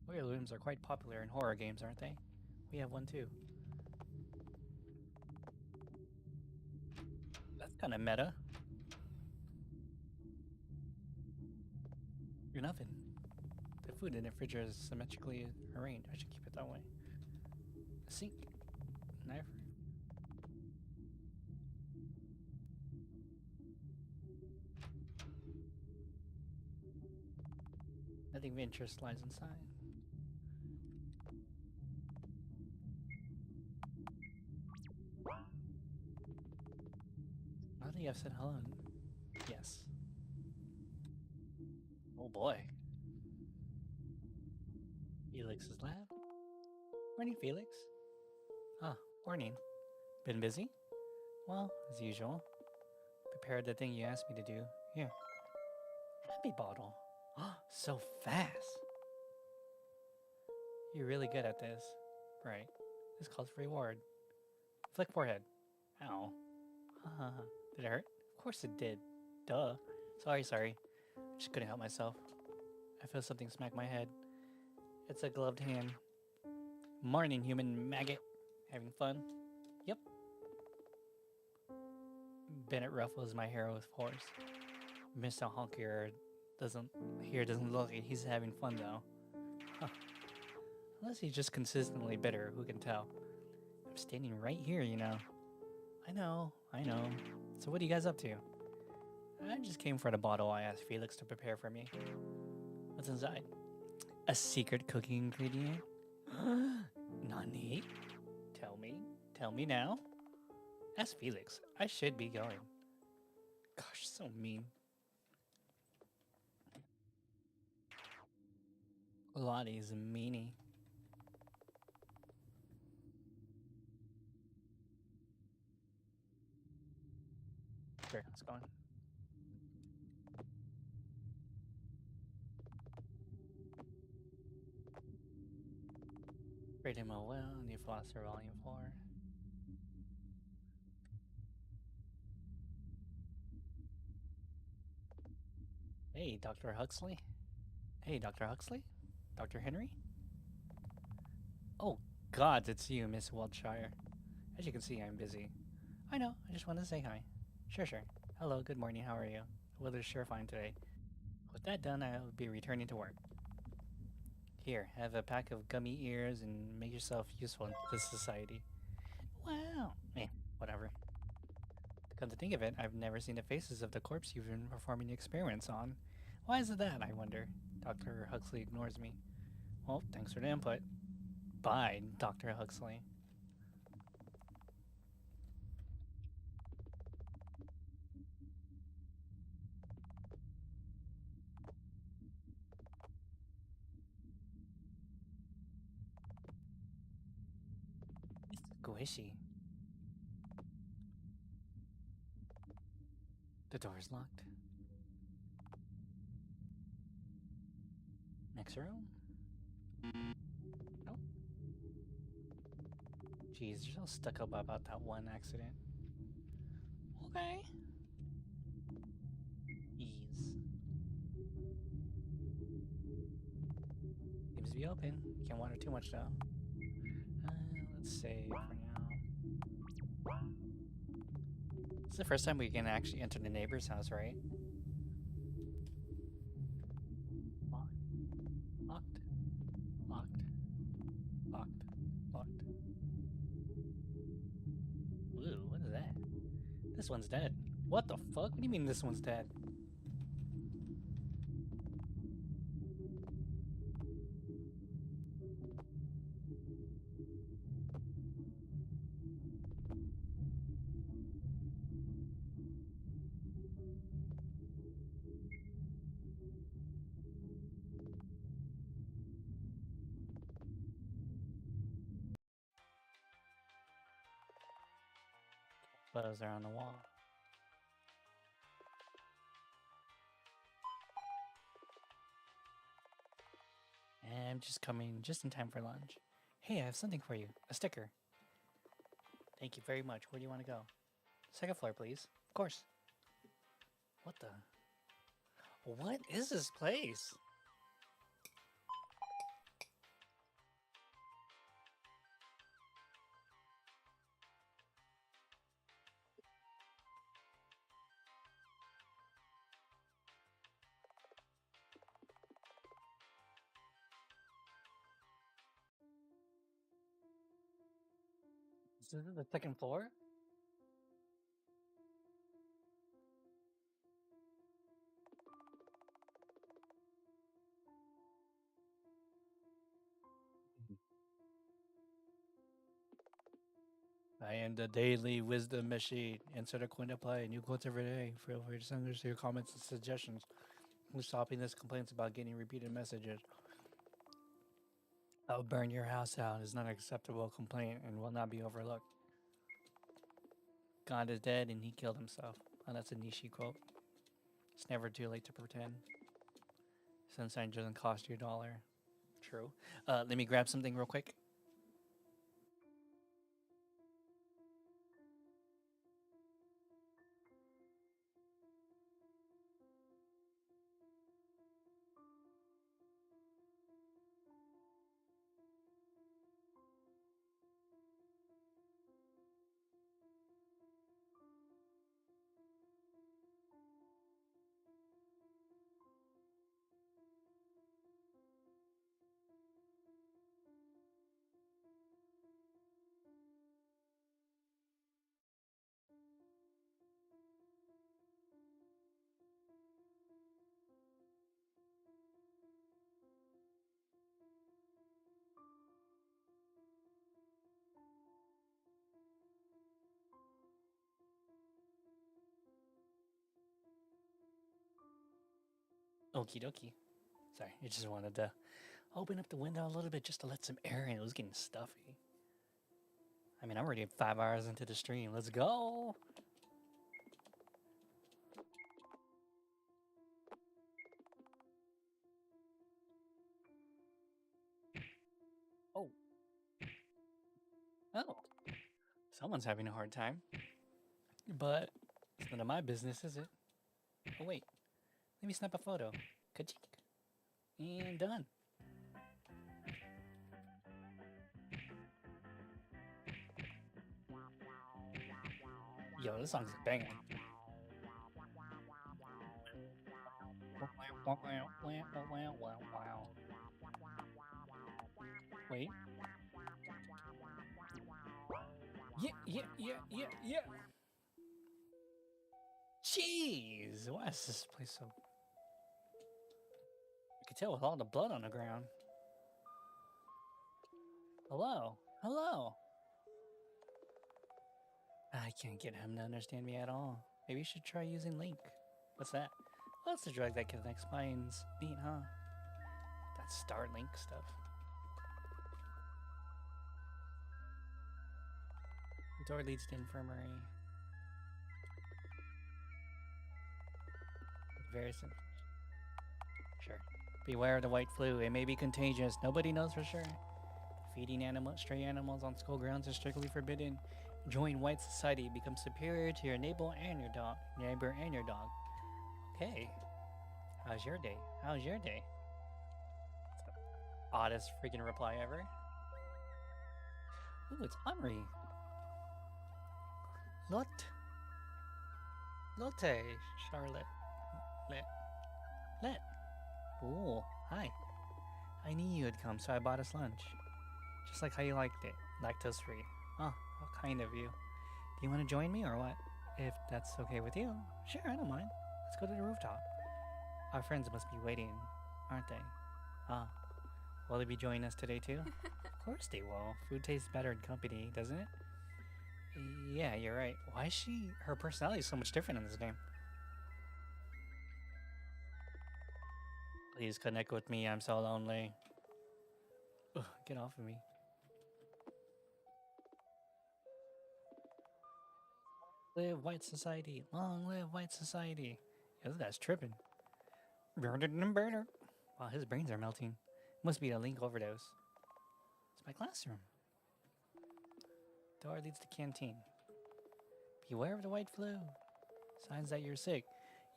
Boiler rooms are quite popular in horror games, aren't they? We have one too. That's kind of meta. Your oven. The food in the refrigerator is symmetrically arranged. I should keep it that way. A sink. Knife. Nothing of interest lies inside. I think I've said hello. Yes. Oh boy. Felix's lab. Morning, Felix. Ah, morning. Been busy? Well, as usual. Prepared the thing you asked me to do. Here. Happy bottle. So fast. You're really good at this. Right. This calls for reward. Flick forehead. Ow. Did it hurt? Of course it did. Duh. Sorry. I just couldn't help myself. I feel something smack my head. It's a gloved hand. Morning, human maggot. Having fun? Yep. Bennett ruffles my hair with force. Mr. Honkier doesn't look like he's having fun though. Huh. Unless he's just consistently bitter, who can tell? I'm standing right here, you know. I know. So what are you guys up to? I just came for the bottle I asked Felix to prepare for me. What's inside? A secret cooking ingredient? Not neat. Tell me now. Ask Felix. I should be going. Gosh, so mean. Lottie's a meanie. Sure, let's go on. Rate him a well, new philosopher volume 4. Hey, Dr. Huxley? Hey, Dr. Huxley? Dr. Henry? Oh, God, it's you, Miss Wiltshire. As you can see, I'm busy. I know, I just wanted to say hi. Sure. Hello, good morning, how are you? The weather's sure fine today. With that done, I'll be returning to work. Here, have a pack of gummy ears and make yourself useful to society. Wow. Whatever. Come to think of it, I've never seen the faces of the corpse you've been performing experiments on. Why is it that, I wonder? Dr. Huxley ignores me. Well, thanks for the input. Bye, Dr. Huxley. It's squishy. The door's locked. Next room? Nope. Jeez, you're so stuck up about that one accident. Okay. Ease. Seems to be open. Can't wander too much though. Let's save for now. It's the first time we can actually enter the neighbor's house, right? Locked. Locked. Locked. Locked. Locked. Ooh, what is that? This one's dead. What the fuck? What do you mean this one's dead? Photos are on the wall. And I'm just coming just in time for lunch. Hey, I have something for you. A sticker. Thank you very much. Where do you want to go? Second floor, please. Of course. What the? What is this place? Is this the second floor? I am the daily wisdom machine. Insert a coin to play. New quotes every day. Feel free to send us your comments and suggestions. Who's stopping this complaints about getting repeated messages? I'll burn your house out is not an acceptable complaint and will not be overlooked. God is dead and he killed himself. Oh, that's a Nishi quote. It's never too late to pretend. Sunshine doesn't cost you $1. True. Let me grab something real quick. Okie dokie. Sorry, I just wanted to open up the window a little bit just to let some air in. It was getting stuffy. I mean, I'm already 5 hours into the stream. Let's go! Oh. Oh. Someone's having a hard time. But it's none of my business, is it? Oh, wait. Let me snap a photo. Ka-chink. And done. Yo, this song's banging. Wait. Yeah. Jeez, why is this place so... I can tell with all the blood on the ground. Hello? I can't get him to understand me at all. Maybe you should try using Link. What's that? Well, that's the drug that connects minds. Neat, huh? That Starlink stuff. The door leads to infirmary. Very simple. Sure. Beware of the white flu. It may be contagious. Nobody knows for sure. Feeding stray animals on school grounds is strictly forbidden. Join white society. Become superior to your neighbor and your dog. Okay. How's your day? Oddest freaking reply ever. Ooh, it's Henri. Lotte, Charlotte. Let. Ooh, hi. I knew you would come, so I bought us lunch. Just like how you liked it. Lactose free. Oh, how kind of you. Do you want to join me or what? If that's okay with you. Sure, I don't mind. Let's go to the rooftop. Our friends must be waiting, aren't they? Ah. Will they be joining us today too? Of course they will. Food tastes better in company, doesn't it? Yeah, you're right. Why is her personality is so much different in this game? Please connect with me, I'm so lonely. Ugh, get off of me. Live white society. Long live white society. Yeah, this guy's tripping. Wow, his brains are melting. Must be a Link overdose. It's my classroom. Door leads to canteen. Beware of the white flu. Signs that you're sick.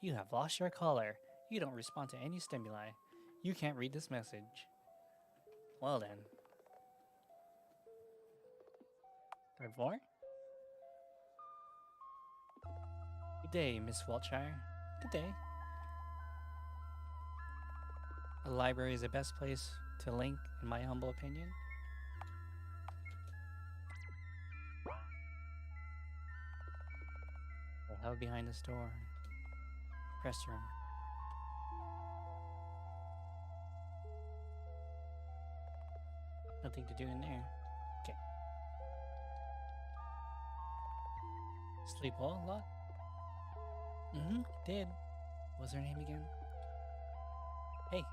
You have lost your color. You don't respond to any stimuli. You can't read this message. Well then. Third floor? Good day, Miss Wiltshire. Good day. A library is the best place to Link, in my humble opinion. Held behind this door. Press room. Nothing to do in there. Okay. Sleep well, Lot? Did. What's her name again? Hey.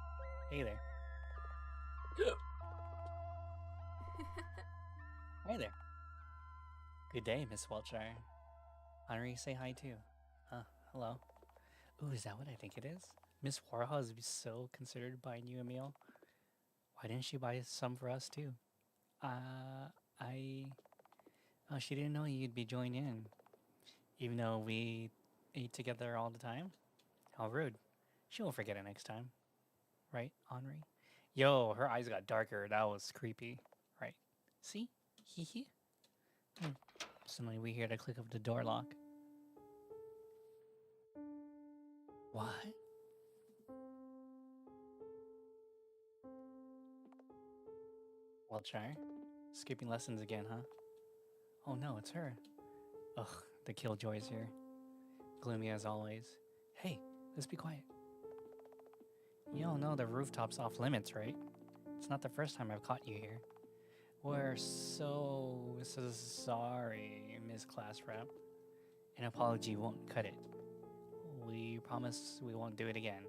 Hey there. Hi there. Good day, Miss Wiltshire. Henri, say hi too. Hello. Ooh, is that what I think it is? Miss Warhol is so considered buying you a meal. Why didn't she buy some for us too? Oh, she didn't know you'd be joining in. Even though we ate together all the time? How rude. She won't forget it next time. Right, Henri? Yo, her eyes got darker. That was creepy. Right. See? Hee. Suddenly we hear the click of the door lock. What? Wiltshire? Skipping lessons again, huh? Oh no, it's her. Ugh, the killjoy's here. Gloomy as always. Hey, let's be quiet. You all know the rooftop's off limits, right? It's not the first time I've caught you here. We're so sorry, Miss Class Rep. An apology won't cut it. We promise we won't do it again.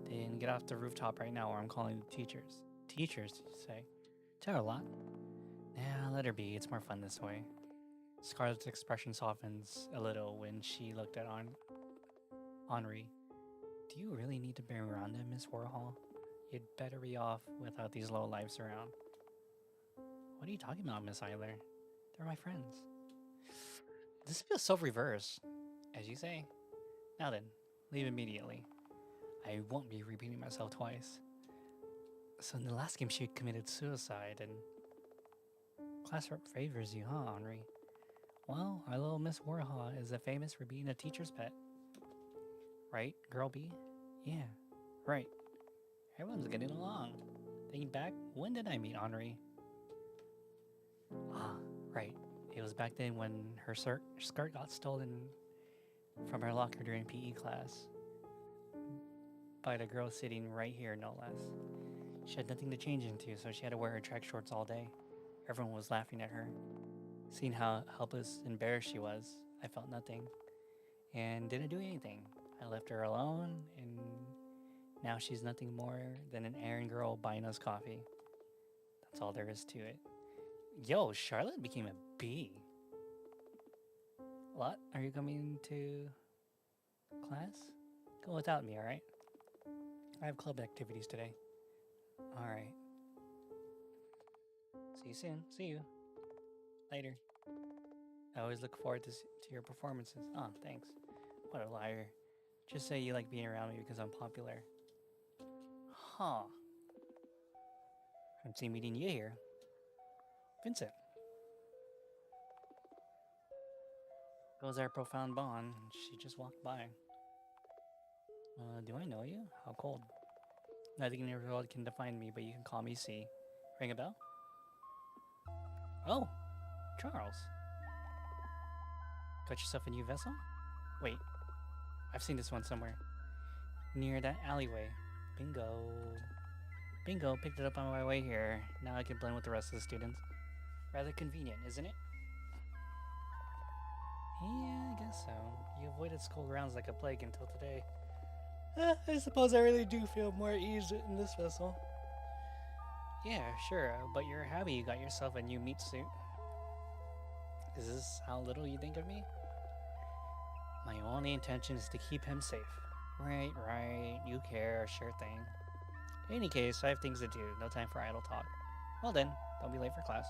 Then get off the rooftop right now or I'm calling the teachers. Teachers, you say? Tell her a lot. Nah, let her be. It's more fun this way. Scarlett's expression softens a little when she looked at Henri. Do you really need to be around them, Miss Warhol? You'd better be off without these low lives around. What are you talking about, Miss Eiler? They're my friends. This feels so reverse. As you say. Now then, leave immediately. I won't be repeating myself twice. So in the last game she committed suicide and class rep favors you, huh, Henri? Well, our little Miss Warhol is famous for being a teacher's pet. Right, girl B? Yeah, right. Everyone's getting along. Thinking back, when did I meet Henri? Ah, right. It was back then when her skirt got stolen from her locker during PE class. By the girl sitting right here, no less. She had nothing to change into, so she had to wear her track shorts all day. Everyone was laughing at her. Seeing how helpless and embarrassed she was, I felt nothing. And didn't do anything. I left her alone, and now she's nothing more than an errand girl buying us coffee. That's all there is to it. Yo, Charlotte became a bee. What? Are you coming to class? Go without me, alright? I have club activities today. Alright. See you soon. See you. Later. I always look forward to your performances. Oh, thanks. What a liar. Just say you like being around me because I'm popular. Huh. Fancy meeting you here. Vincent. Goes our profound bond. She just walked by. Do I know you? How cold? Nothing in the world can define me, but you can call me C. Ring a bell? Oh, Charles. Got yourself a new vessel? Wait, I've seen this one somewhere. Near that alleyway. Bingo. Bingo, picked it up on my way here. Now I can blend with the rest of the students. Rather convenient, isn't it? Yeah, I guess so. You avoided school grounds like a plague until today. I suppose I really do feel more at ease in this vessel. Yeah, sure, but you're happy you got yourself a new meat suit. Is this how little you think of me? My only intention is to keep him safe. Right, you care, sure thing. In any case, I have things to do, no time for idle talk. Well then, don't be late for class.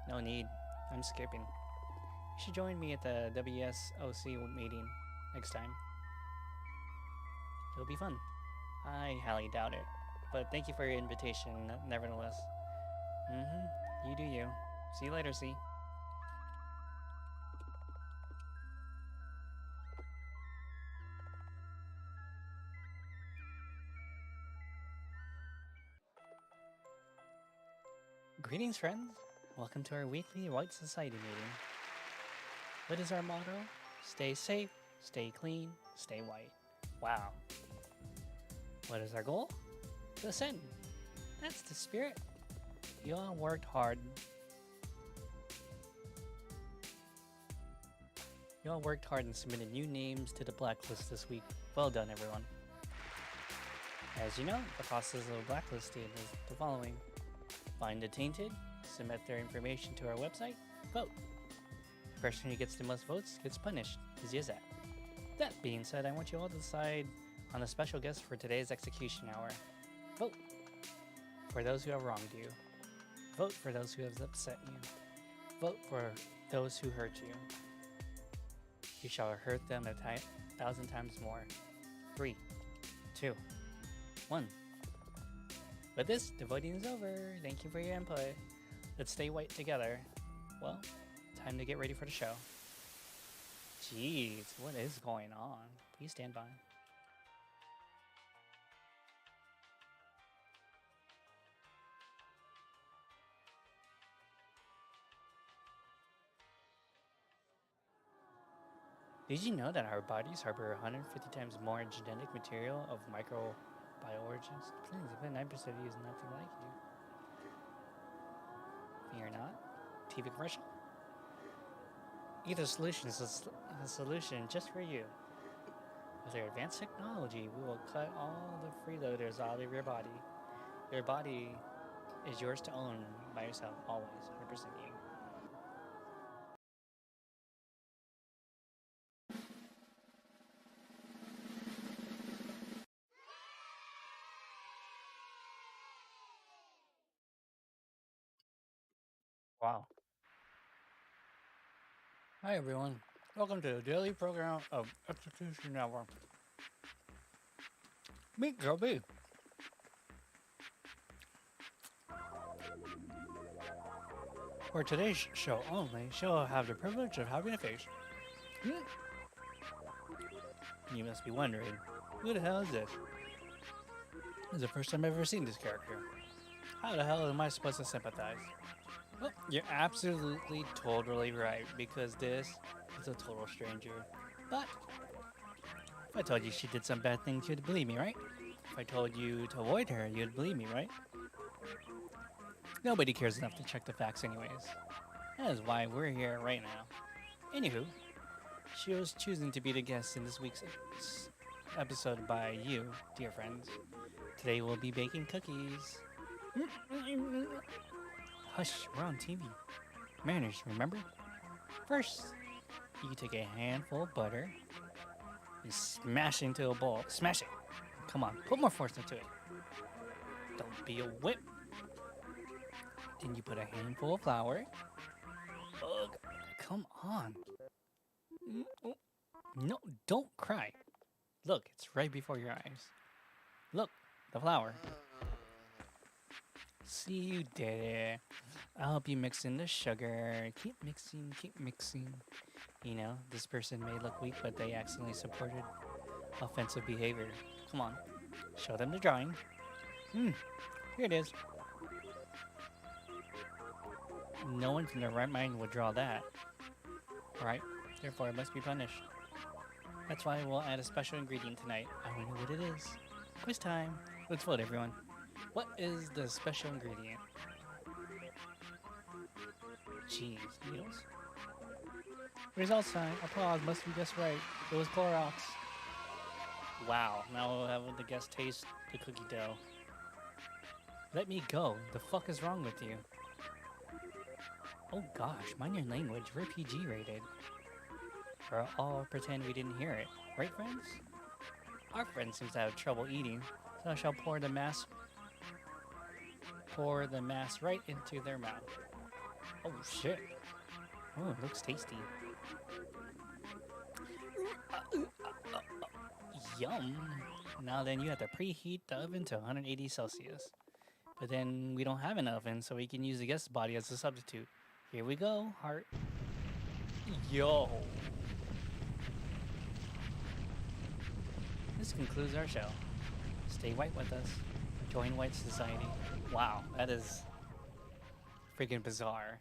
No need, I'm skipping. You should join me at the WSOC meeting next time. It'll be fun. I highly doubt it, but thank you for your invitation nevertheless. You do you. See you later, C. Greetings, friends. Welcome to our weekly White Society meeting. What is our motto? Stay safe, stay clean, stay white. Wow. What is our goal? To ascend. That's the spirit. You all worked hard. You all worked hard and submitted new names to the blacklist this week. Well done, everyone. As you know, the process of blacklisting is the following. Find the tainted, submit their information to our website, vote. The person who gets the most votes gets punished. Easy as that. That being said, I want you all to decide on a special guest for today's execution hour. Vote for those who have wronged you. Vote for those who have upset you. Vote for those who hurt you. You shall hurt them 1,000 times more. 3, 2, 1. With this, the voting is over. Thank you for your input. Let's stay white together. Well, time to get ready for the show. Jeez, what is going on? Please stand by. Did you know that our bodies harbor 150 times more genetic material of microbiologists? Please, if 9% of you is nothing like you. Fear not. TV commercial? Ether Solutions is a solution just for you. With our advanced technology, we will cut all the freeloaders out of your body. Your body is yours to own by yourself, always, 100% you. Wow. Hi, everyone. Welcome to the daily program of Execution Network. Meet Joe B. For today's show only, she'll have the privilege of having a face. You must be wondering, who the hell is this? This is the first time I've ever seen this character. How the hell am I supposed to sympathize? Well, you're absolutely totally right, because this is a total stranger. But if I told you she did some bad things, you'd believe me, right? If I told you to avoid her, you'd believe me, right? Nobody cares enough to check the facts anyways. That is why we're here right now. Anywho, she was choosing to be the guest in this week's episode by you, dear friends. Today we'll be baking cookies. Hush, we're on TV. Manners, remember? First, you take a handful of butter and smash it into a bowl. Smash it! Come on, put more force into it. Don't be a whip. Then you put a handful of flour. Ugh, come on. No, don't cry. Look, it's right before your eyes. Look, the flour. See, you did it. I'll help you mix in the sugar. Keep mixing, keep mixing. You know, this person may look weak, but they accidentally supported offensive behavior. Come on, show them the drawing. Here it is. No one in their right mind would draw that. Right? Therefore, it must be punished. That's why we'll add a special ingredient tonight. I wonder what it is. Quiz time. Let's vote, everyone. What is the special ingredient? Cheese needles. Results time. Applause. Must be just right. It was Clorox. Wow. Now we'll have the guest taste the cookie dough. Let me go. The fuck is wrong with you? Oh gosh, mind your language. We're PG rated. Or all pretend we didn't hear it. Right, friends? Our friend seems to have trouble eating, so I shall pour the mass right into their mouth. Oh shit. Oh, it looks tasty. Yum. Now then, you have to preheat the oven to 180 Celsius. But then we don't have an oven, so we can use the guest's body as a substitute. Here we go, heart. Yo. This concludes our show. Stay white with us. Join White Society. Wow, that is freaking bizarre.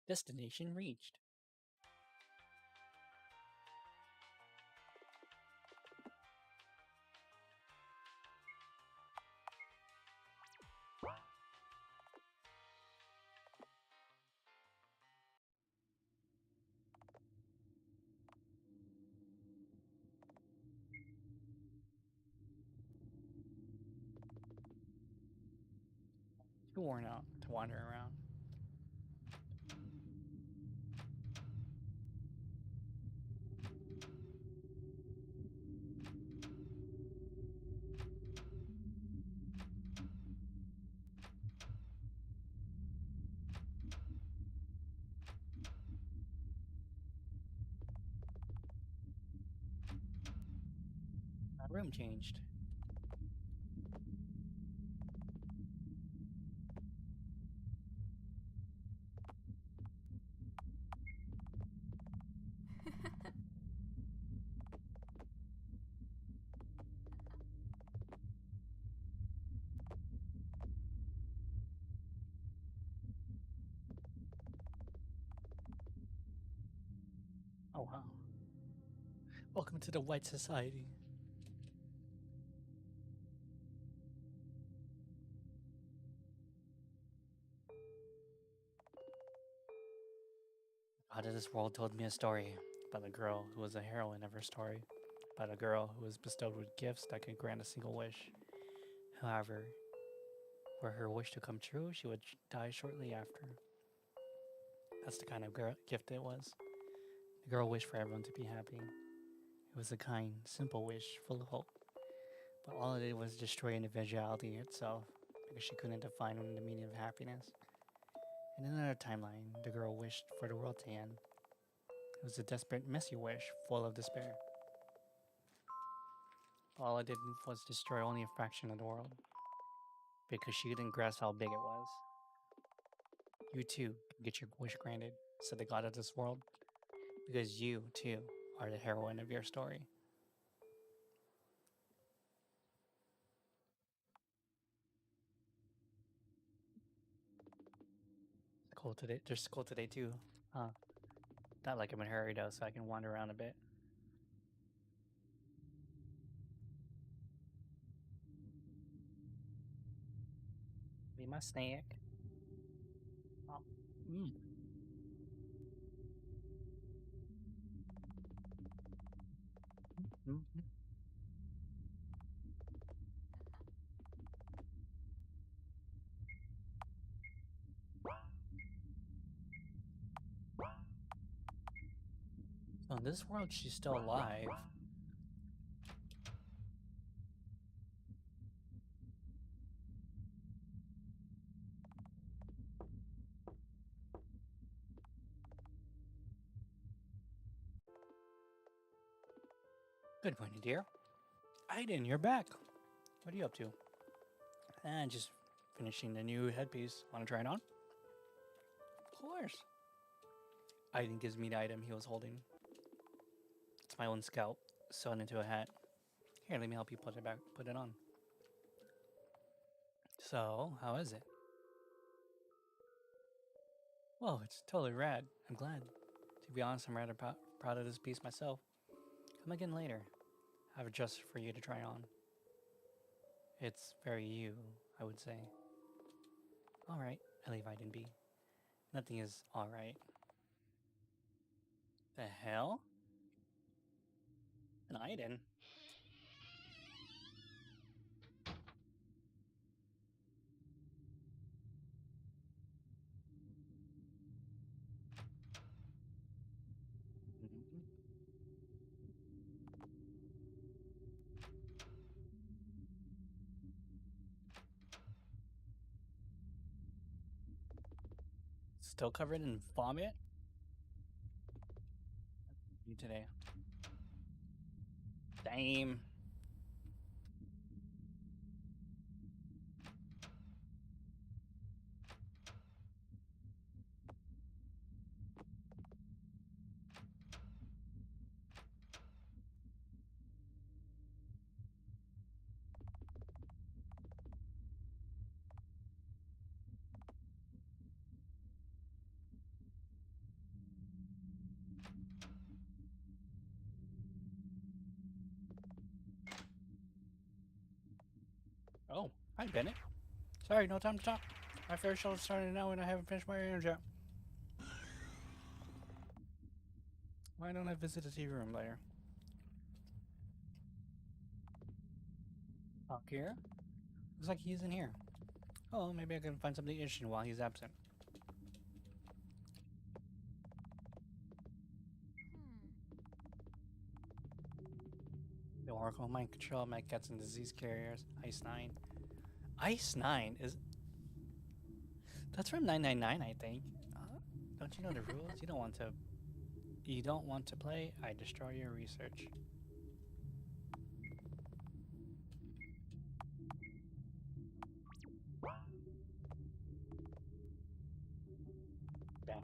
Destination reached. Too worn out to wander around. My room changed. Oh wow. Welcome to the White Society. Out of this world told me a story about a girl who was a heroine of her story, about a girl who was bestowed with gifts that could grant a single wish. However, were her wish to come true, she would die shortly after. That's the kind of gift it was. The girl wished for everyone to be happy. It was a kind, simple wish, full of hope. But all it did was destroy individuality itself, because she couldn't define the meaning of happiness. In another timeline, the girl wished for the world to end. It was a desperate, messy wish, full of despair. All it did was destroy only a fraction of the world, because she didn't grasp how big it was. You too can get your wish granted, said the god of this world, because you too are the heroine of your story. Cool today. There's school today too. Huh. Not like I'm in a hurry though, so I can wander around a bit. Be my snack. Oh. Mm. Mm-hmm. So in this world, she's still alive. Good morning, dear. Aiden, you're back. What are you up to? And just finishing the new headpiece. Want to try it on? Of course. Aiden gives me the item he was holding. It's my own scalp, sewn into a hat. Here, let me help you put it on. So, how is it? Whoa, it's totally rad. I'm glad. To be honest, I'm rather proud of this piece myself. Come again later. I have a dress for you to try on. It's very you, I would say. Alright, I leave Aiden be. Nothing is alright. The hell? An Aiden? Mhm. Still covered in vomit? You today. Same. Oh, hi Bennett. Sorry, no time to talk. My fair show's starting now and I haven't finished my errands yet. Why don't I visit the TV room later? Talk here? Looks like he's in here. Oh, maybe I can find something interesting while he's absent. The Oracle Mind Control Cats and Disease Carriers, Ice 9. Ice 9 is... That's from 999, I think. Don't you know the rules? You don't want to... You don't want to play, I destroy your research. Yeah.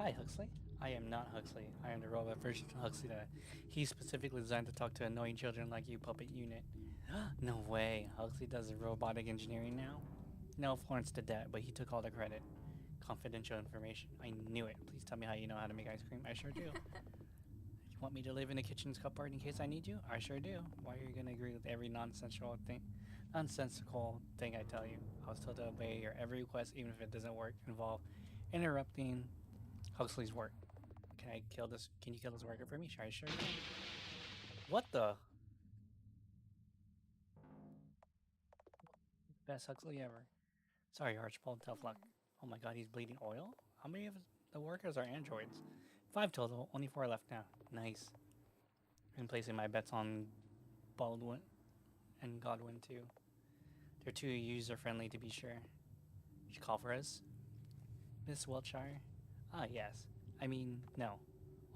Hi, Huxley. I am not Huxley. I am the robot version of Huxley that he specifically designed to talk to annoying children like you, puppet unit. No way. Huxley does the robotic engineering now? No, Florence did that, but he took all the credit. Confidential information. I knew it. Please tell me how you know how to make ice cream. I sure do. You want me to live in the kitchen's cupboard in case I need you? I sure do. Why are you gonna agree with every nonsensical thing I tell you? I was told to obey your every request, even if it doesn't involve interrupting Huxley's work. Can you kill this worker for me? Sure, I sure can. What the? Best Huxley ever. Sorry, Archibald, tough luck. Oh my god, he's bleeding oil? How many of the workers are androids? 5 total, only 4 left now. Nice. I'm placing my bets on Baldwin and Godwin too. They're too user-friendly to be sure. You should call for us? Miss Wiltshire? Ah, yes. I mean, no.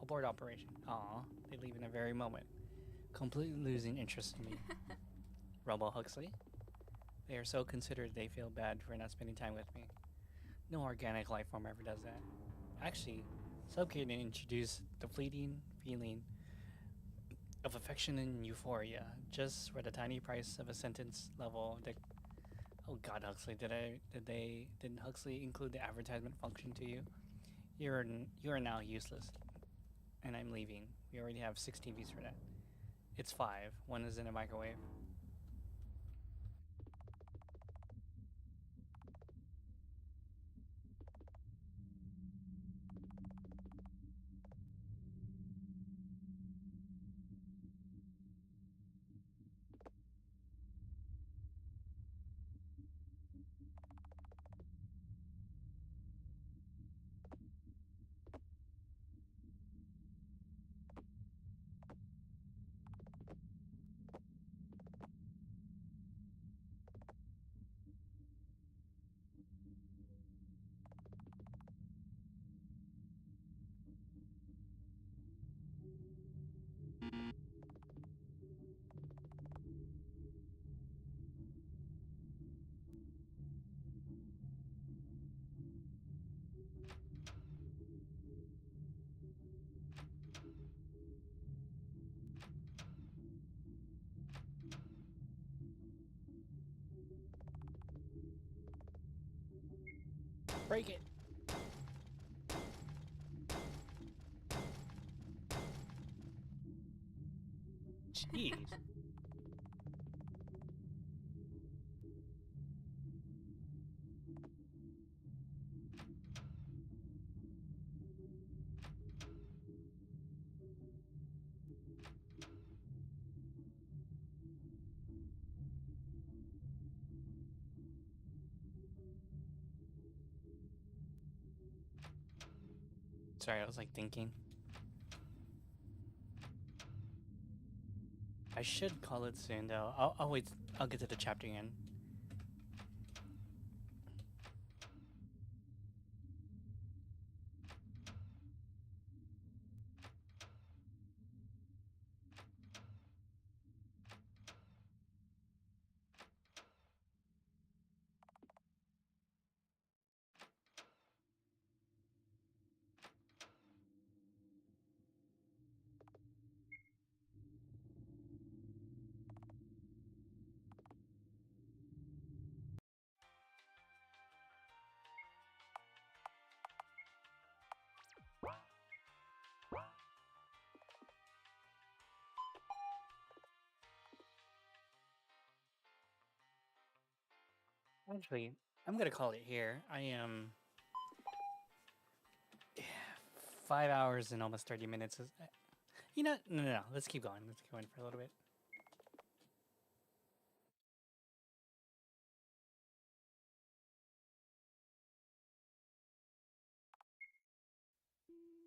Abort operation. Aw, they leave in a very moment. Completely losing interest in me. Rumble Huxley? They are so considerate they feel bad for not spending time with me. No organic life form ever does that. Actually, Subkid introduced the fleeting feeling of affection and euphoria, just for the tiny price of a sentence level. Oh God, Huxley, didn't Huxley include the advertisement function to you? You are now useless, and I'm leaving. We already have 6 TVs for that. It's 5. One is in a microwave. Break it! Jeez. Sorry, I was like thinking. I should call it soon though. I'll wait. I'll get to the chapter again. Actually, I'm gonna call it here. I am 5 hours and almost 30 minutes. You know, no. Let's keep going. Let's keep going for a little bit.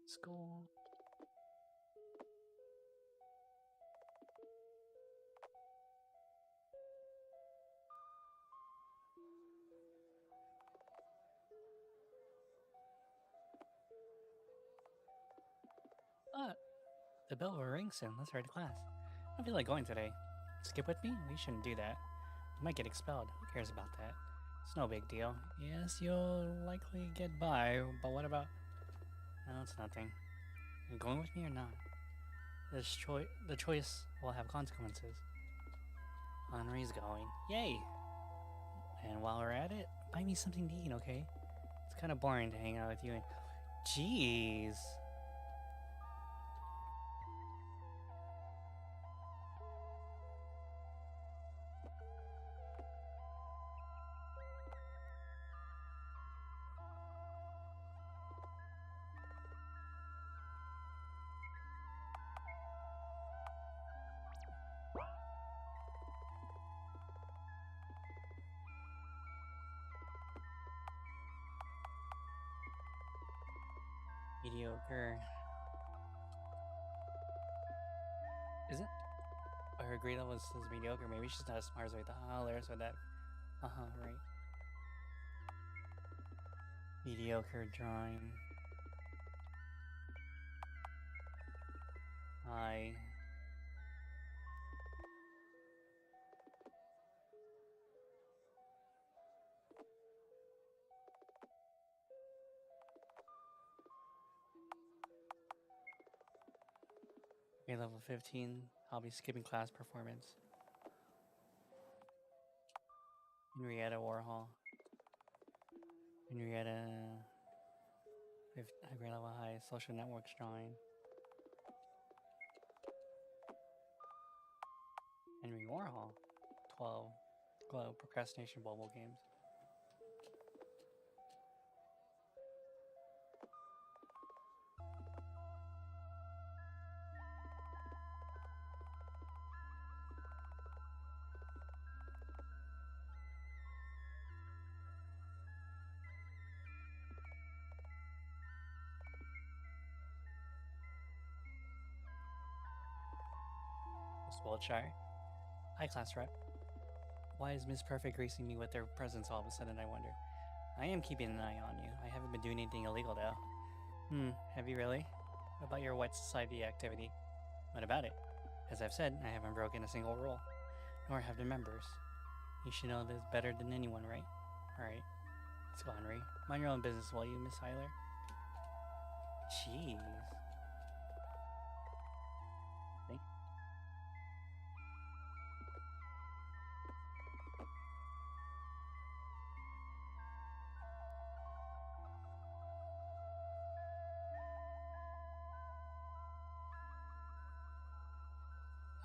School. The bell will ring soon. Let's hurry to class. I don't feel like going today. Skip with me? We shouldn't do that. You might get expelled. Who cares about that? It's no big deal. Yes, you'll likely get by, but what about... No, it's nothing. Are you going with me or not? The choice will have consequences. Henri's going. Yay! And while we're at it, buy me something to eat, okay? It's kind of boring to hang out with you. And jeez. Mediocre. Isn't her grade level is mediocre? Maybe she's not as smart as I thought. Oh, there's what that. Right. Mediocre drawing. I. Grade level 15. I'll be skipping class performance. Henrietta Warhol. Henrietta. Grade level high. Social networks drawing. Henry Warhol. 12. Glow. Procrastination bubble games. Wiltshire. Hi, class rep. Why is Miss Perfect gracing me with their presence all of a sudden, I wonder? I am keeping an eye on you. I haven't been doing anything illegal, though. Have you really? What about your white society activity? What about it? As I've said, I haven't broken a single rule. Nor have the members. You should know this better than anyone, right? Alright. Let's go, Henry. Mind your own business, will you, Miss Hyler? Jeez. Think?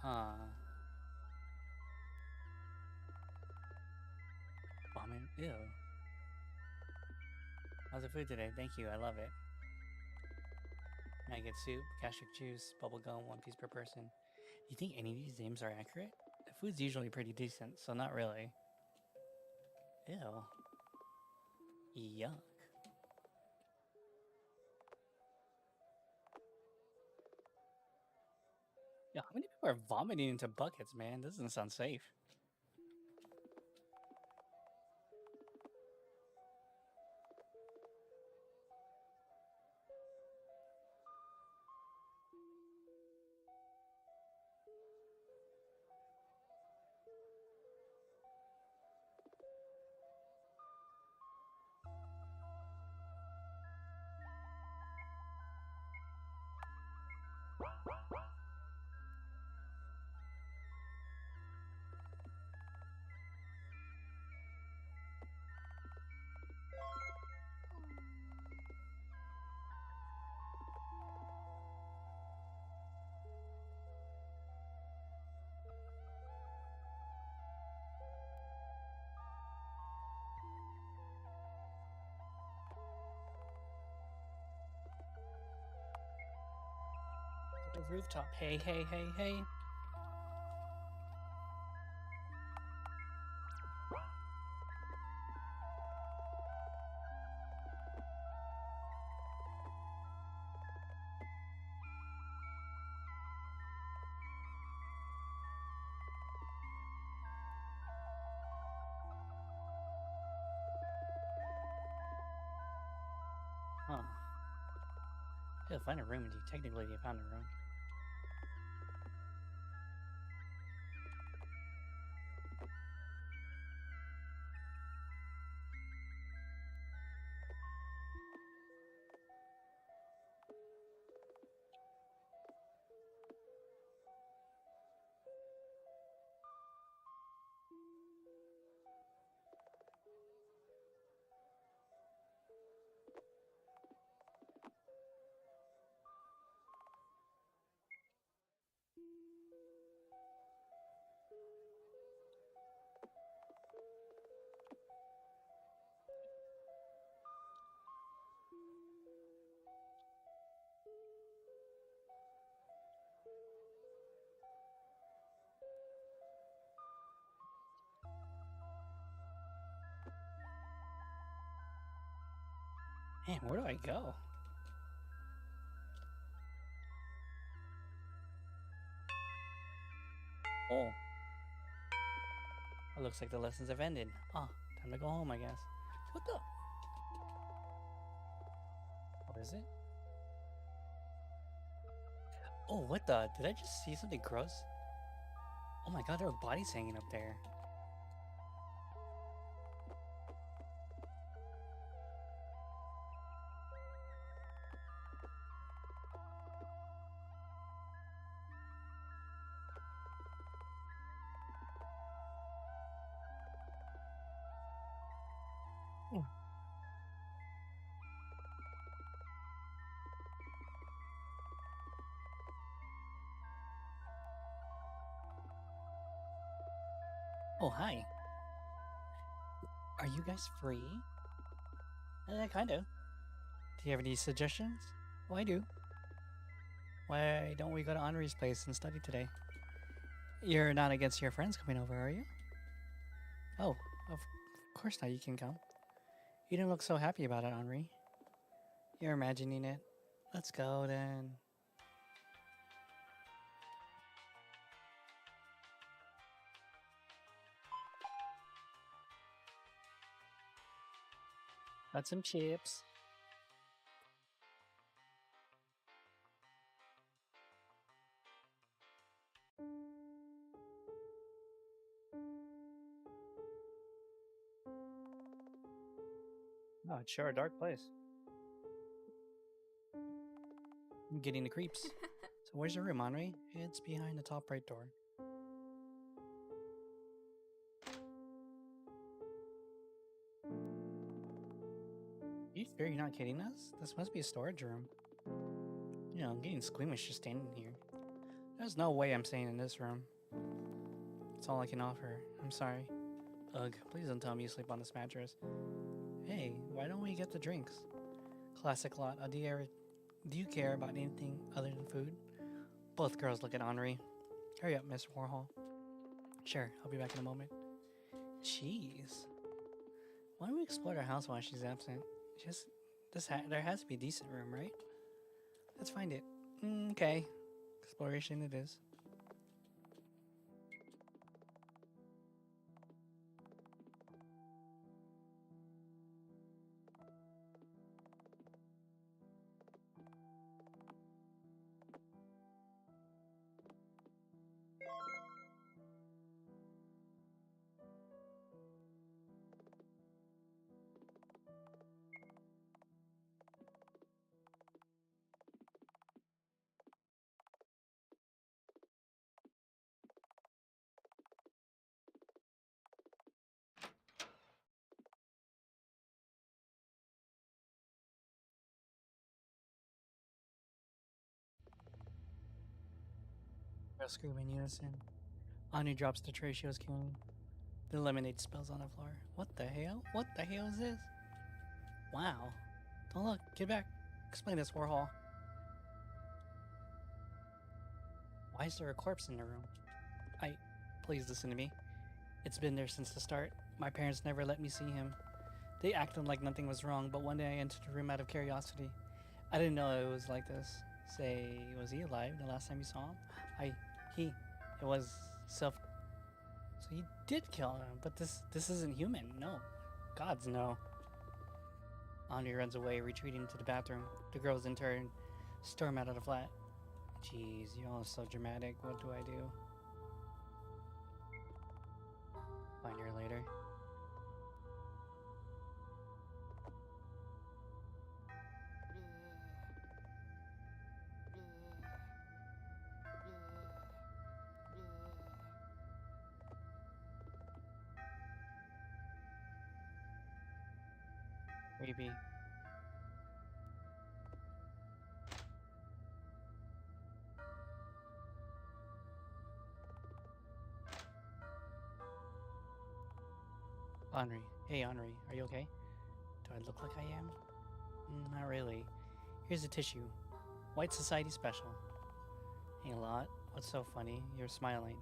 Huh. Vomit? Ew. How's the food today? Thank you, I love it. Maggot soup, cashew juice, bubblegum, 1 piece per person. Do you think any of these names are accurate? The food's usually pretty decent, so not really. Ew. Yuck. Yo, how many people are vomiting into buckets, man? This doesn't sound safe. The rooftop. Hey, hey, hey, hey. Huh. Yeah, find a room. Technically, you found a room. Man, where do I go? Oh. It looks like the lessons have ended. Oh, time to go home, I guess. What the? What is it? Oh, what the? Did I just see something gross? Oh my god, there are bodies hanging up there. Oh, oh hi. Are you guys free? Kinda. Do you have any suggestions? Oh, I do. Why don't we go to Henri's place and study today? You're not against your friends coming over, are you? Oh, of course not. You can come. You didn't look so happy about it, Henri. You're imagining it. Let's go then. Got some chips. Oh, it's sure a dark place. I'm getting the creeps. So where's your room, Henri? It's behind the top right door. You sure you're not kidding us? This must be a storage room. You know, I'm getting squeamish just standing here. There's no way I'm staying in this room. That's all I can offer. I'm sorry. Ugh, please don't tell me you sleep on this mattress. Hey, why don't we get the drinks? Classic lot. Do you care about anything other than food? Both girls look at Henri. Hurry up, Mr. Warhol. Sure, I'll be back in a moment. Jeez. Why don't we explore the house while she's absent? There has to be a decent room, right? Let's find it. Okay. Exploration it is. Girls scream in unison. Anu drops the tray she was carrying. The lemonade spills on the floor. What the hell? What the hell is this? Wow. Don't look. Get back. Explain this, Warhol. Why is there a corpse in the room? Please listen to me. It's been there since the start. My parents never let me see him. They acted like nothing was wrong, but one day I entered the room out of curiosity. I didn't know it was like this. Say, was he alive the last time you saw him? It was self. So he did kill him, but this isn't human. No. Gods, no. Andre runs away, retreating to the bathroom. The girls in turn storm out of the flat. Jeez, you're all so dramatic. What do I do? Find her later. Maybe. Henri. Hey, Henri. Are you okay? Do I look like I am? Not really. Here's a tissue. White Society special. Ain't a lot. What's so funny? You're smiling.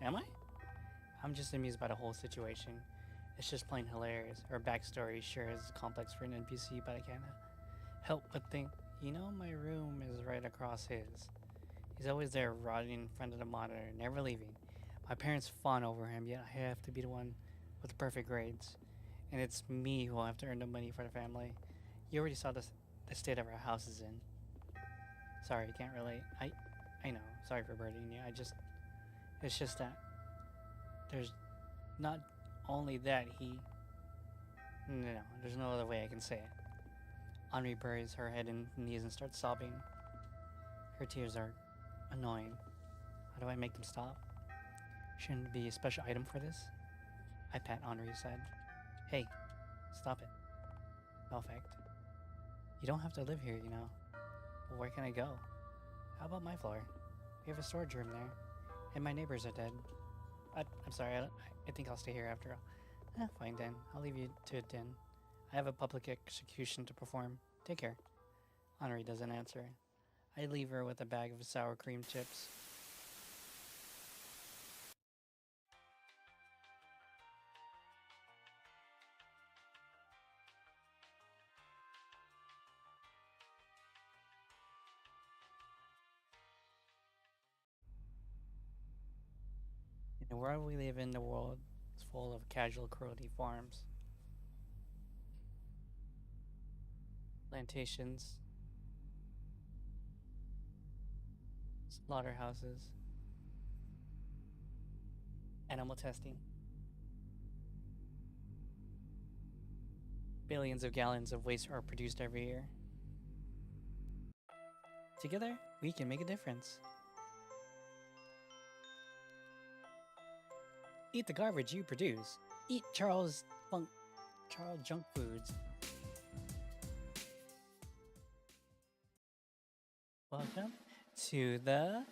Am I? I'm just amused by the whole situation. It's just plain hilarious. Her backstory sure is complex for an NPC, but I can't help but think, my room is right across his. He's always there rotting in front of the monitor, never leaving. My parents fawn over him, yet I have to be the one with the perfect grades. And it's me who will have to earn the money for the family. You already saw the state of our house is in. Sorry, I can't relate. I know. Sorry for burdening you. It's just that there's not only that no, there's no other way I can say it. Henri buries her head in knees and starts sobbing. Her tears are annoying. How do I make them stop? Shouldn't there be a special item for this? I pat Henri's head. Hey, stop it. No effect. You don't have to live here, But where can I go? How about my floor? We have a storage room there. And my neighbors are dead. I'm sorry, I think I'll stay here after all. Fine then. I'll leave you to it then. I have a public execution to perform. Take care. Henri doesn't answer. I leave her with a bag of sour cream chips. In the world we live in, the world is full of casual cruelty farms, plantations, slaughterhouses, animal testing. Billions of gallons of waste are produced every year. Together, we can make a difference. Eat the garbage you produce. Eat Charles junk foods. Welcome to the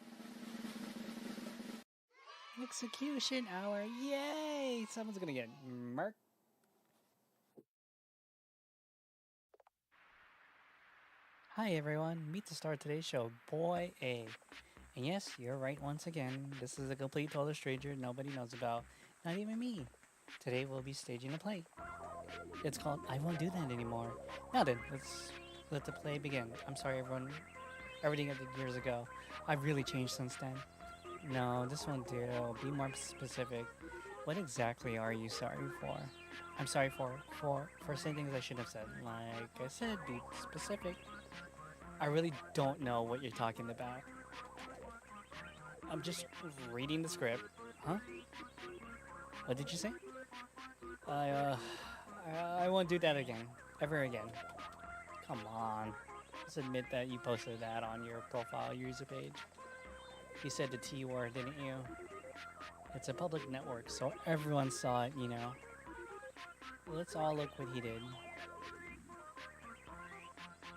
execution hour. Yay! Someone's gonna get murked. Hi everyone, meet the star of today's show, Boy A. And yes, you're right once again. This is a complete total stranger nobody knows about, not even me. Today we'll be staging a play. It's called I Won't Do That Anymore. Now then, let's let the play begin. I'm sorry everyone, everything I did years ago. I've really changed since then. No, this won't do. Be more specific. What exactly are you sorry for? I'm sorry for saying things I shouldn't have said. Like I said, be specific. I really don't know what you're talking about. I'm just reading the script. Huh? What did you say? I won't do that again. Ever again. Come on. Just admit that you posted that on your profile user page. You said the T word, didn't you? It's a public network, so everyone saw it, Let's all look what he did.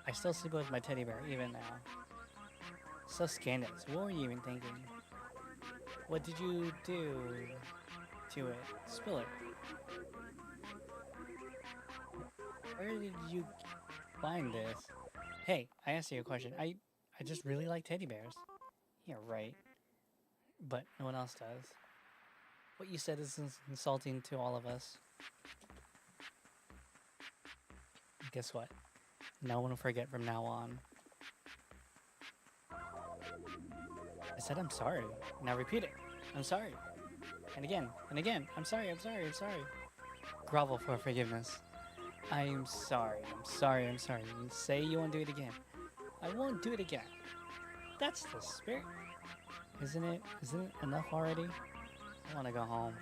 I still sleep with my teddy bear, even now. So scandalous. What were you even thinking? What did you do to it? Spill it. Where did you find this? Hey, I asked you a question. I just really like teddy bears. Yeah, right. But no one else does. What you said is insulting to all of us. Guess what? No one will forget from now on. I said I'm sorry. Now repeat it. I'm sorry. And again. I'm sorry. Grovel for forgiveness. I'm sorry. And say you won't do it again. I won't do it again. That's the spirit. Isn't it enough already? I want to go home.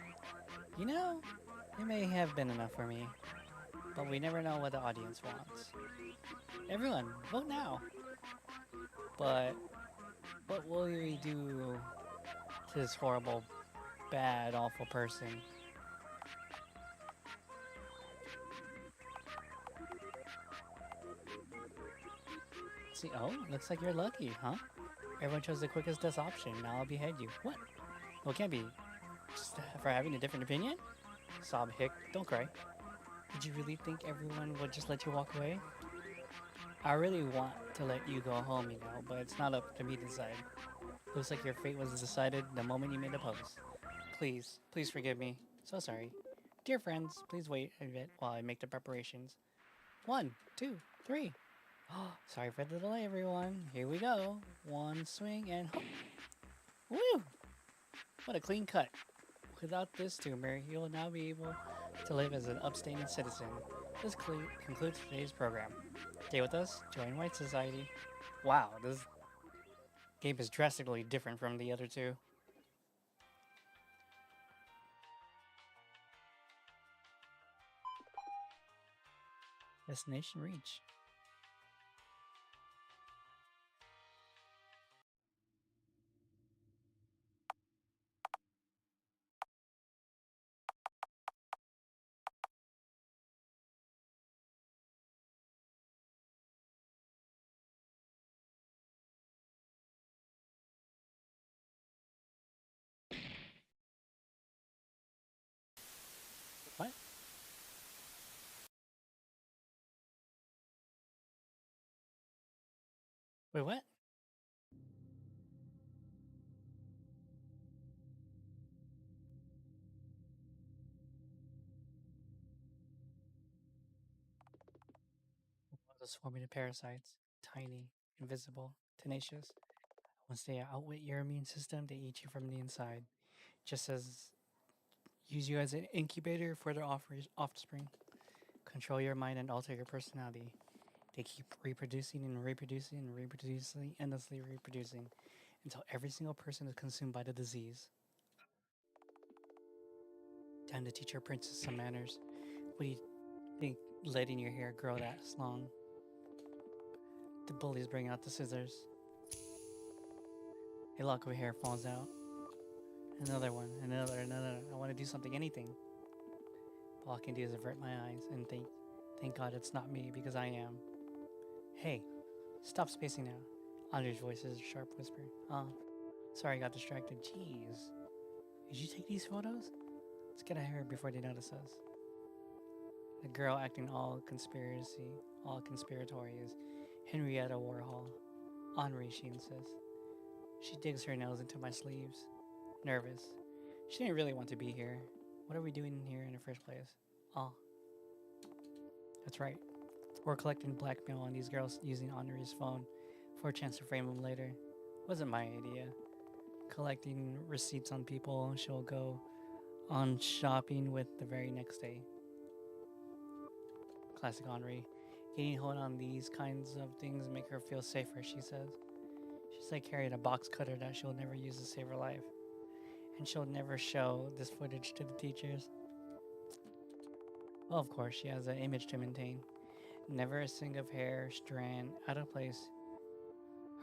It may have been enough for me. But we never know what the audience wants. Everyone, vote now. But what will we do to this horrible, bad, awful person? See, looks like you're lucky, huh? Everyone chose the quickest death option. Now I'll behead you. What? Well, it can't be. Just for having a different opinion? Sob hick, don't cry. Did you really think everyone would just let you walk away? I really want to let you go home, but it's not up to me to decide. Looks like your fate was decided the moment you made the post. Please forgive me. So sorry. Dear friends, please wait a bit while I make the preparations. One, two, three. Sorry for the delay, everyone. Here we go. One swing and woo! What a clean cut. Without this tumor, you will now be able to live as an upstanding citizen. This concludes today's program. Stay with us, join White Society. Wow, this game is drastically different from the other two. Destination reach. What? Wait, what? The swarming of parasites. Tiny, invisible, tenacious. Once they outwit your immune system, they eat you from the inside. Just as use you as an incubator for their offspring. Control your mind and alter your personality. They keep reproducing and reproducing and reproducing, endlessly reproducing, until every single person is consumed by the disease. Time to teach our princess some manners. What do you think letting your hair grow that long? The bullies bring out the scissors. A lock of hair falls out. Another one, another. I want to do something, anything. All I can do is avert my eyes and thank God it's not me because I am. Hey, stop spacing now. Andre's voice is a sharp whisper. Sorry I got distracted. Jeez. Did you take these photos? Let's get out of here before they notice us. The girl acting all conspiratory is Henrietta Warhol. Henri, she insists. She digs her nails into my sleeves. Nervous. She didn't really want to be here. What are we doing here in the first place? Oh. That's right. We're collecting blackmail on these girls using Henri's phone for a chance to frame them later. Wasn't my idea. Collecting receipts on people she'll go on shopping with the very next day. Classic Henri. Getting hold on these kinds of things make her feel safer, she says. She's like carrying a box cutter that she'll never use to save her life. And she'll never show this footage to the teachers. Well, of course, she has an image to maintain. Never a single of hair strand out of place.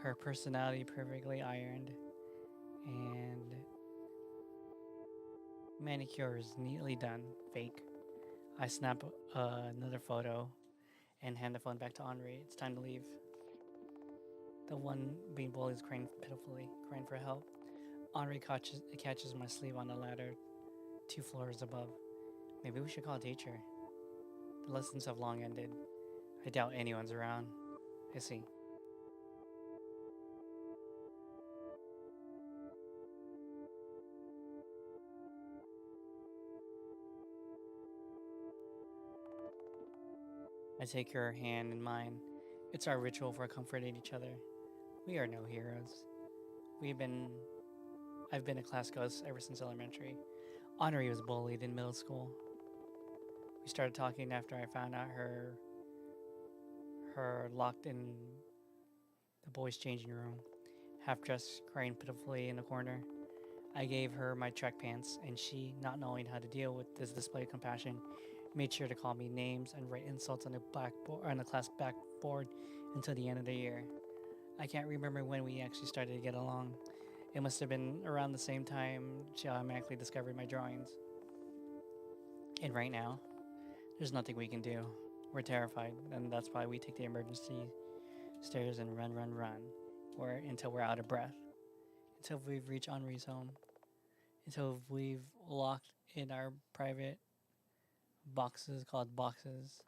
Her personality perfectly ironed. And manicure is neatly done. Fake. I snap another photo and hand the phone back to Henri. It's time to leave. The one being bullied is crying pitifully, crying for help. Henri catches my sleeve on the ladder 2 floors above. Maybe we should call a teacher. The lessons have long ended. I doubt anyone's around. I see. I take her hand in mine. It's our ritual for comforting each other. We are no heroes. I've been a class ghost ever since elementary. Henri was bullied in middle school. We started talking after I found out her locked in the boys' changing room, half dressed, crying pitifully in the corner. I gave her my track pants, and she, not knowing how to deal with this display of compassion, made sure to call me names and write insults on the class blackboard until the end of the year. I can't remember when we actually started to get along. It must have been around the same time she automatically discovered my drawings. And right now, there's nothing we can do. We're terrified, and that's why we take the emergency stairs and run, until we're out of breath, until we've reached Henri's home, until we've locked in our private boxes called boxes.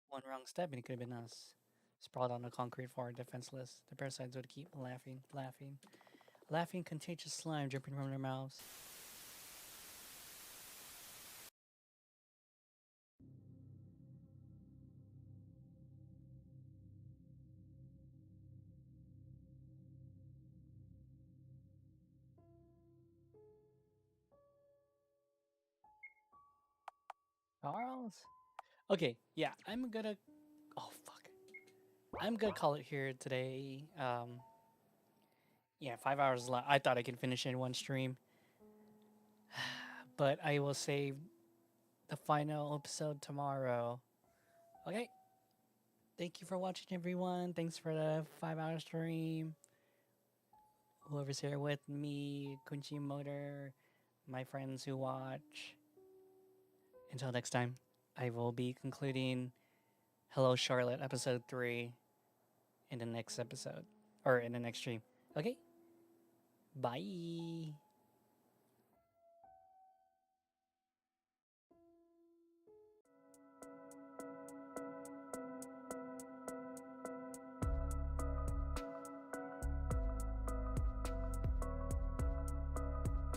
One wrong step and it could have been us. sprawled on the concrete floor, defenseless. The parasites would keep laughing, laughing, laughing, contagious slime dripping from their mouths. Charles? Okay, yeah, I'm gonna. Oh, fuck. I'm gonna call it here today. Yeah, 5 hours left. I thought I could finish in one stream, but I will save the final episode tomorrow. Okay. Thank you for watching, everyone. Thanks for the 5 hour stream. Whoever's here with me, Kunchi Motor, my friends who watch. Until next time, I will be concluding Hello Charlotte episode 3 in the next episode or in the next stream. Okay? Bye.